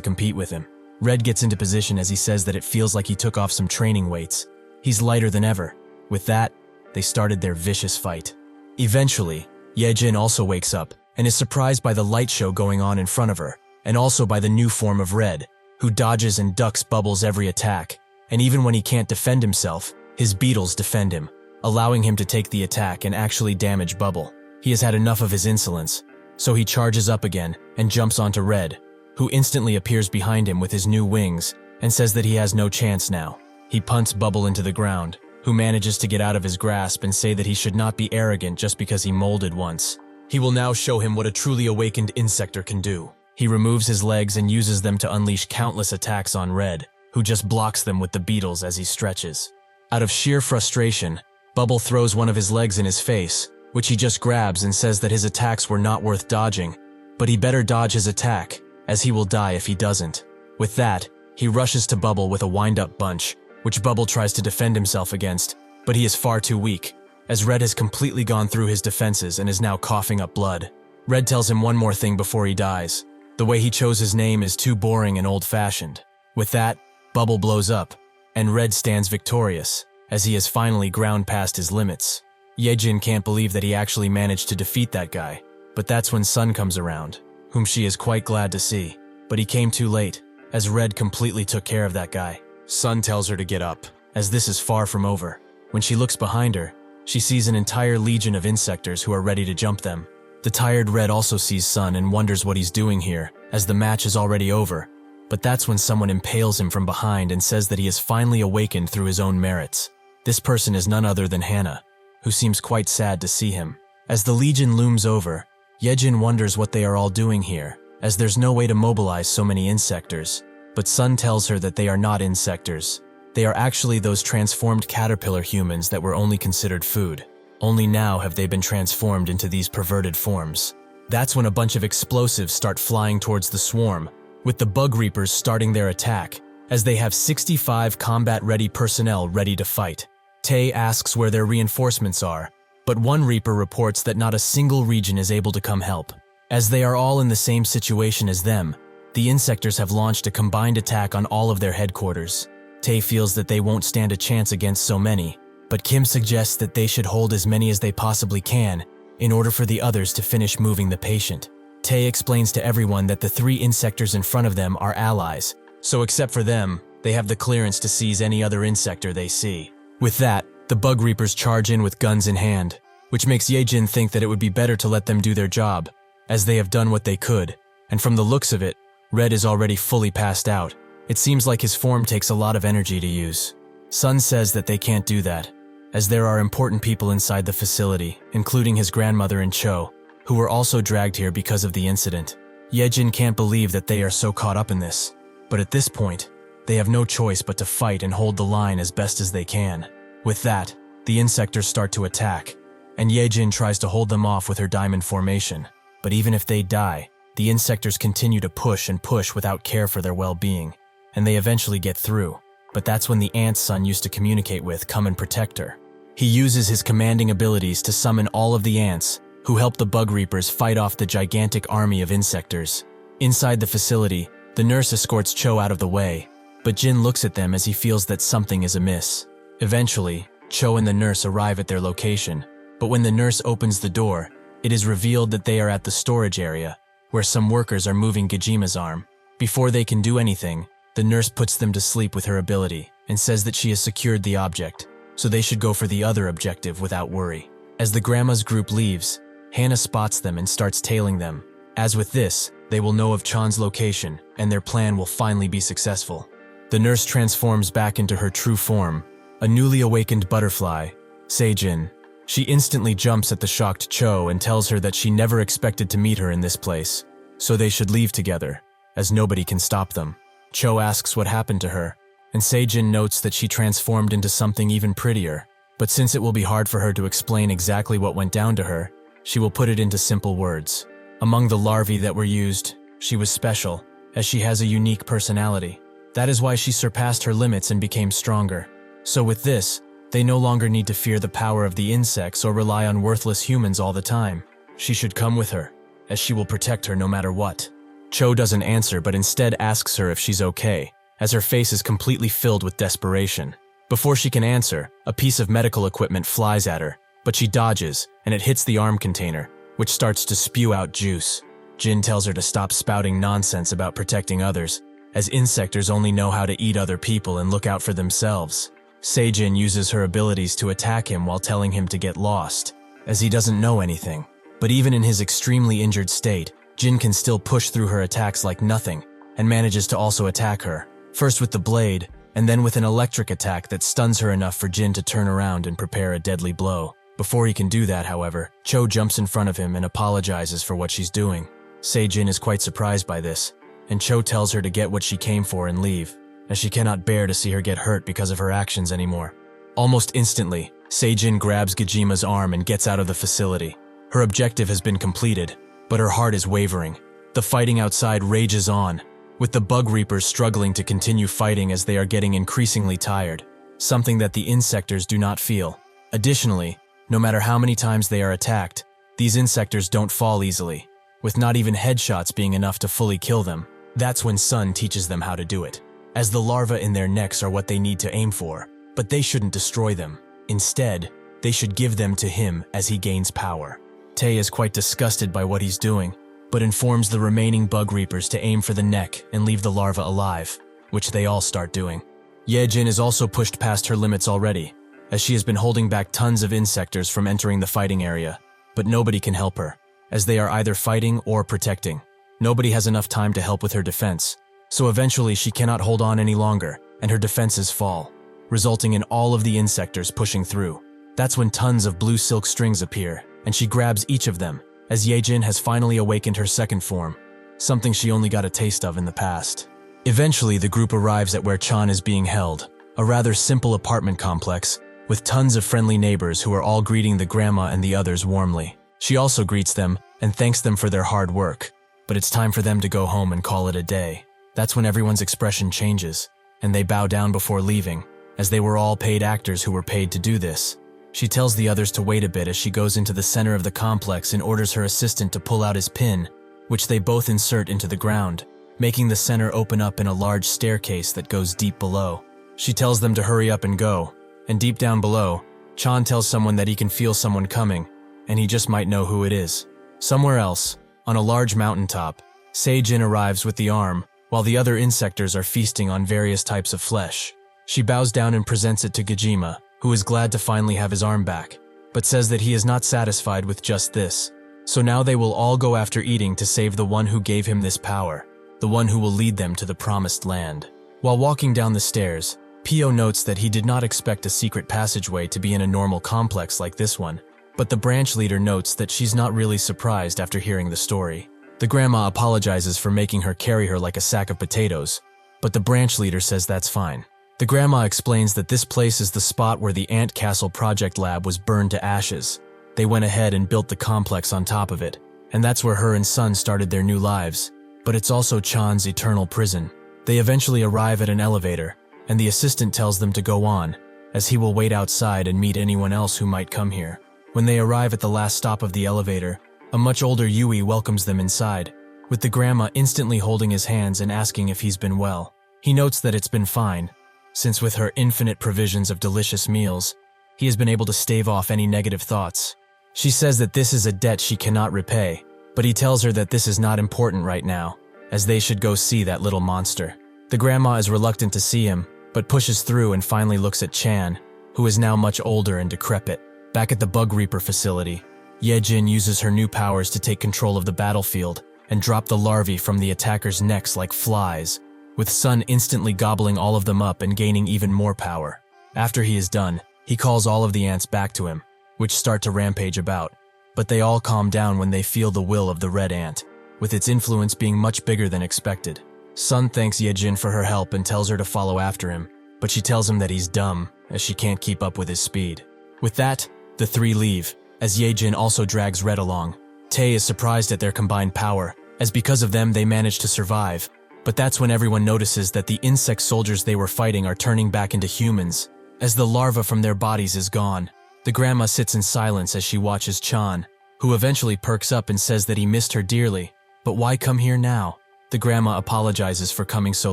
compete with him. Red gets into position as he says that it feels like he took off some training weights. He's lighter than ever. With that, they started their vicious fight. Eventually, Yejin also wakes up and is surprised by the light show going on in front of her, and also by the new form of Red, who dodges and ducks Bubble's every attack, and even when he can't defend himself, his beetles defend him, allowing him to take the attack and actually damage Bubble. He has had enough of his insolence, so he charges up again and jumps onto Red, who instantly appears behind him with his new wings and says that he has no chance now. He punts Bubble into the ground, who manages to get out of his grasp and say that he should not be arrogant just because he molded once. He will now show him what a truly awakened insector can do. He removes his legs and uses them to unleash countless attacks on Red, who just blocks them with the beetles as he stretches. Out of sheer frustration, Bubble throws one of his legs in his face, which he just grabs and says that his attacks were not worth dodging, but he better dodge his attack, as he will die if he doesn't. With that, he rushes to Bubble with a wind-up bunch, which Bubble tries to defend himself against, but he is far too weak, as Red has completely gone through his defenses and is now coughing up blood. Red tells him one more thing before he dies. The way he chose his name is too boring and old-fashioned. With that, Bubble blows up, and Red stands victorious, as he has finally ground past his limits. Yejin can't believe that he actually managed to defeat that guy, but that's when Sun comes around, whom she is quite glad to see. But he came too late, as Red completely took care of that guy. Sun tells her to get up, as this is far from over. When she looks behind her, she sees an entire legion of insectors who are ready to jump them. The tired Red also sees Sun and wonders what he's doing here, as the match is already over. But that's when someone impales him from behind and says that he has finally awakened through his own merits. This person is none other than Hannah, who seems quite sad to see him. As the legion looms over, Yejin wonders what they are all doing here, as there's no way to mobilize so many insectors. But Sun tells her that they are not insectors. They are actually those transformed caterpillar humans that were only considered food. Only now have they been transformed into these perverted forms. That's when a bunch of explosives start flying towards the swarm, with the bug reapers starting their attack, as they have 65 combat-ready personnel ready to fight. Tae asks where their reinforcements are, but one reaper reports that not a single region is able to come help. As they are all in the same situation as them, the insectors have launched a combined attack on all of their headquarters. Tae feels that they won't stand a chance against so many, but Kim suggests that they should hold as many as they possibly can in order for the others to finish moving the patient. Tae explains to everyone that the 3 insectors in front of them are allies, so except for them, they have the clearance to seize any other insector they see. With that, the bug reapers charge in with guns in hand, which makes Yejin think that it would be better to let them do their job, as they have done what they could, and from the looks of it, Red is already fully passed out. It seems like his form takes a lot of energy to use. Sun says that they can't do that, as there are important people inside the facility, including his grandmother and Cho, who were also dragged here because of the incident. Yejin can't believe that they are so caught up in this, but at this point, they have no choice but to fight and hold the line as best as they can. With that, the insectors start to attack, and Yejin tries to hold them off with her diamond formation. But even if they die, the insectors continue to push and push without care for their well-being, and they eventually get through. But that's when the ants Sun used to communicate with come and protect her. He uses his commanding abilities to summon all of the ants, who help the bug reapers fight off the gigantic army of insectors. Inside the facility, the nurse escorts Cho out of the way, but Jin looks at them as he feels that something is amiss. Eventually, Cho and the nurse arrive at their location, but when the nurse opens the door, it is revealed that they are at the storage area, where some workers are moving Gajima's arm. Before they can do anything, the nurse puts them to sleep with her ability and says that she has secured the object, so they should go for the other objective without worry. As the grandma's group leaves, Hannah spots them and starts tailing them. As with this, they will know of Chan's location, and their plan will finally be successful. The nurse transforms back into her true form, a newly awakened butterfly, Seijin. She instantly jumps at the shocked Cho and tells her that she never expected to meet her in this place. so they should leave together, as nobody can stop them. Cho asks what happened to her, and Sejin notes that she transformed into something even prettier. But since it will be hard for her to explain exactly what went down to her, she will put it into simple words. Among the larvae that were used, she was special, as she has a unique personality. That is why she surpassed her limits and became stronger. So with this, they no longer need to fear the power of the insects or rely on worthless humans all the time. She should come with her, as she will protect her no matter what. Cho doesn't answer but instead asks her if she's okay, as her face is completely filled with desperation. Before she can answer, a piece of medical equipment flies at her, but she dodges, and it hits the arm container, which starts to spew out juice. Jin tells her to stop spouting nonsense about protecting others, as insectors only know how to eat other people and look out for themselves. Sejin uses her abilities to attack him while telling him to get lost, as he doesn't know anything. But even in his extremely injured state, Jin can still push through her attacks like nothing, and manages to also attack her, first with the blade, and then with an electric attack that stuns her enough for Jin to turn around and prepare a deadly blow. Before he can do that, however, Cho jumps in front of him and apologizes for what she's doing. Sejin is quite surprised by this, and Cho tells her to get what she came for and leave, as she cannot bear to see her get hurt because of her actions anymore. Almost instantly, Sejin grabs Gajima's arm and gets out of the facility. Her objective has been completed, but her heart is wavering. The fighting outside rages on, with the bug reapers struggling to continue fighting as they are getting increasingly tired, something that the insectors do not feel. Additionally, no matter how many times they are attacked, these insectors don't fall easily, with not even headshots being enough to fully kill them. That's when Sun teaches them how to do it, as the larvae in their necks are what they need to aim for, but they shouldn't destroy them. Instead, they should give them to him as he gains power. Tae is quite disgusted by what he's doing, but informs the remaining bug reapers to aim for the neck and leave the larva alive, which they all start doing. Yejin is also pushed past her limits already, as she has been holding back tons of insectors from entering the fighting area, but nobody can help her, as they are either fighting or protecting. Nobody has enough time to help with her defense, so eventually she cannot hold on any longer, and her defenses fall, resulting in all of the insectors pushing through. That's when tons of blue silk strings appear, and she grabs each of them, as Yejin has finally awakened her second form, something she only got a taste of in the past. Eventually, the group arrives at where Chan is being held, a rather simple apartment complex, with tons of friendly neighbors who are all greeting the grandma and the others warmly. She also greets them and thanks them for their hard work, but it's time for them to go home and call it a day. That's when everyone's expression changes, and they bow down before leaving, as they were all paid actors who were paid to do this. She tells the others to wait a bit as she goes into the center of the complex and orders her assistant to pull out his pin, which they both insert into the ground, making the center open up in a large staircase that goes deep below. She tells them to hurry up and go, and deep down below, Chan tells someone that he can feel someone coming, and he just might know who it is. Somewhere else, on a large mountaintop, Sejin arrives with the arm, while the other insectors are feasting on various types of flesh. She bows down and presents it to Gajima, who is glad to finally have his arm back, but says that he is not satisfied with just this. So now they will all go after eating to save the one who gave him this power, the one who will lead them to the promised land. While walking down the stairs, Pio notes that he did not expect a secret passageway to be in a normal complex like this one, but the branch leader notes that she's not really surprised after hearing the story. The grandma apologizes for making her carry her like a sack of potatoes, but the branch leader says that's fine. The grandma explains that this place is the spot where the Ant Castle project lab was burned to ashes. They went ahead and built the complex on top of it, and that's where her and Sun started their new lives. But it's also Chan's eternal prison. They eventually arrive at an elevator, and the assistant tells them to go on, as he will wait outside and meet anyone else who might come here. When they arrive at the last stop of the elevator, a much older Yui welcomes them inside, with the grandma instantly holding his hands and asking if he's been well. He notes that it's been fine, since with her infinite provisions of delicious meals, he has been able to stave off any negative thoughts. She says that this is a debt she cannot repay, but he tells her that this is not important right now, as they should go see that little monster. The grandma is reluctant to see him, but pushes through and finally looks at Chan, who is now much older and decrepit. Back at the Bug Reaper facility, Yejin uses her new powers to take control of the battlefield and drop the larvae from the attackers' necks like flies, with Sun instantly gobbling all of them up and gaining even more power. After he is done, he calls all of the ants back to him, which start to rampage about, but they all calm down when they feel the will of the red ant, with its influence being much bigger than expected. Sun thanks Yejin for her help and tells her to follow after him, but she tells him that he's dumb, as she can't keep up with his speed. With that, the three leave, as Yejin also drags Red along. Tae is surprised at their combined power, as because of them they manage to survive. But that's when everyone notices that the insect soldiers they were fighting are turning back into humans, as the larva from their bodies is gone. The grandma sits in silence as she watches Chan, who eventually perks up and says that he missed her dearly. But why come here now? The grandma apologizes for coming so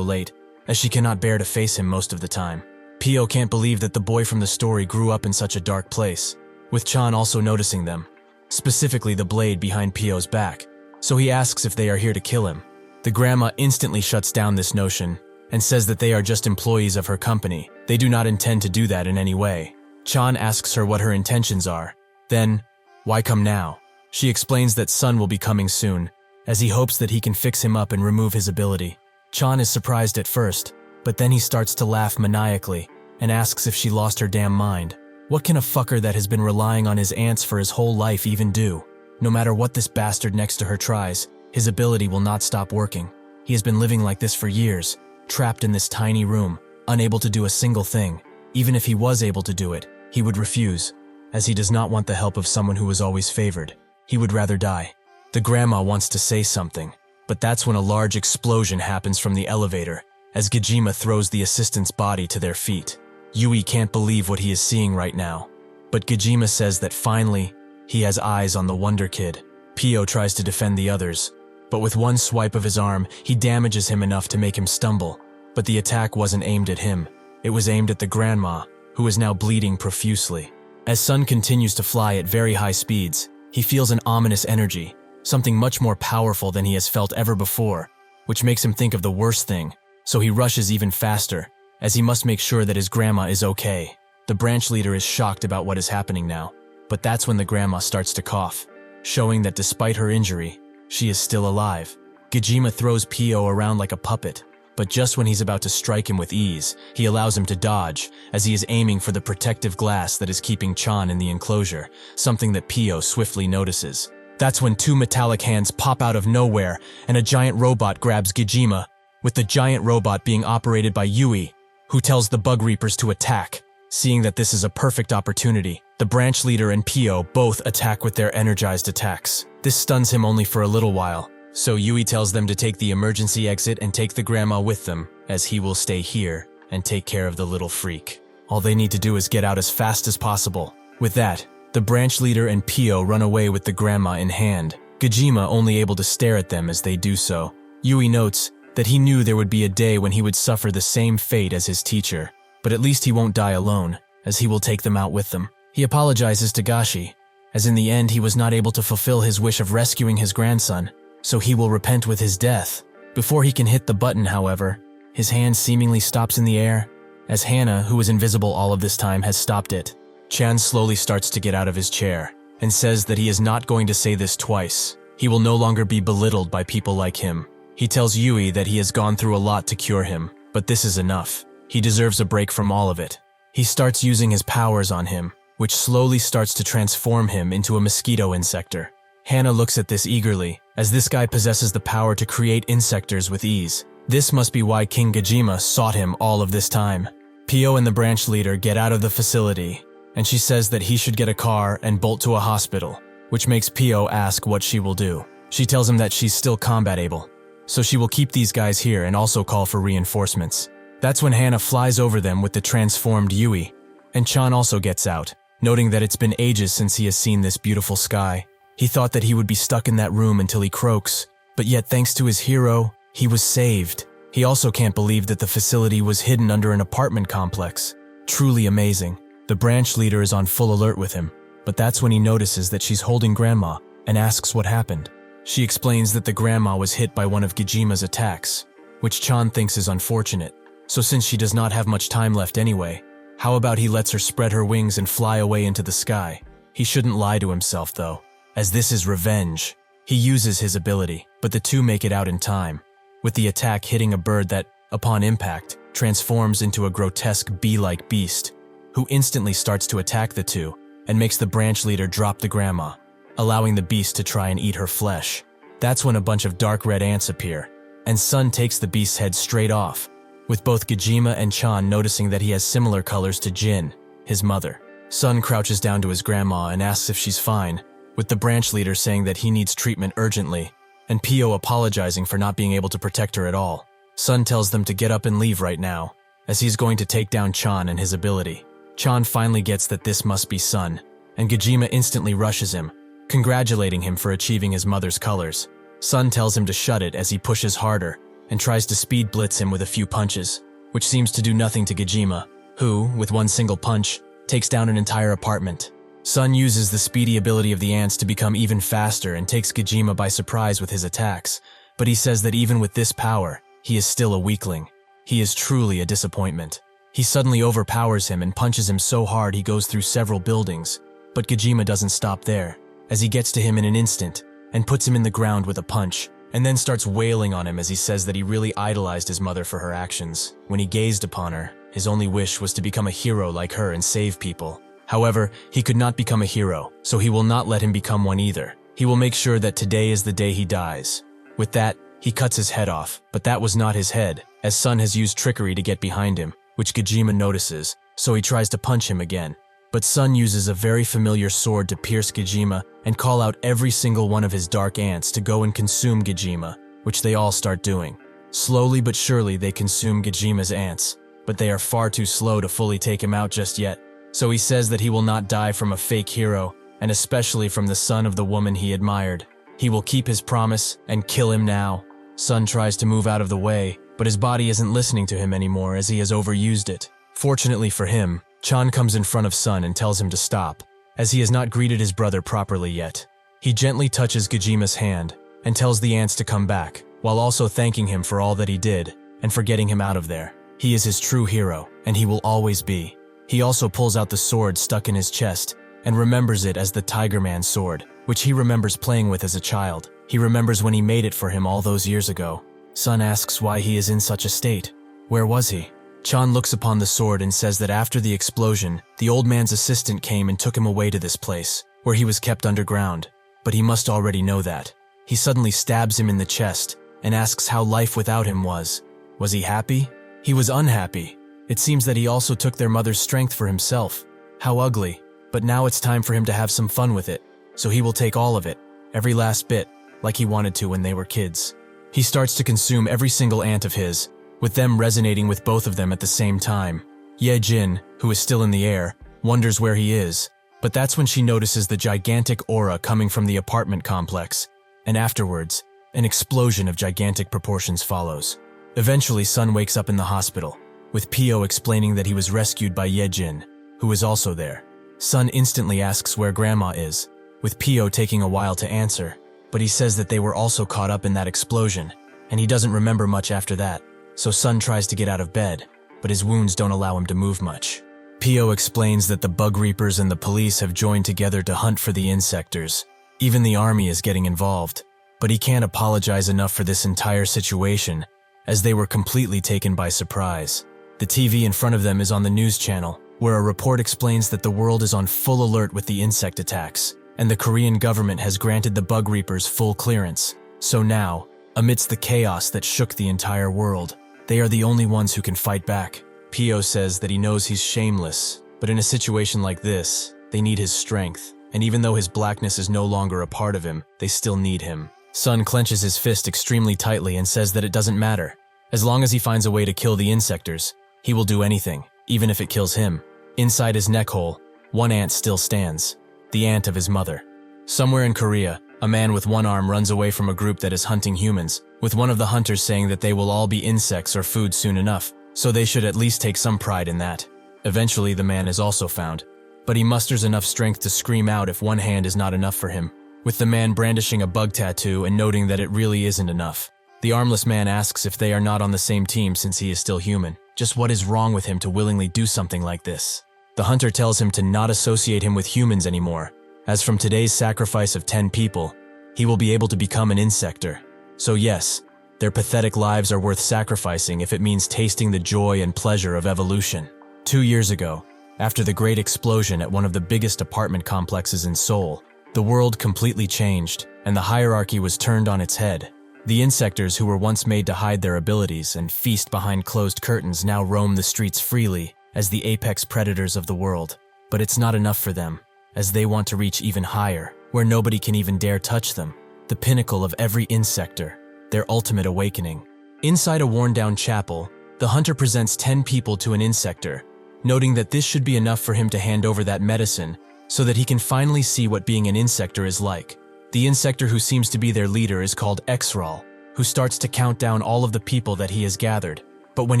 late, as she cannot bear to face him most of the time. Pio can't believe that the boy from the story grew up in such a dark place, with Chan also noticing them, specifically the blade behind Pio's back, so he asks if they are here to kill him. The grandma instantly shuts down this notion and says that they are just employees of her company. They do not intend to do that in any way. Chan asks her what her intentions are. Then, why come now? She explains that Sun will be coming soon, as he hopes that he can fix him up and remove his ability. Chan is surprised at first, but then he starts to laugh maniacally and asks if she lost her damn mind. What can a fucker that has been relying on his aunts for his whole life even do? No matter what this bastard next to her tries, his ability will not stop working. He has been living like this for years, trapped in this tiny room, unable to do a single thing. Even if he was able to do it, he would refuse, as he does not want the help of someone who was always favored. He would rather die. The grandma wants to say something, but that's when a large explosion happens from the elevator, as Gajima throws the assistant's body to their feet. Yui can't believe what he is seeing right now, but Gajima says that finally, he has eyes on the Wonder Kid. Pio tries to defend the others, but with one swipe of his arm, he damages him enough to make him stumble. But the attack wasn't aimed at him. It was aimed at the grandma, who is now bleeding profusely. As Sun continues to fly at very high speeds, he feels an ominous energy, something much more powerful than he has felt ever before, which makes him think of the worst thing, so he rushes even faster, as he must make sure that his grandma is okay. The branch leader is shocked about what is happening now, but that's when the grandma starts to cough, showing that despite her injury, she is still alive. Gajima throws Pio around like a puppet, but just when he's about to strike him with ease, he allows him to dodge, as he is aiming for the protective glass that is keeping Chan in the enclosure, something that Pio swiftly notices. That's when two metallic hands pop out of nowhere, and a giant robot grabs Gajima, with the giant robot being operated by Yui, who tells the Bug Reapers to attack. Seeing that this is a perfect opportunity, the branch leader and Pio both attack with their energized attacks. This stuns him only for a little while, so Yui tells them to take the emergency exit and take the grandma with them, as he will stay here and take care of the little freak. All they need to do is get out as fast as possible. With that, the branch leader and Pio run away with the grandma in hand, Gajima only able to stare at them as they do so. Yui notes that he knew there would be a day when he would suffer the same fate as his teacher, but at least he won't die alone, as he will take them out with them. He apologizes to Gashi, as in the end he was not able to fulfill his wish of rescuing his grandson, so he will repent with his death. Before he can hit the button, however, his hand seemingly stops in the air, as Hannah, who was invisible all of this time, has stopped it. Chan slowly starts to get out of his chair, and says that he is not going to say this twice. He will no longer be belittled by people like him. He tells Yui that he has gone through a lot to cure him, but this is enough. He deserves a break from all of it. He starts using his powers on him, which slowly starts to transform him into a mosquito insector. Hannah looks at this eagerly, as this guy possesses the power to create insectors with ease. This must be why King Gajima sought him all of this time. Pio and the branch leader get out of the facility, and she says that he should get a car and bolt to a hospital, which makes Pio ask what she will do. She tells him that she's still combat able, so she will keep these guys here and also call for reinforcements. That's when Hannah flies over them with the transformed Yui, and Chan also gets out, noting that it's been ages since he has seen this beautiful sky. He thought that he would be stuck in that room until he croaks, but yet thanks to his hero, he was saved. He also can't believe that the facility was hidden under an apartment complex. Truly amazing. The branch leader is on full alert with him, but that's when he notices that she's holding Grandma and asks what happened. She explains that the grandma was hit by one of Gajima's attacks, which Chan thinks is unfortunate. So since she does not have much time left anyway, how about he lets her spread her wings and fly away into the sky? He shouldn't lie to himself though, as this is revenge. He uses his ability, but the two make it out in time, with the attack hitting a bird that, upon impact, transforms into a grotesque bee-like beast, who instantly starts to attack the two and makes the branch leader drop the grandma, allowing the beast to try and eat her flesh. That's when a bunch of dark red ants appear, and Sun takes the beast's head straight off, with both Gajima and Chan noticing that he has similar colors to Jin, his mother. Sun crouches down to his grandma and asks if she's fine, with the branch leader saying that he needs treatment urgently, and Pio apologizing for not being able to protect her at all. Sun tells them to get up and leave right now, as he's going to take down Chan and his ability. Chan finally gets that this must be Sun, and Gajima instantly rushes him, congratulating him for achieving his mother's colors. Sun tells him to shut it as he pushes harder and tries to speed blitz him with a few punches, which seems to do nothing to Gajima, who, with one single punch, takes down an entire apartment. Sun uses the speedy ability of the ants to become even faster and takes Gajima by surprise with his attacks, but he says that even with this power, he is still a weakling. He is truly a disappointment. He suddenly overpowers him and punches him so hard he goes through several buildings, but Gajima doesn't stop there, as he gets to him in an instant and puts him in the ground with a punch, and then starts wailing on him as he says that he really idolized his mother for her actions. When he gazed upon her, his only wish was to become a hero like her and save people. However, he could not become a hero, so he will not let him become one either. He will make sure that today is the day he dies. With that, he cuts his head off, but that was not his head, as Sun has used trickery to get behind him, which Gajima notices, so he tries to punch him again. But Sun uses a very familiar sword to pierce Gajima and call out every single one of his dark ants to go and consume Gajima, which they all start doing. Slowly but surely they consume Gajima's ants, but they are far too slow to fully take him out just yet. So he says that he will not die from a fake hero, and especially from the son of the woman he admired. He will keep his promise and kill him now. Sun tries to move out of the way, but his body isn't listening to him anymore as he has overused it. Fortunately for him, Chan comes in front of Sun and tells him to stop, as he has not greeted his brother properly yet. He gently touches Gajima's hand and tells the ants to come back, while also thanking him for all that he did and for getting him out of there. He is his true hero, and he will always be. He also pulls out the sword stuck in his chest and remembers it as the Tiger Man sword, which he remembers playing with as a child. He remembers when he made it for him all those years ago. Sun asks why he is in such a state. Where was he? Chan looks upon the sword and says that after the explosion, the old man's assistant came and took him away to this place, where he was kept underground. But he must already know that. He suddenly stabs him in the chest and asks how life without him was. Was he happy? He was unhappy. It seems that he also took their mother's strength for himself. How ugly. But now it's time for him to have some fun with it, so he will take all of it, every last bit, like he wanted to when they were kids. He starts to consume every single ant of his, with them resonating with both of them at the same time. Ye Jin, who is still in the air, wonders where he is, but that's when she notices the gigantic aura coming from the apartment complex, and afterwards, an explosion of gigantic proportions follows. Eventually, Sun wakes up in the hospital, with Pio explaining that he was rescued by Ye Jin, who is also there. Sun instantly asks where Grandma is, with Pio taking a while to answer, but he says that they were also caught up in that explosion, and he doesn't remember much after that. So Sun tries to get out of bed, but his wounds don't allow him to move much. Pio explains that the Bug Reapers and the police have joined together to hunt for the Insectors. Even the army is getting involved, but he can't apologize enough for this entire situation, as they were completely taken by surprise. The TV in front of them is on the news channel, where a report explains that the world is on full alert with the insect attacks, and the Korean government has granted the Bug Reapers full clearance. So now, amidst the chaos that shook the entire world, they are the only ones who can fight back. Pio says that he knows he's shameless, but in a situation like this, they need his strength, and even though his blackness is no longer a part of him, they still need him. Sun clenches his fist extremely tightly and says that it doesn't matter. As long as he finds a way to kill the insectors, he will do anything, even if it kills him. Inside his neck hole, one ant still stands, the ant of his mother. Somewhere in Korea, a man with one arm runs away from a group that is hunting humans, with one of the hunters saying that they will all be insects or food soon enough, so they should at least take some pride in that. Eventually, the man is also found, but he musters enough strength to scream out if one hand is not enough for him, with the man brandishing a bug tattoo and noting that it really isn't enough. The armless man asks if they are not on the same team since he is still human. Just what is wrong with him to willingly do something like this? The hunter tells him to not associate him with humans anymore, as from today's sacrifice of 10 people, he will be able to become an insector. So yes, their pathetic lives are worth sacrificing if it means tasting the joy and pleasure of evolution. 2 years ago, after the great explosion at one of the biggest apartment complexes in Seoul, the world completely changed, and the hierarchy was turned on its head. The insectors who were once made to hide their abilities and feast behind closed curtains now roam the streets freely as the apex predators of the world. But it's not enough for them, as they want to reach even higher, where nobody can even dare touch them, the pinnacle of every insector, their ultimate awakening. Inside a worn-down chapel, the hunter presents 10 people to an insector, noting that this should be enough for him to hand over that medicine so that he can finally see what being an insector is like. The insector who seems to be their leader is called Exral, who starts to count down all of the people that he has gathered. But when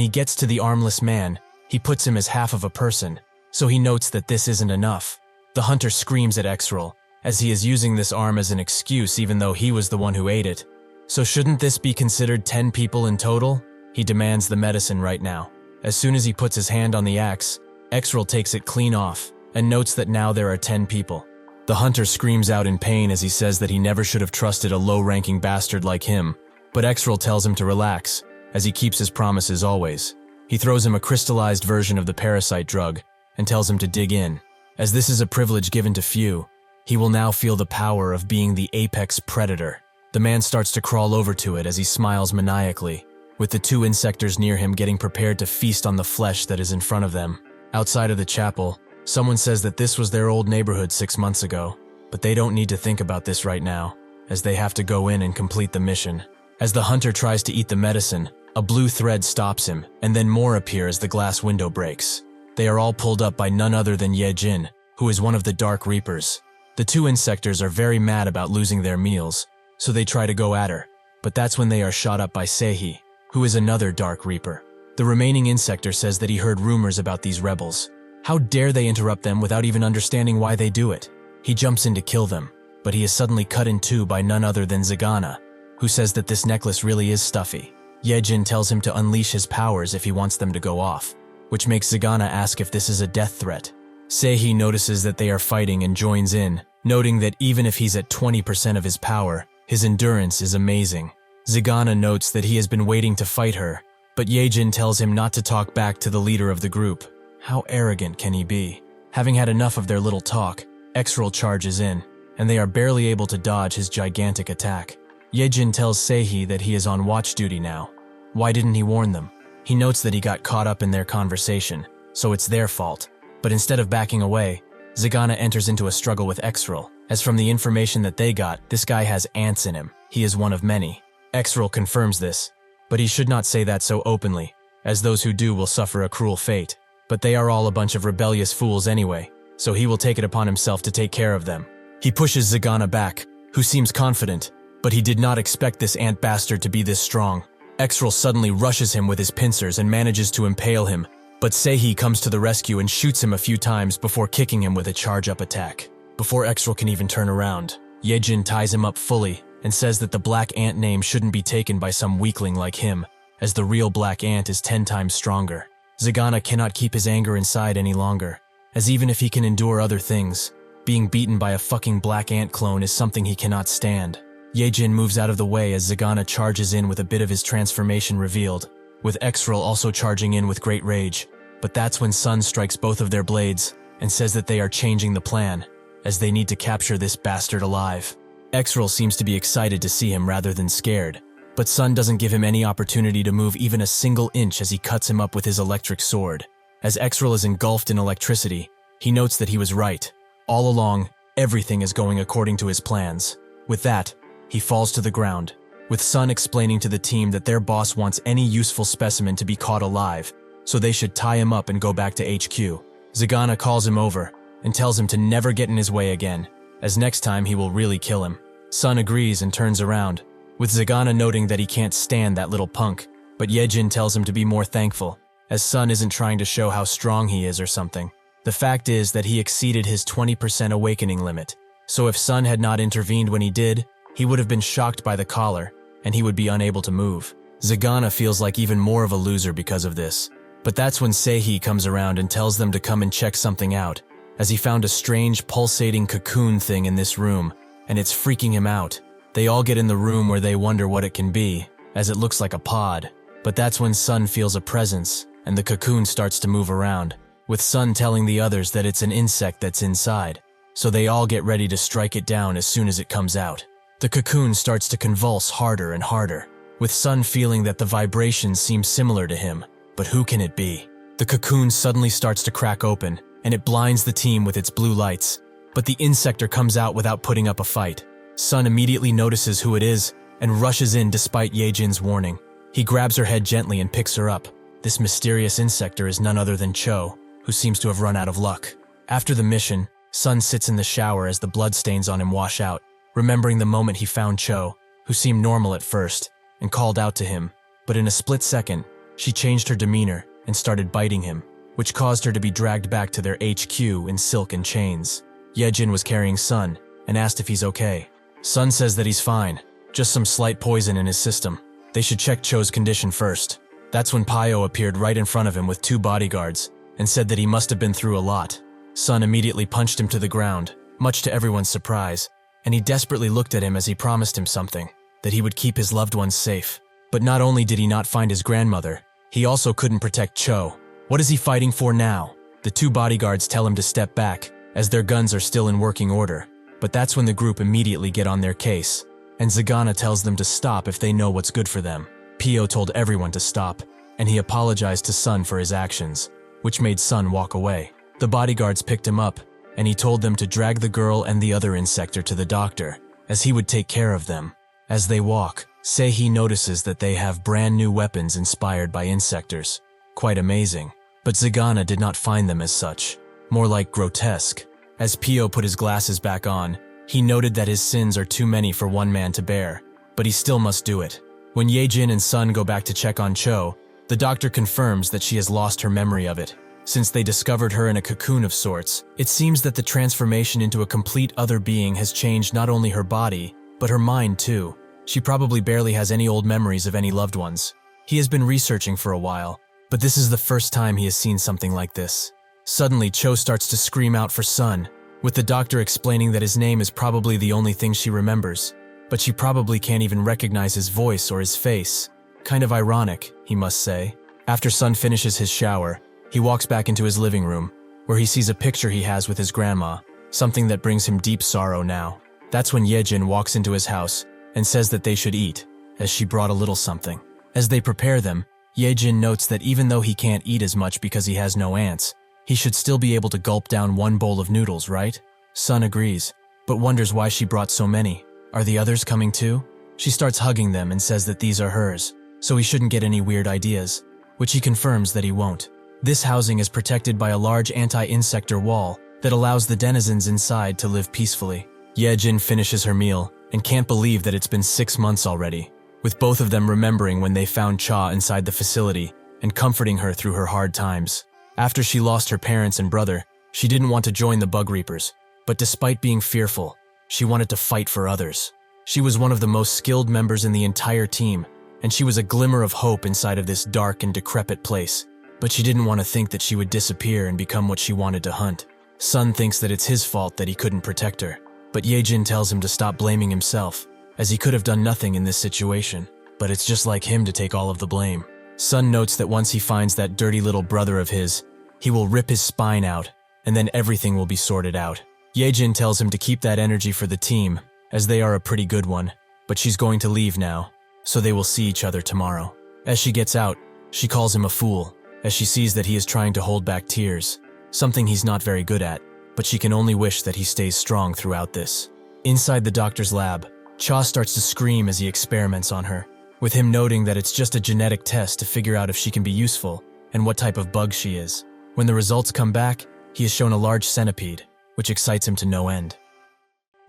he gets to the armless man, he puts him as half of a person, so he notes that this isn't enough. The hunter screams at Exral, as he is using this arm as an excuse even though he was the one who ate it. So shouldn't this be considered 10 people in total? He demands the medicine right now. As soon as he puts his hand on the axe, Exral takes it clean off and notes that now there are 10 people. The hunter screams out in pain as he says that he never should have trusted a low-ranking bastard like him, but Exral tells him to relax, as he keeps his promises always. He throws him a crystallized version of the parasite drug and tells him to dig in. As this is a privilege given to few, he will now feel the power of being the apex predator. The man starts to crawl over to it as he smiles maniacally, with the 2 insectors near him getting prepared to feast on the flesh that is in front of them. Outside of the chapel, someone says that this was their old neighborhood 6 months ago, but they don't need to think about this right now, as they have to go in and complete the mission. As the hunter tries to eat the medicine, a blue thread stops him, and then more appear as the glass window breaks. They are all pulled up by none other than Ye Jin, who is one of the Dark Reapers. The 2 insectors are very mad about losing their meals, so they try to go at her, but that's when they are shot up by Seihi, who is another Dark Reaper. The remaining insector says that he heard rumors about these rebels. How dare they interrupt them without even understanding why they do it? He jumps in to kill them, but he is suddenly cut in two by none other than Zagana, who says that this necklace really is stuffy. Yejin tells him to unleash his powers if he wants them to go off, which makes Zagana ask if this is a death threat. Seihi notices that they are fighting and joins in, noting that even if he's at 20% of his power, his endurance is amazing. Zagana notes that he has been waiting to fight her, but Yejin tells him not to talk back to the leader of the group. How arrogant can he be? Having had enough of their little talk, Exral charges in, and they are barely able to dodge his gigantic attack. Yejin tells Seihi that he is on watch duty now. Why didn't he warn them? He notes that he got caught up in their conversation, so it's their fault. But instead of backing away, Zagana enters into a struggle with Exral, as from the information that they got, this guy has ants in him. He is one of many. Exral confirms this, but he should not say that so openly, as those who do will suffer a cruel fate. But they are all a bunch of rebellious fools anyway, so he will take it upon himself to take care of them. He pushes Zagana back, who seems confident, but he did not expect this ant bastard to be this strong. Exral suddenly rushes him with his pincers and manages to impale him, but Seihi comes to the rescue and shoots him a few times before kicking him with a charge-up attack. Before Exral can even turn around, Yejin ties him up fully and says that the black ant name shouldn't be taken by some weakling like him, as the real black ant is 10 times stronger. Zagana cannot keep his anger inside any longer, as even if he can endure other things, being beaten by a fucking black ant clone is something he cannot stand. Yejin moves out of the way as Zagana charges in with a bit of his transformation revealed, with Exral also charging in with great rage. But that's when Sun strikes both of their blades and says that they are changing the plan, as they need to capture this bastard alive. Exral seems to be excited to see him rather than scared, but Sun doesn't give him any opportunity to move even a single inch as he cuts him up with his electric sword. As Exral is engulfed in electricity, he notes that he was right. All along, everything is going according to his plans. With that, he falls to the ground, with Sun explaining to the team that their boss wants any useful specimen to be caught alive, so they should tie him up and go back to HQ. Zagana calls him over and tells him to never get in his way again, as next time he will really kill him. Sun agrees and turns around, with Zagana noting that he can't stand that little punk, but Yejin tells him to be more thankful, as Sun isn't trying to show how strong he is or something. The fact is that he exceeded his 20% awakening limit, so if Sun had not intervened when he did, he would have been shocked by the collar, and he would be unable to move. Zagana feels like even more of a loser because of this, but that's when Seihi comes around and tells them to come and check something out, as he found a strange pulsating cocoon thing in this room, and it's freaking him out. They all get in the room where they wonder what it can be, as it looks like a pod, but that's when Sun feels a presence, and the cocoon starts to move around, with Sun telling the others that it's an insect that's inside, so they all get ready to strike it down as soon as it comes out. The cocoon starts to convulse harder and harder, with Sun feeling that the vibrations seem similar to him, but who can it be? The cocoon suddenly starts to crack open, and it blinds the team with its blue lights, but the Insector comes out without putting up a fight. Sun immediately notices who it is and rushes in despite Yejin's warning. He grabs her head gently and picks her up. This mysterious Insector is none other than Cho, who seems to have run out of luck. After the mission, Sun sits in the shower as the bloodstains on him wash out, remembering the moment he found Cho, who seemed normal at first, and called out to him. But in a split second, she changed her demeanor and started biting him, which caused her to be dragged back to their HQ in silk and chains. Yejin was carrying Sun and asked if he's okay. Sun says that he's fine, just some slight poison in his system. They should check Cho's condition first. That's when Pio appeared right in front of him with 2 bodyguards and said that he must have been through a lot. Sun immediately punched him to the ground, much to everyone's surprise, and he desperately looked at him as he promised him something, that he would keep his loved ones safe. But not only did he not find his grandmother, he also couldn't protect Cho. What is he fighting for now? The 2 bodyguards tell him to step back, as their guns are still in working order. But that's when the group immediately get on their case, and Zagana tells them to stop if they know what's good for them. Pio told everyone to stop, and he apologized to Sun for his actions, which made Sun walk away. The bodyguards picked him up, and he told them to drag the girl and the other Insector to the doctor, as he would take care of them. As they walk, Seihi notices that they have brand new weapons inspired by Insectors. Quite amazing. But Zagana did not find them as such, more like grotesque. As Pio put his glasses back on, he noted that his sins are too many for one man to bear, but he still must do it. When Yejin and Sun go back to check on Cho, the doctor confirms that she has lost her memory of it. Since they discovered her in a cocoon of sorts, it seems that the transformation into a complete other being has changed not only her body, but her mind too. She probably barely has any old memories of any loved ones. He has been researching for a while, but this is the first time he has seen something like this. Suddenly, Cho starts to scream out for Sun, with the doctor explaining that his name is probably the only thing she remembers, but she probably can't even recognize his voice or his face. Kind of ironic, he must say. After Sun finishes his shower, he walks back into his living room, where he sees a picture he has with his grandma, something that brings him deep sorrow now. That's when Yejin walks into his house and says that they should eat, as she brought a little something. As they prepare them, Yejin notes that even though he can't eat as much because he has no aunts, he should still be able to gulp down 1 bowl of noodles, right? Sun agrees, but wonders why she brought so many. Are the others coming too? She starts hugging them and says that these are hers, so he shouldn't get any weird ideas, which he confirms that he won't. This housing is protected by a large anti-insector wall that allows the denizens inside to live peacefully. Yejin finishes her meal and can't believe that it's been 6 months already, with both of them remembering when they found Cha inside the facility and comforting her through her hard times. After she lost her parents and brother, she didn't want to join the Bug Reapers, but despite being fearful, she wanted to fight for others. She was one of the most skilled members in the entire team, and she was a glimmer of hope inside of this dark and decrepit place. But she didn't want to think that she would disappear and become what she wanted to hunt. Sun thinks that it's his fault that he couldn't protect her, but Yejin tells him to stop blaming himself, as he could have done nothing in this situation. But it's just like him to take all of the blame. Sun notes that once he finds that dirty little brother of his, he will rip his spine out, and then everything will be sorted out. Yejin tells him to keep that energy for the team, as they are a pretty good one, but she's going to leave now, so they will see each other tomorrow. As she gets out, she calls him a fool, as she sees that he is trying to hold back tears, something he's not very good at, but she can only wish that he stays strong throughout this. Inside the doctor's lab, Cha starts to scream as he experiments on her, with him noting that it's just a genetic test to figure out if she can be useful and what type of bug she is. When the results come back, he is shown a large centipede, which excites him to no end.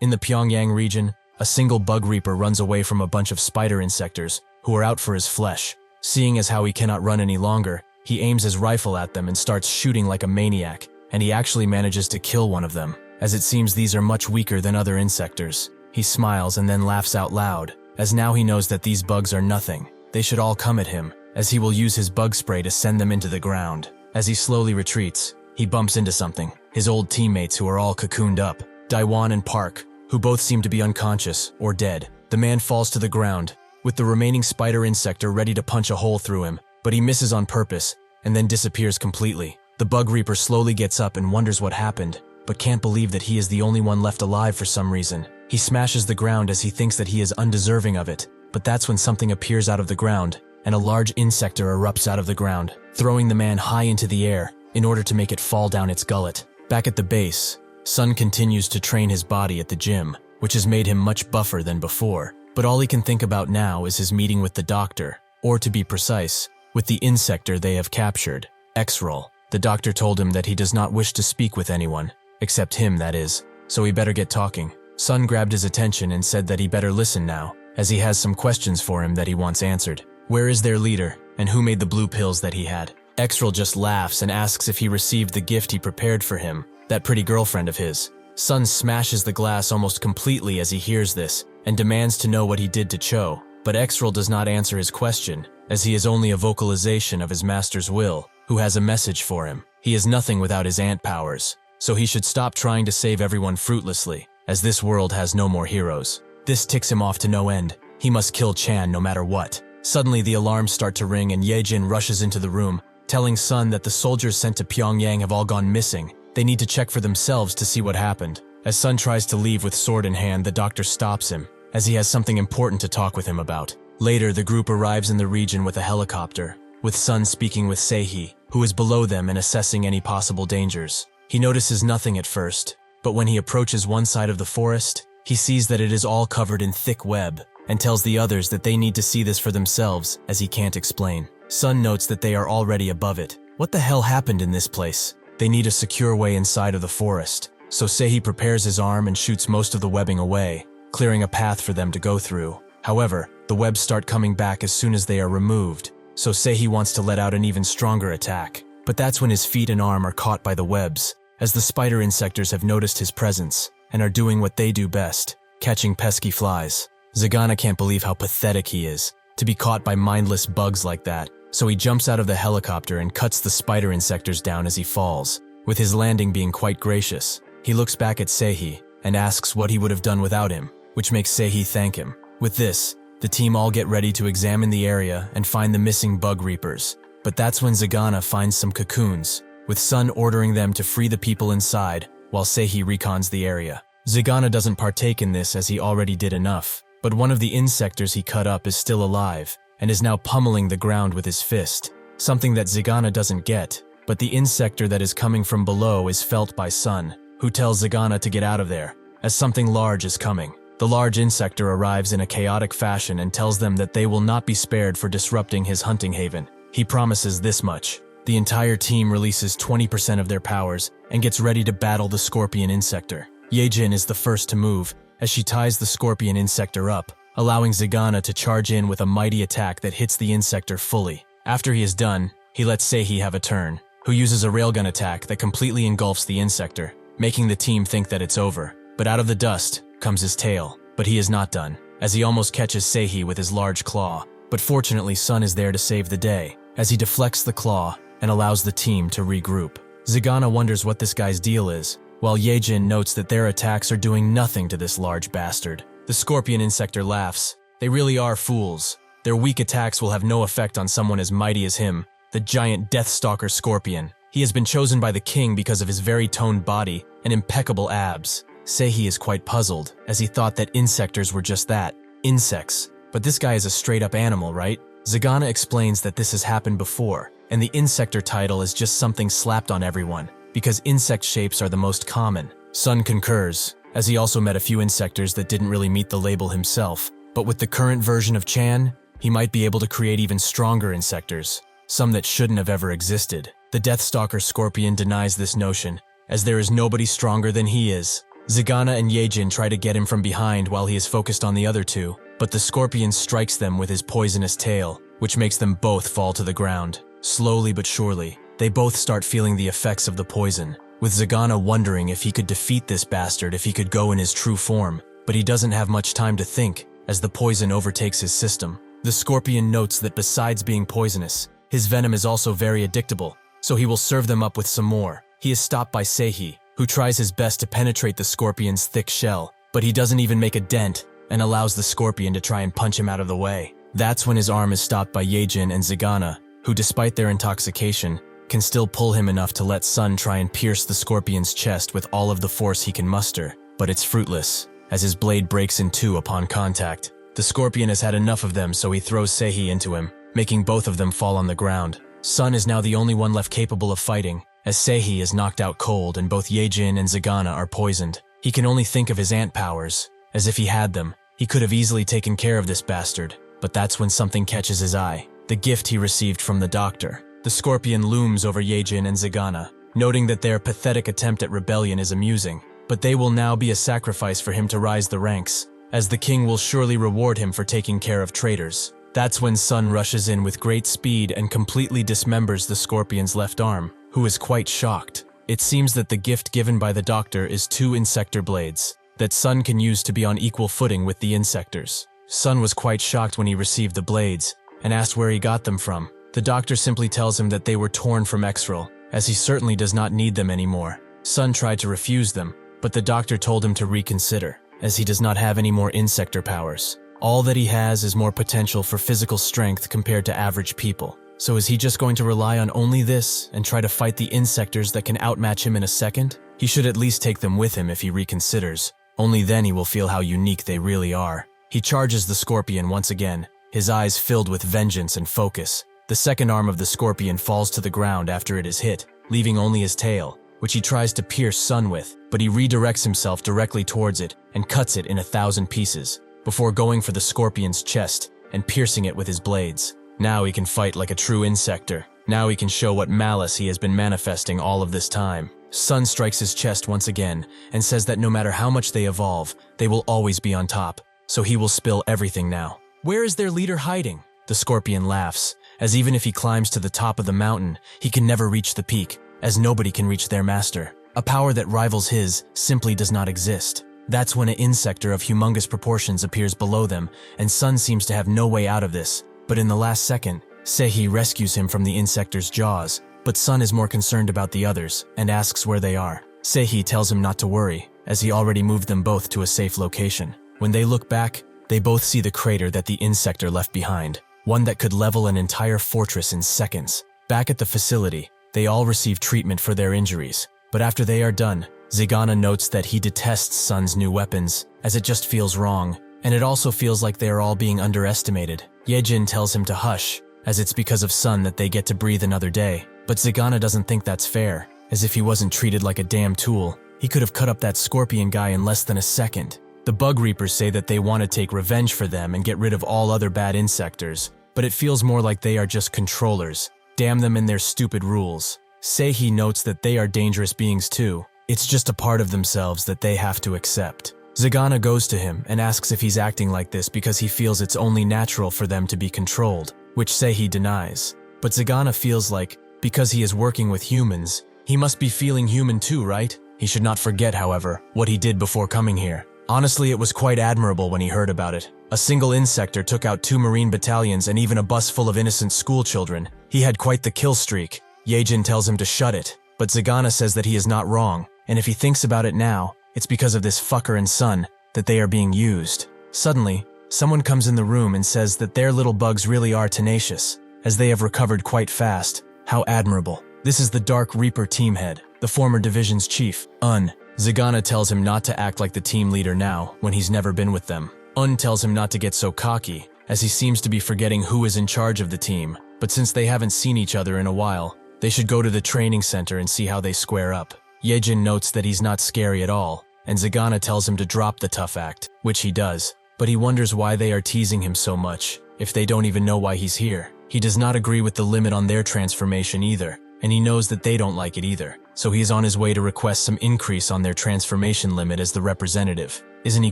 In the Pyongyang region, a single bug reaper runs away from a bunch of spider insectors who are out for his flesh. Seeing as how he cannot run any longer, he aims his rifle at them and starts shooting like a maniac, and he actually manages to kill one of them, as it seems these are much weaker than other insectors. He smiles and then laughs out loud, as now he knows that these bugs are nothing. They should all come at him, as he will use his bug spray to send them into the ground. As he slowly retreats, he bumps into something, his old teammates who are all cocooned up, Daiwan and Park, who both seem to be unconscious or dead. The man falls to the ground, with the remaining spider insector ready to punch a hole through him, but he misses on purpose, and then disappears completely. The bug reaper slowly gets up and wonders what happened, but can't believe that he is the only one left alive for some reason. He smashes the ground as he thinks that he is undeserving of it, but that's when something appears out of the ground, and a large insector erupts out of the ground, throwing the man high into the air in order to make it fall down its gullet. Back at the base, Sun continues to train his body at the gym, which has made him much buffer than before, but all he can think about now is his meeting with the doctor, or to be precise, with the insector they have captured, X-Roll. The doctor told him that he does not wish to speak with anyone, except him that is, so he better get talking. Sun grabbed his attention and said that he better listen now, as he has some questions for him that he wants answered. Where is their leader, and who made the blue pills that he had? X-Roll just laughs and asks if he received the gift he prepared for him, that pretty girlfriend of his. Sun smashes the glass almost completely as he hears this, and demands to know what he did to Cho, but X-Roll does not answer his question, as he is only a vocalization of his master's will, who has a message for him. He is nothing without his ant powers, so he should stop trying to save everyone fruitlessly, as this world has no more heroes. This ticks him off to no end. He must kill Chan no matter what. Suddenly the alarms start to ring and Yejin rushes into the room, telling Sun that the soldiers sent to Pyongyang have all gone missing. They need to check for themselves to see what happened. As Sun tries to leave with sword in hand, the doctor stops him, as he has something important to talk with him about. Later, the group arrives in the region with a helicopter, with Sun speaking with Seihi, who is below them and assessing any possible dangers. He notices nothing at first, but when he approaches one side of the forest, he sees that it is all covered in thick web, and tells the others that they need to see this for themselves, as he can't explain. Sun notes that they are already above it. What the hell happened in this place? They need a secure way inside of the forest, so Seihi prepares his arm and shoots most of the webbing away, clearing a path for them to go through. However, the webs start coming back as soon as they are removed, so Seihi wants to let out an even stronger attack. But that's when his feet and arm are caught by the webs, as the spider insectors have noticed his presence, and are doing what they do best, catching pesky flies. Zagana can't believe how pathetic he is, to be caught by mindless bugs like that, so he jumps out of the helicopter and cuts the spider insectors down as he falls, with his landing being quite gracious. He looks back at Seihi, and asks what he would have done without him, which makes Seihi thank him. With this, the team all get ready to examine the area and find the missing bug reapers, but that's when Zagana finds some cocoons, with Sun ordering them to free the people inside, while Seihi recons the area. Zagana doesn't partake in this as he already did enough, but one of the insectors he cut up is still alive, and is now pummeling the ground with his fist, something that Zagana doesn't get, but the insector that is coming from below is felt by Sun, who tells Zagana to get out of there, as something large is coming. The large insector arrives in a chaotic fashion and tells them that they will not be spared for disrupting his hunting haven. He promises this much. The entire team releases 20% of their powers and gets ready to battle the scorpion insector. Yejin is the first to move, as she ties the scorpion insector up, allowing Zagana to charge in with a mighty attack that hits the insector fully. After he is done, he lets Seihi have a turn, who uses a railgun attack that completely engulfs the insector, making the team think that it's over. But out of the dust comes his tail, but he is not done, as he almost catches Seihi with his large claw. But fortunately, Sun is there to save the day, as he deflects the claw and allows the team to regroup. Zagana wonders what this guy's deal is, while Yejin notes that their attacks are doing nothing to this large bastard. The scorpion insector laughs. They really are fools. Their weak attacks will have no effect on someone as mighty as him, the giant Deathstalker scorpion. He has been chosen by the king because of his very toned body and impeccable abs. Seihi is quite puzzled, as he thought that insectors were just that, insects. But this guy is a straight-up animal, right? Zagana explains that this has happened before, and the insector title is just something slapped on everyone, because insect shapes are the most common. Sun concurs, as he also met a few insectors that didn't really meet the label himself, but with the current version of Chan, he might be able to create even stronger insectors, some that shouldn't have ever existed. The Deathstalker scorpion denies this notion, as there is nobody stronger than he is. Zagana and Yejin try to get him from behind while he is focused on the other two, but the scorpion strikes them with his poisonous tail, which makes them both fall to the ground. Slowly but surely, they both start feeling the effects of the poison, with Zagana wondering if he could defeat this bastard if he could go in his true form, but he doesn't have much time to think, as the poison overtakes his system. The scorpion notes that besides being poisonous, his venom is also very addictable, so he will serve them up with some more. He is stopped by Seihi, who tries his best to penetrate the scorpion's thick shell, but he doesn't even make a dent and allows the scorpion to try and punch him out of the way. That's when his arm is stopped by Yejin and Zagana, who despite their intoxication, can still pull him enough to let Sun try and pierce the scorpion's chest with all of the force he can muster, but it's fruitless. as his blade breaks in two upon contact. The scorpion has had enough of them, so he throws Seihi into him, making both of them fall on the ground. Sun is now the only one left capable of fighting, as Seihi is knocked out cold and both Yejin and Zagana are poisoned. He can only think of his ant powers, as if he had them. He could have easily taken care of this bastard, but that's when something catches his eye. The gift he received from the doctor. The scorpion looms over Yejin and Zagana, noting that their pathetic attempt at rebellion is amusing, but they will now be a sacrifice for him to rise the ranks, as the king will surely reward him for taking care of traitors. That's when Sun rushes in with great speed and completely dismembers the scorpion's left arm, who is quite shocked. It seems that the gift given by the doctor is 2 insector blades, that Sun can use to be on equal footing with the insectors. Sun was quite shocked when he received the blades, and asked where he got them from. The doctor simply tells him that they were torn from Exral, as he certainly does not need them anymore. Sun tried to refuse them, but the doctor told him to reconsider, as he does not have any more insector powers. All that he has is more potential for physical strength compared to average people. So is he just going to rely on only this and try to fight the insectors that can outmatch him in a second? He should at least take them with him if he reconsiders. Only then he will feel how unique they really are. He charges the scorpion once again, his eyes filled with vengeance and focus. The second arm of the scorpion falls to the ground after it is hit, leaving only his tail, which he tries to pierce Sun with, but he redirects himself directly towards it and cuts it in 1,000 pieces, before going for the scorpion's chest and piercing it with his blades. Now he can fight like a true insector. Now he can show what malice he has been manifesting all of this time. Sun strikes his chest once again and says that no matter how much they evolve, they will always be on top, so he will spill everything now. Where is their leader hiding? The scorpion laughs, as even if he climbs to the top of the mountain, he can never reach the peak, as nobody can reach their master. A power that rivals his simply does not exist. That's when an insector of humongous proportions appears below them, and Sun seems to have no way out of this. But in the last second, Seihi rescues him from the insector's jaws, but Sun is more concerned about the others and asks where they are. Seihi tells him not to worry, as he already moved them both to a safe location. When they look back, they both see the crater that the insector left behind, one that could level an entire fortress in seconds. Back at the facility, they all receive treatment for their injuries, but after they are done, Zagana notes that he detests Sun's new weapons, as it just feels wrong, and it also feels like they are all being underestimated. Yejin tells him to hush, as it's because of Sun that they get to breathe another day, but Zagana doesn't think that's fair, as if he wasn't treated like a damn tool. He could have cut up that scorpion guy in less than a second. The bug reapers say that they want to take revenge for them and get rid of all other bad insectors, but it feels more like they are just controllers. Damn them and their stupid rules. Seihi notes that they are dangerous beings too. It's just a part of themselves that they have to accept. Zagana goes to him and asks if he's acting like this because he feels it's only natural for them to be controlled, which Seihi denies. But Zagana feels like, because he is working with humans, he must be feeling human too, right? He should not forget, however, what he did before coming here. Honestly, it was quite admirable when he heard about it. A single insector took out 2 marine battalions and even a bus full of innocent schoolchildren. He had quite the kill streak. Yejin tells him to shut it, but Zagana says that he is not wrong, and if he thinks about it now, it's because of this fucker and Sun that they are being used. Suddenly, someone comes in the room and says that their little bugs really are tenacious, as they have recovered quite fast. How admirable. This is the Dark Reaper team head, the former division's chief, Zagana tells him not to act like the team leader now, when he's never been with them. Tells him not to get so cocky, as he seems to be forgetting who is in charge of the team, but since they haven't seen each other in a while, they should go to the training center and see how they square up. Yejin notes that he's not scary at all, and Zagana tells him to drop the tough act, which he does, but he wonders why they are teasing him so much, if they don't even know why he's here. He does not agree with the limit on their transformation either, and he knows that they don't like it either, so he is on his way to request some increase on their transformation limit as the representative. Isn't he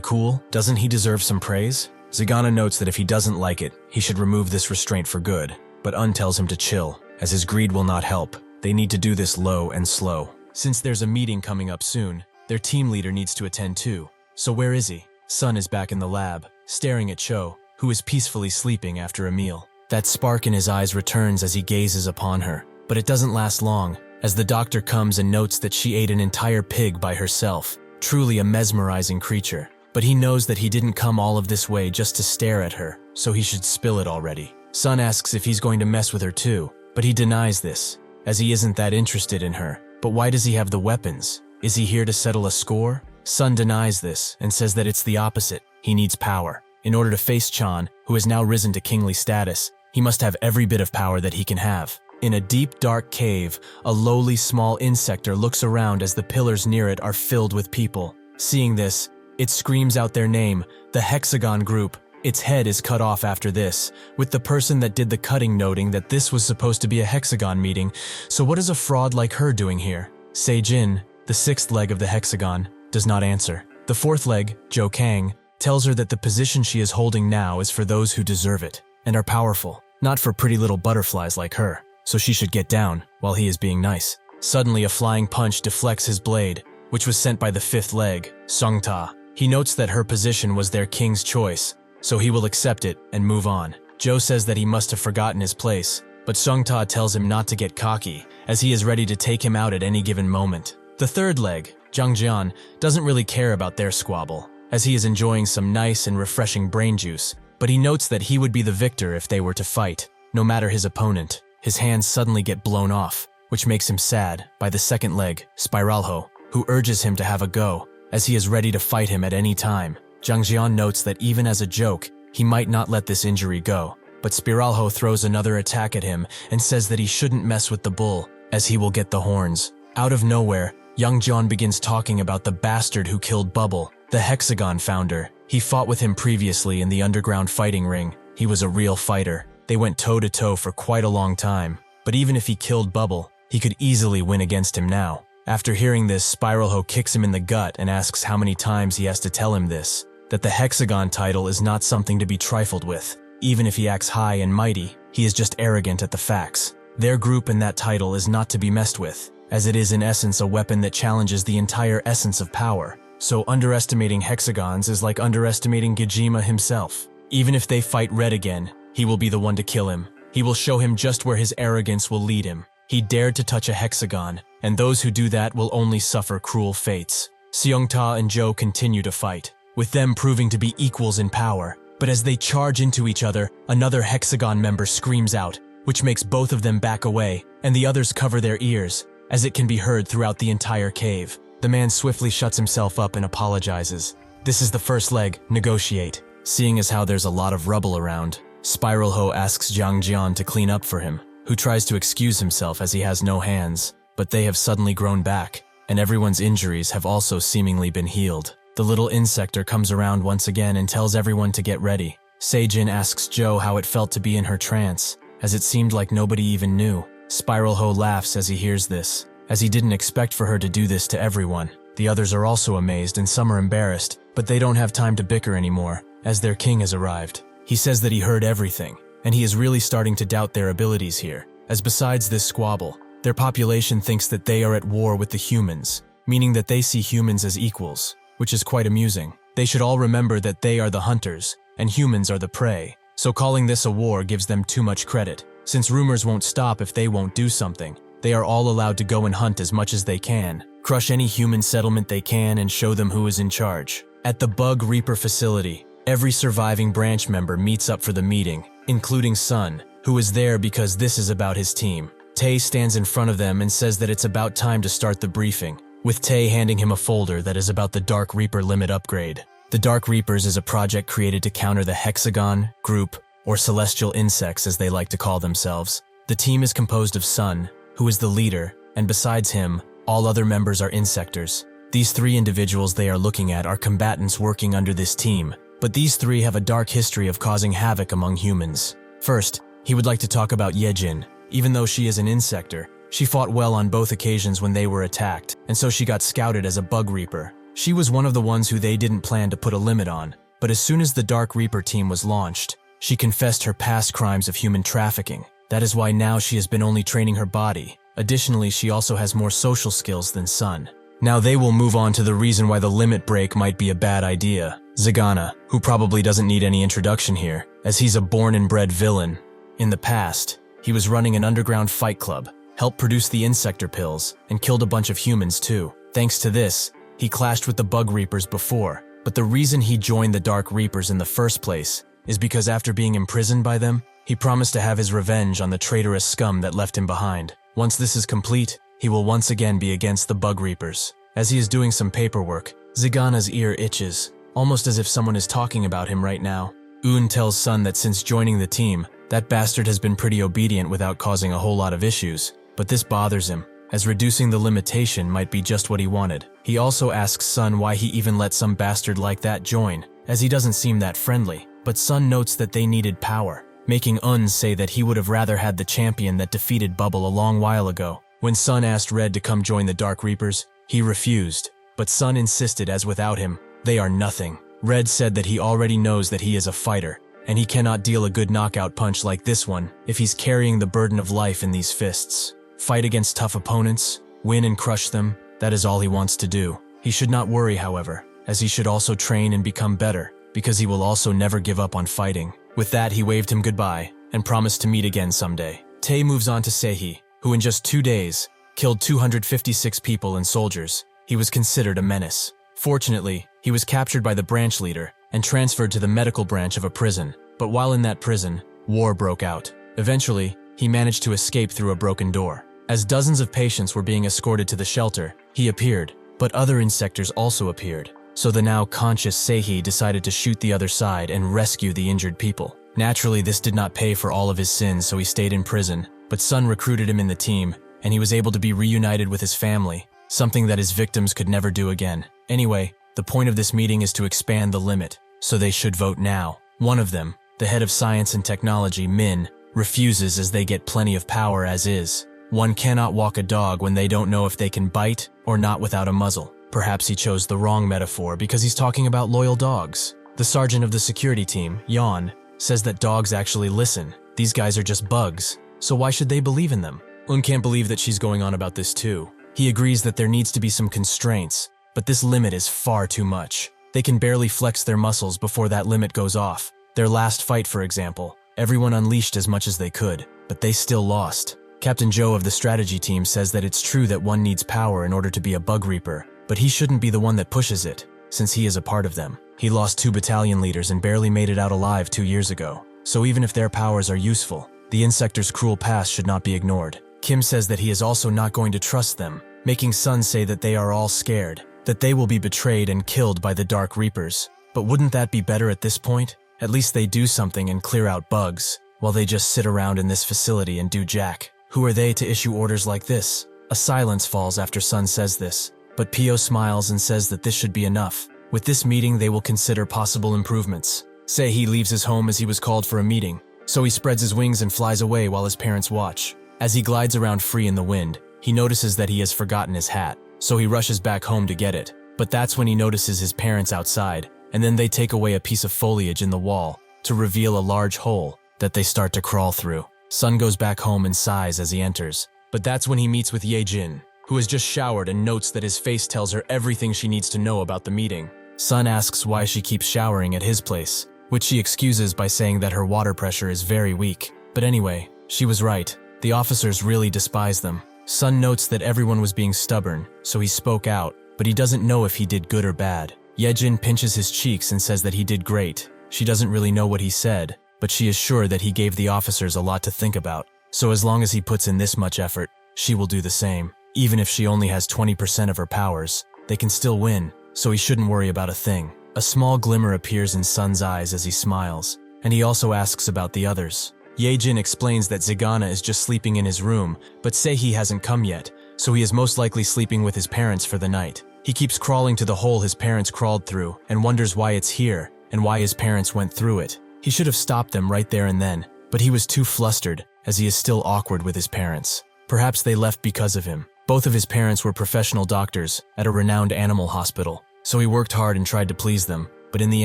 cool? Doesn't he deserve some praise? Zagana notes that if he doesn't like it, he should remove this restraint for good, but tells him to chill, as his greed will not help. They need to do this low and slow. Since there's a meeting coming up soon, their team leader needs to attend too. So where is he? Sun is back in the lab, staring at Cho, who is peacefully sleeping after a meal. That spark in his eyes returns as he gazes upon her, but it doesn't last long, as the doctor comes and notes that she ate an entire pig by herself. Truly a mesmerizing creature. But he knows that he didn't come all of this way just to stare at her, so he should spill it already. Sun asks if he's going to mess with her too, but he denies this, as he isn't that interested in her. But why does he have the weapons? Is he here to settle a score? Sun denies this and says that it's the opposite. He needs power. In order to face Chan, who has now risen to kingly status, he must have every bit of power that he can have. In a deep, dark cave, a lowly small insector looks around as the pillars near it are filled with people. Seeing this, it screams out their name, the Hexagon Group. Its head is cut off after this, with the person that did the cutting noting that this was supposed to be a hexagon meeting, so what is a fraud like her doing here? Se-jin, the sixth leg of the hexagon, does not answer. The fourth leg, Jo Kang, tells her that the position she is holding now is for those who deserve it, and are powerful, not for pretty little butterflies like her, so she should get down, while he is being nice. Suddenly a flying punch deflects his blade, which was sent by the fifth leg, Sung-ta. He notes that her position was their king's choice, so he will accept it and move on. Joe says that he must have forgotten his place, but Sung-ta tells him not to get cocky, as he is ready to take him out at any given moment. The third leg, Jang Jian, doesn't really care about their squabble, as he is enjoying some nice and refreshing brain juice, but he notes that he would be the victor if they were to fight, no matter his opponent. His hands suddenly get blown off, which makes him sad, by the second leg, Spiralho, who urges him to have a go, as he is ready to fight him at any time. Jang Jian notes that even as a joke, he might not let this injury go, but Spiralho throws another attack at him and says that he shouldn't mess with the bull, as he will get the horns. Out of nowhere, Yang Jian begins talking about the bastard who killed Bubble, the Hexagon founder. He fought with him previously in the underground fighting ring. He was a real fighter. They went toe-to-toe for quite a long time, but even if he killed Bubble, he could easily win against him now. After hearing this, Spiralho kicks him in the gut and asks how many times he has to tell him this, that the Hexagon title is not something to be trifled with. Even if he acts high and mighty, he is just arrogant at the facts. Their group and that title is not to be messed with, as it is in essence a weapon that challenges the entire essence of power. So underestimating hexagons is like underestimating Gijima himself. Even if they fight Red again, he will be the one to kill him. He will show him just where his arrogance will lead him. He dared to touch a hexagon, and those who do that will only suffer cruel fates. Seong-ta and Jo continue to fight, with them proving to be equals in power. But as they charge into each other, another hexagon member screams out, which makes both of them back away, and the others cover their ears, as it can be heard throughout the entire cave. The man swiftly shuts himself up and apologizes. This is the first leg, negotiate. Seeing as how there's a lot of rubble around, Spiralho asks Jiang Jian to clean up for him, who tries to excuse himself as he has no hands, but they have suddenly grown back, and everyone's injuries have also seemingly been healed. The little insector comes around once again and tells everyone to get ready. Seijin asks Jo how it felt to be in her trance, as it seemed like nobody even knew. Spiralho laughs as he hears this, as he didn't expect for her to do this to everyone. The others are also amazed and some are embarrassed, but they don't have time to bicker anymore, as their king has arrived. He says that he heard everything, and he is really starting to doubt their abilities here, as besides this squabble, their population thinks that they are at war with the humans, meaning that they see humans as equals, which is quite amusing. They should all remember that they are the hunters, and humans are the prey, so calling this a war gives them too much credit. Since rumors won't stop if they won't do something, they are all allowed to go and hunt as much as they can, crush any human settlement they can and show them who is in charge. At the Bug Reaper facility, every surviving branch member meets up for the meeting, including Sun, who is there because this is about his team. Tae stands in front of them and says that it's about time to start the briefing, with Tae handing him a folder that is about the Dark Reaper limit upgrade. The Dark Reapers is a project created to counter the Hexagon, Group, or Celestial Insects as they like to call themselves. The team is composed of Sun, who is the leader, and besides him, all other members are insectors. These three individuals they are looking at are combatants working under this team, but these three have a dark history of causing havoc among humans. First, he would like to talk about Yejin. Even though she is an insector, she fought well on both occasions when they were attacked, and so she got scouted as a Bug Reaper. She was one of the ones who they didn't plan to put a limit on, but as soon as the Dark Reaper team was launched, she confessed her past crimes of human trafficking. That is why now she has been only training her body. Additionally, she also has more social skills than Sun. Now they will move on to the reason why the limit break might be a bad idea. Zagana, who probably doesn't need any introduction here, as he's a born and bred villain. In the past, he was running an underground fight club, helped produce the Insector pills, and killed a bunch of humans too. Thanks to this, he clashed with the Bug Reapers before, but the reason he joined the Dark Reapers in the first place is because after being imprisoned by them, he promised to have his revenge on the traitorous scum that left him behind. Once this is complete, he will once again be against the Bug Reapers. As he is doing some paperwork, Zigana's ear itches, almost as if someone is talking about him right now. Un tells Sun that since joining the team, that bastard has been pretty obedient without causing a whole lot of issues, but this bothers him, as reducing the limitation might be just what he wanted. He also asks Sun why he even let some bastard like that join, as he doesn't seem that friendly, but Sun notes that they needed power, making Un say that he would have rather had the champion that defeated Bubble a long while ago. When Sun asked Red to come join the Dark Reapers, he refused, but Sun insisted as without him, they are nothing. Red said that he already knows that he is a fighter, and he cannot deal a good knockout punch like this one if he's carrying the burden of life in these fists. Fight against tough opponents, win and crush them, that is all he wants to do. He should not worry, however, as he should also train and become better, because he will also never give up on fighting. With that, he waved him goodbye, and promised to meet again someday. Tae moves on to Seihi, who in just 2 days, killed 256 people and soldiers. He was considered a menace. Fortunately, he was captured by the branch leader, and transferred to the medical branch of a prison. But while in that prison, war broke out. Eventually, he managed to escape through a broken door. As dozens of patients were being escorted to the shelter, he appeared, but other insectors also appeared. So the now conscious Seihi decided to shoot the other side and rescue the injured people. Naturally, this did not pay for all of his sins, so he stayed in prison, but Sun recruited him in the team, and he was able to be reunited with his family, something that his victims could never do again. Anyway, the point of this meeting is to expand the limit, so they should vote now. One of them, the head of science and technology, Min, refuses as they get plenty of power as is. One cannot walk a dog when they don't know if they can bite or not without a muzzle. Perhaps he chose the wrong metaphor because he's talking about loyal dogs. The sergeant of the security team, Yon, says that dogs actually listen. These guys are just bugs, so why should they believe in them? Un can't believe that she's going on about this too. He agrees that there needs to be some constraints, but this limit is far too much. They can barely flex their muscles before that limit goes off. Their last fight, for example, everyone unleashed as much as they could, but they still lost. Captain Joe of the strategy team says that it's true that one needs power in order to be a bug reaper, but he shouldn't be the one that pushes it, since he is a part of them. He lost 2 battalion leaders and barely made it out alive 2 years ago, so even if their powers are useful, the Insector's cruel past should not be ignored. Kim says that he is also not going to trust them, making Sun say that they are all scared, that they will be betrayed and killed by the Dark Reapers. But wouldn't that be better at this point? At least they do something and clear out bugs, while they just sit around in this facility and do jack. Who are they to issue orders like this? A silence falls after Sun says this, but Pio smiles and says that this should be enough. With this meeting, they will consider possible improvements. Seihi leaves his home as he was called for a meeting, so he spreads his wings and flies away while his parents watch. As he glides around free in the wind, he notices that he has forgotten his hat, so he rushes back home to get it. But that's when he notices his parents outside, and then they take away a piece of foliage in the wall to reveal a large hole that they start to crawl through. Sun goes back home and sighs as he enters, but that's when he meets with Ye-jin, who has just showered and notes that his face tells her everything she needs to know about the meeting. Sun asks why she keeps showering at his place, which she excuses by saying that her water pressure is very weak. But anyway, she was right. The officers really despise them. Sun notes that everyone was being stubborn, so he spoke out, but he doesn't know if he did good or bad. Ye-jin pinches his cheeks and says that he did great. She doesn't really know what he said, but she is sure that he gave the officers a lot to think about. So as long as he puts in this much effort, she will do the same. Even if she only has 20% of her powers, they can still win, so he shouldn't worry about a thing. A small glimmer appears in Sun's eyes as he smiles, and he also asks about the others. Ye-jin explains that Zigana is just sleeping in his room, but Seihi hasn't come yet, so he is most likely sleeping with his parents for the night. He keeps crawling to the hole his parents crawled through and wonders why it's here and why his parents went through it. He should have stopped them right there and then, but he was too flustered as he is still awkward with his parents. Perhaps they left because of him. Both of his parents were professional doctors at a renowned animal hospital, so he worked hard and tried to please them, but in the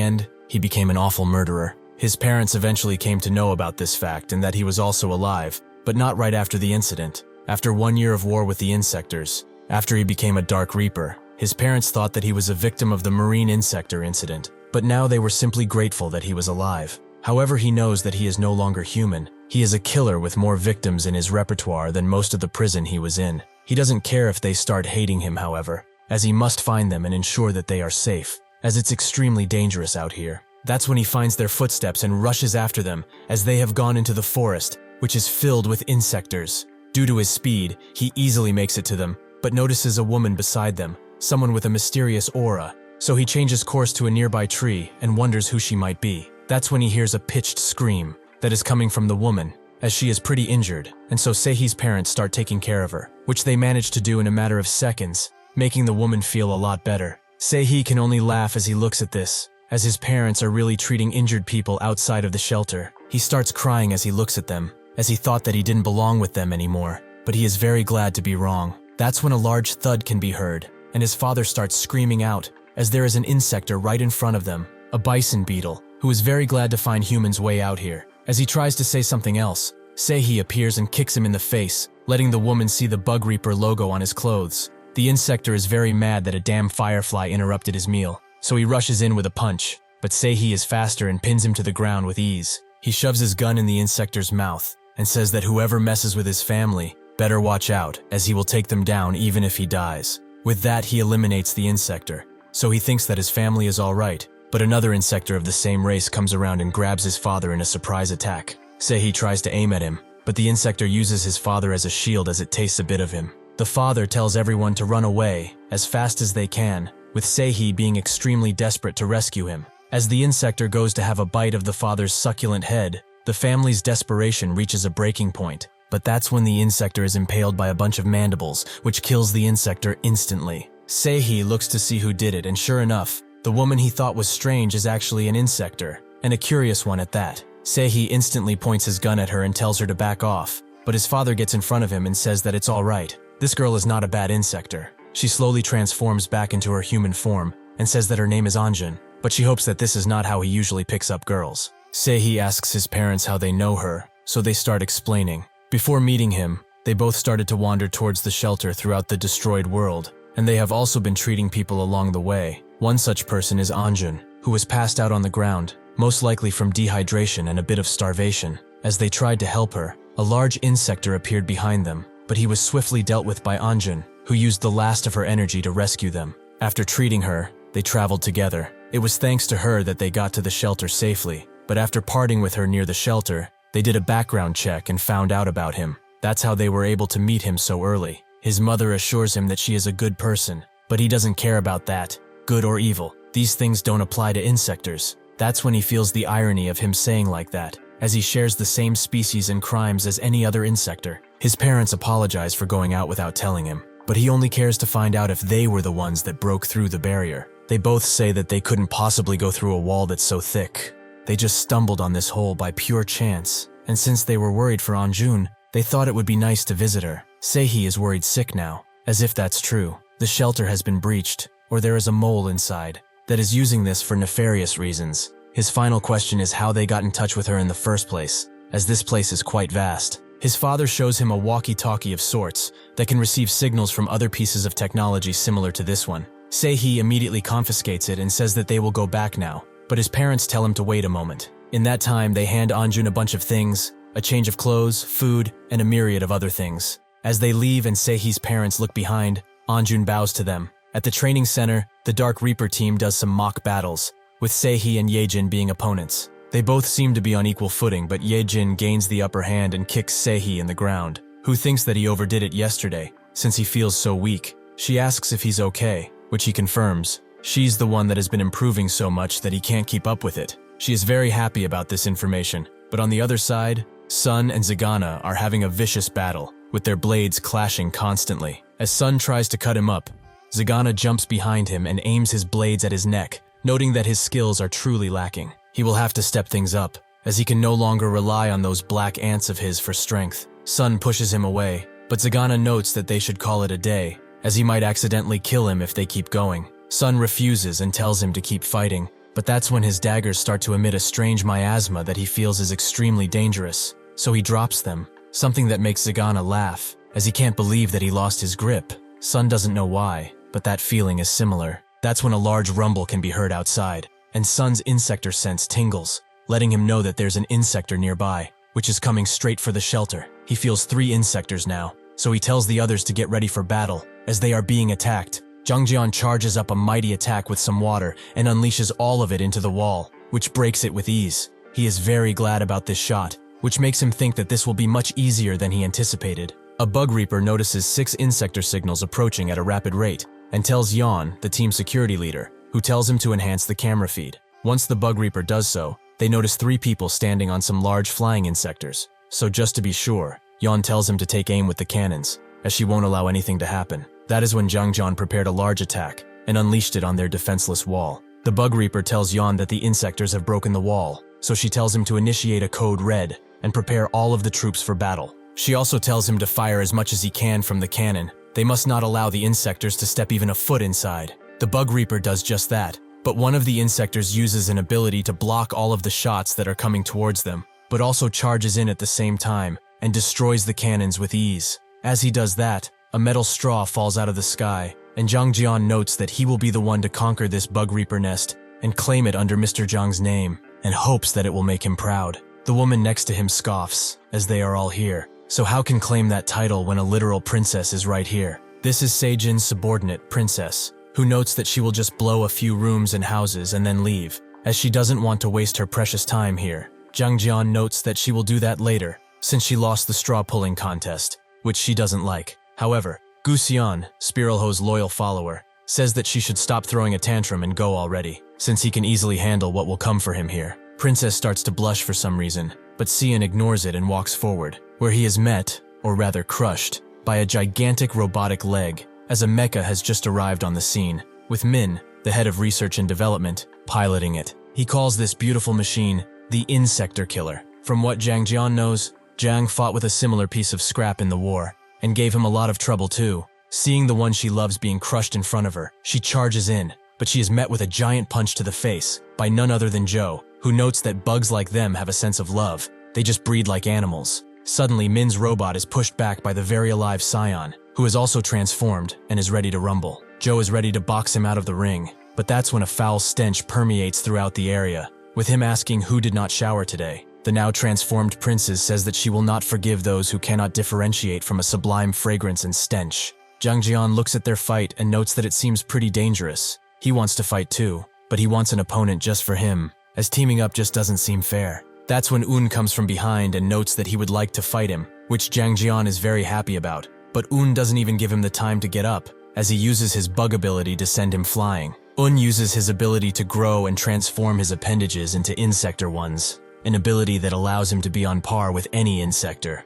end, he became an awful murderer. His parents eventually came to know about this fact and that he was also alive, but not right after the incident. After 1 year of war with the Insectors, after he became a Dark Reaper, his parents thought that he was a victim of the Marine Insector incident, but now they were simply grateful that he was alive. However, he knows that he is no longer human. He is a killer with more victims in his repertoire than most of the prison he was in. He doesn't care if they start hating him, however, as he must find them and ensure that they are safe, as it's extremely dangerous out here. That's when he finds their footsteps and rushes after them, as they have gone into the forest, which is filled with insectors. Due to his speed, he easily makes it to them, but notices a woman beside them, someone with a mysterious aura, So he changes course to a nearby tree and wonders who she might be. That's when he hears a pitched scream that is coming from the woman, as she is pretty injured, and so Seihi's parents start taking care of her, which they manage to do in a matter of seconds, making the woman feel a lot better. Seihi can only laugh as he looks at this, as his parents are really treating injured people outside of the shelter. He starts crying as he looks at them, as he thought that he didn't belong with them anymore, but he is very glad to be wrong. That's when a large thud can be heard, and his father starts screaming out, as there is an insector right in front of them, a bison beetle, who is very glad to find humans' way out here. As he tries to say something else, Seihi appears and kicks him in the face, letting the woman see the Bug Reaper logo on his clothes. The insector is very mad that a damn firefly interrupted his meal, so he rushes in with a punch, but Seihi is faster and pins him to the ground with ease. He shoves his gun in the insector's mouth and says that whoever messes with his family better watch out, as he will take them down even if he dies. With that, he eliminates the insector, so he thinks that his family is alright, but another insector of the same race comes around and grabs his father in a surprise attack. Seihi tries to aim at him, but the insector uses his father as a shield as it tastes a bit of him. The father tells everyone to run away as fast as they can, with Seihi being extremely desperate to rescue him. As the insector goes to have a bite of the father's succulent head, the family's desperation reaches a breaking point, but that's when the insector is impaled by a bunch of mandibles, which kills the insector instantly. Seihi looks to see who did it, and sure enough, the woman he thought was strange is actually an insector, and a curious one at that. Seihi instantly points his gun at her and tells her to back off, but his father gets in front of him and says that it's alright. This girl is not a bad insector. She slowly transforms back into her human form and says that her name is Anjun, but she hopes that this is not how he usually picks up girls. Seihi asks his parents how they know her, so they start explaining. Before meeting him, they both started to wander towards the shelter throughout the destroyed world, and they have also been treating people along the way. One such person is Anjun, who was passed out on the ground, most likely from dehydration and a bit of starvation. As they tried to help her, a large insector appeared behind them, but he was swiftly dealt with by Anjun, who used the last of her energy to rescue them. After treating her, they traveled together. It was thanks to her that they got to the shelter safely, but after parting with her near the shelter, they did a background check and found out about him. That's how they were able to meet him so early. His mother assures him that she is a good person, but he doesn't care about that, good or evil. These things don't apply to insectors. That's when he feels the irony of him saying like that, as he shares the same species and crimes as any other insector. His parents apologize for going out without telling him, but he only cares to find out if they were the ones that broke through the barrier. They both say that they couldn't possibly go through a wall that's so thick. They just stumbled on this hole by pure chance, and since they were worried for Anjun, they thought it would be nice to visit her. Seihi is worried sick now, as if that's true. The shelter has been breached, or there is a mole inside that is using this for nefarious reasons. His final question is how they got in touch with her in the first place, as this place is quite vast. His father shows him a walkie-talkie of sorts that can receive signals from other pieces of technology similar to this one. Seihi immediately confiscates it and says that they will go back now, but his parents tell him to wait a moment. In that time, they hand Anjun a bunch of things, a change of clothes, food, and a myriad of other things. As they leave and Seihi's parents look behind, Anjun bows to them. At the training center, the Dark Reaper team does some mock battles, with Seihi and Yejin being opponents. They both seem to be on equal footing, but Yejin gains the upper hand and kicks Seihi in the ground, who thinks that he overdid it yesterday, since he feels so weak. She asks if he's okay, which he confirms. She's the one that has been improving so much that he can't keep up with it. She is very happy about this information, but on the other side, Sun and Zagana are having a vicious battle, with their blades clashing constantly. As Sun tries to cut him up, Zagana jumps behind him and aims his blades at his neck, noting that his skills are truly lacking. He will have to step things up, as he can no longer rely on those black ants of his for strength. Sun pushes him away, but Zagana notes that they should call it a day, as he might accidentally kill him if they keep going. Sun refuses and tells him to keep fighting, but that's when his daggers start to emit a strange miasma that he feels is extremely dangerous, so he drops them, something that makes Zagana laugh, as he can't believe that he lost his grip. Sun doesn't know why, but that feeling is similar. That's when a large rumble can be heard outside, and Sun's insector sense tingles, letting him know that there's an insector nearby, which is coming straight for the shelter. He feels 3 insectors now, so he tells the others to get ready for battle. As they are being attacked, Zhangjian charges up a mighty attack with some water and unleashes all of it into the wall, which breaks it with ease. He is very glad about this shot, which makes him think that this will be much easier than he anticipated. A Bug Reaper notices 6 insector signals approaching at a rapid rate and tells Yan, the team security leader, who tells him to enhance the camera feed. Once the Bug Reaper does so, they notice 3 people standing on some large flying insectors. So just to be sure, Yeon tells him to take aim with the cannons, as she won't allow anything to happen. That is when Jang Jeon prepared a large attack and unleashed it on their defenseless wall. The Bug Reaper tells Yeon that the insectors have broken the wall, so she tells him to initiate a code red and prepare all of the troops for battle. She also tells him to fire as much as he can from the cannon. They must not allow the insectors to step even a foot inside. The Bug Reaper does just that, but one of the insectors uses an ability to block all of the shots that are coming towards them, but also charges in at the same time and destroys the cannons with ease. As he does that, a metal straw falls out of the sky, and Jang Jeon notes that he will be the one to conquer this Bug Reaper nest and claim it under Mr. Jang's name, and hopes that it will make him proud. The woman next to him scoffs, as they are all here. So how can claim that title when a literal princess is right here? This is Sejin's subordinate, Princess, who notes that she will just blow a few rooms and houses and then leave, as she doesn't want to waste her precious time here. Jang Jeon notes that she will do that later, since she lost the straw-pulling contest, which she doesn't like. However, Gu Xian, Spiralho's loyal follower, says that she should stop throwing a tantrum and go already, since he can easily handle what will come for him here. Princess starts to blush for some reason, but Xian ignores it and walks forward, where he is met, or rather crushed, by a gigantic robotic leg, as a mecha has just arrived on the scene, with Min, the head of research and development, piloting it. He calls this beautiful machine the Insector Killer. From what Jang Jeon knows, Jang fought with a similar piece of scrap in the war, and gave him a lot of trouble too. Seeing the one she loves being crushed in front of her, she charges in, but she is met with a giant punch to the face by none other than Joe, who notes that bugs like them have a sense of love. They just breed like animals. Suddenly, Min's robot is pushed back by the very alive Scion, who is also transformed and is ready to rumble. Joe is ready to box him out of the ring, but that's when a foul stench permeates throughout the area, with him asking who did not shower today. The now transformed princess says that she will not forgive those who cannot differentiate from a sublime fragrance and stench. Jang Jeon looks at their fight and notes that it seems pretty dangerous. He wants to fight too, but he wants an opponent just for him, as teaming up just doesn't seem fair. That's when Un comes from behind and notes that he would like to fight him, which Jang Jeon is very happy about. But Un doesn't even give him the time to get up, as he uses his bug ability to send him flying. Un uses his ability to grow and transform his appendages into insector ones, an ability that allows him to be on par with any insector.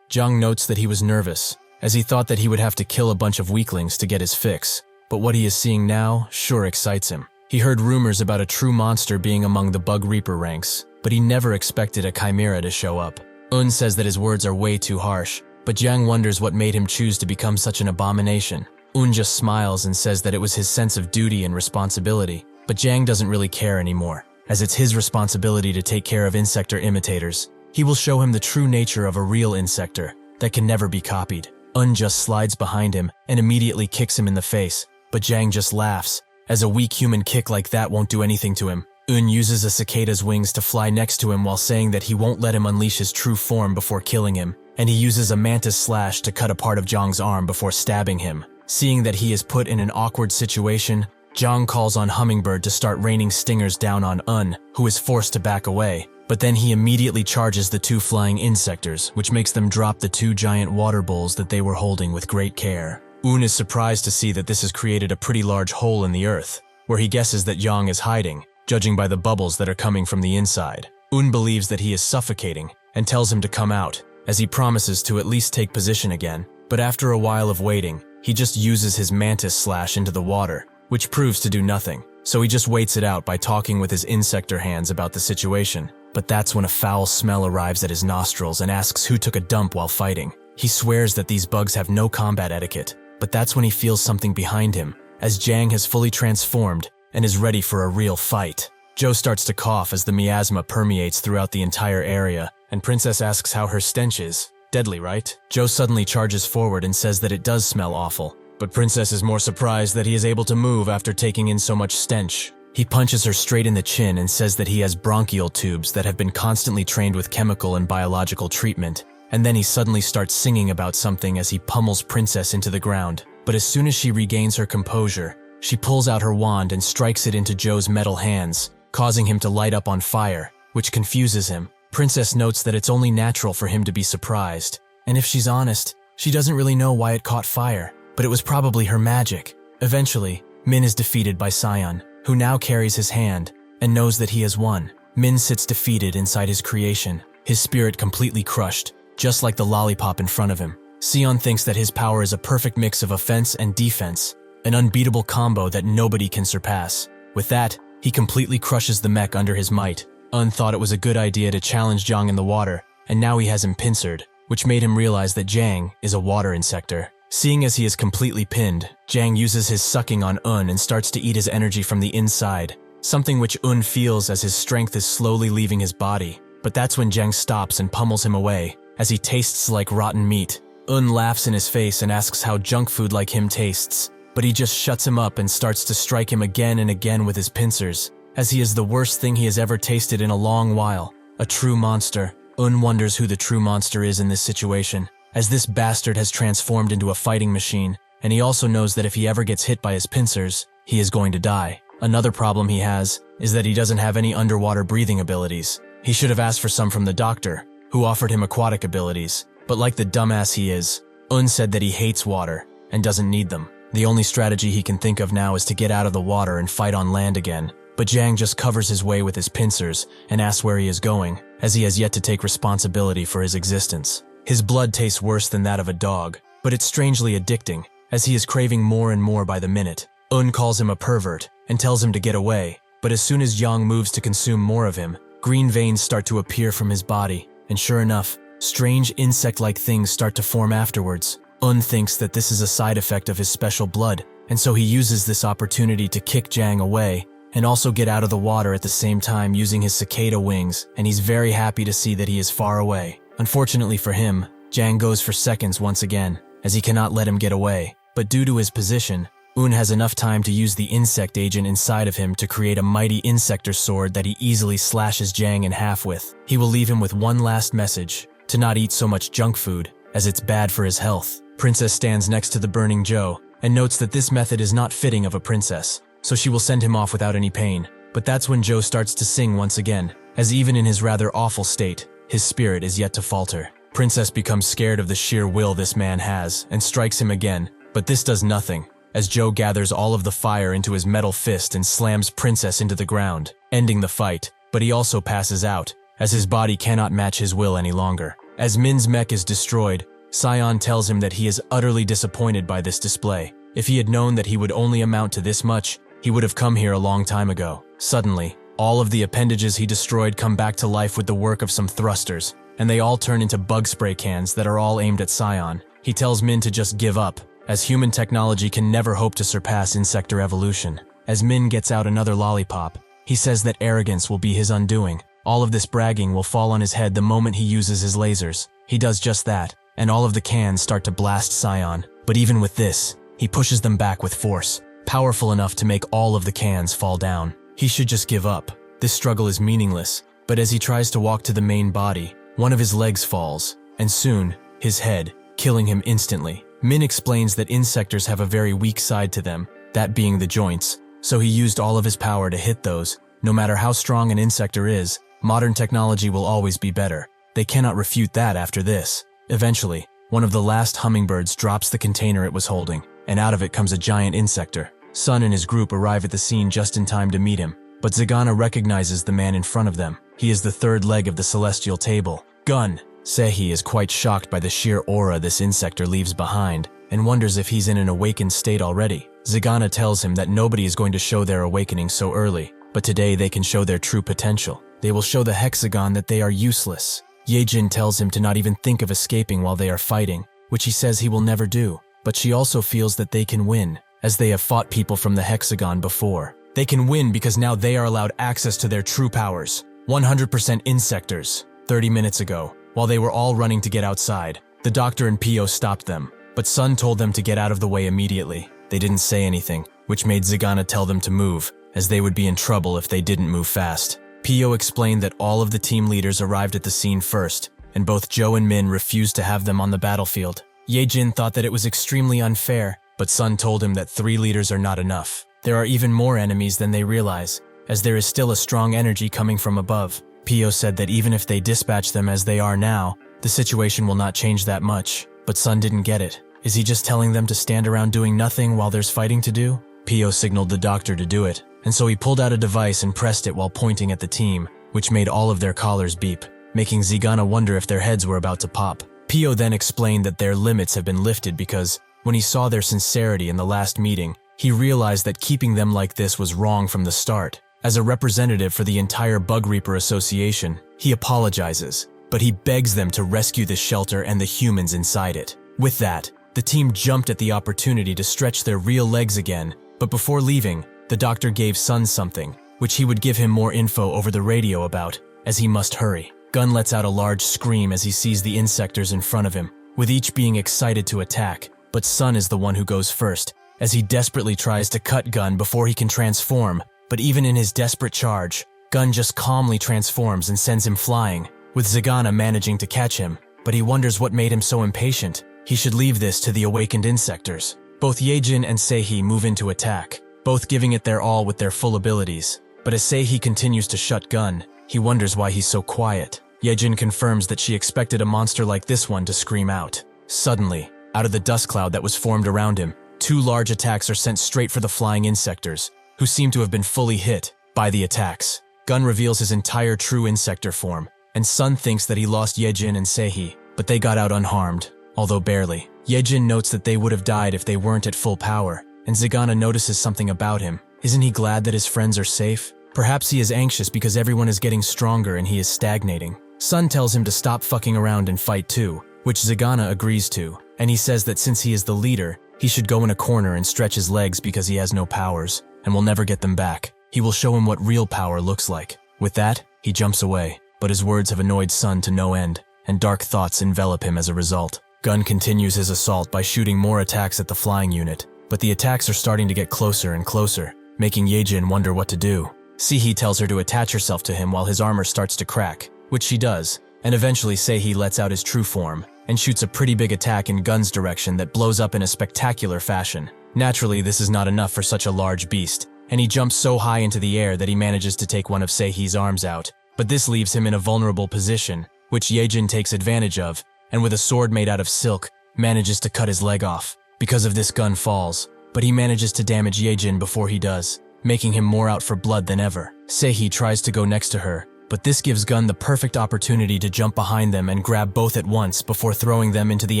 Jang notes that he was nervous, as he thought that he would have to kill a bunch of weaklings to get his fix, but what he is seeing now sure excites him. He heard rumors about a true monster being among the Bug Reaper ranks, but he never expected a chimera to show up. Un says that his words are way too harsh, but Jang wonders what made him choose to become such an abomination. Un just smiles and says that it was his sense of duty and responsibility, but Jang doesn't really care anymore, as it's his responsibility to take care of insector imitators. He will show him the true nature of a real insector that can never be copied. Un just slides behind him and immediately kicks him in the face, but Jang just laughs, as a weak human kick like that won't do anything to him. Un uses a cicada's wings to fly next to him while saying that he won't let him unleash his true form before killing him, and he uses a mantis slash to cut a part of Jang's arm before stabbing him. Seeing that he is put in an awkward situation, Jang calls on Hummingbird to start raining stingers down on Un, who is forced to back away, but then he immediately charges the 2 flying insectors, which makes them drop the 2 giant water bowls that they were holding with great care. Un is surprised to see that this has created a pretty large hole in the earth, where he guesses that Yang is hiding, judging by the bubbles that are coming from the inside. Un believes that he is suffocating and tells him to come out, as he promises to at least take position again, but after a while of waiting, he just uses his mantis slash into the water, which proves to do nothing, so he just waits it out by talking with his insector hands about the situation. But that's when a foul smell arrives at his nostrils and asks who took a dump while fighting. He swears that these bugs have no combat etiquette, but that's when he feels something behind him, as Jang has fully transformed and is ready for a real fight. Joe starts to cough as the miasma permeates throughout the entire area, and Princess asks how her stench is. Deadly, right? Joe suddenly charges forward and says that it does smell awful, but Princess is more surprised that he is able to move after taking in so much stench. He punches her straight in the chin and says that he has bronchial tubes that have been constantly trained with chemical and biological treatment, and then he suddenly starts singing about something as he pummels Princess into the ground. But as soon as she regains her composure, she pulls out her wand and strikes it into Joe's metal hands, causing him to light up on fire, which confuses him. Princess notes that it's only natural for him to be surprised, and if she's honest, she doesn't really know why it caught fire, but it was probably her magic. Eventually, Min is defeated by Sion, who now carries his hand and knows that he has won. Min sits defeated inside his creation, his spirit completely crushed, just like the lollipop in front of him. Sion thinks that his power is a perfect mix of offense and defense, an unbeatable combo that nobody can surpass. With that, he completely crushes the mech under his might. Thought it was a good idea to challenge Jiang in the water, and now he has him pincered, which made him realize that Jiang is a water insector. Seeing as he is completely pinned, Jiang uses his sucking on and starts to eat his energy from the inside, something which feels as his strength is slowly leaving his body. But that's when Jiang stops and pummels him away, as he tastes like rotten meat. Laughs in his face and asks how junk food like him tastes, but he just shuts him up and starts to strike him again and again with his pincers, as he is the worst thing he has ever tasted in a long while, a true monster. Wonders who the true monster is in this situation, as this bastard has transformed into a fighting machine, and he also knows that if he ever gets hit by his pincers, he is going to die. Another problem he has is that he doesn't have any underwater breathing abilities. He should have asked for some from the doctor, who offered him aquatic abilities, but like the dumbass he is, said that he hates water and doesn't need them. The only strategy he can think of now is to get out of the water and fight on land again. But Jiang just covers his way with his pincers and asks where he is going, as he has yet to take responsibility for his existence. His blood tastes worse than that of a dog, but it's strangely addicting, as he is craving more and more by the minute. Calls him a pervert and tells him to get away, but as soon as Jiang moves to consume more of him, green veins start to appear from his body, and sure enough, strange insect-like things start to form afterwards. Thinks that this is a side effect of his special blood, and so he uses this opportunity to kick Jiang away and also get out of the water at the same time using his cicada wings, and he's very happy to see that he is far away. Unfortunately for him, Jiang goes for seconds once again, as he cannot let him get away, but due to his position, has enough time to use the insect agent inside of him to create a mighty insector sword that he easily slashes Jiang in half with. He will leave him with one last message, to not eat so much junk food, as it's bad for his health. Princess stands next to the burning Joe, and notes that this method is not fitting of a princess, so she will send him off without any pain. But that's when Joe starts to sing once again, as even in his rather awful state, his spirit is yet to falter. Princess becomes scared of the sheer will this man has, and strikes him again, but this does nothing, as Joe gathers all of the fire into his metal fist and slams Princess into the ground, ending the fight, but he also passes out, as his body cannot match his will any longer. As Min's mech is destroyed, Sion tells him that he is utterly disappointed by this display. If he had known that he would only amount to this much, he would have come here a long time ago. Suddenly, all of the appendages he destroyed come back to life with the work of some thrusters, and they all turn into bug spray cans that are all aimed at Sion. He tells Min to just give up, as human technology can never hope to surpass insector evolution. As Min gets out another lollipop, he says that arrogance will be his undoing. All of this bragging will fall on his head the moment he uses his lasers. He does just that, and all of the cans start to blast Sion. But even with this, he pushes them back with force, powerful enough to make all of the cans fall down. He should just give up. This struggle is meaningless, but as he tries to walk to the main body, one of his legs falls, and soon, his head, killing him instantly. Min explains that insectors have a very weak side to them, that being the joints, so he used all of his power to hit those. No matter how strong an insector is, modern technology will always be better. They cannot refute that after this. Eventually, one of the last hummingbirds drops the container it was holding, and out of it comes a giant insector. Sun and his group arrive at the scene just in time to meet him, but Zagana recognizes the man in front of them. He is the third leg of the celestial table. Gun! Sehi is quite shocked by the sheer aura this insector leaves behind, and wonders if he's in an awakened state already. Zagana tells him that nobody is going to show their awakening so early, but today they can show their true potential. They will show the hexagon that they are useless. Yejin tells him to not even think of escaping while they are fighting, which he says he will never do, but she also feels that they can win, as they have fought people from the hexagon before. They can win because now they are allowed access to their true powers. 100% insectors. 30 minutes ago, while they were all running to get outside, the doctor and Pio stopped them, but Sun told them to get out of the way immediately. They didn't say anything, which made Zagana tell them to move, as they would be in trouble if they didn't move fast. Pio explained that all of the team leaders arrived at the scene first, and both Joe and Min refused to have them on the battlefield. Yejin thought that it was extremely unfair, but Sun told him that 3 leaders are not enough. There are even more enemies than they realize, as there is still a strong energy coming from above. Pio said that even if they dispatch them as they are now, the situation will not change that much. But Sun didn't get it. Is he just telling them to stand around doing nothing while there's fighting to do? Pio signaled the doctor to do it, and so he pulled out a device and pressed it while pointing at the team, which made all of their collars beep, making Zigana wonder if their heads were about to pop. Pio then explained that their limits have been lifted because, when he saw their sincerity in the last meeting, he realized that keeping them like this was wrong from the start. As a representative for the entire Bug Reaper Association, he apologizes, but he begs them to rescue the shelter and the humans inside it. With that, the team jumped at the opportunity to stretch their real legs again, but before leaving, the doctor gave Sun something, which he would give him more info over the radio about, as he must hurry. Gun lets out a large scream as he sees the insectors in front of him, with each being excited to attack, but Sun is the one who goes first, as he desperately tries to cut Gun before he can transform, but even in his desperate charge, Gun just calmly transforms and sends him flying, with Zigana managing to catch him, but he wonders what made him so impatient. He should leave this to the awakened insectors. Both Yejin and Seihi move in to attack, both giving it their all with their full abilities, but as Seihi continues to shut Gun, he wonders why he's so quiet. Yejin confirms that she expected a monster like this one to scream out. Suddenly, out of the dust cloud that was formed around him, 2 large attacks are sent straight for the flying insectors, who seem to have been fully hit by the attacks. Gun reveals his entire true insector form, and Sun thinks that he lost Yejin and Seihi, but they got out unharmed, although barely. Yejin notes that they would have died if they weren't at full power, and Zigana notices something about him. Isn't he glad that his friends are safe? Perhaps he is anxious because everyone is getting stronger and he is stagnating. Sun tells him to stop fucking around and fight too, which Zigana agrees to, and he says that since he is the leader, he should go in a corner and stretch his legs because he has no powers, and will never get them back. He will show him what real power looks like. With that, he jumps away, but his words have annoyed Sun to no end, and dark thoughts envelop him as a result. Gun continues his assault by shooting more attacks at the flying unit, but the attacks are starting to get closer and closer, making Yejin wonder what to do. Seihi tells her to attach herself to him while his armor starts to crack, which she does, and eventually Seihi lets out his true form, and shoots a pretty big attack in Gun's direction that blows up in a spectacular fashion. Naturally, this is not enough for such a large beast, and he jumps so high into the air that he manages to take one of Seihi's arms out, but this leaves him in a vulnerable position, which Yejin takes advantage of, and with a sword made out of silk, manages to cut his leg off. Because of this, Gun falls, but he manages to damage Yejin before he does, making him more out for blood than ever. Seihi tries to go next to her, but this gives Gun the perfect opportunity to jump behind them and grab both at once before throwing them into the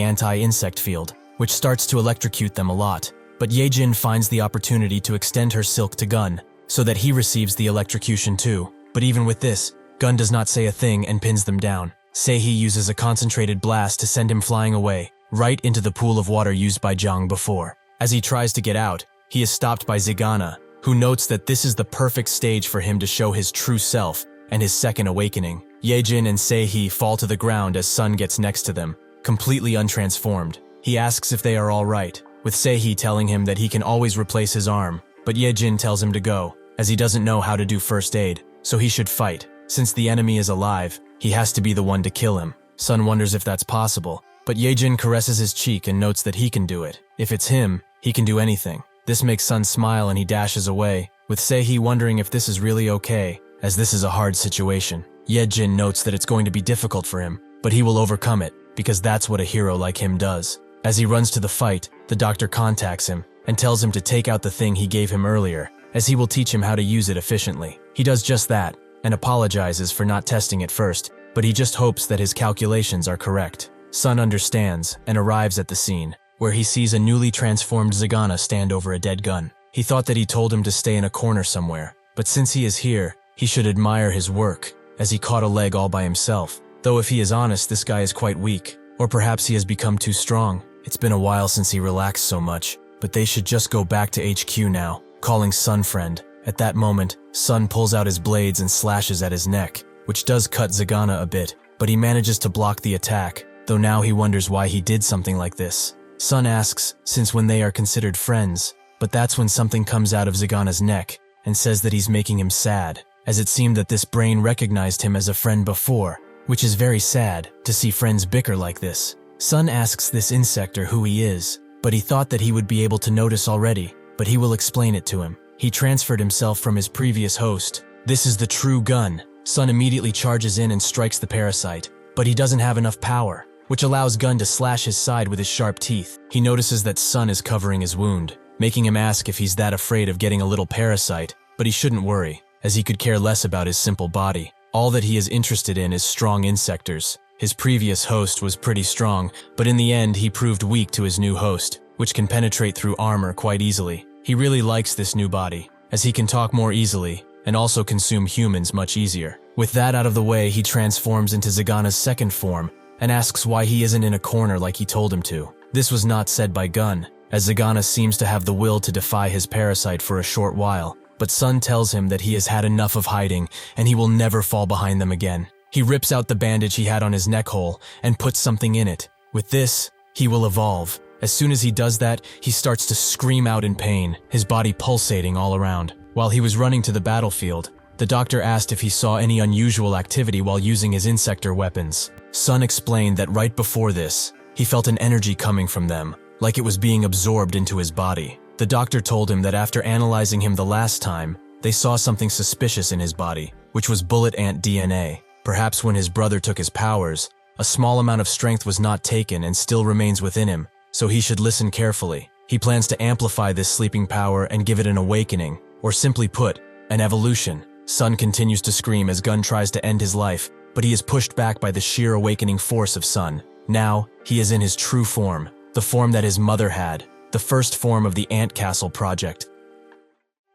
anti-insect field, which starts to electrocute them a lot. But Yejin finds the opportunity to extend her silk to Gun, so that he receives the electrocution too. But even with this, Gun does not say a thing and pins them down. Seihi uses a concentrated blast to send him flying away, right into the pool of water used by Zhang before. As he tries to get out, he is stopped by Zigana, who notes that this is the perfect stage for him to show his true self and his second awakening. Yejin and Seihi fall to the ground as Sun gets next to them, completely untransformed. He asks if they are all right, with Seihi telling him that he can always replace his arm, but Yejin tells him to go, as he doesn't know how to do first aid, so he should fight. Since the enemy is alive, he has to be the one to kill him. Sun wonders if that's possible, but Yejin caresses his cheek and notes that he can do it. If it's him, he can do anything. This makes Sun smile and he dashes away, with Seihi wondering if this is really okay, as this is a hard situation. Yejin notes that it's going to be difficult for him, but he will overcome it, because that's what a hero like him does. As he runs to the fight, the doctor contacts him and tells him to take out the thing he gave him earlier, as he will teach him how to use it efficiently. He does just that, and apologizes for not testing it first, but he just hopes that his calculations are correct. Sun understands and arrives at the scene, where he sees a newly transformed Zigana stand over a dead Gun. He thought that he told him to stay in a corner somewhere, but since he is here, he should admire his work, as he caught a leg all by himself. Though if he is honest, this guy is quite weak, or perhaps he has become too strong. It's been a while since he relaxed so much, but they should just go back to HQ now, calling Sun friend. At that moment, Sun pulls out his blades and slashes at his neck, which does cut Zigana a bit, but he manages to block the attack, though now he wonders why he did something like this. Sun asks, since when they are considered friends, but that's when something comes out of Zigana's neck, and says that he's making him sad, as it seemed that this brain recognized him as a friend before, which is very sad to see friends bicker like this. Sun asks this insector who he is, but he thought that he would be able to notice already, but he will explain it to him. He transferred himself from his previous host. This is the true Gun. Sun immediately charges in and strikes the parasite, but he doesn't have enough power, which allows Gun to slash his side with his sharp teeth. He notices that Sun is covering his wound, making him ask if he's that afraid of getting a little parasite, but he shouldn't worry, as he could care less about his simple body. All that he is interested in is strong insectors. His previous host was pretty strong, but in the end he proved weak to his new host, which can penetrate through armor quite easily. He really likes this new body, as he can talk more easily and also consume humans much easier. With that out of the way, he transforms into Zagana's second form and asks why he isn't in a corner like he told him to. This was not said by Gun, as Zagana seems to have the will to defy his parasite for a short while, but Sun tells him that he has had enough of hiding and he will never fall behind them again. He rips out the bandage he had on his neck hole and puts something in it. With this, he will evolve. As soon as he does that, he starts to scream out in pain, his body pulsating all around. While he was running to the battlefield, the doctor asked if he saw any unusual activity while using his insector weapons. Sun explained that right before this, he felt an energy coming from them, like it was being absorbed into his body. The doctor told him that after analyzing him the last time, they saw something suspicious in his body, which was bullet ant DNA. Perhaps when his brother took his powers, a small amount of strength was not taken and still remains within him, so he should listen carefully. He plans to amplify this sleeping power and give it an awakening, or simply put, an evolution. Sun continues to scream as Gun tries to end his life, but he is pushed back by the sheer awakening force of Sun. Now, he is in his true form, the form that his mother had, the first form of the Ant Castle project.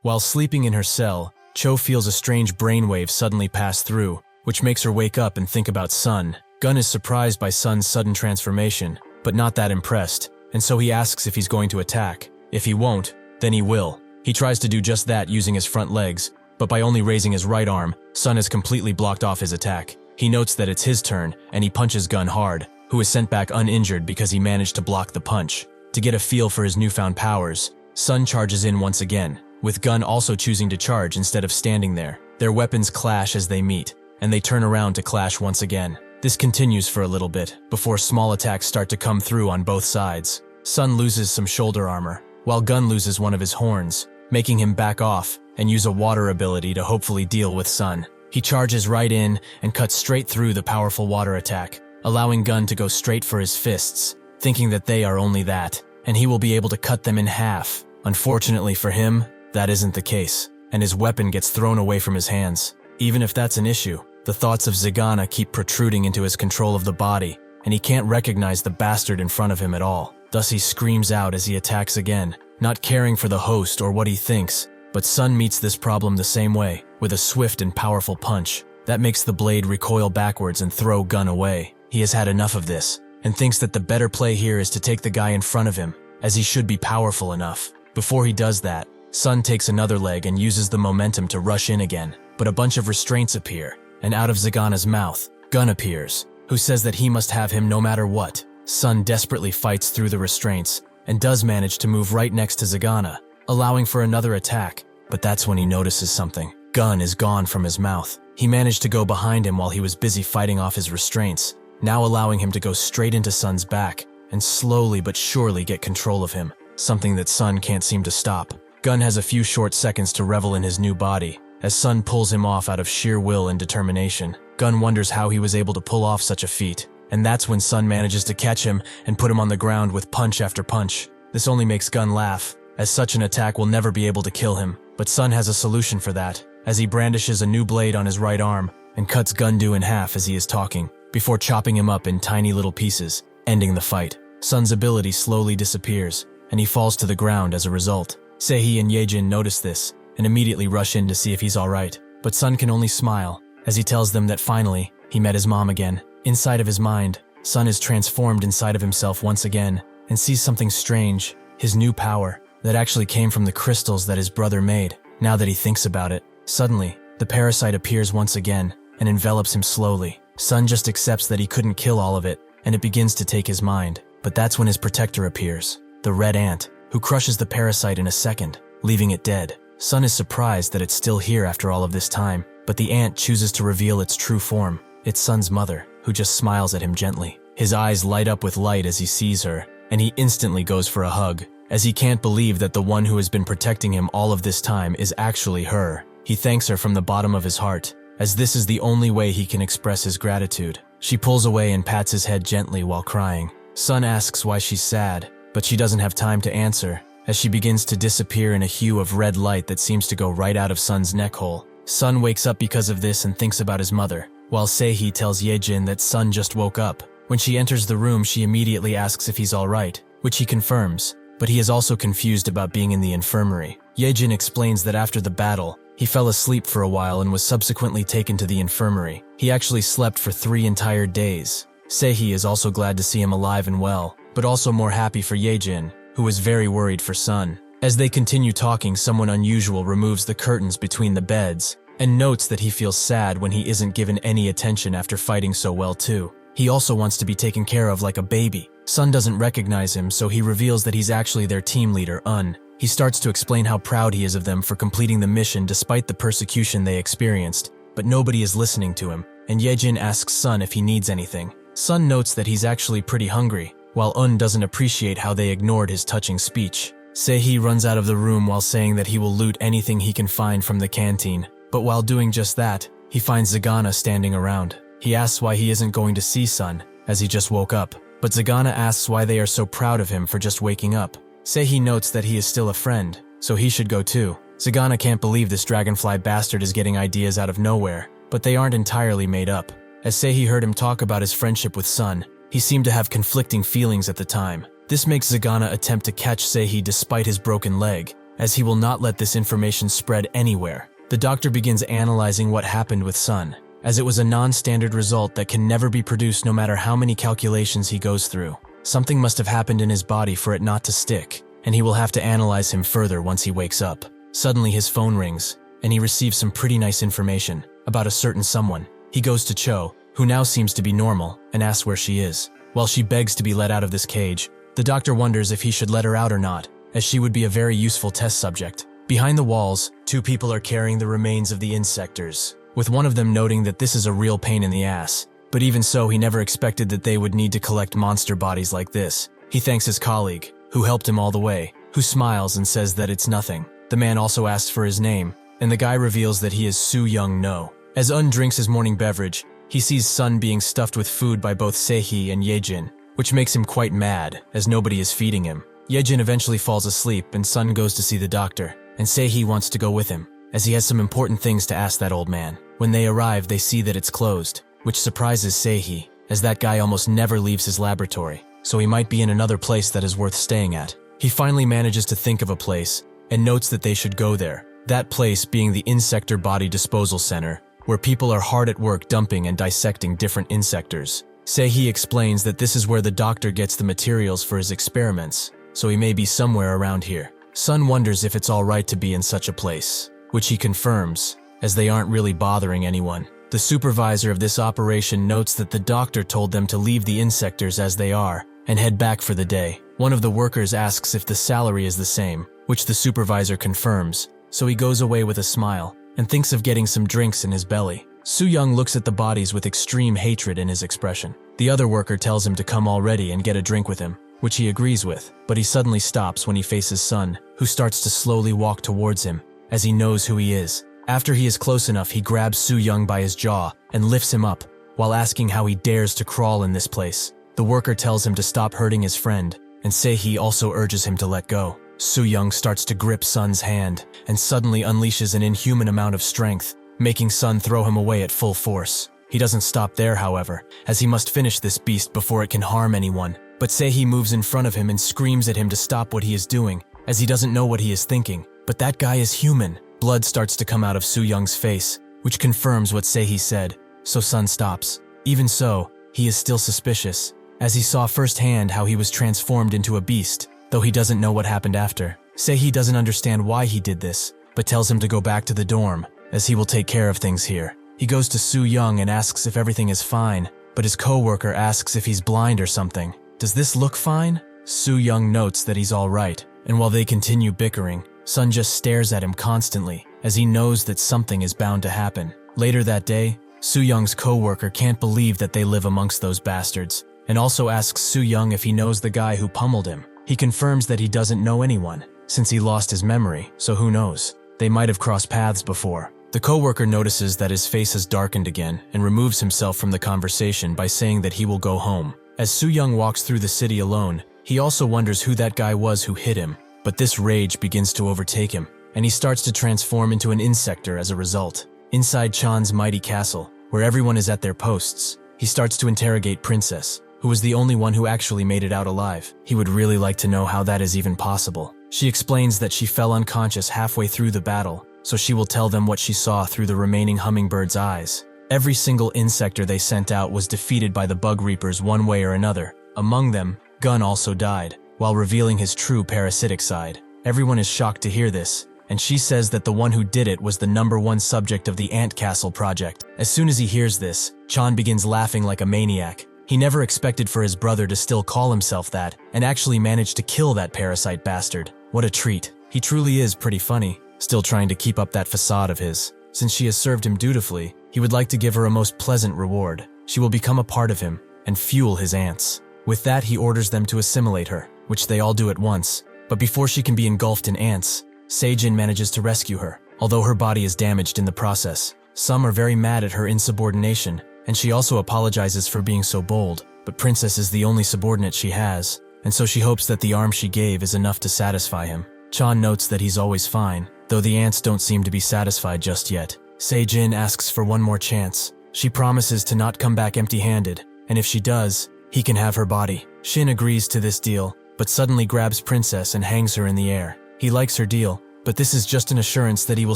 While sleeping in her cell, Cho feels a strange brainwave suddenly pass through, which makes her wake up and think about Sun. Gun is surprised by Sun's sudden transformation, but not that impressed, and so he asks if he's going to attack. If he won't, then he will. He tries to do just that using his front legs, but by only raising his right arm, Sun has completely blocked off his attack. He notes that it's his turn, and he punches Gun hard, who is sent back uninjured because he managed to block the punch. To get a feel for his newfound powers, Sun charges in once again, with Gun also choosing to charge instead of standing there. Their weapons clash as they meet, and they turn around to clash once again. This continues for a little bit, before small attacks start to come through on both sides. Sun loses some shoulder armor, while Gun loses one of his horns, making him back off and use a water ability to hopefully deal with Sun. He charges right in and cuts straight through the powerful water attack, allowing Gun to go straight for his fists, thinking that they are only that, and he will be able to cut them in half. Unfortunately for him, that isn't the case, and his weapon gets thrown away from his hands. Even if that's an issue, the thoughts of Zagana keep protruding into his control of the body, and he can't recognize the bastard in front of him at all. Thus he screams out as he attacks again, not caring for the host or what he thinks, but Sun meets this problem the same way, with a swift and powerful punch. That makes the blade recoil backwards and throw Gun away. He has had enough of this, and thinks that the better play here is to take the guy in front of him, as he should be powerful enough. Before he does that, Sun takes another leg and uses the momentum to rush in again, but a bunch of restraints appear, and out of Zagana's mouth, Gun appears, who says that he must have him no matter what. Sun desperately fights through the restraints, and does manage to move right next to Zagana, allowing for another attack, but that's when he notices something. Gun is gone from his mouth. He managed to go behind him while he was busy fighting off his restraints, now allowing him to go straight into Sun's back, and slowly but surely get control of him, something that Sun can't seem to stop. Gun has a few short seconds to revel in his new body, as Sun pulls him off out of sheer will and determination. Gun wonders how he was able to pull off such a feat, and that's when Sun manages to catch him and put him on the ground with punch after punch. This only makes Gun laugh, as such an attack will never be able to kill him, but Sun has a solution for that, as he brandishes a new blade on his right arm and cuts Gundu in half as he is talking, before chopping him up in tiny little pieces, ending the fight. Sun's ability slowly disappears, and he falls to the ground as a result. Sehi and Yejin notice this, and immediately rush in to see if he's alright, but Sun can only smile, as he tells them that finally, he met his mom again. Inside of his mind, Sun is transformed inside of himself once again, and sees something strange, his new power, that actually came from the crystals that his brother made. Now that he thinks about it, suddenly, the parasite appears once again, and envelops him slowly. Sun just accepts that he couldn't kill all of it, and it begins to take his mind. But that's when his protector appears, the red ant, who crushes the parasite in a second, leaving it dead. Sun is surprised that it's still here after all of this time, but the ant chooses to reveal its true form. It's Sun's mother, who just smiles at him gently. His eyes light up with light as he sees her, and he instantly goes for a hug, as he can't believe that the one who has been protecting him all of this time is actually her. He thanks her from the bottom of his heart, as this is the only way he can express his gratitude. She pulls away and pats his head gently while crying. Sun asks why she's sad, but she doesn't have time to answer, as she begins to disappear in a hue of red light that seems to go right out of Sun's neck hole. Sun wakes up because of this and thinks about his mother, while Sehee tells Yejin that Sun just woke up. When she enters the room, she immediately asks if he's alright, which he confirms, but he is also confused about being in the infirmary. Yejin explains that after the battle, he fell asleep for a while and was subsequently taken to the infirmary. He actually slept for 3 entire days. Sehee is also glad to see him alive and well, but also more happy for Yejin, who is very worried for Sun. As they continue talking, someone unusual removes the curtains between the beds and notes that he feels sad when he isn't given any attention after fighting so well too. He also wants to be taken care of like a baby. Sun doesn't recognize him, so he reveals that he's actually their team leader, Un. He starts to explain how proud he is of them for completing the mission despite the persecution they experienced, but nobody is listening to him, and Yejin asks Sun if he needs anything. Sun notes that he's actually pretty hungry, while Un doesn't appreciate how they ignored his touching speech. Sehee runs out of the room while saying that he will loot anything he can find from the canteen, but while doing just that, he finds Zagana standing around. He asks why he isn't going to see Sun, as he just woke up, but Zagana asks why they are so proud of him for just waking up. Sehee notes that he is still a friend, so he should go too. Zagana can't believe this dragonfly bastard is getting ideas out of nowhere, but they aren't entirely made up. As Sehee heard him talk about his friendship with Sun, he seemed to have conflicting feelings at the time. This makes Zagana attempt to catch Sehee despite his broken leg, as he will not let this information spread anywhere. The doctor begins analyzing what happened with Sun, as it was a non-standard result that can never be produced no matter how many calculations he goes through. Something must have happened in his body for it not to stick, and he will have to analyze him further once he wakes up. Suddenly his phone rings, and he receives some pretty nice information about a certain someone. He goes to Cho, who now seems to be normal, and asks where she is. While she begs to be let out of this cage, the doctor wonders if he should let her out or not, as she would be a very useful test subject. Behind the walls, 2 people are carrying the remains of the insectors, with one of them noting that this is a real pain in the ass. But even so, he never expected that they would need to collect monster bodies like this. He thanks his colleague, who helped him all the way, who smiles and says that it's nothing. The man also asks for his name, and the guy reveals that he is Soo Young No. As Un drinks his morning beverage, he sees Sun being stuffed with food by both Sehee and Yejin, which makes him quite mad, as nobody is feeding him. Yejin eventually falls asleep, and Sun goes to see the doctor, and Sehee wants to go with him, as he has some important things to ask that old man. When they arrive, they see that it's closed, which surprises Sehee, as that guy almost never leaves his laboratory, so he might be in another place that is worth staying at. He finally manages to think of a place, and notes that they should go there, that place being the Insector Body Disposal Center, where people are hard at work dumping and dissecting different insectors. Sehee explains that this is where the doctor gets the materials for his experiments, so he may be somewhere around here. Sun wonders if it's alright to be in such a place, which he confirms, as they aren't really bothering anyone. The supervisor of this operation notes that the doctor told them to leave the insectors as they are and head back for the day. One of the workers asks if the salary is the same, which the supervisor confirms, so he goes away with a smile and thinks of getting some drinks in his belly. Soo Young looks at the bodies with extreme hatred in his expression. The other worker tells him to come already and get a drink with him, which he agrees with, but he suddenly stops when he faces Sun, who starts to slowly walk towards him, as he knows who he is. After he is close enough, he grabs Soo Young by his jaw and lifts him up, while asking how he dares to crawl in this place. The worker tells him to stop hurting his friend, and Sehee also urges him to let go. Soo Young starts to grip Sun's hand, and suddenly unleashes an inhuman amount of strength, making Sun throw him away at full force. He doesn't stop there, however, as he must finish this beast before it can harm anyone. But Sehee moves in front of him and screams at him to stop what he is doing, as he doesn't know what he is thinking. But that guy is human. Blood starts to come out of Soo Young's face, which confirms what Sehee said, so Sun stops. Even so, he is still suspicious, as he saw firsthand how he was transformed into a beast, though he doesn't know what happened after. Sehee doesn't understand why he did this, but tells him to go back to the dorm, as he will take care of things here. He goes to Soo Young and asks if everything is fine, but his co-worker asks if he's blind or something. Does this look fine? Soo Young notes that he's alright, and while they continue bickering, Sun just stares at him constantly, as he knows that something is bound to happen. Later that day, Soo Young's co-worker can't believe that they live amongst those bastards, and also asks Soo Young if he knows the guy who pummeled him. He confirms that he doesn't know anyone, since he lost his memory, so who knows? They might have crossed paths before. The co-worker notices that his face has darkened again and removes himself from the conversation by saying that he will go home. As Soo Young walks through the city alone, he also wonders who that guy was who hit him, But this rage begins to overtake him, and he starts to transform into an insector as a result. Inside Chan's mighty castle, where everyone is at their posts, he starts to interrogate Princess, who was the only one who actually made it out alive. He would really like to know how that is even possible. She explains that she fell unconscious halfway through the battle, so she will tell them what she saw through the remaining hummingbird's eyes. Every single insector they sent out was defeated by the bug reapers one way or another. Among them, Gun also died, while revealing his true parasitic side. Everyone is shocked to hear this, and she says that the one who did it was the #1 subject of the Ant Castle project. As soon as he hears this, Chan begins laughing like a maniac. He never expected for his brother to still call himself that, and actually managed to kill that parasite bastard. What a treat. He truly is pretty funny, still trying to keep up that facade of his. Since she has served him dutifully, he would like to give her a most pleasant reward. She will become a part of him, and fuel his ants. With that, he orders them to assimilate her, which they all do at once. But before she can be engulfed in ants, Seijin manages to rescue her, although her body is damaged in the process. Some are very mad at her insubordination, and she also apologizes for being so bold, but Princess is the only subordinate she has, and so she hopes that the arm she gave is enough to satisfy him. Chan notes that he's always fine, though the ants don't seem to be satisfied just yet. Seijin asks for one more chance. She promises to not come back empty-handed, and if she does, he can have her body. Shin agrees to this deal, but suddenly grabs Princess and hangs her in the air. He likes her deal, but this is just an assurance that he will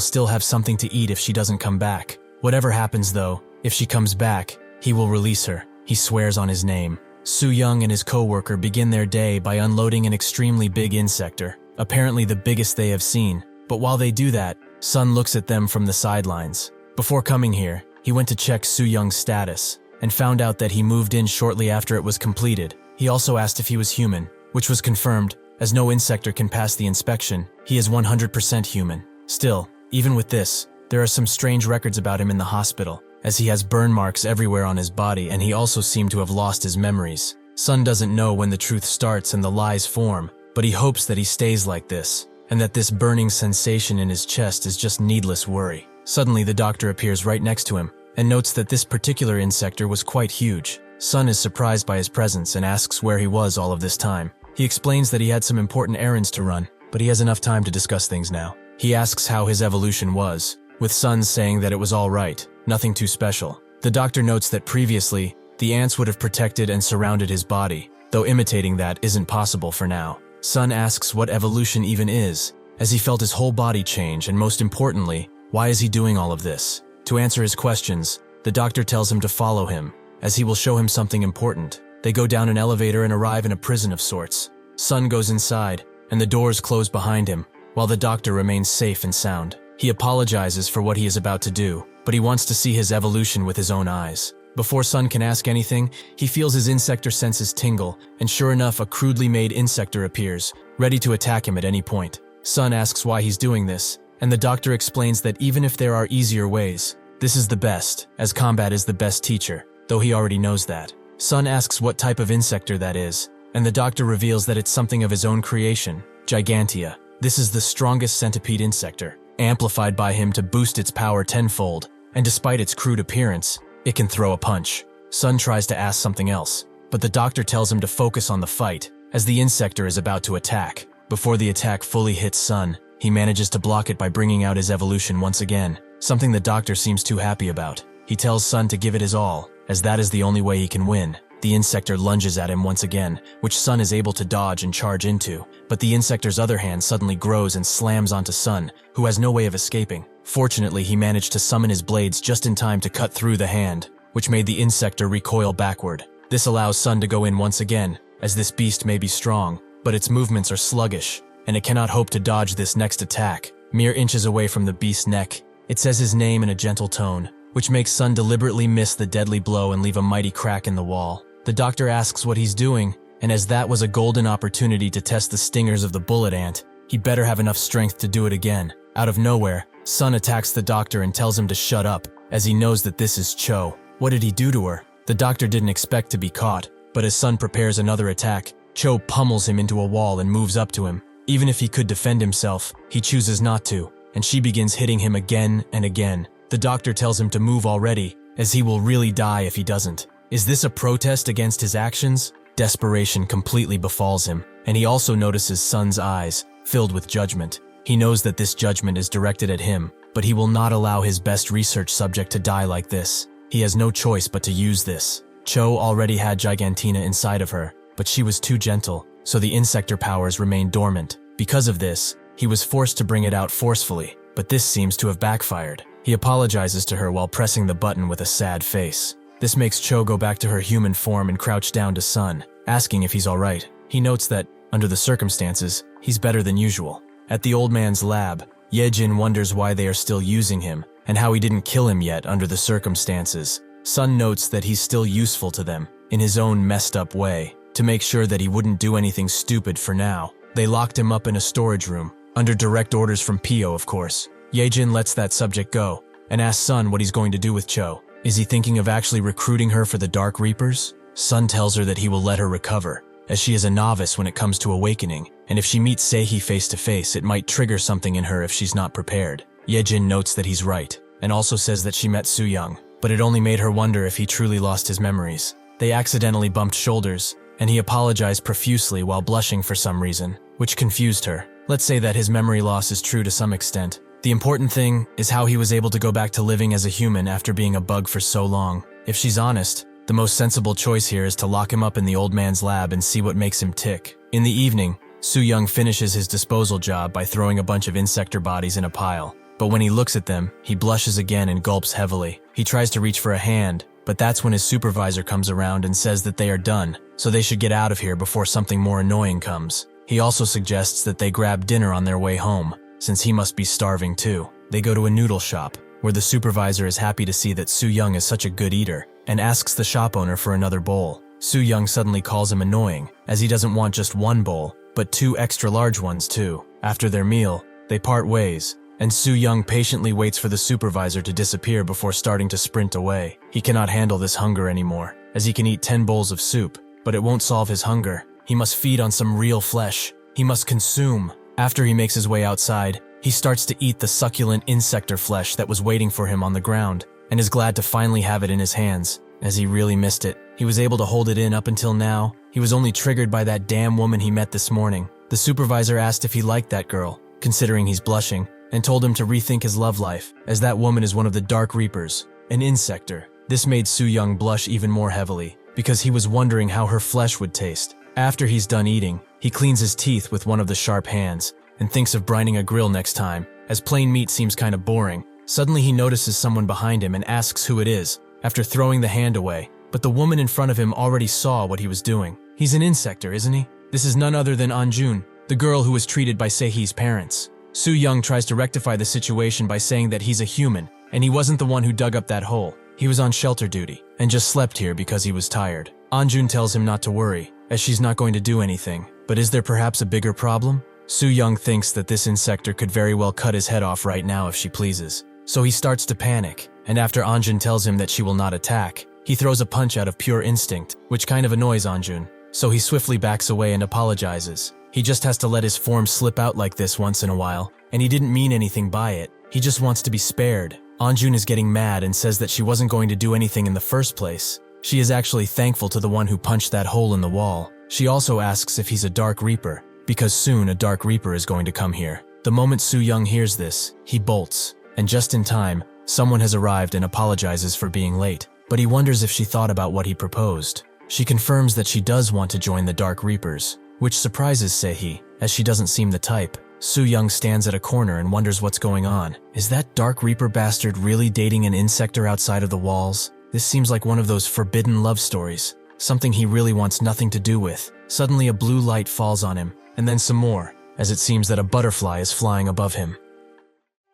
still have something to eat if she doesn't come back. Whatever happens though, if she comes back, he will release her. He swears on his name. Soo-young and his co-worker begin their day by unloading an extremely big insector, apparently the biggest they have seen. But while they do that, Sun looks at them from the sidelines. Before coming here, he went to check Soo-young's status, and found out that he moved in shortly after it was completed. He also asked if he was human, which was confirmed, as no insector can pass the inspection. He is 100% human. Still, even with this, there are some strange records about him in the hospital, as he has burn marks everywhere on his body and he also seemed to have lost his memories. Sun doesn't know when the truth starts and the lies form, but he hopes that he stays like this, and that this burning sensation in his chest is just needless worry. Suddenly the doctor appears right next to him, and notes that this particular insector was quite huge. Sun is surprised by his presence and asks where he was all of this time. He explains that he had some important errands to run, but he has enough time to discuss things now. He asks how his evolution was, with Sun saying that it was all right, nothing too special. The doctor notes that previously, the ants would have protected and surrounded his body, though imitating that isn't possible for now. Sun asks what evolution even is, as he felt his whole body change, and most importantly, why is he doing all of this? To answer his questions, the doctor tells him to follow him, as he will show him something important. They go down an elevator and arrive in a prison of sorts. Sun goes inside, and the doors close behind him, while the doctor remains safe and sound. He apologizes for what he is about to do, but he wants to see his evolution with his own eyes. Before Sun can ask anything, he feels his insector senses tingle, and sure enough, a crudely made insector appears, ready to attack him at any point. Sun asks why he's doing this, and the doctor explains that even if there are easier ways, this is the best, as combat is the best teacher, though he already knows that. Sun asks what type of insector that is, and the doctor reveals that it's something of his own creation, Gigantea. This is the strongest centipede insector, amplified by him to boost its power tenfold, and despite its crude appearance, it can throw a punch. Sun tries to ask something else, but the doctor tells him to focus on the fight, as the insector is about to attack. Before the attack fully hits Sun, he manages to block it by bringing out his evolution once again, something the doctor seems too happy about. He tells Sun to give it his all, as that is the only way he can win. The insector lunges at him once again, which Sun is able to dodge and charge into, but the insector's other hand suddenly grows and slams onto Sun, who has no way of escaping. Fortunately, he managed to summon his blades just in time to cut through the hand, which made the insector recoil backward. This allows Sun to go in once again, as this beast may be strong, but its movements are sluggish, and it cannot hope to dodge this next attack. Mere inches away from the beast's neck, it says his name in a gentle tone, which makes Sun deliberately miss the deadly blow and leave a mighty crack in the wall. The doctor asks what he's doing, and as that was a golden opportunity to test the stingers of the bullet ant, he'd better have enough strength to do it again. Out of nowhere, Sun attacks the doctor and tells him to shut up, as he knows that this is Cho. What did he do to her? The doctor didn't expect to be caught, but as Sun prepares another attack, Cho pummels him into a wall and moves up to him. Even if he could defend himself, he chooses not to, and she begins hitting him again and again. The doctor tells him to move already, as he will really die if he doesn't. Is this a protest against his actions? Desperation completely befalls him, and he also notices Sun's eyes, filled with judgment. He knows that this judgment is directed at him, but he will not allow his best research subject to die like this. He has no choice but to use this. Cho already had Gigantina inside of her, but she was too gentle, so the insector powers remained dormant. Because of this, he was forced to bring it out forcefully, but this seems to have backfired. He apologizes to her while pressing the button with a sad face. This makes Cho go back to her human form and crouch down to Sun, asking if he's alright. He notes that, under the circumstances, he's better than usual. At the old man's lab, Yejin wonders why they are still using him, and how he didn't kill him yet under the circumstances. Sun notes that he's still useful to them, in his own messed up way, to make sure that he wouldn't do anything stupid for now. They locked him up in a storage room, under direct orders from Pio, of course. Yejin lets that subject go, and asks Sun what he's going to do with Cho. Is he thinking of actually recruiting her for the Dark Reapers? Sun tells her that he will let her recover, as she is a novice when it comes to awakening, and if she meets Seihi face to face, it might trigger something in her if she's not prepared. Yejin notes that he's right, and also says that she met Su-young, but it only made her wonder if he truly lost his memories. They accidentally bumped shoulders, and he apologized profusely while blushing for some reason, which confused her. Let's say that his memory loss is true to some extent. The important thing is how he was able to go back to living as a human after being a bug for so long. If she's honest, the most sensible choice here is to lock him up in the old man's lab and see what makes him tick. In the evening, Su-young finishes his disposal job by throwing a bunch of insector bodies in a pile. But when he looks at them, he blushes again and gulps heavily. He tries to reach for a hand, but that's when his supervisor comes around and says that they are done, so they should get out of here before something more annoying comes. He also suggests that they grab dinner on their way home, since he must be starving too. They go to a noodle shop, where the supervisor is happy to see that Su-young is such a good eater, and asks the shop owner for another bowl. Su-young suddenly calls him annoying, as he doesn't want just one bowl, but 2 extra large ones too. After their meal, they part ways, and Su-young patiently waits for the supervisor to disappear before starting to sprint away. He cannot handle this hunger anymore, as he can eat 10 bowls of soup, but it won't solve his hunger. He must feed on some real flesh. He must consume. After he makes his way outside, he starts to eat the succulent insector flesh that was waiting for him on the ground, and is glad to finally have it in his hands, as he really missed it. He was able to hold it in up until now. He was only triggered by that damn woman he met this morning. The supervisor asked if he liked that girl, considering he's blushing, and told him to rethink his love life, as that woman is one of the Dark Reapers, an insector. This made Su-young blush even more heavily, because he was wondering how her flesh would taste. After he's done eating, he cleans his teeth with one of the sharp hands, and thinks of brining a grill next time, as plain meat seems kind of boring. Suddenly he notices someone behind him and asks who it is, after throwing the hand away, but the woman in front of him already saw what he was doing. He's an insector, isn't he? This is none other than Anjun, the girl who was treated by Seihi's parents. Su-young tries to rectify the situation by saying that he's a human, and he wasn't the one who dug up that hole. He was on shelter duty, and just slept here because he was tired. Anjun tells him not to worry, as she's not going to do anything. But is there perhaps a bigger problem? Su-young thinks that this insector could very well cut his head off right now if she pleases. So he starts to panic, and after Anjun tells him that she will not attack, he throws a punch out of pure instinct, which kind of annoys Anjun. So he swiftly backs away and apologizes. He just has to let his form slip out like this once in a while, and he didn't mean anything by it. He just wants to be spared. Anjun is getting mad and says that she wasn't going to do anything in the first place. She is actually thankful to the one who punched that hole in the wall. She also asks if he's a Dark Reaper, because soon a Dark Reaper is going to come here. The moment Su-young hears this, he bolts, and just in time, someone has arrived and apologizes for being late. But he wonders if she thought about what he proposed. She confirms that she does want to join the Dark Reapers, which surprises Seihi, as she doesn't seem the type. Su-young stands at a corner and wonders what's going on. Is that Dark Reaper bastard really dating an insector outside of the walls? This seems like one of those forbidden love stories, something he really wants nothing to do with. Suddenly a blue light falls on him, and then some more, as it seems that a butterfly is flying above him.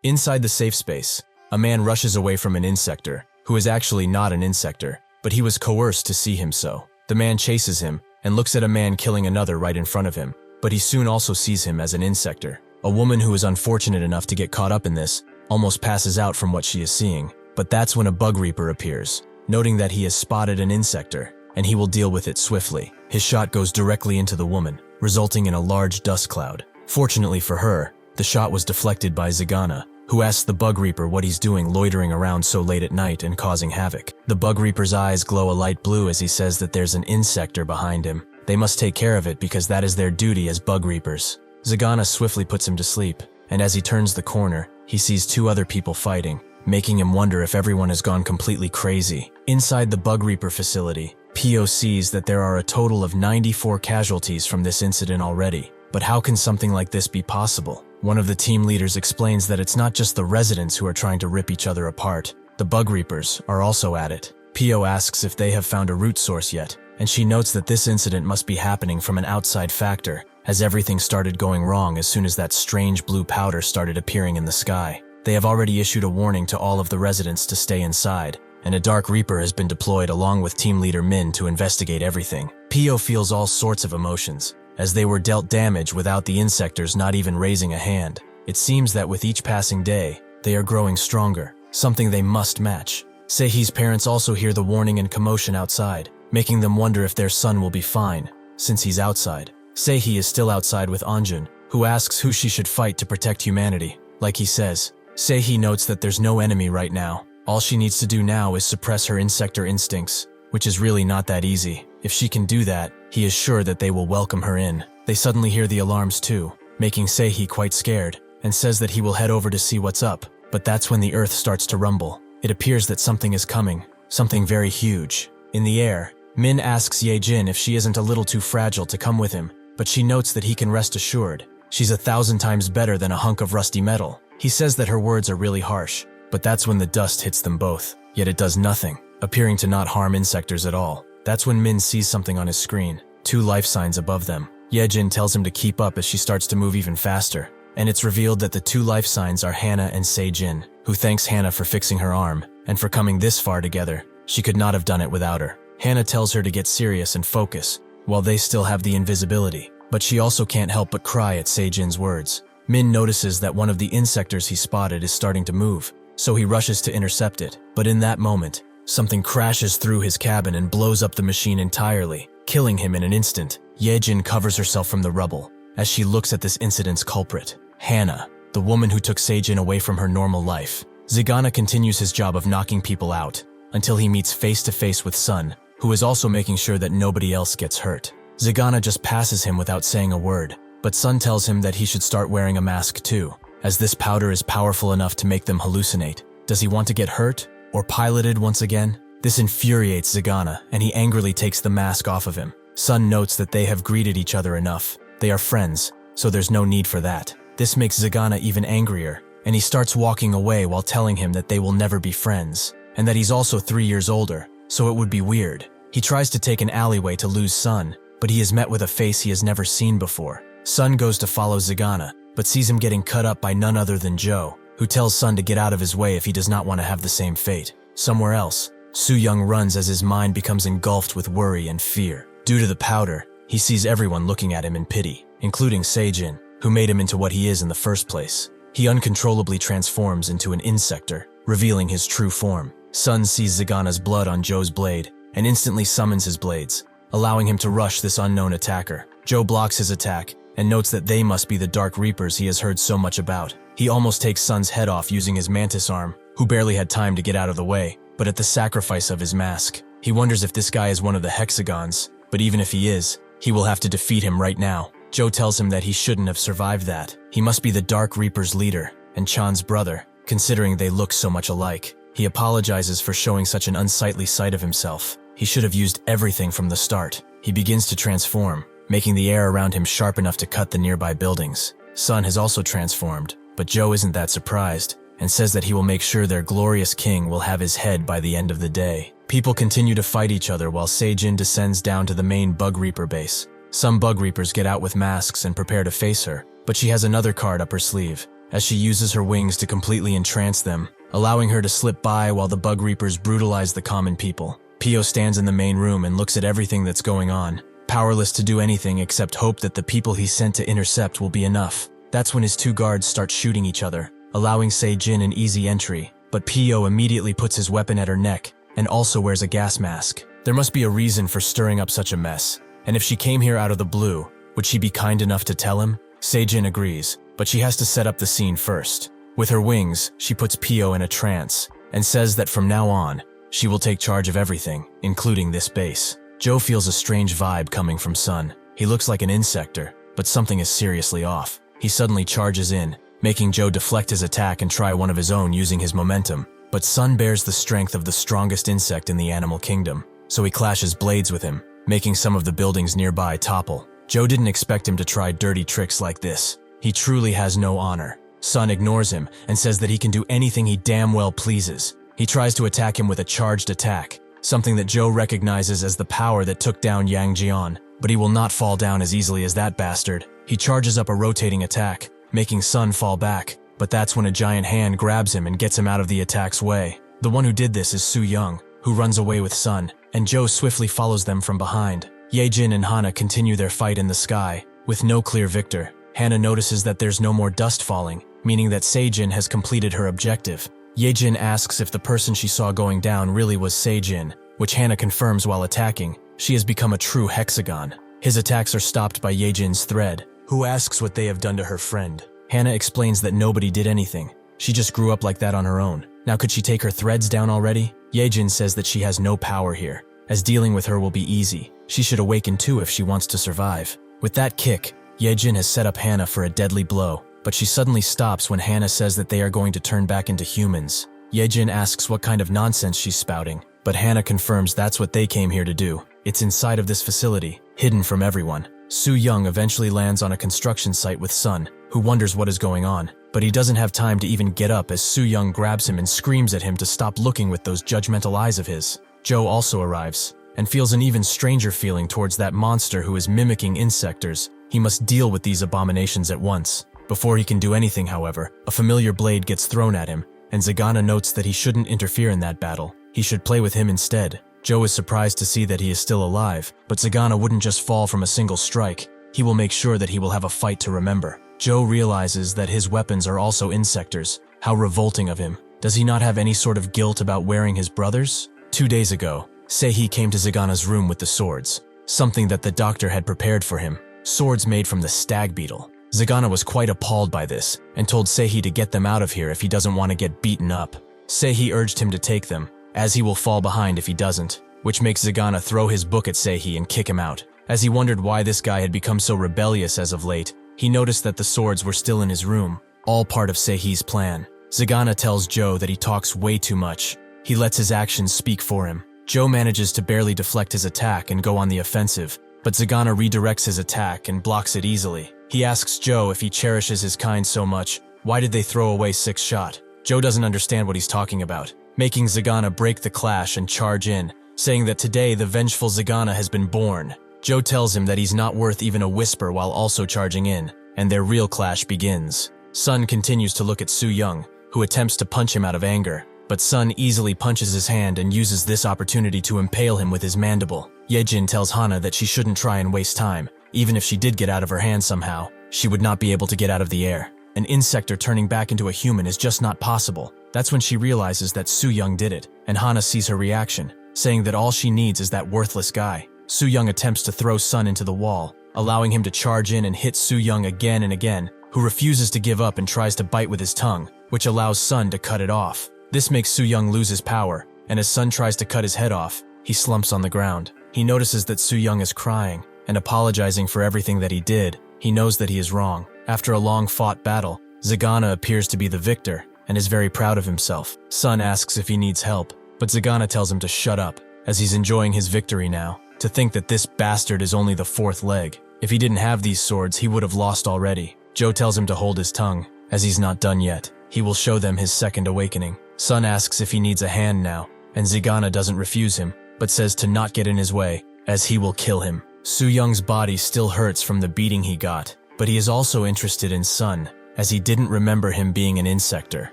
Inside the safe space, a man rushes away from an insector, who is actually not an insector, but he was coerced to see him so. The man chases him, and looks at a man killing another right in front of him, but he soon also sees him as an insector. A woman who is unfortunate enough to get caught up in this almost passes out from what she is seeing, but that's when a bug reaper appears, noting that he has spotted an insector, and he will deal with it swiftly. His shot goes directly into the woman, resulting in a large dust cloud. Fortunately for her, the shot was deflected by Zagana, who asks the bug reaper what he's doing loitering around so late at night and causing havoc. The bug reaper's eyes glow a light blue as he says that there's an insector behind him. They must take care of it because that is their duty as bug reapers. Zagana swiftly puts him to sleep, and as he turns the corner, he sees two other people fighting, making him wonder if everyone has gone completely crazy. Inside the Bug Reaper facility, Pio sees that there are a total of 94 casualties from this incident already. But how can something like this be possible? One of the team leaders explains that it's not just the residents who are trying to rip each other apart. The Bug Reapers are also at it. Pio asks if they have found a root source yet, and she notes that this incident must be happening from an outside factor, as everything started going wrong as soon as that strange blue powder started appearing in the sky. They have already issued a warning to all of the residents to stay inside, and a Dark Reaper has been deployed along with team leader Min to investigate everything. Pio feels all sorts of emotions, as they were dealt damage without the insectors not even raising a hand. It seems that with each passing day, they are growing stronger, something they must match. Seihi's parents also hear the warning and commotion outside, making them wonder if their son will be fine, since he's outside. Seihi is still outside with Anjun, who asks who she should fight to protect humanity. Like he says, Seihi notes that there's no enemy right now. All she needs to do now is suppress her insector instincts, which is really not that easy. If she can do that, he is sure that they will welcome her in. They suddenly hear the alarms too, making Seihi quite scared, and says that he will head over to see what's up. But that's when the earth starts to rumble. It appears that something is coming, something very huge. In the air, Min asks Ye-jin if she isn't a little too fragile to come with him, but she notes that he can rest assured. She's 1,000 times better than a hunk of rusty metal. He says that her words are really harsh, but that's when the dust hits them both. Yet it does nothing, appearing to not harm insectors at all. That's when Min sees something on his screen, 2 life signs above them. Ye-jin tells him to keep up as she starts to move even faster, and it's revealed that the 2 life signs are Hannah and Se-jin, who thanks Hannah for fixing her arm, and for coming this far together. She could not have done it without her. Hannah tells her to get serious and focus, while they still have the invisibility, but she also can't help but cry at Se-jin's words. Min notices that one of the insectors he spotted is starting to move, so he rushes to intercept it, but in that moment, something crashes through his cabin and blows up the machine entirely, killing him in an instant. Ye-jin covers herself from the rubble, as she looks at this incident's culprit, Hannah, the woman who took Se-jin away from her normal life. Zagana continues his job of knocking people out, until he meets face to face with Sun, who is also making sure that nobody else gets hurt. Zagana just passes him without saying a word, but Sun tells him that he should start wearing a mask too, as this powder is powerful enough to make them hallucinate. Does he want to get hurt, or piloted once again? This infuriates Zagana, and he angrily takes the mask off of him. Sun notes that they have greeted each other enough. They are friends, so there's no need for that. This makes Zagana even angrier, and he starts walking away while telling him that they will never be friends, and that he's also 3 years older, so it would be weird. He tries to take an alleyway to lose Sun, but he is met with a face he has never seen before. Sun goes to follow Zagana, but sees him getting cut up by none other than Joe, who tells Sun to get out of his way if he does not want to have the same fate. Somewhere else, Soo-young runs as his mind becomes engulfed with worry and fear. Due to the powder, he sees everyone looking at him in pity, including Se-jin, who made him into what he is in the first place. He uncontrollably transforms into an insector, revealing his true form. Sun sees Zagana's blood on Joe's blade, and instantly summons his blades, allowing him to rush this unknown attacker. Joe blocks his attack, and notes that they must be the Dark Reapers he has heard so much about. He almost takes Sun's head off using his mantis arm, who barely had time to get out of the way, but at the sacrifice of his mask. He wonders if this guy is one of the hexagons, but even if he is, he will have to defeat him right now. Joe tells him that he shouldn't have survived that. He must be the Dark Reaper's leader, and Chan's brother, considering they look so much alike. He apologizes for showing such an unsightly sight of himself. He should have used everything from the start. He begins to transform, making the air around him sharp enough to cut the nearby buildings. Sun has also transformed, but Joe isn't that surprised, and says that he will make sure their glorious king will have his head by the end of the day. People continue to fight each other while Se-jin descends down to the main Bug Reaper base. Some Bug Reapers get out with masks and prepare to face her, but she has another card up her sleeve, as she uses her wings to completely entrance them, allowing her to slip by while the Bug Reapers brutalize the common people. Pio stands in the main room and looks at everything that's going on, powerless to do anything except hope that the people he sent to intercept will be enough. That's when his 2 guards start shooting each other, allowing Se-jin an easy entry, but Pio immediately puts his weapon at her neck and also wears a gas mask. There must be a reason for stirring up such a mess, and if she came here out of the blue, would she be kind enough to tell him? Se-jin agrees, but she has to set up the scene first. With her wings, she puts Pio in a trance, and says that from now on, she will take charge of everything, including this base. Joe feels a strange vibe coming from Sun. He looks like an insector, but something is seriously off. He suddenly charges in, making Joe deflect his attack and try one of his own using his momentum. But Sun bears the strength of the strongest insect in the animal kingdom, so he clashes blades with him, making some of the buildings nearby topple. Joe didn't expect him to try dirty tricks like this. He truly has no honor. Sun ignores him and says that he can do anything he damn well pleases. He tries to attack him with a charged attack, something that Joe recognizes as the power that took down Yang Jian, but he will not fall down as easily as that bastard. He charges up a rotating attack, making Sun fall back, but that's when a giant hand grabs him and gets him out of the attack's way. The one who did this is Su Young, who runs away with Sun, and Joe swiftly follows them from behind. Ye-jin and Hana continue their fight in the sky, with no clear victor. Hana notices that there's no more dust falling, meaning that Se-jin has completed her objective. Ye-jin asks if the person she saw going down really was Se-jin, which Hana confirms while attacking. She has become a true hexagon. His attacks are stopped by Ye-jin's thread, who asks what they have done to her friend. Hana explains that nobody did anything. She just grew up like that on her own. Now could she take her threads down already? Ye-jin says that she has no power here, as dealing with her will be easy. She should awaken too if she wants to survive. With that kick, Ye-jin has set up Hana for a deadly blow, but she suddenly stops when Hana says that they are going to turn back into humans. Ye-jin asks what kind of nonsense she's spouting, but Hana confirms that's what they came here to do. It's inside of this facility, hidden from everyone. Su Young eventually lands on a construction site with Sun, who wonders what is going on, but he doesn't have time to even get up as Su Young grabs him and screams at him to stop looking with those judgmental eyes of his. Joe also arrives, and feels an even stranger feeling towards that monster who is mimicking insectors. He must deal with these abominations at once. Before he can do anything, however, a familiar blade gets thrown at him, and Zagana notes that he shouldn't interfere in that battle. He should play with him instead. Joe is surprised to see that he is still alive, but Zagana wouldn't just fall from a single strike. He will make sure that he will have a fight to remember. Joe realizes that his weapons are also insectors. How revolting of him. Does he not have any sort of guilt about wearing his brothers? 2 days ago, Seihi came to Zagana's room with the swords, something that the doctor had prepared for him. Swords made from the stag beetle. Zagana was quite appalled by this, and told Seihi to get them out of here if he doesn't want to get beaten up. Seihi urged him to take them, as he will fall behind if he doesn't, which makes Zagana throw his book at Seihi and kick him out. As he wondered why this guy had become so rebellious as of late, he noticed that the swords were still in his room, all part of Seihi's plan. Zagana tells Joe that he talks way too much. He lets his actions speak for him. Joe manages to barely deflect his attack and go on the offensive, but Zagana redirects his attack and blocks it easily. He asks Joe if he cherishes his kind so much, why did they throw away 6-shot? Joe doesn't understand what he's talking about, making Zagana break the clash and charge in, saying that today the vengeful Zagana has been born. Joe tells him that he's not worth even a whisper while also charging in, and their real clash begins. Sun continues to look at Su Young, who attempts to punch him out of anger, but Sun easily punches his hand and uses this opportunity to impale him with his mandible. Ye-jin tells Hana that she shouldn't try and waste time. Even if she did get out of her hand somehow, she would not be able to get out of the air. An insector turning back into a human is just not possible. That's when she realizes that Su Young did it, and Hana sees her reaction, saying that all she needs is that worthless guy. Su Young attempts to throw Sun into the wall, allowing him to charge in and hit Su Young again and again, who refuses to give up and tries to bite with his tongue, which allows Sun to cut it off. This makes Su Young lose his power, and as Sun tries to cut his head off, he slumps on the ground. He notices that Su Young is crying and apologizing for everything that he did. He knows that he is wrong. After a long-fought battle, Zagana appears to be the victor and is very proud of himself. Sun asks if he needs help, but Zagana tells him to shut up, as he's enjoying his victory now. To think that this bastard is only the 4th leg. If he didn't have these swords, he would have lost already. Joe tells him to hold his tongue, as he's not done yet. He will show them his second awakening. Sun asks if he needs a hand now, and Zagana doesn't refuse him, but says to not get in his way, as he will kill him. Su Young's body still hurts from the beating he got, but he is also interested in Sun, as he didn't remember him being an insector.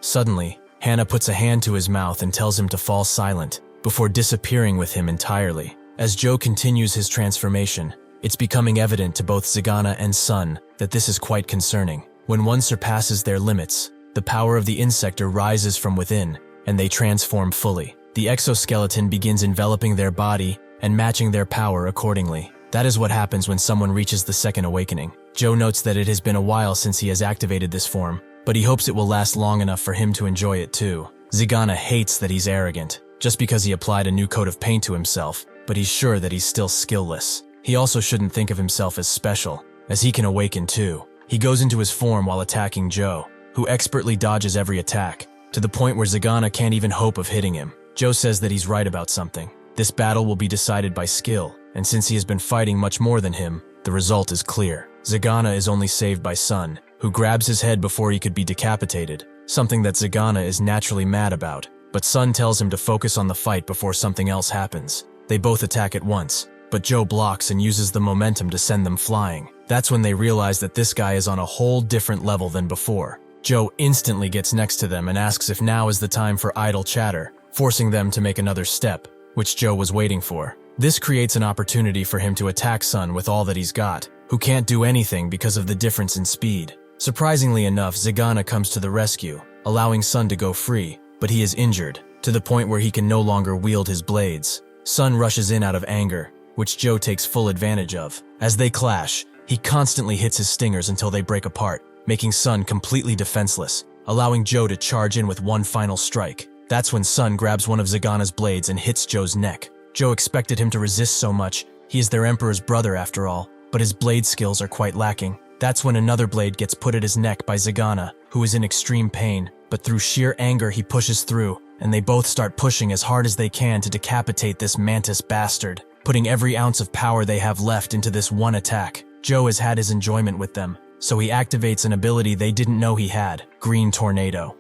Suddenly, Hana puts a hand to his mouth and tells him to fall silent, before disappearing with him entirely. As Joe continues his transformation, it's becoming evident to both Zagana and Sun that this is quite concerning. When one surpasses their limits, the power of the insector rises from within, and they transform fully. The exoskeleton begins enveloping their body and matching their power accordingly. That is what happens when someone reaches the second awakening. Joe notes that it has been a while since he has activated this form, but he hopes it will last long enough for him to enjoy it too. Zagana hates that he's arrogant, just because he applied a new coat of paint to himself, but he's sure that he's still skillless. He also shouldn't think of himself as special, as he can awaken too. He goes into his form while attacking Joe, who expertly dodges every attack, to the point where Zagana can't even hope of hitting him. Joe says that he's right about something. This battle will be decided by skill, and since he has been fighting much more than him, the result is clear. Zagana is only saved by Sun, who grabs his head before he could be decapitated, something that Zagana is naturally mad about. But Sun tells him to focus on the fight before something else happens. They both attack at once, but Joe blocks and uses the momentum to send them flying. That's when they realize that this guy is on a whole different level than before. Joe instantly gets next to them and asks if now is the time for idle chatter, forcing them to make another step, which Joe was waiting for. This creates an opportunity for him to attack Sun with all that he's got, who can't do anything because of the difference in speed. Surprisingly enough, Zagana comes to the rescue, allowing Sun to go free, but he is injured, to the point where he can no longer wield his blades. Sun rushes in out of anger, which Joe takes full advantage of. As they clash, he constantly hits his stingers until they break apart, making Sun completely defenseless, allowing Joe to charge in with one final strike. That's when Sun grabs one of Zagana's blades and hits Joe's neck. Joe expected him to resist so much. He is their emperor's brother after all, but his blade skills are quite lacking. That's when another blade gets put at his neck by Zagana, who is in extreme pain, but through sheer anger he pushes through, and they both start pushing as hard as they can to decapitate this mantis bastard, putting every ounce of power they have left into this one attack. Joe has had his enjoyment with them, so he activates an ability they didn't know he had, Green Tornado.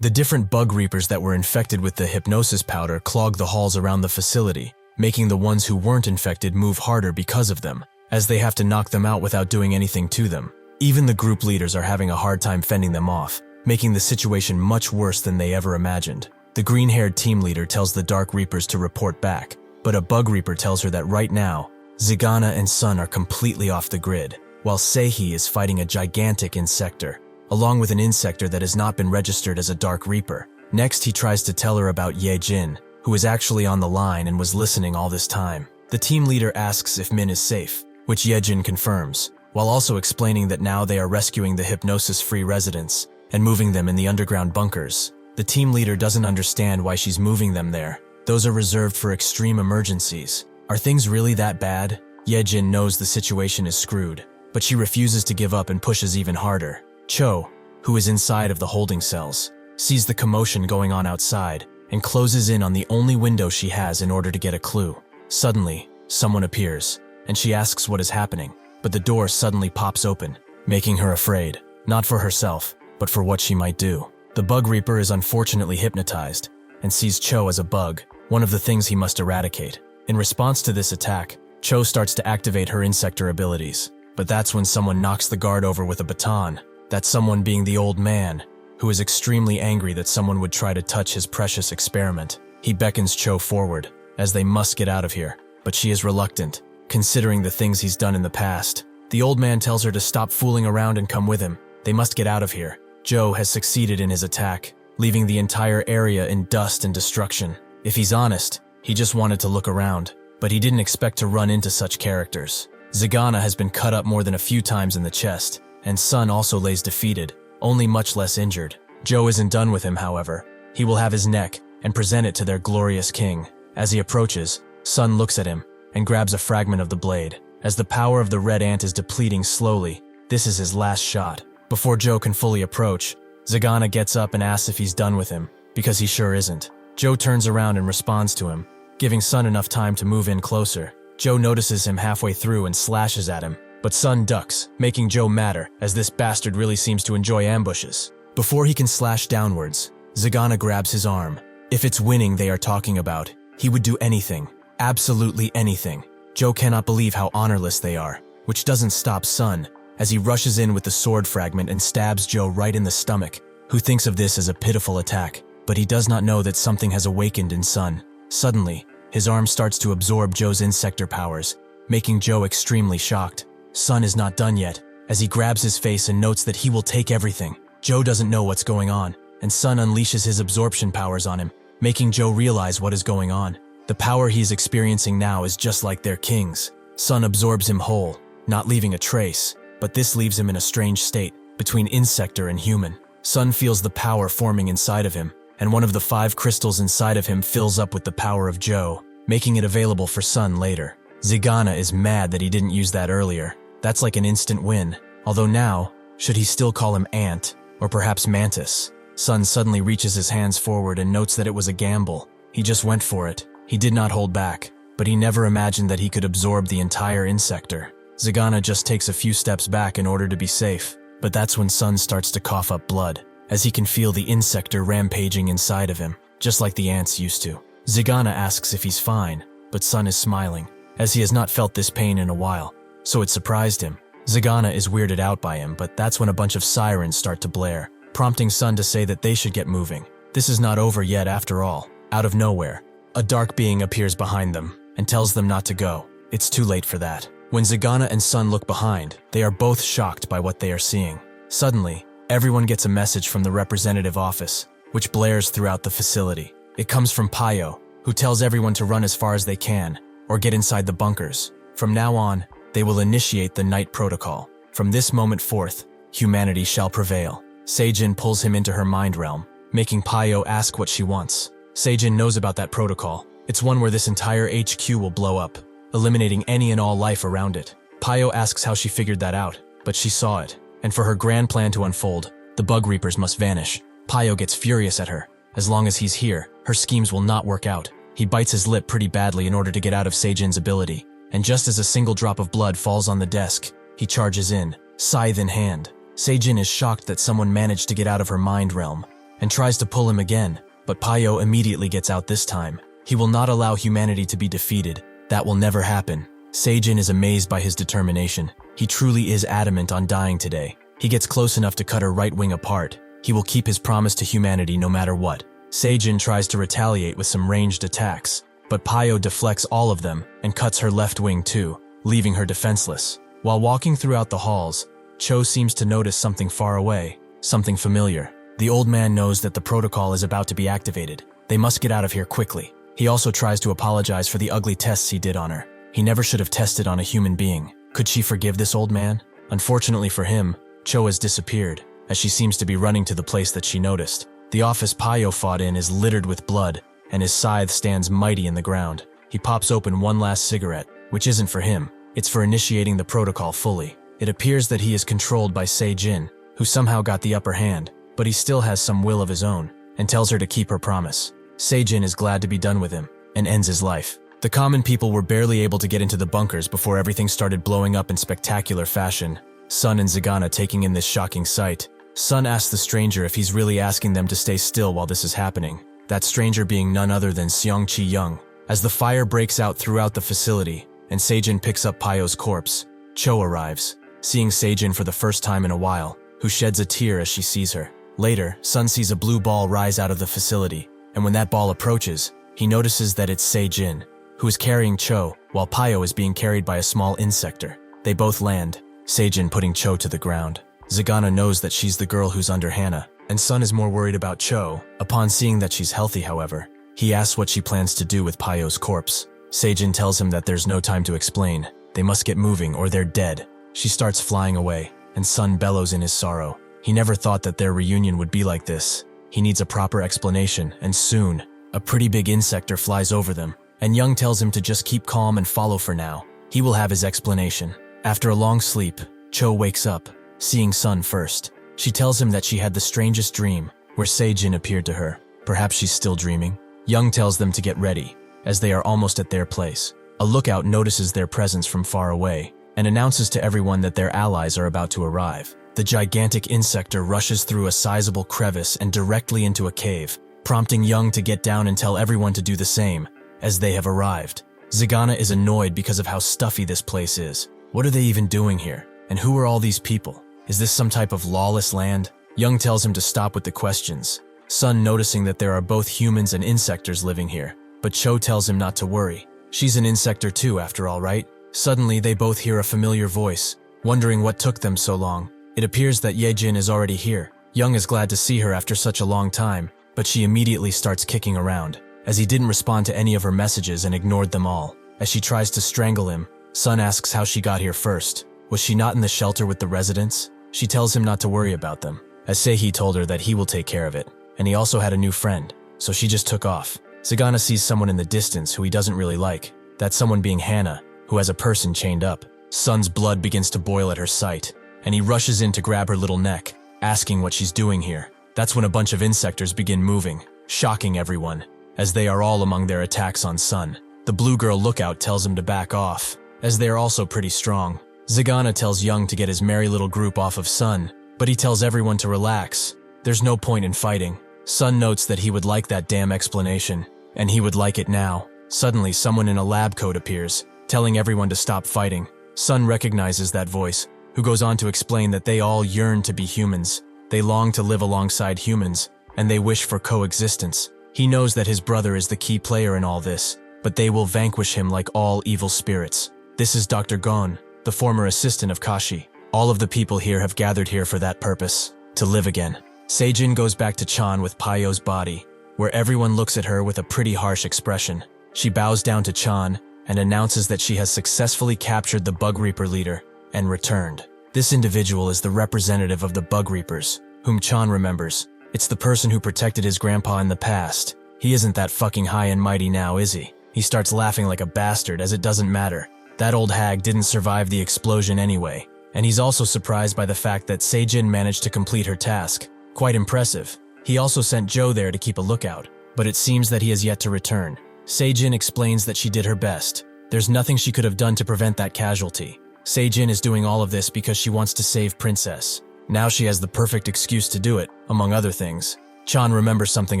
The different bug reapers that were infected with the hypnosis powder clog the halls around the facility, making the ones who weren't infected move harder because of them, as they have to knock them out without doing anything to them. Even the group leaders are having a hard time fending them off, making the situation much worse than they ever imagined. The green-haired team leader tells the Dark Reapers to report back, but a bug reaper tells her that right now, Zagana and Sun are completely off the grid, while Seihi is fighting a gigantic insector, along with an insector that has not been registered as a Dark Reaper. Next, he tries to tell her about Ye Jin, who is actually on the line and was listening all this time. The team leader asks if Min is safe, which Ye Jin confirms, while also explaining that now they are rescuing the hypnosis-free residents and moving them in the underground bunkers. The team leader doesn't understand why she's moving them there. Those are reserved for extreme emergencies. Are things really that bad? Ye Jin knows the situation is screwed, but she refuses to give up and pushes even harder. Cho, who is inside of the holding cells, sees the commotion going on outside and closes in on the only window she has in order to get a clue. Suddenly, someone appears, and she asks what is happening, but the door suddenly pops open, making her afraid, not for herself, but for what she might do. The Bug Reaper is unfortunately hypnotized and sees Cho as a bug, one of the things he must eradicate. In response to this attack, Cho starts to activate her insector abilities, but that's when someone knocks the guard over with a baton, that someone being the old man, who is extremely angry that someone would try to touch his precious experiment. He beckons Cho forward, as they must get out of here, but she is reluctant, considering the things he's done in the past. The old man tells her to stop fooling around and come with him. They must get out of here. Joe has succeeded in his attack, leaving the entire area in dust and destruction. If he's honest, he just wanted to look around, but he didn't expect to run into such characters. Zagana has been cut up more than a few times in the chest, and Sun also lays defeated, only much less injured. Joe isn't done with him, however. He will have his neck and present it to their glorious king. As he approaches, Sun looks at him and grabs a fragment of the blade. As the power of the red ant is depleting slowly, this is his last shot. Before Joe can fully approach, Zagana gets up and asks if he's done with him, because he sure isn't. Joe turns around and responds to him, giving Sun enough time to move in closer. Joe notices him halfway through and slashes at him, but Sun ducks, making Joe madder, as this bastard really seems to enjoy ambushes. Before he can slash downwards, Zagana grabs his arm. If it's winning they are talking about, he would do anything, absolutely anything. Joe cannot believe how honorless they are, which doesn't stop Sun, as he rushes in with the sword fragment and stabs Joe right in the stomach, who thinks of this as a pitiful attack, but he does not know that something has awakened in Sun. Suddenly, his arm starts to absorb Joe's insector powers, making Joe extremely shocked. Sun is not done yet, as he grabs his face and notes that he will take everything. Joe doesn't know what's going on, and Sun unleashes his absorption powers on him, making Joe realize what is going on. The power he is experiencing now is just like their king's. Sun absorbs him whole, not leaving a trace, but this leaves him in a strange state, between insector and human. Sun feels the power forming inside of him, and one of the 5 crystals inside of him fills up with the power of Joe, making it available for Sun later. Zigana is mad that he didn't use that earlier. That's like an instant win. Although now, should he still call him Ant, or perhaps Mantis? Sun suddenly reaches his hands forward and notes that it was a gamble. He just went for it. He did not hold back, but he never imagined that he could absorb the entire Insector. Zigana just takes a few steps back in order to be safe, but that's when Sun starts to cough up blood, as he can feel the Insector rampaging inside of him, just like the ants used to. Zigana asks if he's fine, but Sun is smiling, as he has not felt this pain in a while, so it surprised him. Zigana is weirded out by him, but that's when a bunch of sirens start to blare, prompting Sun to say that they should get moving. This is not over yet after all. Out of nowhere, a dark being appears behind them and tells them not to go. It's too late for that. When Zigana and Sun look behind, they are both shocked by what they are seeing. Suddenly, everyone gets a message from the representative office, which blares throughout the facility. It comes from Payo, who tells everyone to run as far as they can, or get inside the bunkers. From now on, they will initiate the Night Protocol. From this moment forth, humanity shall prevail. Seijin pulls him into her mind realm, making Payo ask what she wants. Seijin knows about that protocol. It's one where this entire HQ will blow up, eliminating any and all life around it. Payo asks how she figured that out, but she saw it. And for her grand plan to unfold, the Bug Reapers must vanish. Payo gets furious at her. As long as he's here, her schemes will not work out. He bites his lip pretty badly in order to get out of Seijin's ability. And just as a single drop of blood falls on the desk, he charges in, scythe in hand. Seijin is shocked that someone managed to get out of her mind realm, and tries to pull him again, but Payo immediately gets out this time. He will not allow humanity to be defeated. That will never happen. Seijin is amazed by his determination. He truly is adamant on dying today. He gets close enough to cut her right wing apart. He will keep his promise to humanity no matter what. Seijin tries to retaliate with some ranged attacks, but Payo deflects all of them and cuts her left wing too, leaving her defenseless. While walking throughout the halls, Cho seems to notice something far away, something familiar. The old man knows that the protocol is about to be activated. They must get out of here quickly. He also tries to apologize for the ugly tests he did on her. He never should have tested on a human being. Could she forgive this old man? Unfortunately for him, Cho has disappeared, as she seems to be running to the place that she noticed. The office Payo fought in is littered with blood, and his scythe stands mighty in the ground. He pops open one last cigarette, which isn't for him. It's for initiating the protocol fully. It appears that he is controlled by Seijin, who somehow got the upper hand, but he still has some will of his own, and tells her to keep her promise. Seijin is glad to be done with him, and ends his life. The common people were barely able to get into the bunkers before everything started blowing up in spectacular fashion. Sun and Zigana taking in this shocking sight. Sun asks the stranger if he's really asking them to stay still while this is happening. That stranger being none other than Seong Chi-young. As the fire breaks out throughout the facility, and Seijin picks up Payo's corpse, Cho arrives, seeing Seijin for the first time in a while, who sheds a tear as she sees her. Later, Sun sees a blue ball rise out of the facility, and when that ball approaches, he notices that it's Seijin, who is carrying Cho, while Payo is being carried by a small insector. They both land, Seijin putting Cho to the ground. Zigana knows that she's the girl who's under Hannah, and Sun is more worried about Cho. Upon seeing that she's healthy, however, he asks what she plans to do with Payo's corpse. Seijin tells him that there's no time to explain. They must get moving or they're dead. She starts flying away, and Sun bellows in his sorrow. He never thought that their reunion would be like this. He needs a proper explanation, and soon, a pretty big insector flies over them, and Young tells him to just keep calm and follow for now. He will have his explanation. After a long sleep, Cho wakes up, seeing Sun first. She tells him that she had the strangest dream, where Seijin appeared to her. Perhaps she's still dreaming. Young tells them to get ready, as they are almost at their place. A lookout notices their presence from far away, and announces to everyone that their allies are about to arrive. The gigantic insector rushes through a sizable crevice and directly into a cave, prompting Young to get down and tell everyone to do the same, as they have arrived. Zigana is annoyed because of how stuffy this place is. What are they even doing here? And who are all these people? Is this some type of lawless land? Young tells him to stop with the questions. Sun noticing that there are both humans and insectors living here, but Cho tells him not to worry. She's an insector too, after all, right? Suddenly, they both hear a familiar voice, wondering what took them so long. It appears that Yejin is already here. Young is glad to see her after such a long time, but she immediately starts kicking around, as he didn't respond to any of her messages and ignored them all. As she tries to strangle him, Sun asks how she got here first. Was she not in the shelter with the residents? She tells him not to worry about them, as Seihi told her that he will take care of it, and he also had a new friend, so she just took off. Zigana sees someone in the distance who he doesn't really like, that someone being Hannah, who who has a person chained up. Sun's blood begins to boil at her sight, and he rushes in to grab her little neck, asking what she's doing here. That's when a bunch of insectors begin moving, shocking everyone, as they are all among their attacks on Sun. The blue girl lookout tells him to back off, as they are also pretty strong. Zagana tells Young to get his merry little group off of Sun, but he tells everyone to relax. There's no point in fighting. Sun notes that he would like that damn explanation, and he would like it now. Suddenly, someone in a lab coat appears, telling everyone to stop fighting. Sun recognizes that voice, who goes on to explain that they all yearn to be humans. They long to live alongside humans, and they wish for coexistence. He knows that his brother is the key player in all this, but they will vanquish him like all evil spirits. This is Dr. Gon, the former assistant of Kashi. All of the people here have gathered here for that purpose, to live again. Seijin goes back to Chan with Payo's body, where everyone looks at her with a pretty harsh expression. She bows down to Chan and announces that she has successfully captured the Bug Reaper leader and returned. This individual is the representative of the Bug Reapers, whom Chan remembers. It's the person who protected his grandpa in the past. He isn't that fucking high and mighty now, is he? He starts laughing like a bastard, as it doesn't matter. That old hag didn't survive the explosion anyway. And he's also surprised by the fact that Seijin managed to complete her task. Quite impressive. He also sent Joe there to keep a lookout, but it seems that he has yet to return. Seijin explains that she did her best. There's nothing she could have done to prevent that casualty. Seijin is doing all of this because she wants to save Princess. Now she has the perfect excuse to do it, among other things. Chan remembers something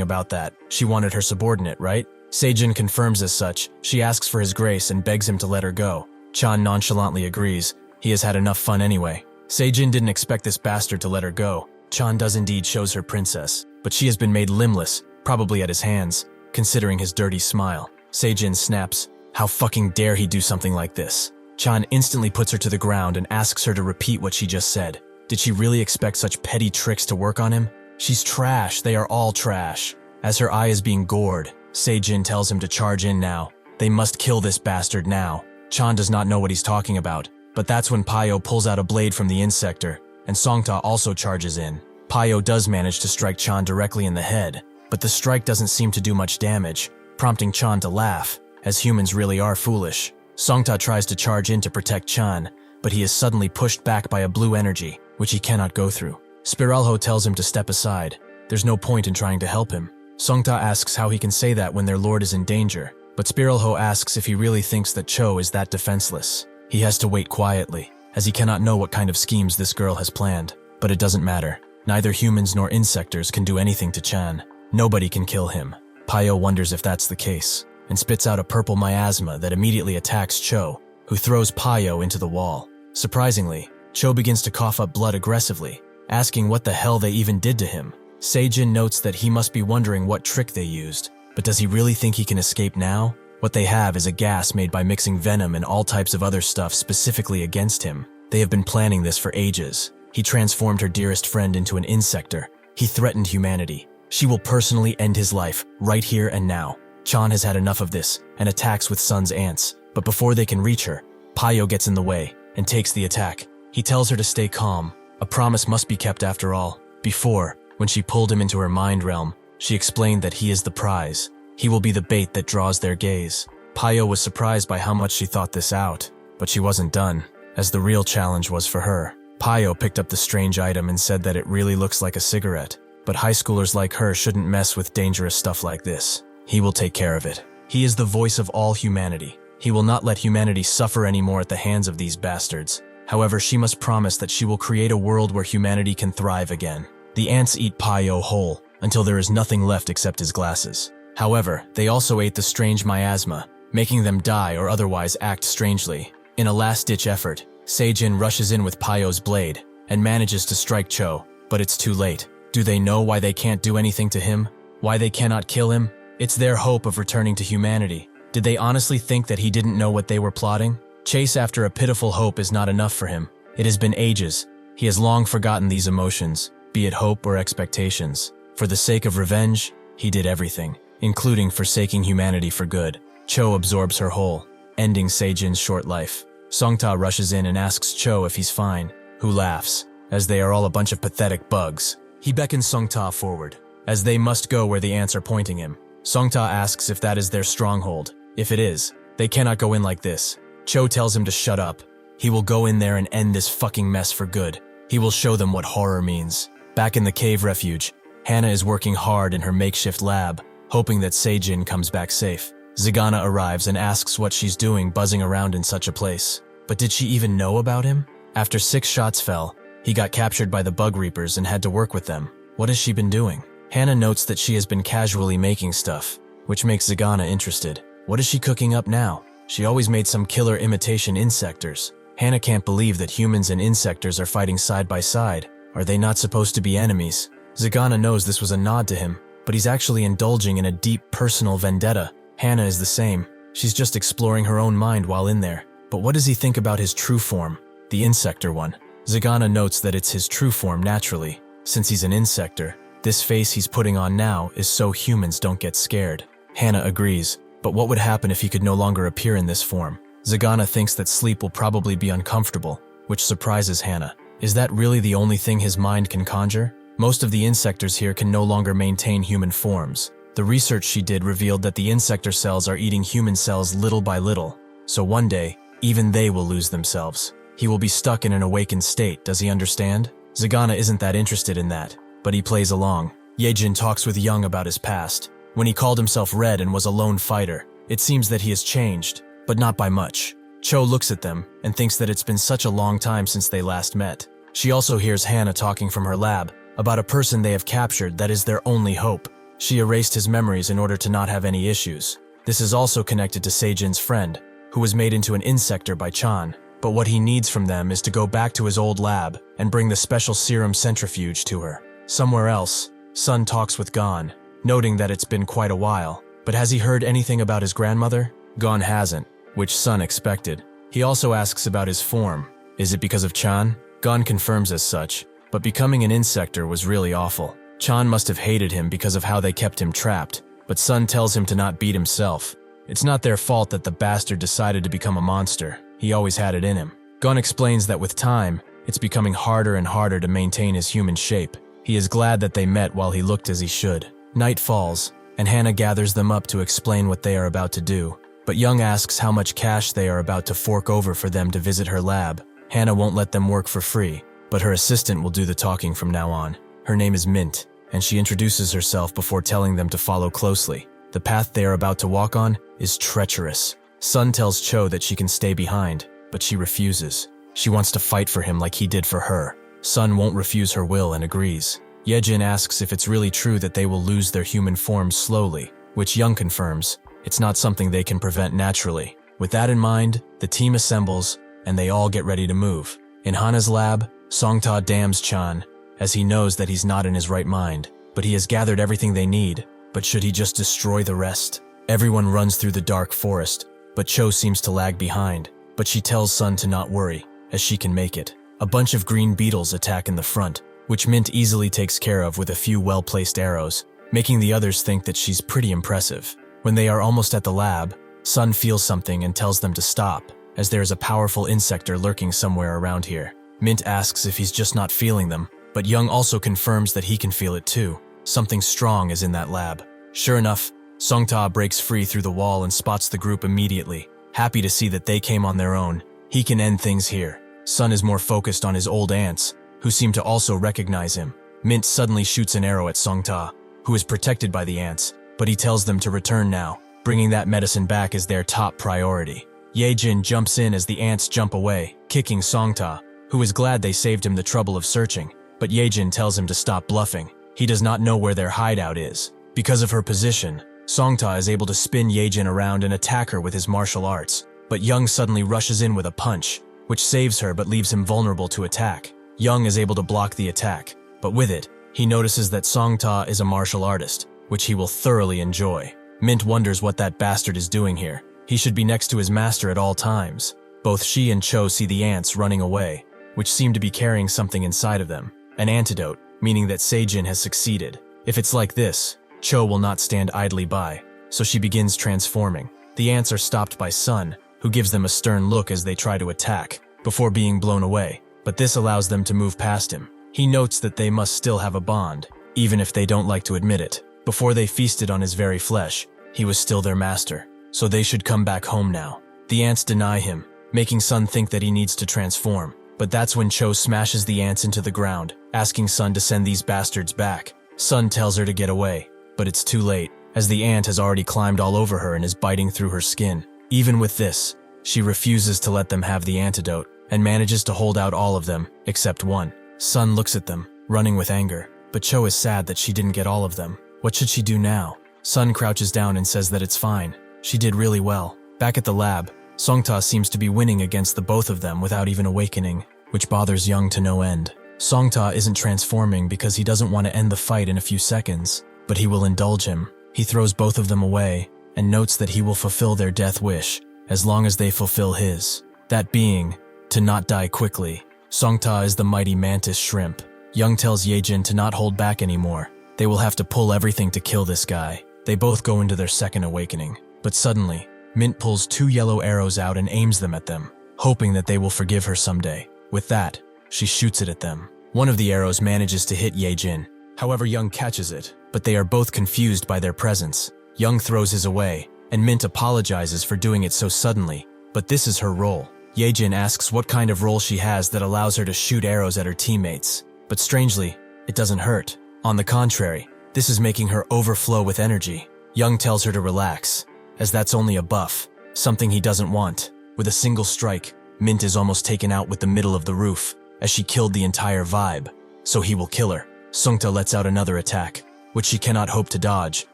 about that. She wanted her subordinate, right? Seijin confirms as such. She asks for his grace and begs him to let her go. Chan nonchalantly agrees. He has had enough fun anyway. Seijin didn't expect this bastard to let her go. Chan does indeed shows her Princess, but she has been made limbless, probably at his hands, considering his dirty smile. Seijin snaps. How fucking dare he do something like this? Chan instantly puts her to the ground and asks her to repeat what she just said. Did she really expect such petty tricks to work on him? She's trash. They are all trash. As her eye is being gored, Seijin tells him to charge in now. They must kill this bastard now. Chan does not know what he's talking about, but that's when Payo pulls out a blade from the Insector, and Songta also charges in. Payo does manage to strike Chan directly in the head, but the strike doesn't seem to do much damage, prompting Chan to laugh, as humans really are foolish. Songta tries to charge in to protect Chan, but he is suddenly pushed back by a blue energy, which he cannot go through. Spiralho tells him to step aside. There's no point in trying to help him. Songta asks how he can say that when their lord is in danger, but Spiralho asks if he really thinks that Cho is that defenseless. He has to wait quietly, as he cannot know what kind of schemes this girl has planned. But it doesn't matter. Neither humans nor insectors can do anything to Chan. Nobody can kill him. Payo wonders if that's the case, and spits out a purple miasma that immediately attacks Cho, who throws Payo into the wall. Surprisingly, Cho begins to cough up blood aggressively, asking what the hell they even did to him. Seijin notes that he must be wondering what trick they used, but does he really think he can escape now? What they have is a gas made by mixing venom and all types of other stuff specifically against him. They have been planning this for ages. He transformed her dearest friend into an insector. He threatened humanity. She will personally end his life, right here and now. Chan has had enough of this, and attacks with Sun's ants. But before they can reach her, Payo gets in the way, and takes the attack. He tells her to stay calm. A promise must be kept after all. Before, when she pulled him into her mind realm, she explained that he is the prize. He will be the bait that draws their gaze. Payo was surprised by how much she thought this out, but she wasn't done, as the real challenge was for her. Payo picked up the strange item and said that it really looks like a cigarette, but high schoolers like her shouldn't mess with dangerous stuff like this. He will take care of it. He is the voice of all humanity. He will not let humanity suffer anymore at the hands of these bastards. However, she must promise that she will create a world where humanity can thrive again. The ants eat Payo whole, until there is nothing left except his glasses. However, they also ate the strange miasma, making them die or otherwise act strangely. In a last-ditch effort, Seijin rushes in with Payo's blade, and manages to strike Cho, but it's too late. Do they know why they can't do anything to him? Why they cannot kill him? It's their hope of returning to humanity. Did they honestly think that he didn't know what they were plotting? Chase after a pitiful hope is not enough for him. It has been ages. He has long forgotten these emotions, be it hope or expectations. For the sake of revenge, he did everything, including forsaking humanity for good. Cho absorbs her whole, ending Seijin's short life. Songta rushes in and asks Cho if he's fine, who laughs, as they are all a bunch of pathetic bugs. He beckons Songta forward, as they must go where the ants are pointing him. Songta asks if that is their stronghold. If it is, they cannot go in like this. Cho tells him to shut up. He will go in there and end this fucking mess for good. He will show them what horror means. Back in the cave refuge, Hana is working hard in her makeshift lab, hoping that Seijin comes back safe. Zagana arrives and asks what she's doing buzzing around in such a place. But did she even know about him? After 6 shots fell, he got captured by the bug reapers and had to work with them. What has she been doing? Hana notes that she has been casually making stuff, which makes Zagana interested. What is she cooking up now? She always made some killer imitation insectors. Hana can't believe that humans and insectors are fighting side by side. Are they not supposed to be enemies? Zagana knows this was a nod to him, but he's actually indulging in a deep personal vendetta. Hana is the same. She's just exploring her own mind while in there. But what does he think about his true form, the insector one? Zagana notes that it's his true form naturally. Since he's an insector, this face he's putting on now is so humans don't get scared. Hana agrees, but what would happen if he could no longer appear in this form? Zagana thinks that sleep will probably be uncomfortable, which surprises Hana. Is that really the only thing his mind can conjure? Most of the insectors here can no longer maintain human forms. The research she did revealed that the insector cells are eating human cells little by little. So one day, even they will lose themselves. He will be stuck in an awakened state, does he understand? Zagana isn't that interested in that, but he plays along. Yejin talks with Young about his past. When he called himself Red and was a lone fighter, it seems that he has changed, but not by much. Cho looks at them and thinks that it's been such a long time since they last met. She also hears Hana talking from her lab about a person they have captured that is their only hope. She erased his memories in order to not have any issues. This is also connected to Seijin's friend, who was made into an insector by Chan. But what he needs from them is to go back to his old lab and bring the special serum centrifuge to her. Somewhere else, Sun talks with Gon, noting that it's been quite a while. But has he heard anything about his grandmother? Gon hasn't, which Sun expected. He also asks about his form. Is it because of Chan? Gon confirms as such, but becoming an insector was really awful. Chan must have hated him because of how they kept him trapped, but Sun tells him to not beat himself. It's not their fault that the bastard decided to become a monster. He always had it in him. Gon explains that with time, it's becoming harder and harder to maintain his human shape. He is glad that they met while he looked as he should. Night falls, and Hana gathers them up to explain what they are about to do. But Young asks how much cash they are about to fork over for them to visit her lab. Hana won't let them work for free, but her assistant will do the talking from now on. Her name is Mint, and she introduces herself before telling them to follow closely. The path they are about to walk on is treacherous. Sun tells Cho that she can stay behind, but she refuses. She wants to fight for him like he did for her. Sun won't refuse her will and agrees. Yejin asks if it's really true that they will lose their human forms slowly, which Young confirms. It's not something they can prevent naturally. With that in mind, the team assembles, and they all get ready to move. In Hana's lab, Songta damns Chan, as he knows that he's not in his right mind, but he has gathered everything they need. But should he just destroy the rest? Everyone runs through the dark forest, but Cho seems to lag behind. But she tells Sun to not worry, as she can make it. A bunch of green beetles attack in the front, which Mint easily takes care of with a few well-placed arrows, making the others think that she's pretty impressive. When they are almost at the lab, Sun feels something and tells them to stop, as there is a powerful insector lurking somewhere around here. Mint asks if he's just not feeling them, but Young also confirms that he can feel it too. Something strong is in that lab. Sure enough, Songta breaks free through the wall and spots the group immediately. Happy to see that they came on their own, he can end things here. Sun is more focused on his old aunts, who seem to also recognize him. Mint suddenly shoots an arrow at Songta, who is protected by the ants, but he tells them to return now. Bringing that medicine back is their top priority. Yejin jumps in as the ants jump away, kicking Songta, who is glad they saved him the trouble of searching. But Yejin tells him to stop bluffing. He does not know where their hideout is. Because of her position, Songta is able to spin Yejin around and attack her with his martial arts. But Young suddenly rushes in with a punch, which saves her but leaves him vulnerable to attack. Young is able to block the attack, but with it, he notices that Songta is a martial artist, which he will thoroughly enjoy. Mint wonders what that bastard is doing here. He should be next to his master at all times. Both she and Cho see the ants running away, which seem to be carrying something inside of them. An antidote, meaning that Seijin has succeeded. If it's like this, Cho will not stand idly by, so she begins transforming. The ants are stopped by Sun, who gives them a stern look as they try to attack, before being blown away, but this allows them to move past him. He notes that they must still have a bond, even if they don't like to admit it. Before they feasted on his very flesh, he was still their master, so they should come back home now. The ants deny him, making Sun think that he needs to transform. But that's when Cho smashes the ants into the ground, asking Sun to send these bastards back. Sun tells her to get away, but it's too late, as the ant has already climbed all over her and is biting through her skin. Even with this, she refuses to let them have the antidote, and manages to hold out all of them, except one. Sun looks at them, running with anger, but Cho is sad that she didn't get all of them. What should she do now? Sun crouches down and says that it's fine. She did really well. Back at the lab, Songta seems to be winning against the both of them without even awakening, which bothers Young to no end. Songta isn't transforming because he doesn't want to end the fight in a few seconds, but he will indulge him. He throws both of them away and notes that he will fulfill their death wish as long as they fulfill his. That being, to not die quickly. Songta is the mighty mantis shrimp. Young tells Yejin to not hold back anymore. They will have to pull everything to kill this guy. They both go into their second awakening. But suddenly, Mint pulls 2 yellow arrows out and aims them at them, hoping that they will forgive her someday. With that, she shoots it at them. One of the arrows manages to hit Yejin. However, Young catches it, but they are both confused by their presence. Young throws his away, and Mint apologizes for doing it so suddenly, but this is her role. Yejin asks what kind of role she has that allows her to shoot arrows at her teammates, but strangely, it doesn't hurt. On the contrary, this is making her overflow with energy. Young tells her to relax, as that's only a buff, something he doesn't want. With a single strike, Mint is almost taken out with the middle of the roof, as she killed the entire vibe, so he will kill her. Sungta lets out another attack, which she cannot hope to dodge,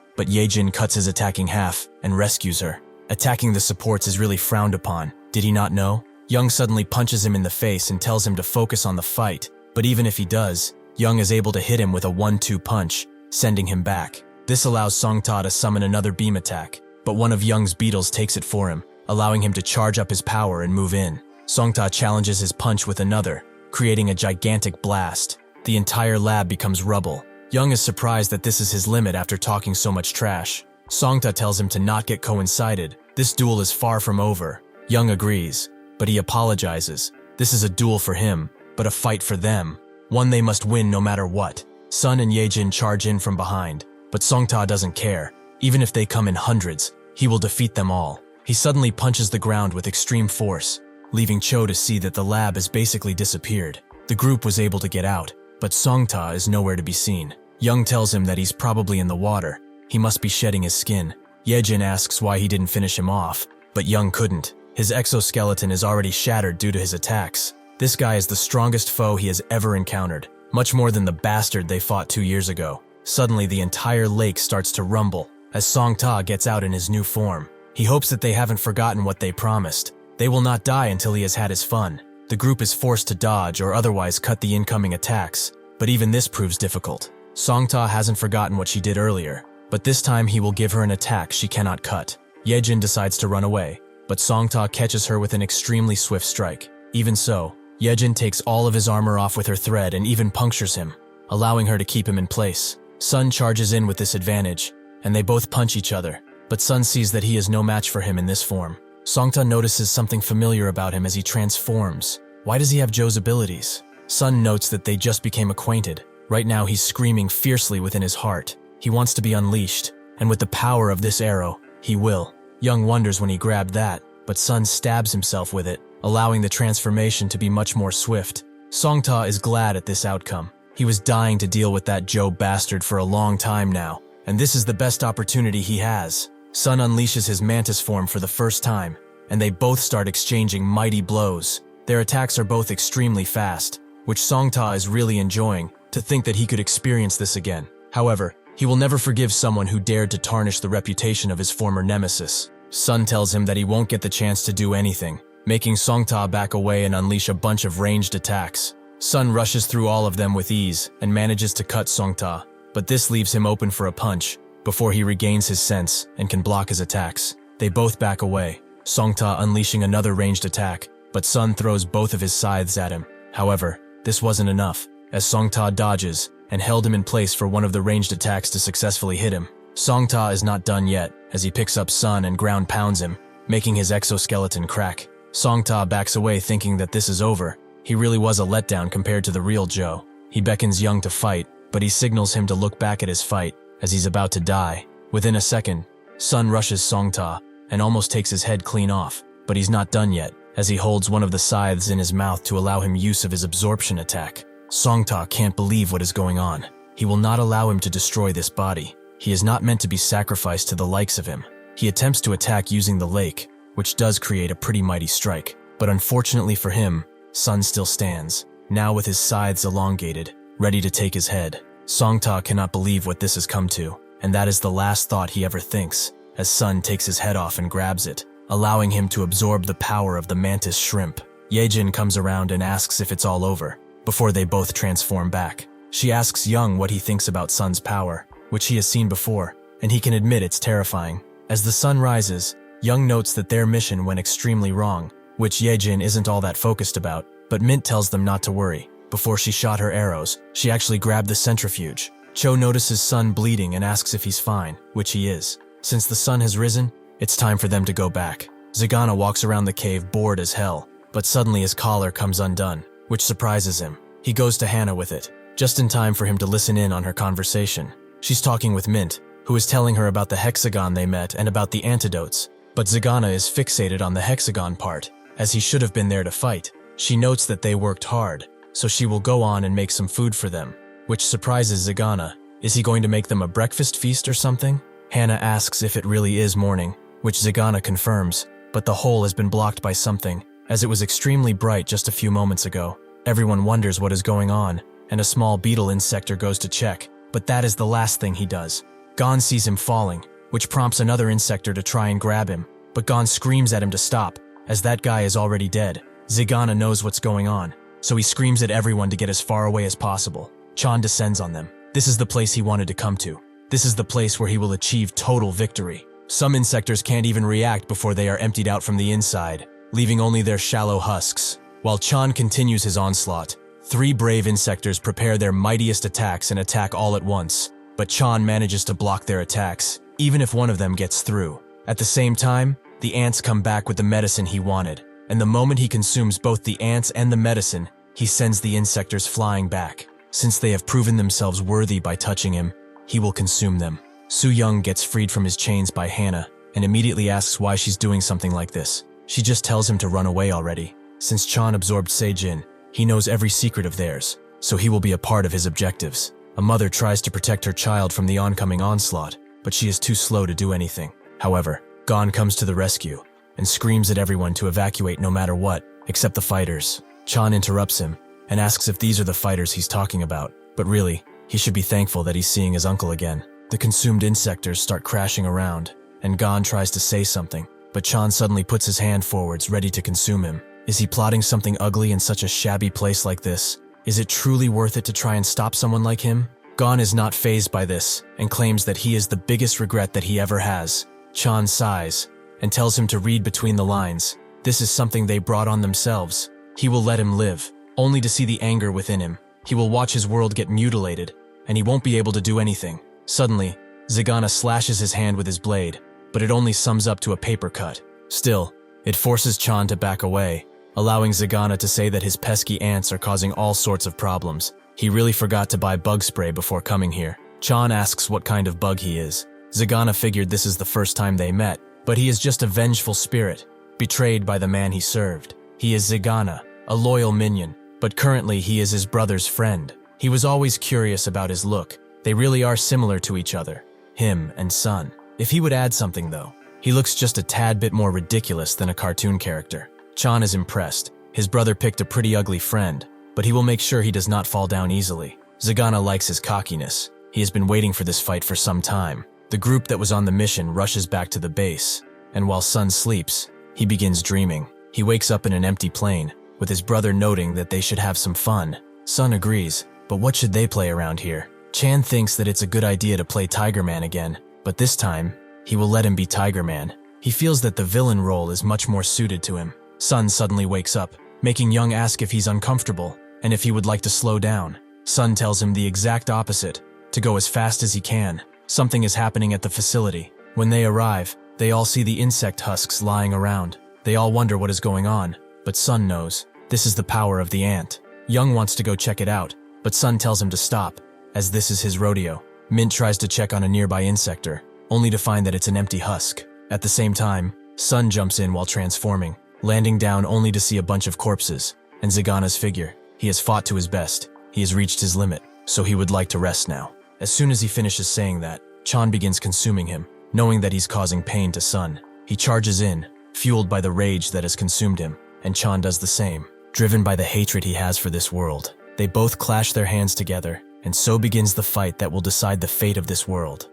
but Yejin cuts his attack in half and rescues her. Attacking the supports is really frowned upon, did he not know? Young suddenly punches him in the face and tells him to focus on the fight, but even if he does, Young is able to hit him with a 1-2 punch, sending him back. This allows Songta to summon another beam attack, but one of Young's beetles takes it for him, allowing him to charge up his power and move in. Songta challenges his punch with another, creating a gigantic blast. The entire lab becomes rubble. Young is surprised that this is his limit after talking so much trash. Songta tells him to not get coincided. This duel is far from over. Young agrees, but he apologizes. This is a duel for him, but a fight for them. One they must win no matter what. Sun and Yejin charge in from behind, but Songta doesn't care. Even if they come in hundreds, he will defeat them all. He suddenly punches the ground with extreme force, leaving Cho to see that the lab has basically disappeared. The group was able to get out, but Songta is nowhere to be seen. Young tells him that he's probably in the water. He must be shedding his skin. Yejin asks why he didn't finish him off, but Young couldn't. His exoskeleton is already shattered due to his attacks. This guy is the strongest foe he has ever encountered, much more than the bastard they fought 2 years ago. Suddenly, the entire lake starts to rumble as Songta gets out in his new form. He hopes that they haven't forgotten what they promised. They will not die until he has had his fun. The group is forced to dodge or otherwise cut the incoming attacks, but even this proves difficult. Songta hasn't forgotten what she did earlier, but this time he will give her an attack she cannot cut. Yejin decides to run away, but Songta catches her with an extremely swift strike. Even so, Yejin takes all of his armor off with her thread and even punctures him, allowing her to keep him in place. Sun charges in with this advantage, and they both punch each other, but Sun sees that he is no match for him in this form. Songta notices something familiar about him as he transforms. Why does he have Joe's abilities? Sun notes that they just became acquainted. Right now he's screaming fiercely within his heart. He wants to be unleashed, and with the power of this arrow, he will. Young wonders when he grabbed that, but Sun stabs himself with it, allowing the transformation to be much more swift. Songta is glad at this outcome. He was dying to deal with that Joe bastard for a long time now, and this is the best opportunity he has. Sun unleashes his mantis form for the first time, and they both start exchanging mighty blows. Their attacks are both extremely fast, which Songta is really enjoying, to think that he could experience this again. However, he will never forgive someone who dared to tarnish the reputation of his former nemesis. Sun tells him that he won't get the chance to do anything, making Songta back away and unleash a bunch of ranged attacks. Sun rushes through all of them with ease and manages to cut Songta, but this leaves him open for a punch before he regains his sense and can block his attacks. They both back away, Songta unleashing another ranged attack, but Sun throws both of his scythes at him. However, this wasn't enough, as Songta dodges and held him in place for one of the ranged attacks to successfully hit him. Songta is not done yet, as he picks up Sun and ground pounds him, making his exoskeleton crack. Songta backs away thinking that this is over. He really was a letdown compared to the real Joe. He beckons Young to fight, but he signals him to look back at his fight, as he's about to die. Within a second, Sun rushes Songta and almost takes his head clean off, but he's not done yet. as he holds one of the scythes in his mouth to allow him use of his absorption attack. Songta can't believe what is going on. He will not allow him to destroy this body. He is not meant to be sacrificed to the likes of him. He attempts to attack using the lake, which does create a pretty mighty strike. But unfortunately for him, Sun still stands, now with his scythes elongated, ready to take his head. Songta cannot believe what this has come to, and that is the last thought he ever thinks, as Sun takes his head off and grabs it, allowing him to absorb the power of the mantis shrimp. Yejin comes around and asks if it's all over, before they both transform back. She asks Young what he thinks about Sun's power, which he has seen before, and he can admit it's terrifying. As the sun rises, Young notes that their mission went extremely wrong, which Yejin isn't all that focused about, but Mint tells them not to worry. Before she shot her arrows, she actually grabbed the centrifuge. Cho notices Sun bleeding and asks if he's fine, which he is. Since the sun has risen, it's time for them to go back. Zagana walks around the cave bored as hell, but suddenly his collar comes undone, which surprises him. He goes to Hannah with it, just in time for him to listen in on her conversation. She's talking with Mint, who is telling her about the hexagon they met and about the antidotes, but Zagana is fixated on the hexagon part, as he should have been there to fight. She notes that they worked hard, so she will go on and make some food for them, which surprises Zagana. Is he going to make them a breakfast feast or something? Hannah asks if it really is morning, which Zagana confirms, but the hole has been blocked by something, as it was extremely bright just a few moments ago. Everyone wonders what is going on, and a small beetle insector goes to check, but that is the last thing he does. Gon sees him falling, which prompts another insector to try and grab him, but Gon screams at him to stop, as that guy is already dead. Zagana knows what's going on, so he screams at everyone to get as far away as possible. Chan descends on them. This is the place he wanted to come to. This is the place where he will achieve total victory. Some insectors can't even react before they are emptied out from the inside, leaving only their shallow husks. While Chan continues his onslaught, 3 brave insectors prepare their mightiest attacks and attack all at once, but Chan manages to block their attacks, even if one of them gets through. At the same time, the ants come back with the medicine he wanted, and the moment he consumes both the ants and the medicine, he sends the insectors flying back. Since they have proven themselves worthy by touching him, he will consume them. Su Young gets freed from his chains by Hannah, and immediately asks why she's doing something like this. She just tells him to run away already. Since Chan absorbed Seijin, he knows every secret of theirs, so he will be a part of his objectives. A mother tries to protect her child from the oncoming onslaught, but she is too slow to do anything. However, Gon comes to the rescue, and screams at everyone to evacuate no matter what, except the fighters. Chan interrupts him, and asks if these are the fighters he's talking about, but really, he should be thankful that he's seeing his uncle again. The consumed insectors start crashing around, and Gon tries to say something, but Chan suddenly puts his hand forwards ready to consume him. Is he plotting something ugly in such a shabby place like this? Is it truly worth it to try and stop someone like him? Gon is not fazed by this, and claims that he is the biggest regret that he ever has. Chan sighs, and tells him to read between the lines. This is something they brought on themselves. He will let him live, only to see the anger within him. He will watch his world get mutilated, and he won't be able to do anything. Suddenly, Zagana slashes his hand with his blade, but it only sums up to a paper cut. Still, it forces Chan to back away, allowing Zagana to say that his pesky ants are causing all sorts of problems. He really forgot to buy bug spray before coming here. Chan asks what kind of bug he is. Zagana figured this is the first time they met, but he is just a vengeful spirit, betrayed by the man he served. He is Zagana, a loyal minion, but currently he is his brother's friend. He was always curious about his look. They really are similar to each other, him and Sun. If he would add something though, he looks just a tad bit more ridiculous than a cartoon character. Chan is impressed. His brother picked a pretty ugly friend, but he will make sure he does not fall down easily. Zagana likes his cockiness. He has been waiting for this fight for some time. The group that was on the mission rushes back to the base, and while Sun sleeps, he begins dreaming. He wakes up in an empty plane, with his brother noting that they should have some fun. Sun agrees, but what should they play around here? Chan thinks that it's a good idea to play Tiger Man again, but this time, he will let him be Tiger Man. He feels that the villain role is much more suited to him. Sun suddenly wakes up, making Young ask if he's uncomfortable, and if he would like to slow down. Sun tells him the exact opposite, to go as fast as he can. Something is happening at the facility. When they arrive, they all see the insect husks lying around. They all wonder what is going on, but Sun knows. This is the power of the ant. Young wants to go check it out, but Sun tells him to stop, as this is his rodeo. Mint tries to check on a nearby insector, only to find that it's an empty husk. At the same time, Sun jumps in while transforming. landing down only to see a bunch of corpses, and Zagana's figure. He has fought to his best. He has reached his limit, so he would like to rest now. As soon as he finishes saying that, Chan begins consuming him, knowing that he's causing pain to Sun. He charges in, fueled by the rage that has consumed him, and Chan does the same, driven by the hatred he has for this world. They both clash their hands together, and so begins the fight that will decide the fate of this world.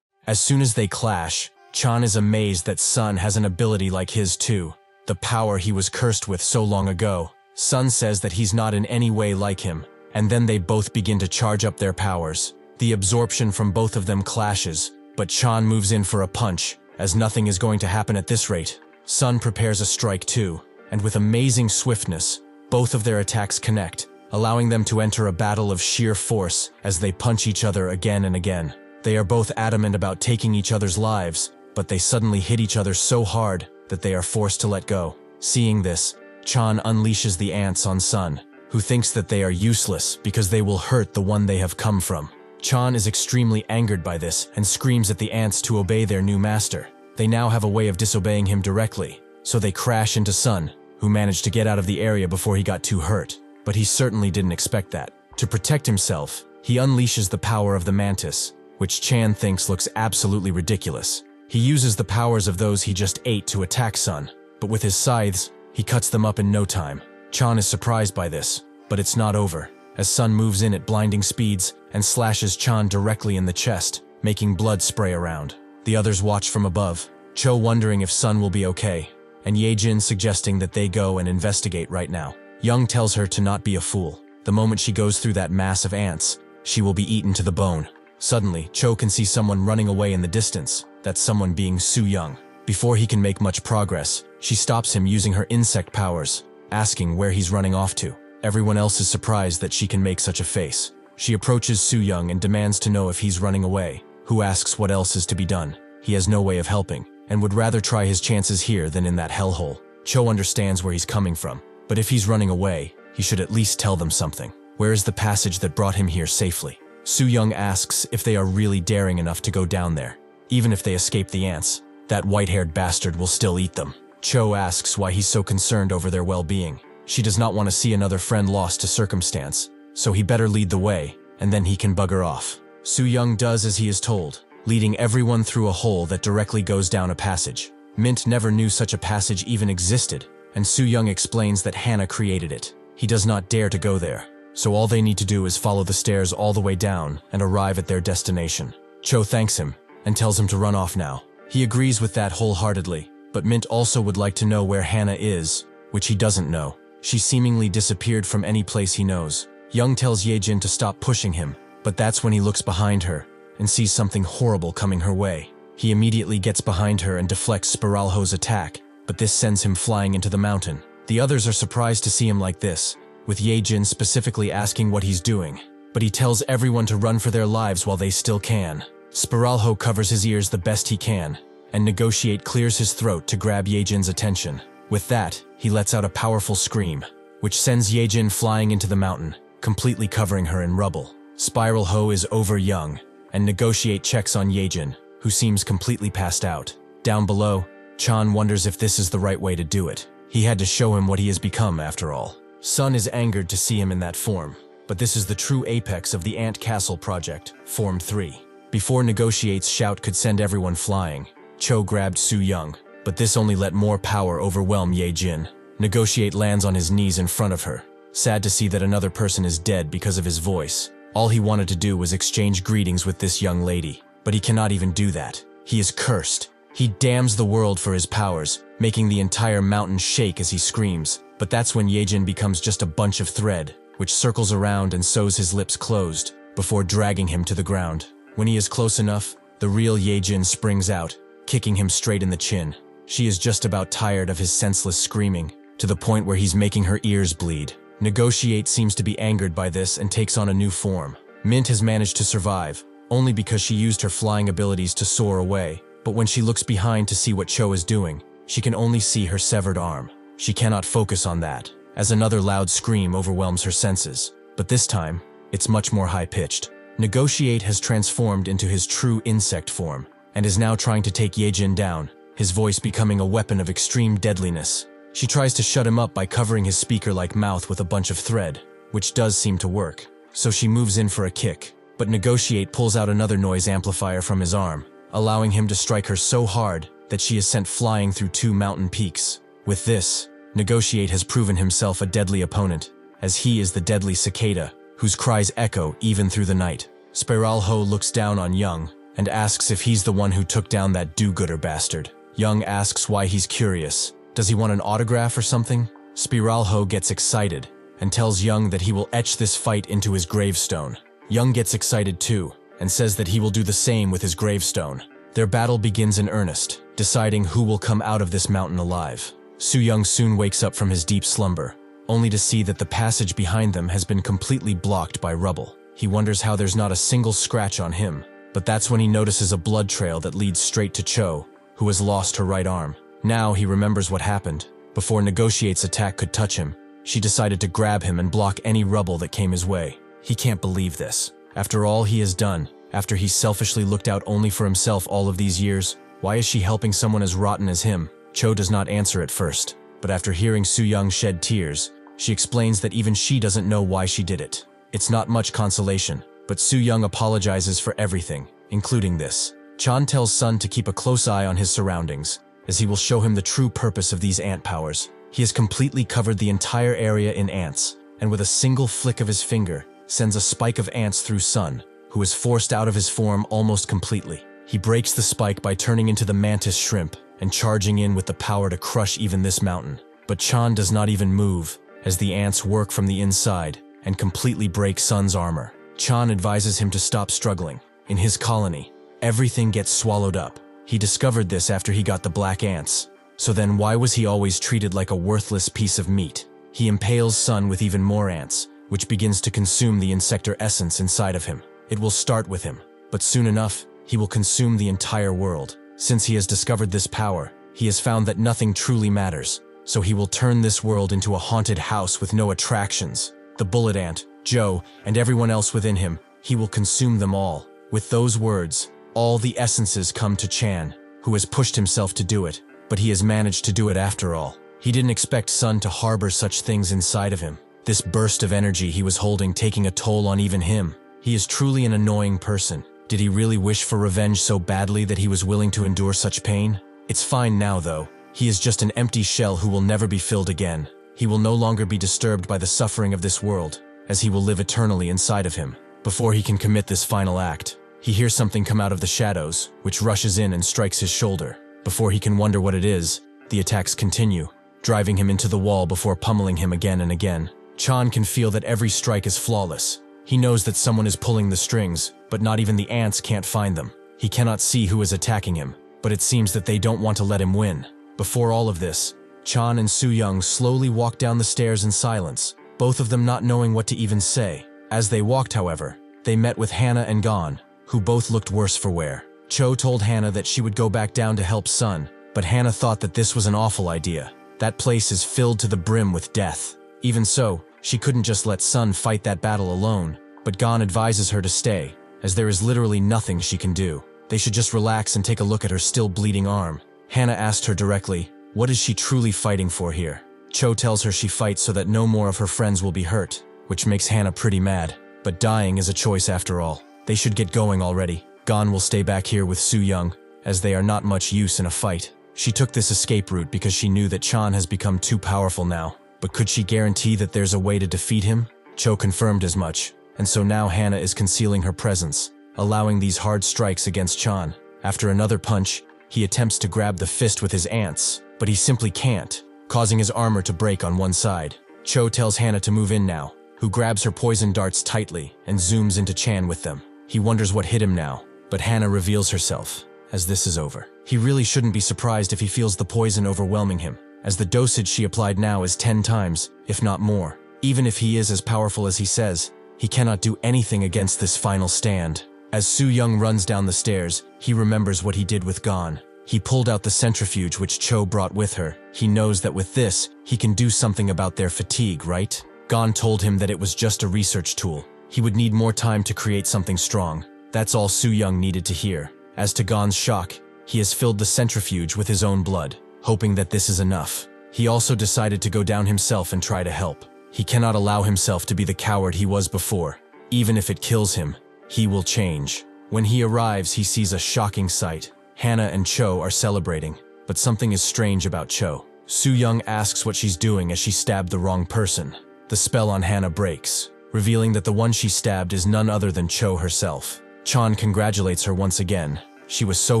As soon as they clash, Chan is amazed that Sun has an ability like his too, the power he was cursed with so long ago. Sun says that he's not in any way like him, and then they both begin to charge up their powers. The absorption from both of them clashes, but Chan moves in for a punch, as nothing is going to happen at this rate. Sun prepares a strike too, and with amazing swiftness, both of their attacks connect, allowing them to enter a battle of sheer force as they punch each other again and again. They are both adamant about taking each other's lives, but they suddenly hit each other so hard that they are forced to let go. Seeing this, Chan unleashes the ants on Sun, who thinks that they are useless because they will hurt the one they have come from. Chan is extremely angered by this and screams at the ants to obey their new master. They now have a way of disobeying him directly, so they crash into Sun, who managed to get out of the area before he got too hurt. But he certainly didn't expect that. To protect himself, he unleashes the power of the mantis, which Chan thinks looks absolutely ridiculous. He uses the powers of those he just ate to attack Sun, but with his scythes, he cuts them up in no time. Chan is surprised by this, but it's not over, as Sun moves in at blinding speeds and slashes Chan directly in the chest, making blood spray around. The others watch from above, Cho wondering if Sun will be okay, and Yejin suggesting that they go and investigate right now. Young tells her to not be a fool. The moment she goes through that mass of ants, she will be eaten to the bone. Suddenly, Cho can see someone running away in the distance. That's someone being Su Young. Before he can make much progress, she stops him using her insect powers, asking where he's running off to. Everyone else is surprised that she can make such a face. She approaches Su Young and demands to know if he's running away, who asks what else is to be done. He has no way of helping, and would rather try his chances here than in that hellhole. Cho understands where he's coming from, but if he's running away, he should at least tell them something. Where is the passage that brought him here safely? Su Young asks if they are really daring enough to go down there. Even if they escape the ants, that white-haired bastard will still eat them. Cho asks why he's so concerned over their well-being. She does not want to see another friend lost to circumstance, so he better lead the way, and then he can bugger off. Su Young does as he is told, leading everyone through a hole that directly goes down a passage. Mint never knew such a passage even existed, and Su Young explains that Hannah created it. He does not dare to go there, so all they need to do is follow the stairs all the way down and arrive at their destination. Cho thanks him and tells him to run off now. He agrees with that wholeheartedly, but Mint also would like to know where Hannah is, which he doesn't know. She seemingly disappeared from any place he knows. Young tells Yejin to stop pushing him, but that's when he looks behind her and sees something horrible coming her way. He immediately gets behind her and deflects Spiralho's attack, but this sends him flying into the mountain. The others are surprised to see him like this, with Yejin specifically asking what he's doing, but he tells everyone to run for their lives while they still can. Spiralho covers his ears the best he can, and Negotiate clears his throat to grab Yejin's attention. With that, he lets out a powerful scream, which sends Yejin flying into the mountain, completely covering her in rubble. Spiralho is over Young, and Negotiate checks on Yejin, who seems completely passed out. Down below, Chan wonders if this is the right way to do it. He had to show him what he has become after all. Sun is angered to see him in that form, but this is the true apex of the Ant Castle project, Form 3. Before Negotiate's shout could send everyone flying, Cho grabbed Su Young, but this only let more power overwhelm Yejin. Negotiate lands on his knees in front of her, sad to see that another person is dead because of his voice. All he wanted to do was exchange greetings with this young lady, but he cannot even do that. He is cursed. He damns the world for his powers, making the entire mountain shake as he screams. But that's when Yejin becomes just a bunch of thread, which circles around and sews his lips closed, before dragging him to the ground. When he is close enough, the real Yejin springs out, kicking him straight in the chin. She is just about tired of his senseless screaming, to the point where he's making her ears bleed. Negotiate seems to be angered by this and takes on a new form. Mint has managed to survive, only because she used her flying abilities to soar away. But when she looks behind to see what Cho is doing, she can only see her severed arm. She cannot focus on that, as another loud scream overwhelms her senses. But this time, it's much more high-pitched. Negotiate has transformed into his true insect form, and is now trying to take Yejin down, his voice becoming a weapon of extreme deadliness. She tries to shut him up by covering his speaker-like mouth with a bunch of thread, which does seem to work. So she moves in for a kick, but Negotiate pulls out another noise amplifier from his arm, allowing him to strike her so hard that she is sent flying through 2 mountain peaks. With this, Negotiate has proven himself a deadly opponent, as he is the deadly cicada, whose cries echo even through the night. Spiral Ho looks down on Young and asks if he's the one who took down that do-gooder bastard. Young asks why he's curious. Does he want an autograph or something? Spiral Ho gets excited and tells Young that he will etch this fight into his gravestone. Young gets excited too and says that he will do the same with his gravestone. Their battle begins in earnest, deciding who will come out of this mountain alive. Su-young soon wakes up from his deep slumber, only to see that the passage behind them has been completely blocked by rubble. He wonders how there's not a single scratch on him, but that's when he notices a blood trail that leads straight to Cho, who has lost her right arm. Now he remembers what happened. Before Negotiate's attack could touch him, she decided to grab him and block any rubble that came his way. He can't believe this. After all he has done, after he selfishly looked out only for himself all of these years, why is she helping someone as rotten as him? Cho does not answer at first, but after hearing Su-young shed tears, she explains that even she doesn't know why she did it. It's not much consolation, but Su-young apologizes for everything, including this. Chan tells Sun to keep a close eye on his surroundings, as he will show him the true purpose of these ant powers. He has completely covered the entire area in ants, and with a single flick of his finger, sends a spike of ants through Sun, who is forced out of his form almost completely. He breaks the spike by turning into the mantis shrimp and charging in with the power to crush even this mountain. But Chan does not even move, as the ants work from the inside and completely break Sun's armor. Chan advises him to stop struggling. In his colony, everything gets swallowed up. He discovered this after he got the black ants. So then why was he always treated like a worthless piece of meat? He impales Sun with even more ants, which begins to consume the insector essence inside of him. It will start with him, but soon enough, he will consume the entire world. Since he has discovered this power, he has found that nothing truly matters, so he will turn this world into a haunted house with no attractions. The bullet ant, Joe, and everyone else within him, he will consume them all. With those words, all the essences come to Chan, who has pushed himself to do it, but he has managed to do it after all. He didn't expect Sun to harbor such things inside of him. This burst of energy he was holding taking a toll on even him. He is truly an annoying person. Did he really wish for revenge so badly that he was willing to endure such pain? It's fine now though. He is just an empty shell who will never be filled again. He will no longer be disturbed by the suffering of this world, as he will live eternally inside of him. Before he can commit this final act, he hears something come out of the shadows, which rushes in and strikes his shoulder. Before he can wonder what it is, the attacks continue, driving him into the wall before pummeling him again and again. Chan can feel that every strike is flawless. He knows that someone is pulling the strings, but not even the ants can't find them. He cannot see who is attacking him, but it seems that they don't want to let him win. Before all of this, Chan and Su-young slowly walk down the stairs in silence, both of them not knowing what to even say. As they walked, however, they met with Hannah and Gon, who both looked worse for wear. Cho told Hannah that she would go back down to help Sun, but Hannah thought that this was an awful idea. That place is filled to the brim with death. Even so, she couldn't just let Sun fight that battle alone, but Gon advises her to stay, as there is literally nothing she can do. They should just relax and take a look at her still bleeding arm. Hannah asked her directly, what is she truly fighting for here? Cho tells her she fights so that no more of her friends will be hurt, which makes Hannah pretty mad. But dying is a choice after all. They should get going already. Gon will stay back here with Su-young, as they are not much use in a fight. She took this escape route because she knew that Chan has become too powerful now. But could she guarantee that there's a way to defeat him? Cho confirmed as much, and so now Hannah is concealing her presence, allowing these hard strikes against Chan. After another punch, he attempts to grab the fist with his ants, but he simply can't, causing his armor to break on one side. Cho tells Hannah to move in now, who grabs her poison darts tightly and zooms into Chan with them. He wonders what hit him now, but Hannah reveals herself, as this is over. He really shouldn't be surprised if he feels the poison overwhelming him, as the dosage she applied now is 10 times, if not more. Even if he is as powerful as he says, he cannot do anything against this final stand. As Su-young runs down the stairs, he remembers what he did with Gon. He pulled out the centrifuge which Cho brought with her. He knows that with this, he can do something about their fatigue, right? Gon told him that it was just a research tool. He would need more time to create something strong. That's all Su-young needed to hear. As to Gon's shock, He has filled the centrifuge with his own blood, hoping that this is enough. He also decided to go down himself and try to help. He cannot allow himself to be the coward he was before. Even if it kills him, he will change. When he arrives, he sees a shocking sight. Hana and Cho are celebrating, but something is strange about Cho. Soo-young asks what she's doing as she stabbed the wrong person. The spell on Hana breaks, revealing that the one she stabbed is none other than Cho herself. Chan congratulates her once again. She was so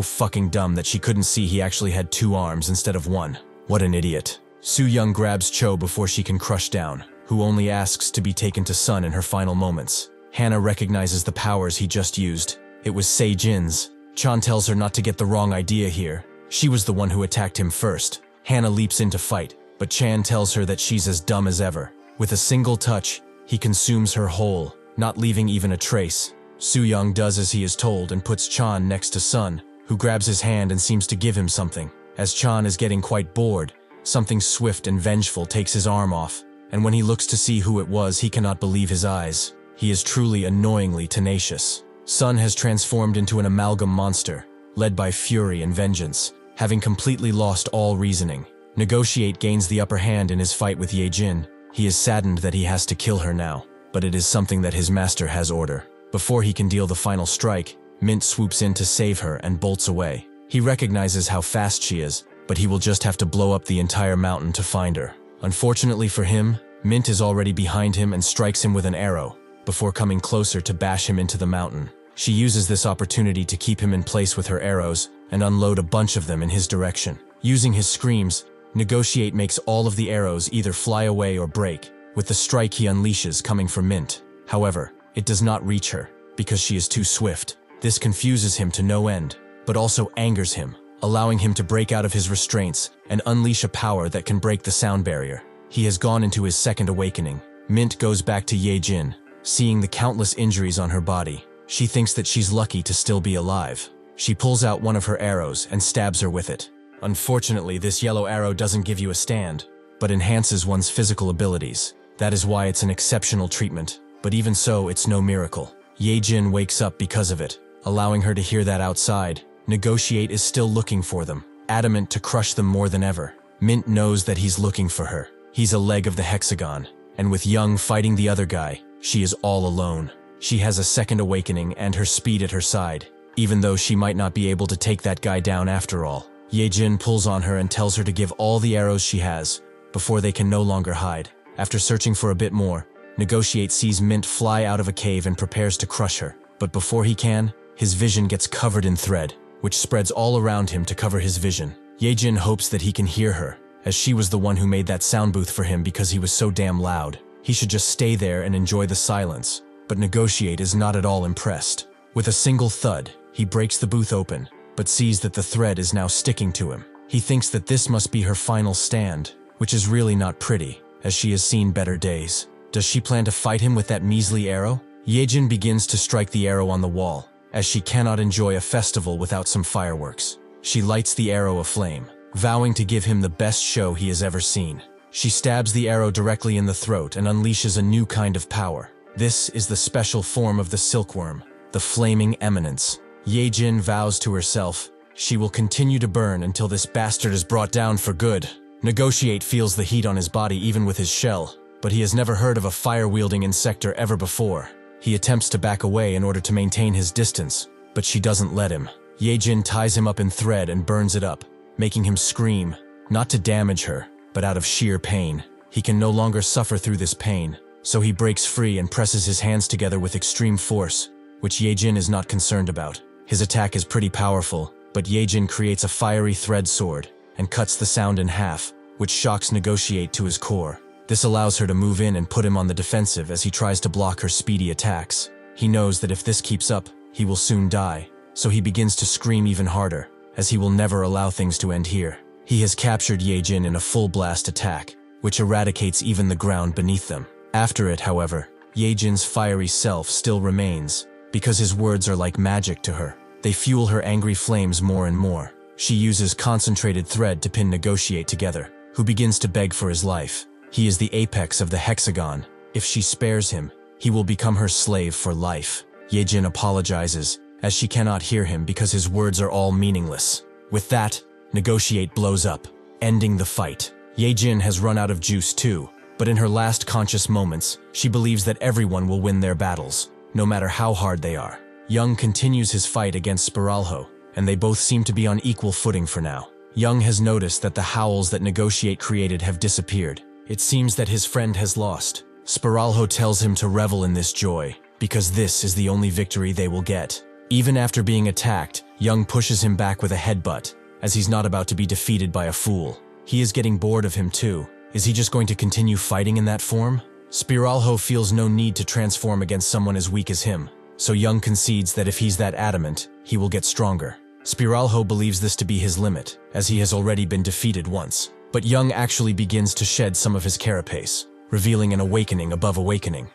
fucking dumb that she couldn't see he actually had 2 arms instead of 1. What an idiot. Soo-young grabs Cho before she can crush down, who only asks to be taken to Sun in her final moments. Hana recognizes the powers he just used. It was Se-jin's. Chan tells her not to get the wrong idea here. She was the one who attacked him first. Hana leaps in to fight, but Chan tells her that she's as dumb as ever. With a single touch, he consumes her whole, not leaving even a trace. Soo-young does as he is told and puts Chan next to Sun, who grabs his hand and seems to give him something. As Chan is getting quite bored, something swift and vengeful takes his arm off, and when he looks to see who it was, he cannot believe his eyes. He is truly annoyingly tenacious. Sun has transformed into an amalgam monster, led by fury and vengeance, having completely lost all reasoning. Negotiate gains the upper hand in his fight with Ye-jin. He is saddened that he has to kill her now, but it is something that his master has order. Before he can deal the final strike, Mint swoops in to save her and bolts away. He recognizes how fast she is, but he will just have to blow up the entire mountain to find her. Unfortunately for him, Mint is already behind him and strikes him with an arrow, before coming closer to bash him into the mountain. She uses this opportunity to keep him in place with her arrows and unload a bunch of them in his direction. Using his screams, Negotiate makes all of the arrows either fly away or break, with the strike he unleashes coming from Mint. However, it does not reach her, because she is too swift. This confuses him to no end, but also angers him, allowing him to break out of his restraints and unleash a power that can break the sound barrier. He has gone into his second awakening. Mint goes back to Ye-jin, seeing the countless injuries on her body. She thinks that she's lucky to still be alive. She pulls out one of her arrows and stabs her with it. Unfortunately, this yellow arrow doesn't give you a stand, but enhances one's physical abilities. That is why it's an exceptional treatment, but even so, it's no miracle. Ye-jin wakes up because of it, allowing her to hear that outside. Negotiate is still looking for them, adamant to crush them more than ever. Mint knows that he's looking for her. He's a leg of the hexagon, and with Young fighting the other guy, she is all alone. She has a second awakening and her speed at her side, even though she might not be able to take that guy down after all. Ye-jin pulls on her and tells her to give all the arrows she has, before they can no longer hide. After searching for a bit more, Negotiate sees Mint fly out of a cave and prepares to crush her. But before he can, his vision gets covered in thread, which spreads all around him to cover his vision. Ye-jin hopes that he can hear her, as she was the one who made that sound booth for him because he was so damn loud. He should just stay there and enjoy the silence. But Negotiate is not at all impressed. With a single thud, he breaks the booth open, but sees that the thread is now sticking to him. He thinks that this must be her final stand, which is really not pretty, as she has seen better days. Does she plan to fight him with that measly arrow? Ye-jin begins to strike the arrow on the wall, as she cannot enjoy a festival without some fireworks. She lights the arrow aflame, vowing to give him the best show he has ever seen. She stabs the arrow directly in the throat and unleashes a new kind of power. This is the special form of the silkworm, the Flaming Eminence. Ye-jin vows to herself, she will continue to burn until this bastard is brought down for good. Negotiate feels the heat on his body even with his shell, but he has never heard of a fire-wielding insector ever before. He attempts to back away in order to maintain his distance, but she doesn't let him. Ye-jin ties him up in thread and burns it up, making him scream, not to damage her, but out of sheer pain. He can no longer suffer through this pain, so he breaks free and presses his hands together with extreme force, which Ye-jin is not concerned about. His attack is pretty powerful, but Ye-jin creates a fiery thread sword and cuts the sound in half, which shocks Negotiate to his core. This allows her to move in and put him on the defensive as he tries to block her speedy attacks. He knows that if this keeps up, he will soon die, so he begins to scream even harder, as he will never allow things to end here. He has captured Ye-jin in a full blast attack, which eradicates even the ground beneath them. After it, however, Ye-jin's fiery self still remains, because his words are like magic to her. They fuel her angry flames more and more. She uses concentrated thread to pin Negotiate together, who begins to beg for his life. He is the apex of the hexagon. If she spares him, he will become her slave for life. Ye-jin apologizes, as she cannot hear him because his words are all meaningless. With that, Negotiate blows up, ending the fight. Ye-jin has run out of juice too, but in her last conscious moments, she believes that everyone will win their battles, no matter how hard they are. Young continues his fight against Spiralho, and they both seem to be on equal footing for now. Young has noticed that the howls that Negotiate created have disappeared. It seems that his friend has lost. Spiralho tells him to revel in this joy, because this is the only victory they will get. Even after being attacked, Young pushes him back with a headbutt, as he's not about to be defeated by a fool. He is getting bored of him too. Is he just going to continue fighting in that form? Spiralho feels no need to transform against someone as weak as him, so Young concedes that if he's that adamant, he will get stronger. Spiralho believes this to be his limit, as he has already been defeated once. But Young actually begins to shed some of his carapace, revealing an awakening above awakening.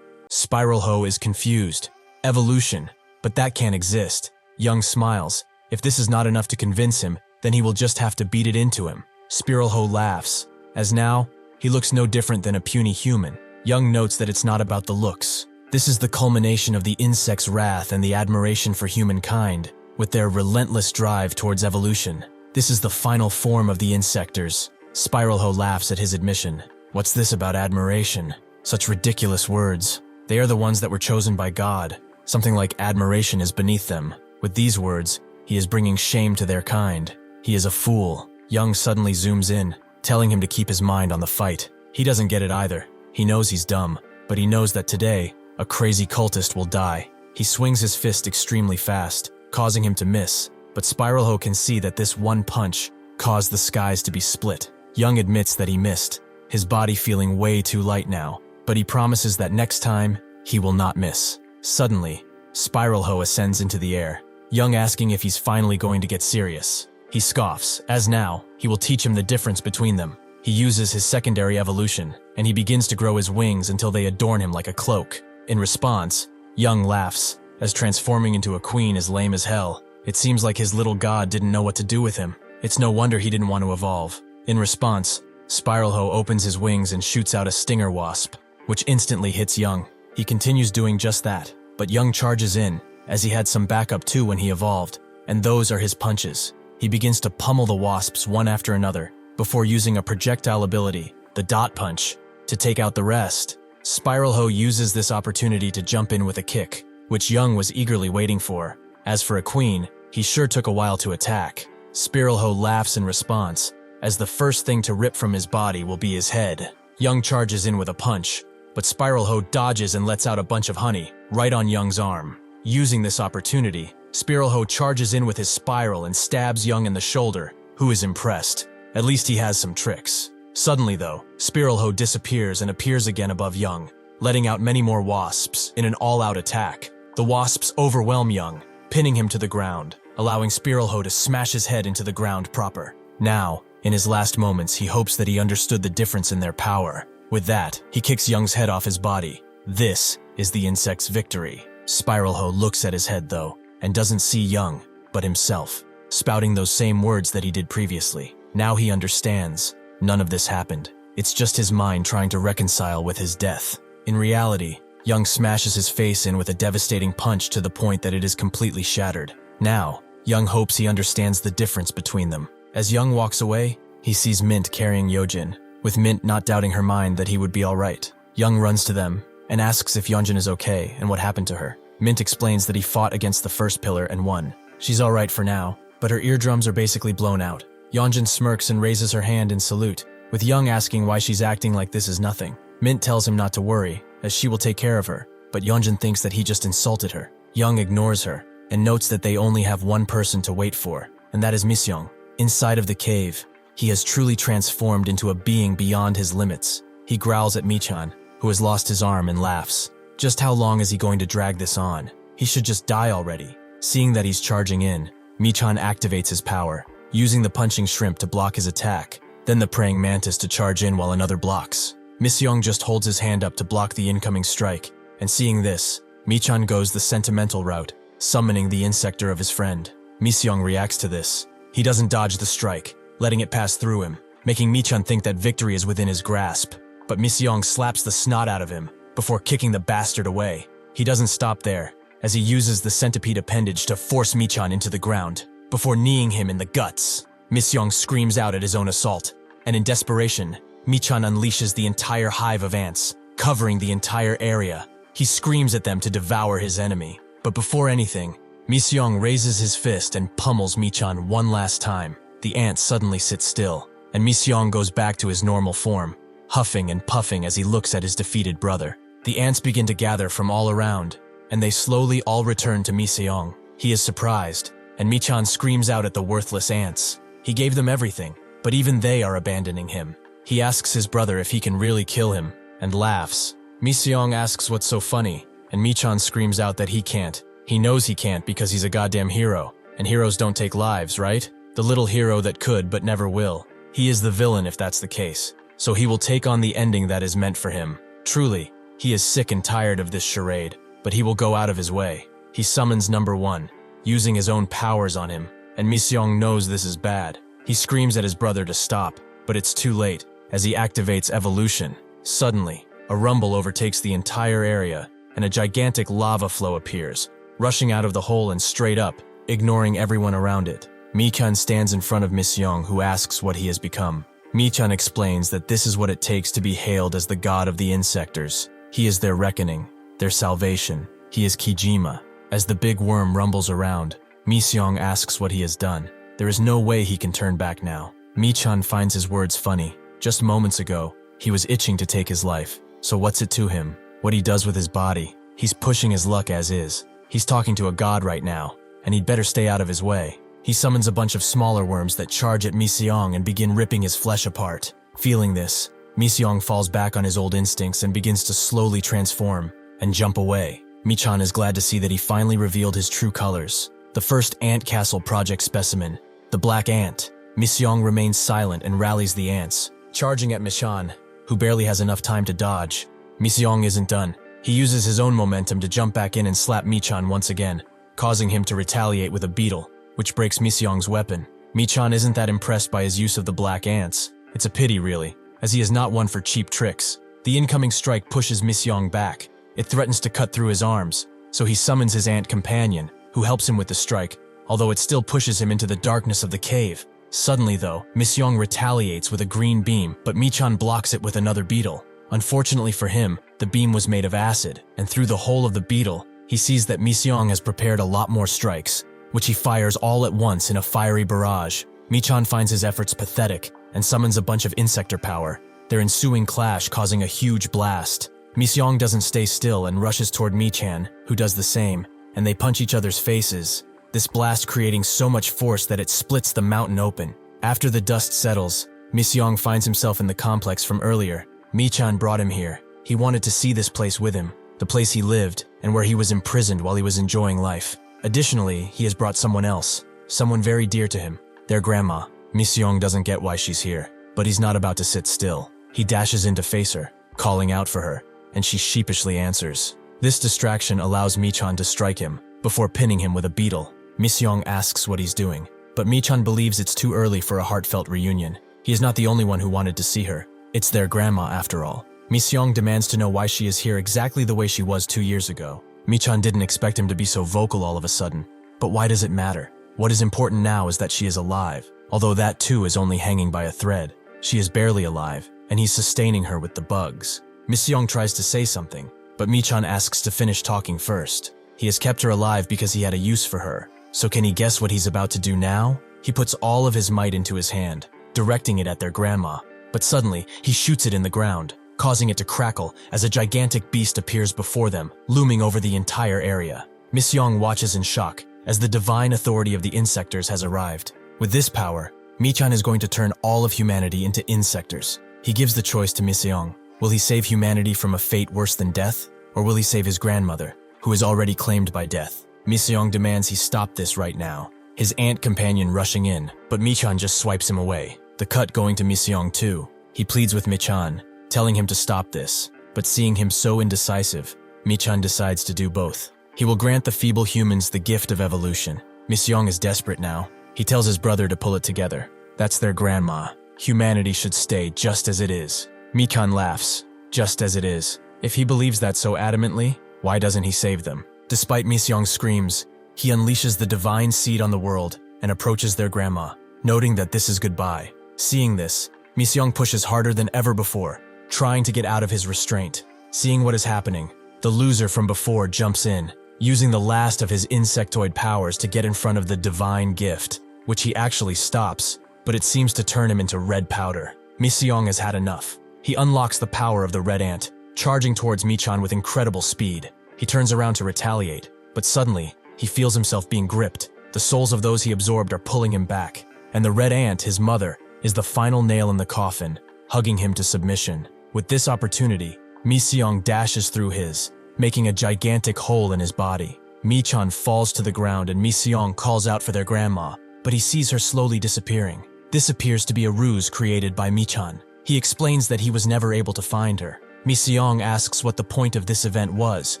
Spiralho is confused. Evolution, but that can't exist. Young smiles. If this is not enough to convince him, then he will just have to beat it into him. Spiralho laughs, as now, he looks no different than a puny human. Young notes that it's not about the looks. This is the culmination of the insect's wrath and the admiration for humankind, with their relentless drive towards evolution. This is the final form of the insectors. Spiralho laughs at his admission. What's this about admiration? Such ridiculous words. They are the ones that were chosen by God. Something like admiration is beneath them. With these words, he is bringing shame to their kind. He is a fool. Young suddenly zooms in, telling him to keep his mind on the fight. He doesn't get it either. He knows he's dumb, but he knows that today, a crazy cultist will die. He swings his fist extremely fast, causing him to miss, but Spiralho can see that this one punch caused the skies to be split. Young admits that he missed, his body feeling way too light now, but he promises that next time, he will not miss. Suddenly, Spiralho ascends into the air, Young asking if he's finally going to get serious. He scoffs, as now, he will teach him the difference between them. He uses his secondary evolution, and he begins to grow his wings until they adorn him like a cloak. In response, Young laughs, as transforming into a queen is lame as hell. It seems like his little god didn't know what to do with him. It's no wonder he didn't want to evolve. In response, Spiralho opens his wings and shoots out a stinger wasp, which instantly hits Young. He continues doing just that, but Young charges in, as he had some backup too when he evolved, and those are his punches. He begins to pummel the wasps one after another, before using a projectile ability, the dot punch, to take out the rest. Spiralho uses this opportunity to jump in with a kick, which Young was eagerly waiting for. As for a queen, he sure took a while to attack. Spiralho laughs in response, as the first thing to rip from his body will be his head. Young charges in with a punch, but Spiralho dodges and lets out a bunch of honey, right on Young's arm. Using this opportunity, Spiralho charges in with his spiral and stabs Young in the shoulder, who is impressed. At least he has some tricks. Suddenly though, Spiralho disappears and appears again above Young, letting out many more wasps in an all-out attack. The wasps overwhelm Young, pinning him to the ground, allowing Spiralho to smash his head into the ground proper. Now, in his last moments, he hopes that he understood the difference in their power. With that, he kicks Young's head off his body. This is the insect's victory. Spiralho looks at his head though, and doesn't see Young, but himself, spouting those same words that he did previously. Now he understands. None of this happened. It's just his mind trying to reconcile with his death. In reality, Young smashes his face in with a devastating punch to the point that it is completely shattered. Now, Young hopes he understands the difference between them. As Young walks away, he sees Mint carrying Yojin, with Mint not doubting her mind that he would be alright. Young runs to them and asks if Yonjin is okay and what happened to her. Mint explains that he fought against the first pillar and won. She's alright for now, but her eardrums are basically blown out. Yonjin smirks and raises her hand in salute, with Young asking why she's acting like this is nothing. Mint tells him not to worry, as she will take care of her, but Yonjin thinks that he just insulted her. Young ignores her, and notes that they only have one person to wait for, and that is Misyong. Inside of the cave, he has truly transformed into a being beyond his limits. He growls at Michan, who has lost his arm, and laughs. Just how long is he going to drag this on? He should just die already. Seeing that he's charging in, Michan activates his power, using the punching shrimp to block his attack, then the praying mantis to charge in while another blocks. Misyong just holds his hand up to block the incoming strike, and seeing this, Michan goes the sentimental route, summoning the insector of his friend. Misyong reacts to this. He doesn't dodge the strike, letting it pass through him, making Michan think that victory is within his grasp. But Misyong slaps the snot out of him, before kicking the bastard away. He doesn't stop there, as he uses the centipede appendage to force Michan into the ground. before kneeing him in the guts. Mi-seong screams out at his own assault, and in desperation, Mi-chan unleashes the entire hive of ants, covering the entire area. He screams at them to devour his enemy. But before anything, Mi-seong raises his fist and pummels Mi-chan one last time. The ants suddenly sit still, and Mi-seong goes back to his normal form, huffing and puffing as he looks at his defeated brother. The ants begin to gather from all around, and they slowly all return to Mi-seong. He is surprised, and Mi-chan screams out at the worthless ants. He gave them everything, but even they are abandoning him. He asks his brother if he can really kill him, and laughs. Mi-seong asks what's so funny, and Mi-chan screams out that he can't. He knows he can't because he's a goddamn hero, and heroes don't take lives, right? The little hero that could but never will. He is the villain if that's the case, so he will take on the ending that is meant for him. Truly, he is sick and tired of this charade, but he will go out of his way. He summons number 1, using his own powers on him, and Mi-seong knows this is bad. He screams at his brother to stop, but it's too late, as he activates evolution. Suddenly, a rumble overtakes the entire area, and a gigantic lava flow appears, rushing out of the hole and straight up, ignoring everyone around it. Mi-chan stands in front of Mi-seong, who asks what he has become. Mi-chan explains that this is what it takes to be hailed as the god of the insectors. He is their reckoning, their salvation. He is Kijima. As the big worm rumbles around, Mi-seong asks what he has done. There is no way he can turn back now. Mi-chan finds his words funny. Just moments ago, he was itching to take his life. So what's it to him? What he does with his body? He's pushing his luck as is. He's talking to a god right now, and he'd better stay out of his way. He summons a bunch of smaller worms that charge at Mi-seong and begin ripping his flesh apart. Feeling this, Mi-seong falls back on his old instincts and begins to slowly transform and jump away. Mi-chan is glad to see that he finally revealed his true colors. The first ant castle project specimen, the black ant. Mi-seong remains silent and rallies the ants, charging at Mi-chan, who barely has enough time to dodge. Mi-seong isn't done. He uses his own momentum to jump back in and slap Mi-chan once again, causing him to retaliate with a beetle, which breaks Mi-seong's weapon. Mi-chan isn't that impressed by his use of the black ants. It's a pity, really, as he is not one for cheap tricks. The incoming strike pushes Mi-seong back. It threatens to cut through his arms, so he summons his ant companion, who helps him with the strike, although it still pushes him into the darkness of the cave. Suddenly, though, Mi-seong retaliates with a green beam, but Mi-chan blocks it with another beetle. Unfortunately for him, the beam was made of acid, and through the hole of the beetle, he sees that Mi-seong has prepared a lot more strikes, which he fires all at once in a fiery barrage. Mi-chan finds his efforts pathetic and summons a bunch of insector power, their ensuing clash causing a huge blast. Mi-seong doesn't stay still and rushes toward Mi-chan, who does the same, and they punch each other's faces, this blast creating so much force that it splits the mountain open. After the dust settles, Mi-seong finds himself in the complex from earlier. Mi-chan brought him here. He wanted to see this place with him, the place he lived, and where he was imprisoned while he was enjoying life. Additionally, he has brought someone else, someone very dear to him, their grandma. Mi-seong doesn't get why she's here, but he's not about to sit still. He dashes in to face her, calling out for her, and she sheepishly answers. This distraction allows Mi-chan to strike him, before pinning him with a beetle. Mi-seong asks what he's doing, but Mi-chan believes it's too early for a heartfelt reunion. He is not the only one who wanted to see her. It's their grandma after all. Mi-seong demands to know why she is here exactly the way she was 2 years ago. Mi-chan didn't expect him to be so vocal all of a sudden. But why does it matter? What is important now is that she is alive, although that too is only hanging by a thread. She is barely alive, and he's sustaining her with the bugs. Mi-seong tries to say something, but Mi-chan asks to finish talking first. He has kept her alive because he had a use for her. So can he guess what he's about to do now? He puts all of his might into his hand, directing it at their grandma. But suddenly, he shoots it in the ground, causing it to crackle as a gigantic beast appears before them, looming over the entire area. Mi-seong watches in shock as the divine authority of the insectors has arrived. With this power, Mi-chan is going to turn all of humanity into insectors. He gives the choice to Mi-seong. Will he save humanity from a fate worse than death? Or will he save his grandmother, who is already claimed by death? Mi-seong demands he stop this right now, his ant companion rushing in, but Mi-chan just swipes him away, the cut going to Mi-seong too. He pleads with Mi-chan, telling him to stop this, but seeing him so indecisive, Mi-chan decides to do both. He will grant the feeble humans the gift of evolution. Mi-seong is desperate now. He tells his brother to pull it together. That's their grandma. Humanity should stay just as it is. Mi-chan laughs. Just as it is. If he believes that so adamantly, why doesn't he save them? Despite Mi-seong's screams, he unleashes the divine seed on the world and approaches their grandma, noting that this is goodbye. Seeing this, Mi-seong pushes harder than ever before, trying to get out of his restraint. Seeing what is happening, the loser from before jumps in, using the last of his insectoid powers to get in front of the divine gift, which he actually stops, but it seems to turn him into red powder. Mi-seong has had enough. He unlocks the power of the red ant, charging towards Mi-chan with incredible speed. He turns around to retaliate, but suddenly, he feels himself being gripped. The souls of those he absorbed are pulling him back, and the red ant, his mother, is the final nail in the coffin, hugging him to submission. With this opportunity, Mi-seong dashes through his, making a gigantic hole in his body. Mi-chan falls to the ground and Mi-seong calls out for their grandma, but he sees her slowly disappearing. This appears to be a ruse created by Mi-chan. He explains that he was never able to find her. Mi-seong asks what the point of this event was,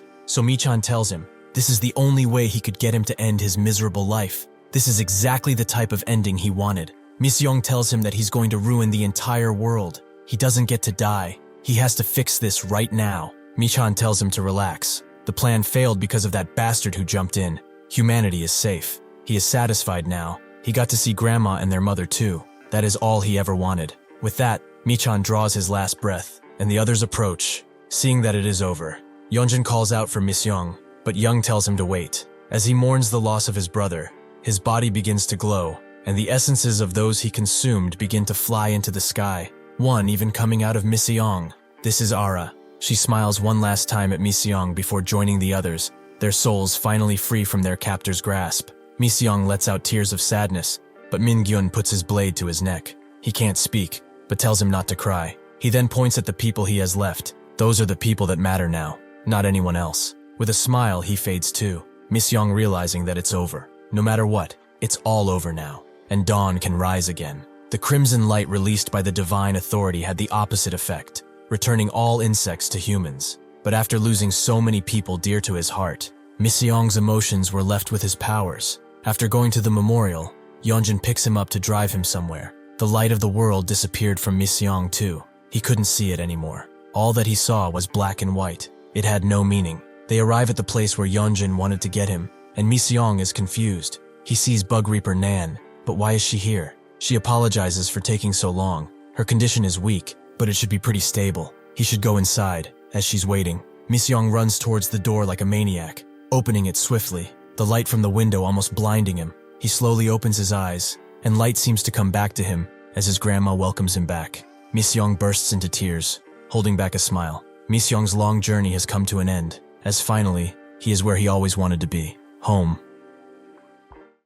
so Mi-chan tells him this is the only way he could get him to end his miserable life. This is exactly the type of ending he wanted. Mi-seong tells him that he's going to ruin the entire world. He doesn't get to die. He has to fix this right now. Mi-chan tells him to relax. The plan failed because of that bastard who jumped in. Humanity is safe. He is satisfied now. He got to see grandma and their mother too. That is all he ever wanted. With that, Mi-chan draws his last breath, and the others approach. Seeing that it is over, Yeonjun calls out for Mi-seong, but Young tells him to wait. As he mourns the loss of his brother, his body begins to glow, and the essences of those he consumed begin to fly into the sky, one even coming out of Mi-seong. This is Ara. She smiles one last time at Mi-seong before joining the others, their souls finally free from their captor's grasp. Mi-seong lets out tears of sadness, but Min-gyun puts his blade to his neck. He can't speak, but tells him not to cry. He then points at the people he has left. Those are the people that matter now, not anyone else. With a smile, he fades too, Mi-seong realizing that it's over. No matter what, it's all over now, and dawn can rise again. The crimson light released by the divine authority had the opposite effect, returning all insects to humans. But after losing so many people dear to his heart, Mi-seong's emotions were left with his powers. After going to the memorial, Yeonjun picks him up to drive him somewhere. The light of the world disappeared from Mi-seong too. He couldn't see it anymore. All that he saw was black and white. It had no meaning. They arrive at the place where Yeonjun wanted to get him, and Mi-seong is confused. He sees Bug Reaper Nan, but why is she here? She apologizes for taking so long. Her condition is weak, but it should be pretty stable. He should go inside. As she's waiting, Mi-seong runs towards the door like a maniac, opening it swiftly, the light from the window almost blinding him. He slowly opens his eyes, and light seems to come back to him as his grandma welcomes him back. Mi-seong bursts into tears, holding back a smile. Mi-seong's long journey has come to an end, as finally, he is where he always wanted to be, home.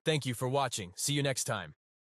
Thank you for watching. See you next time.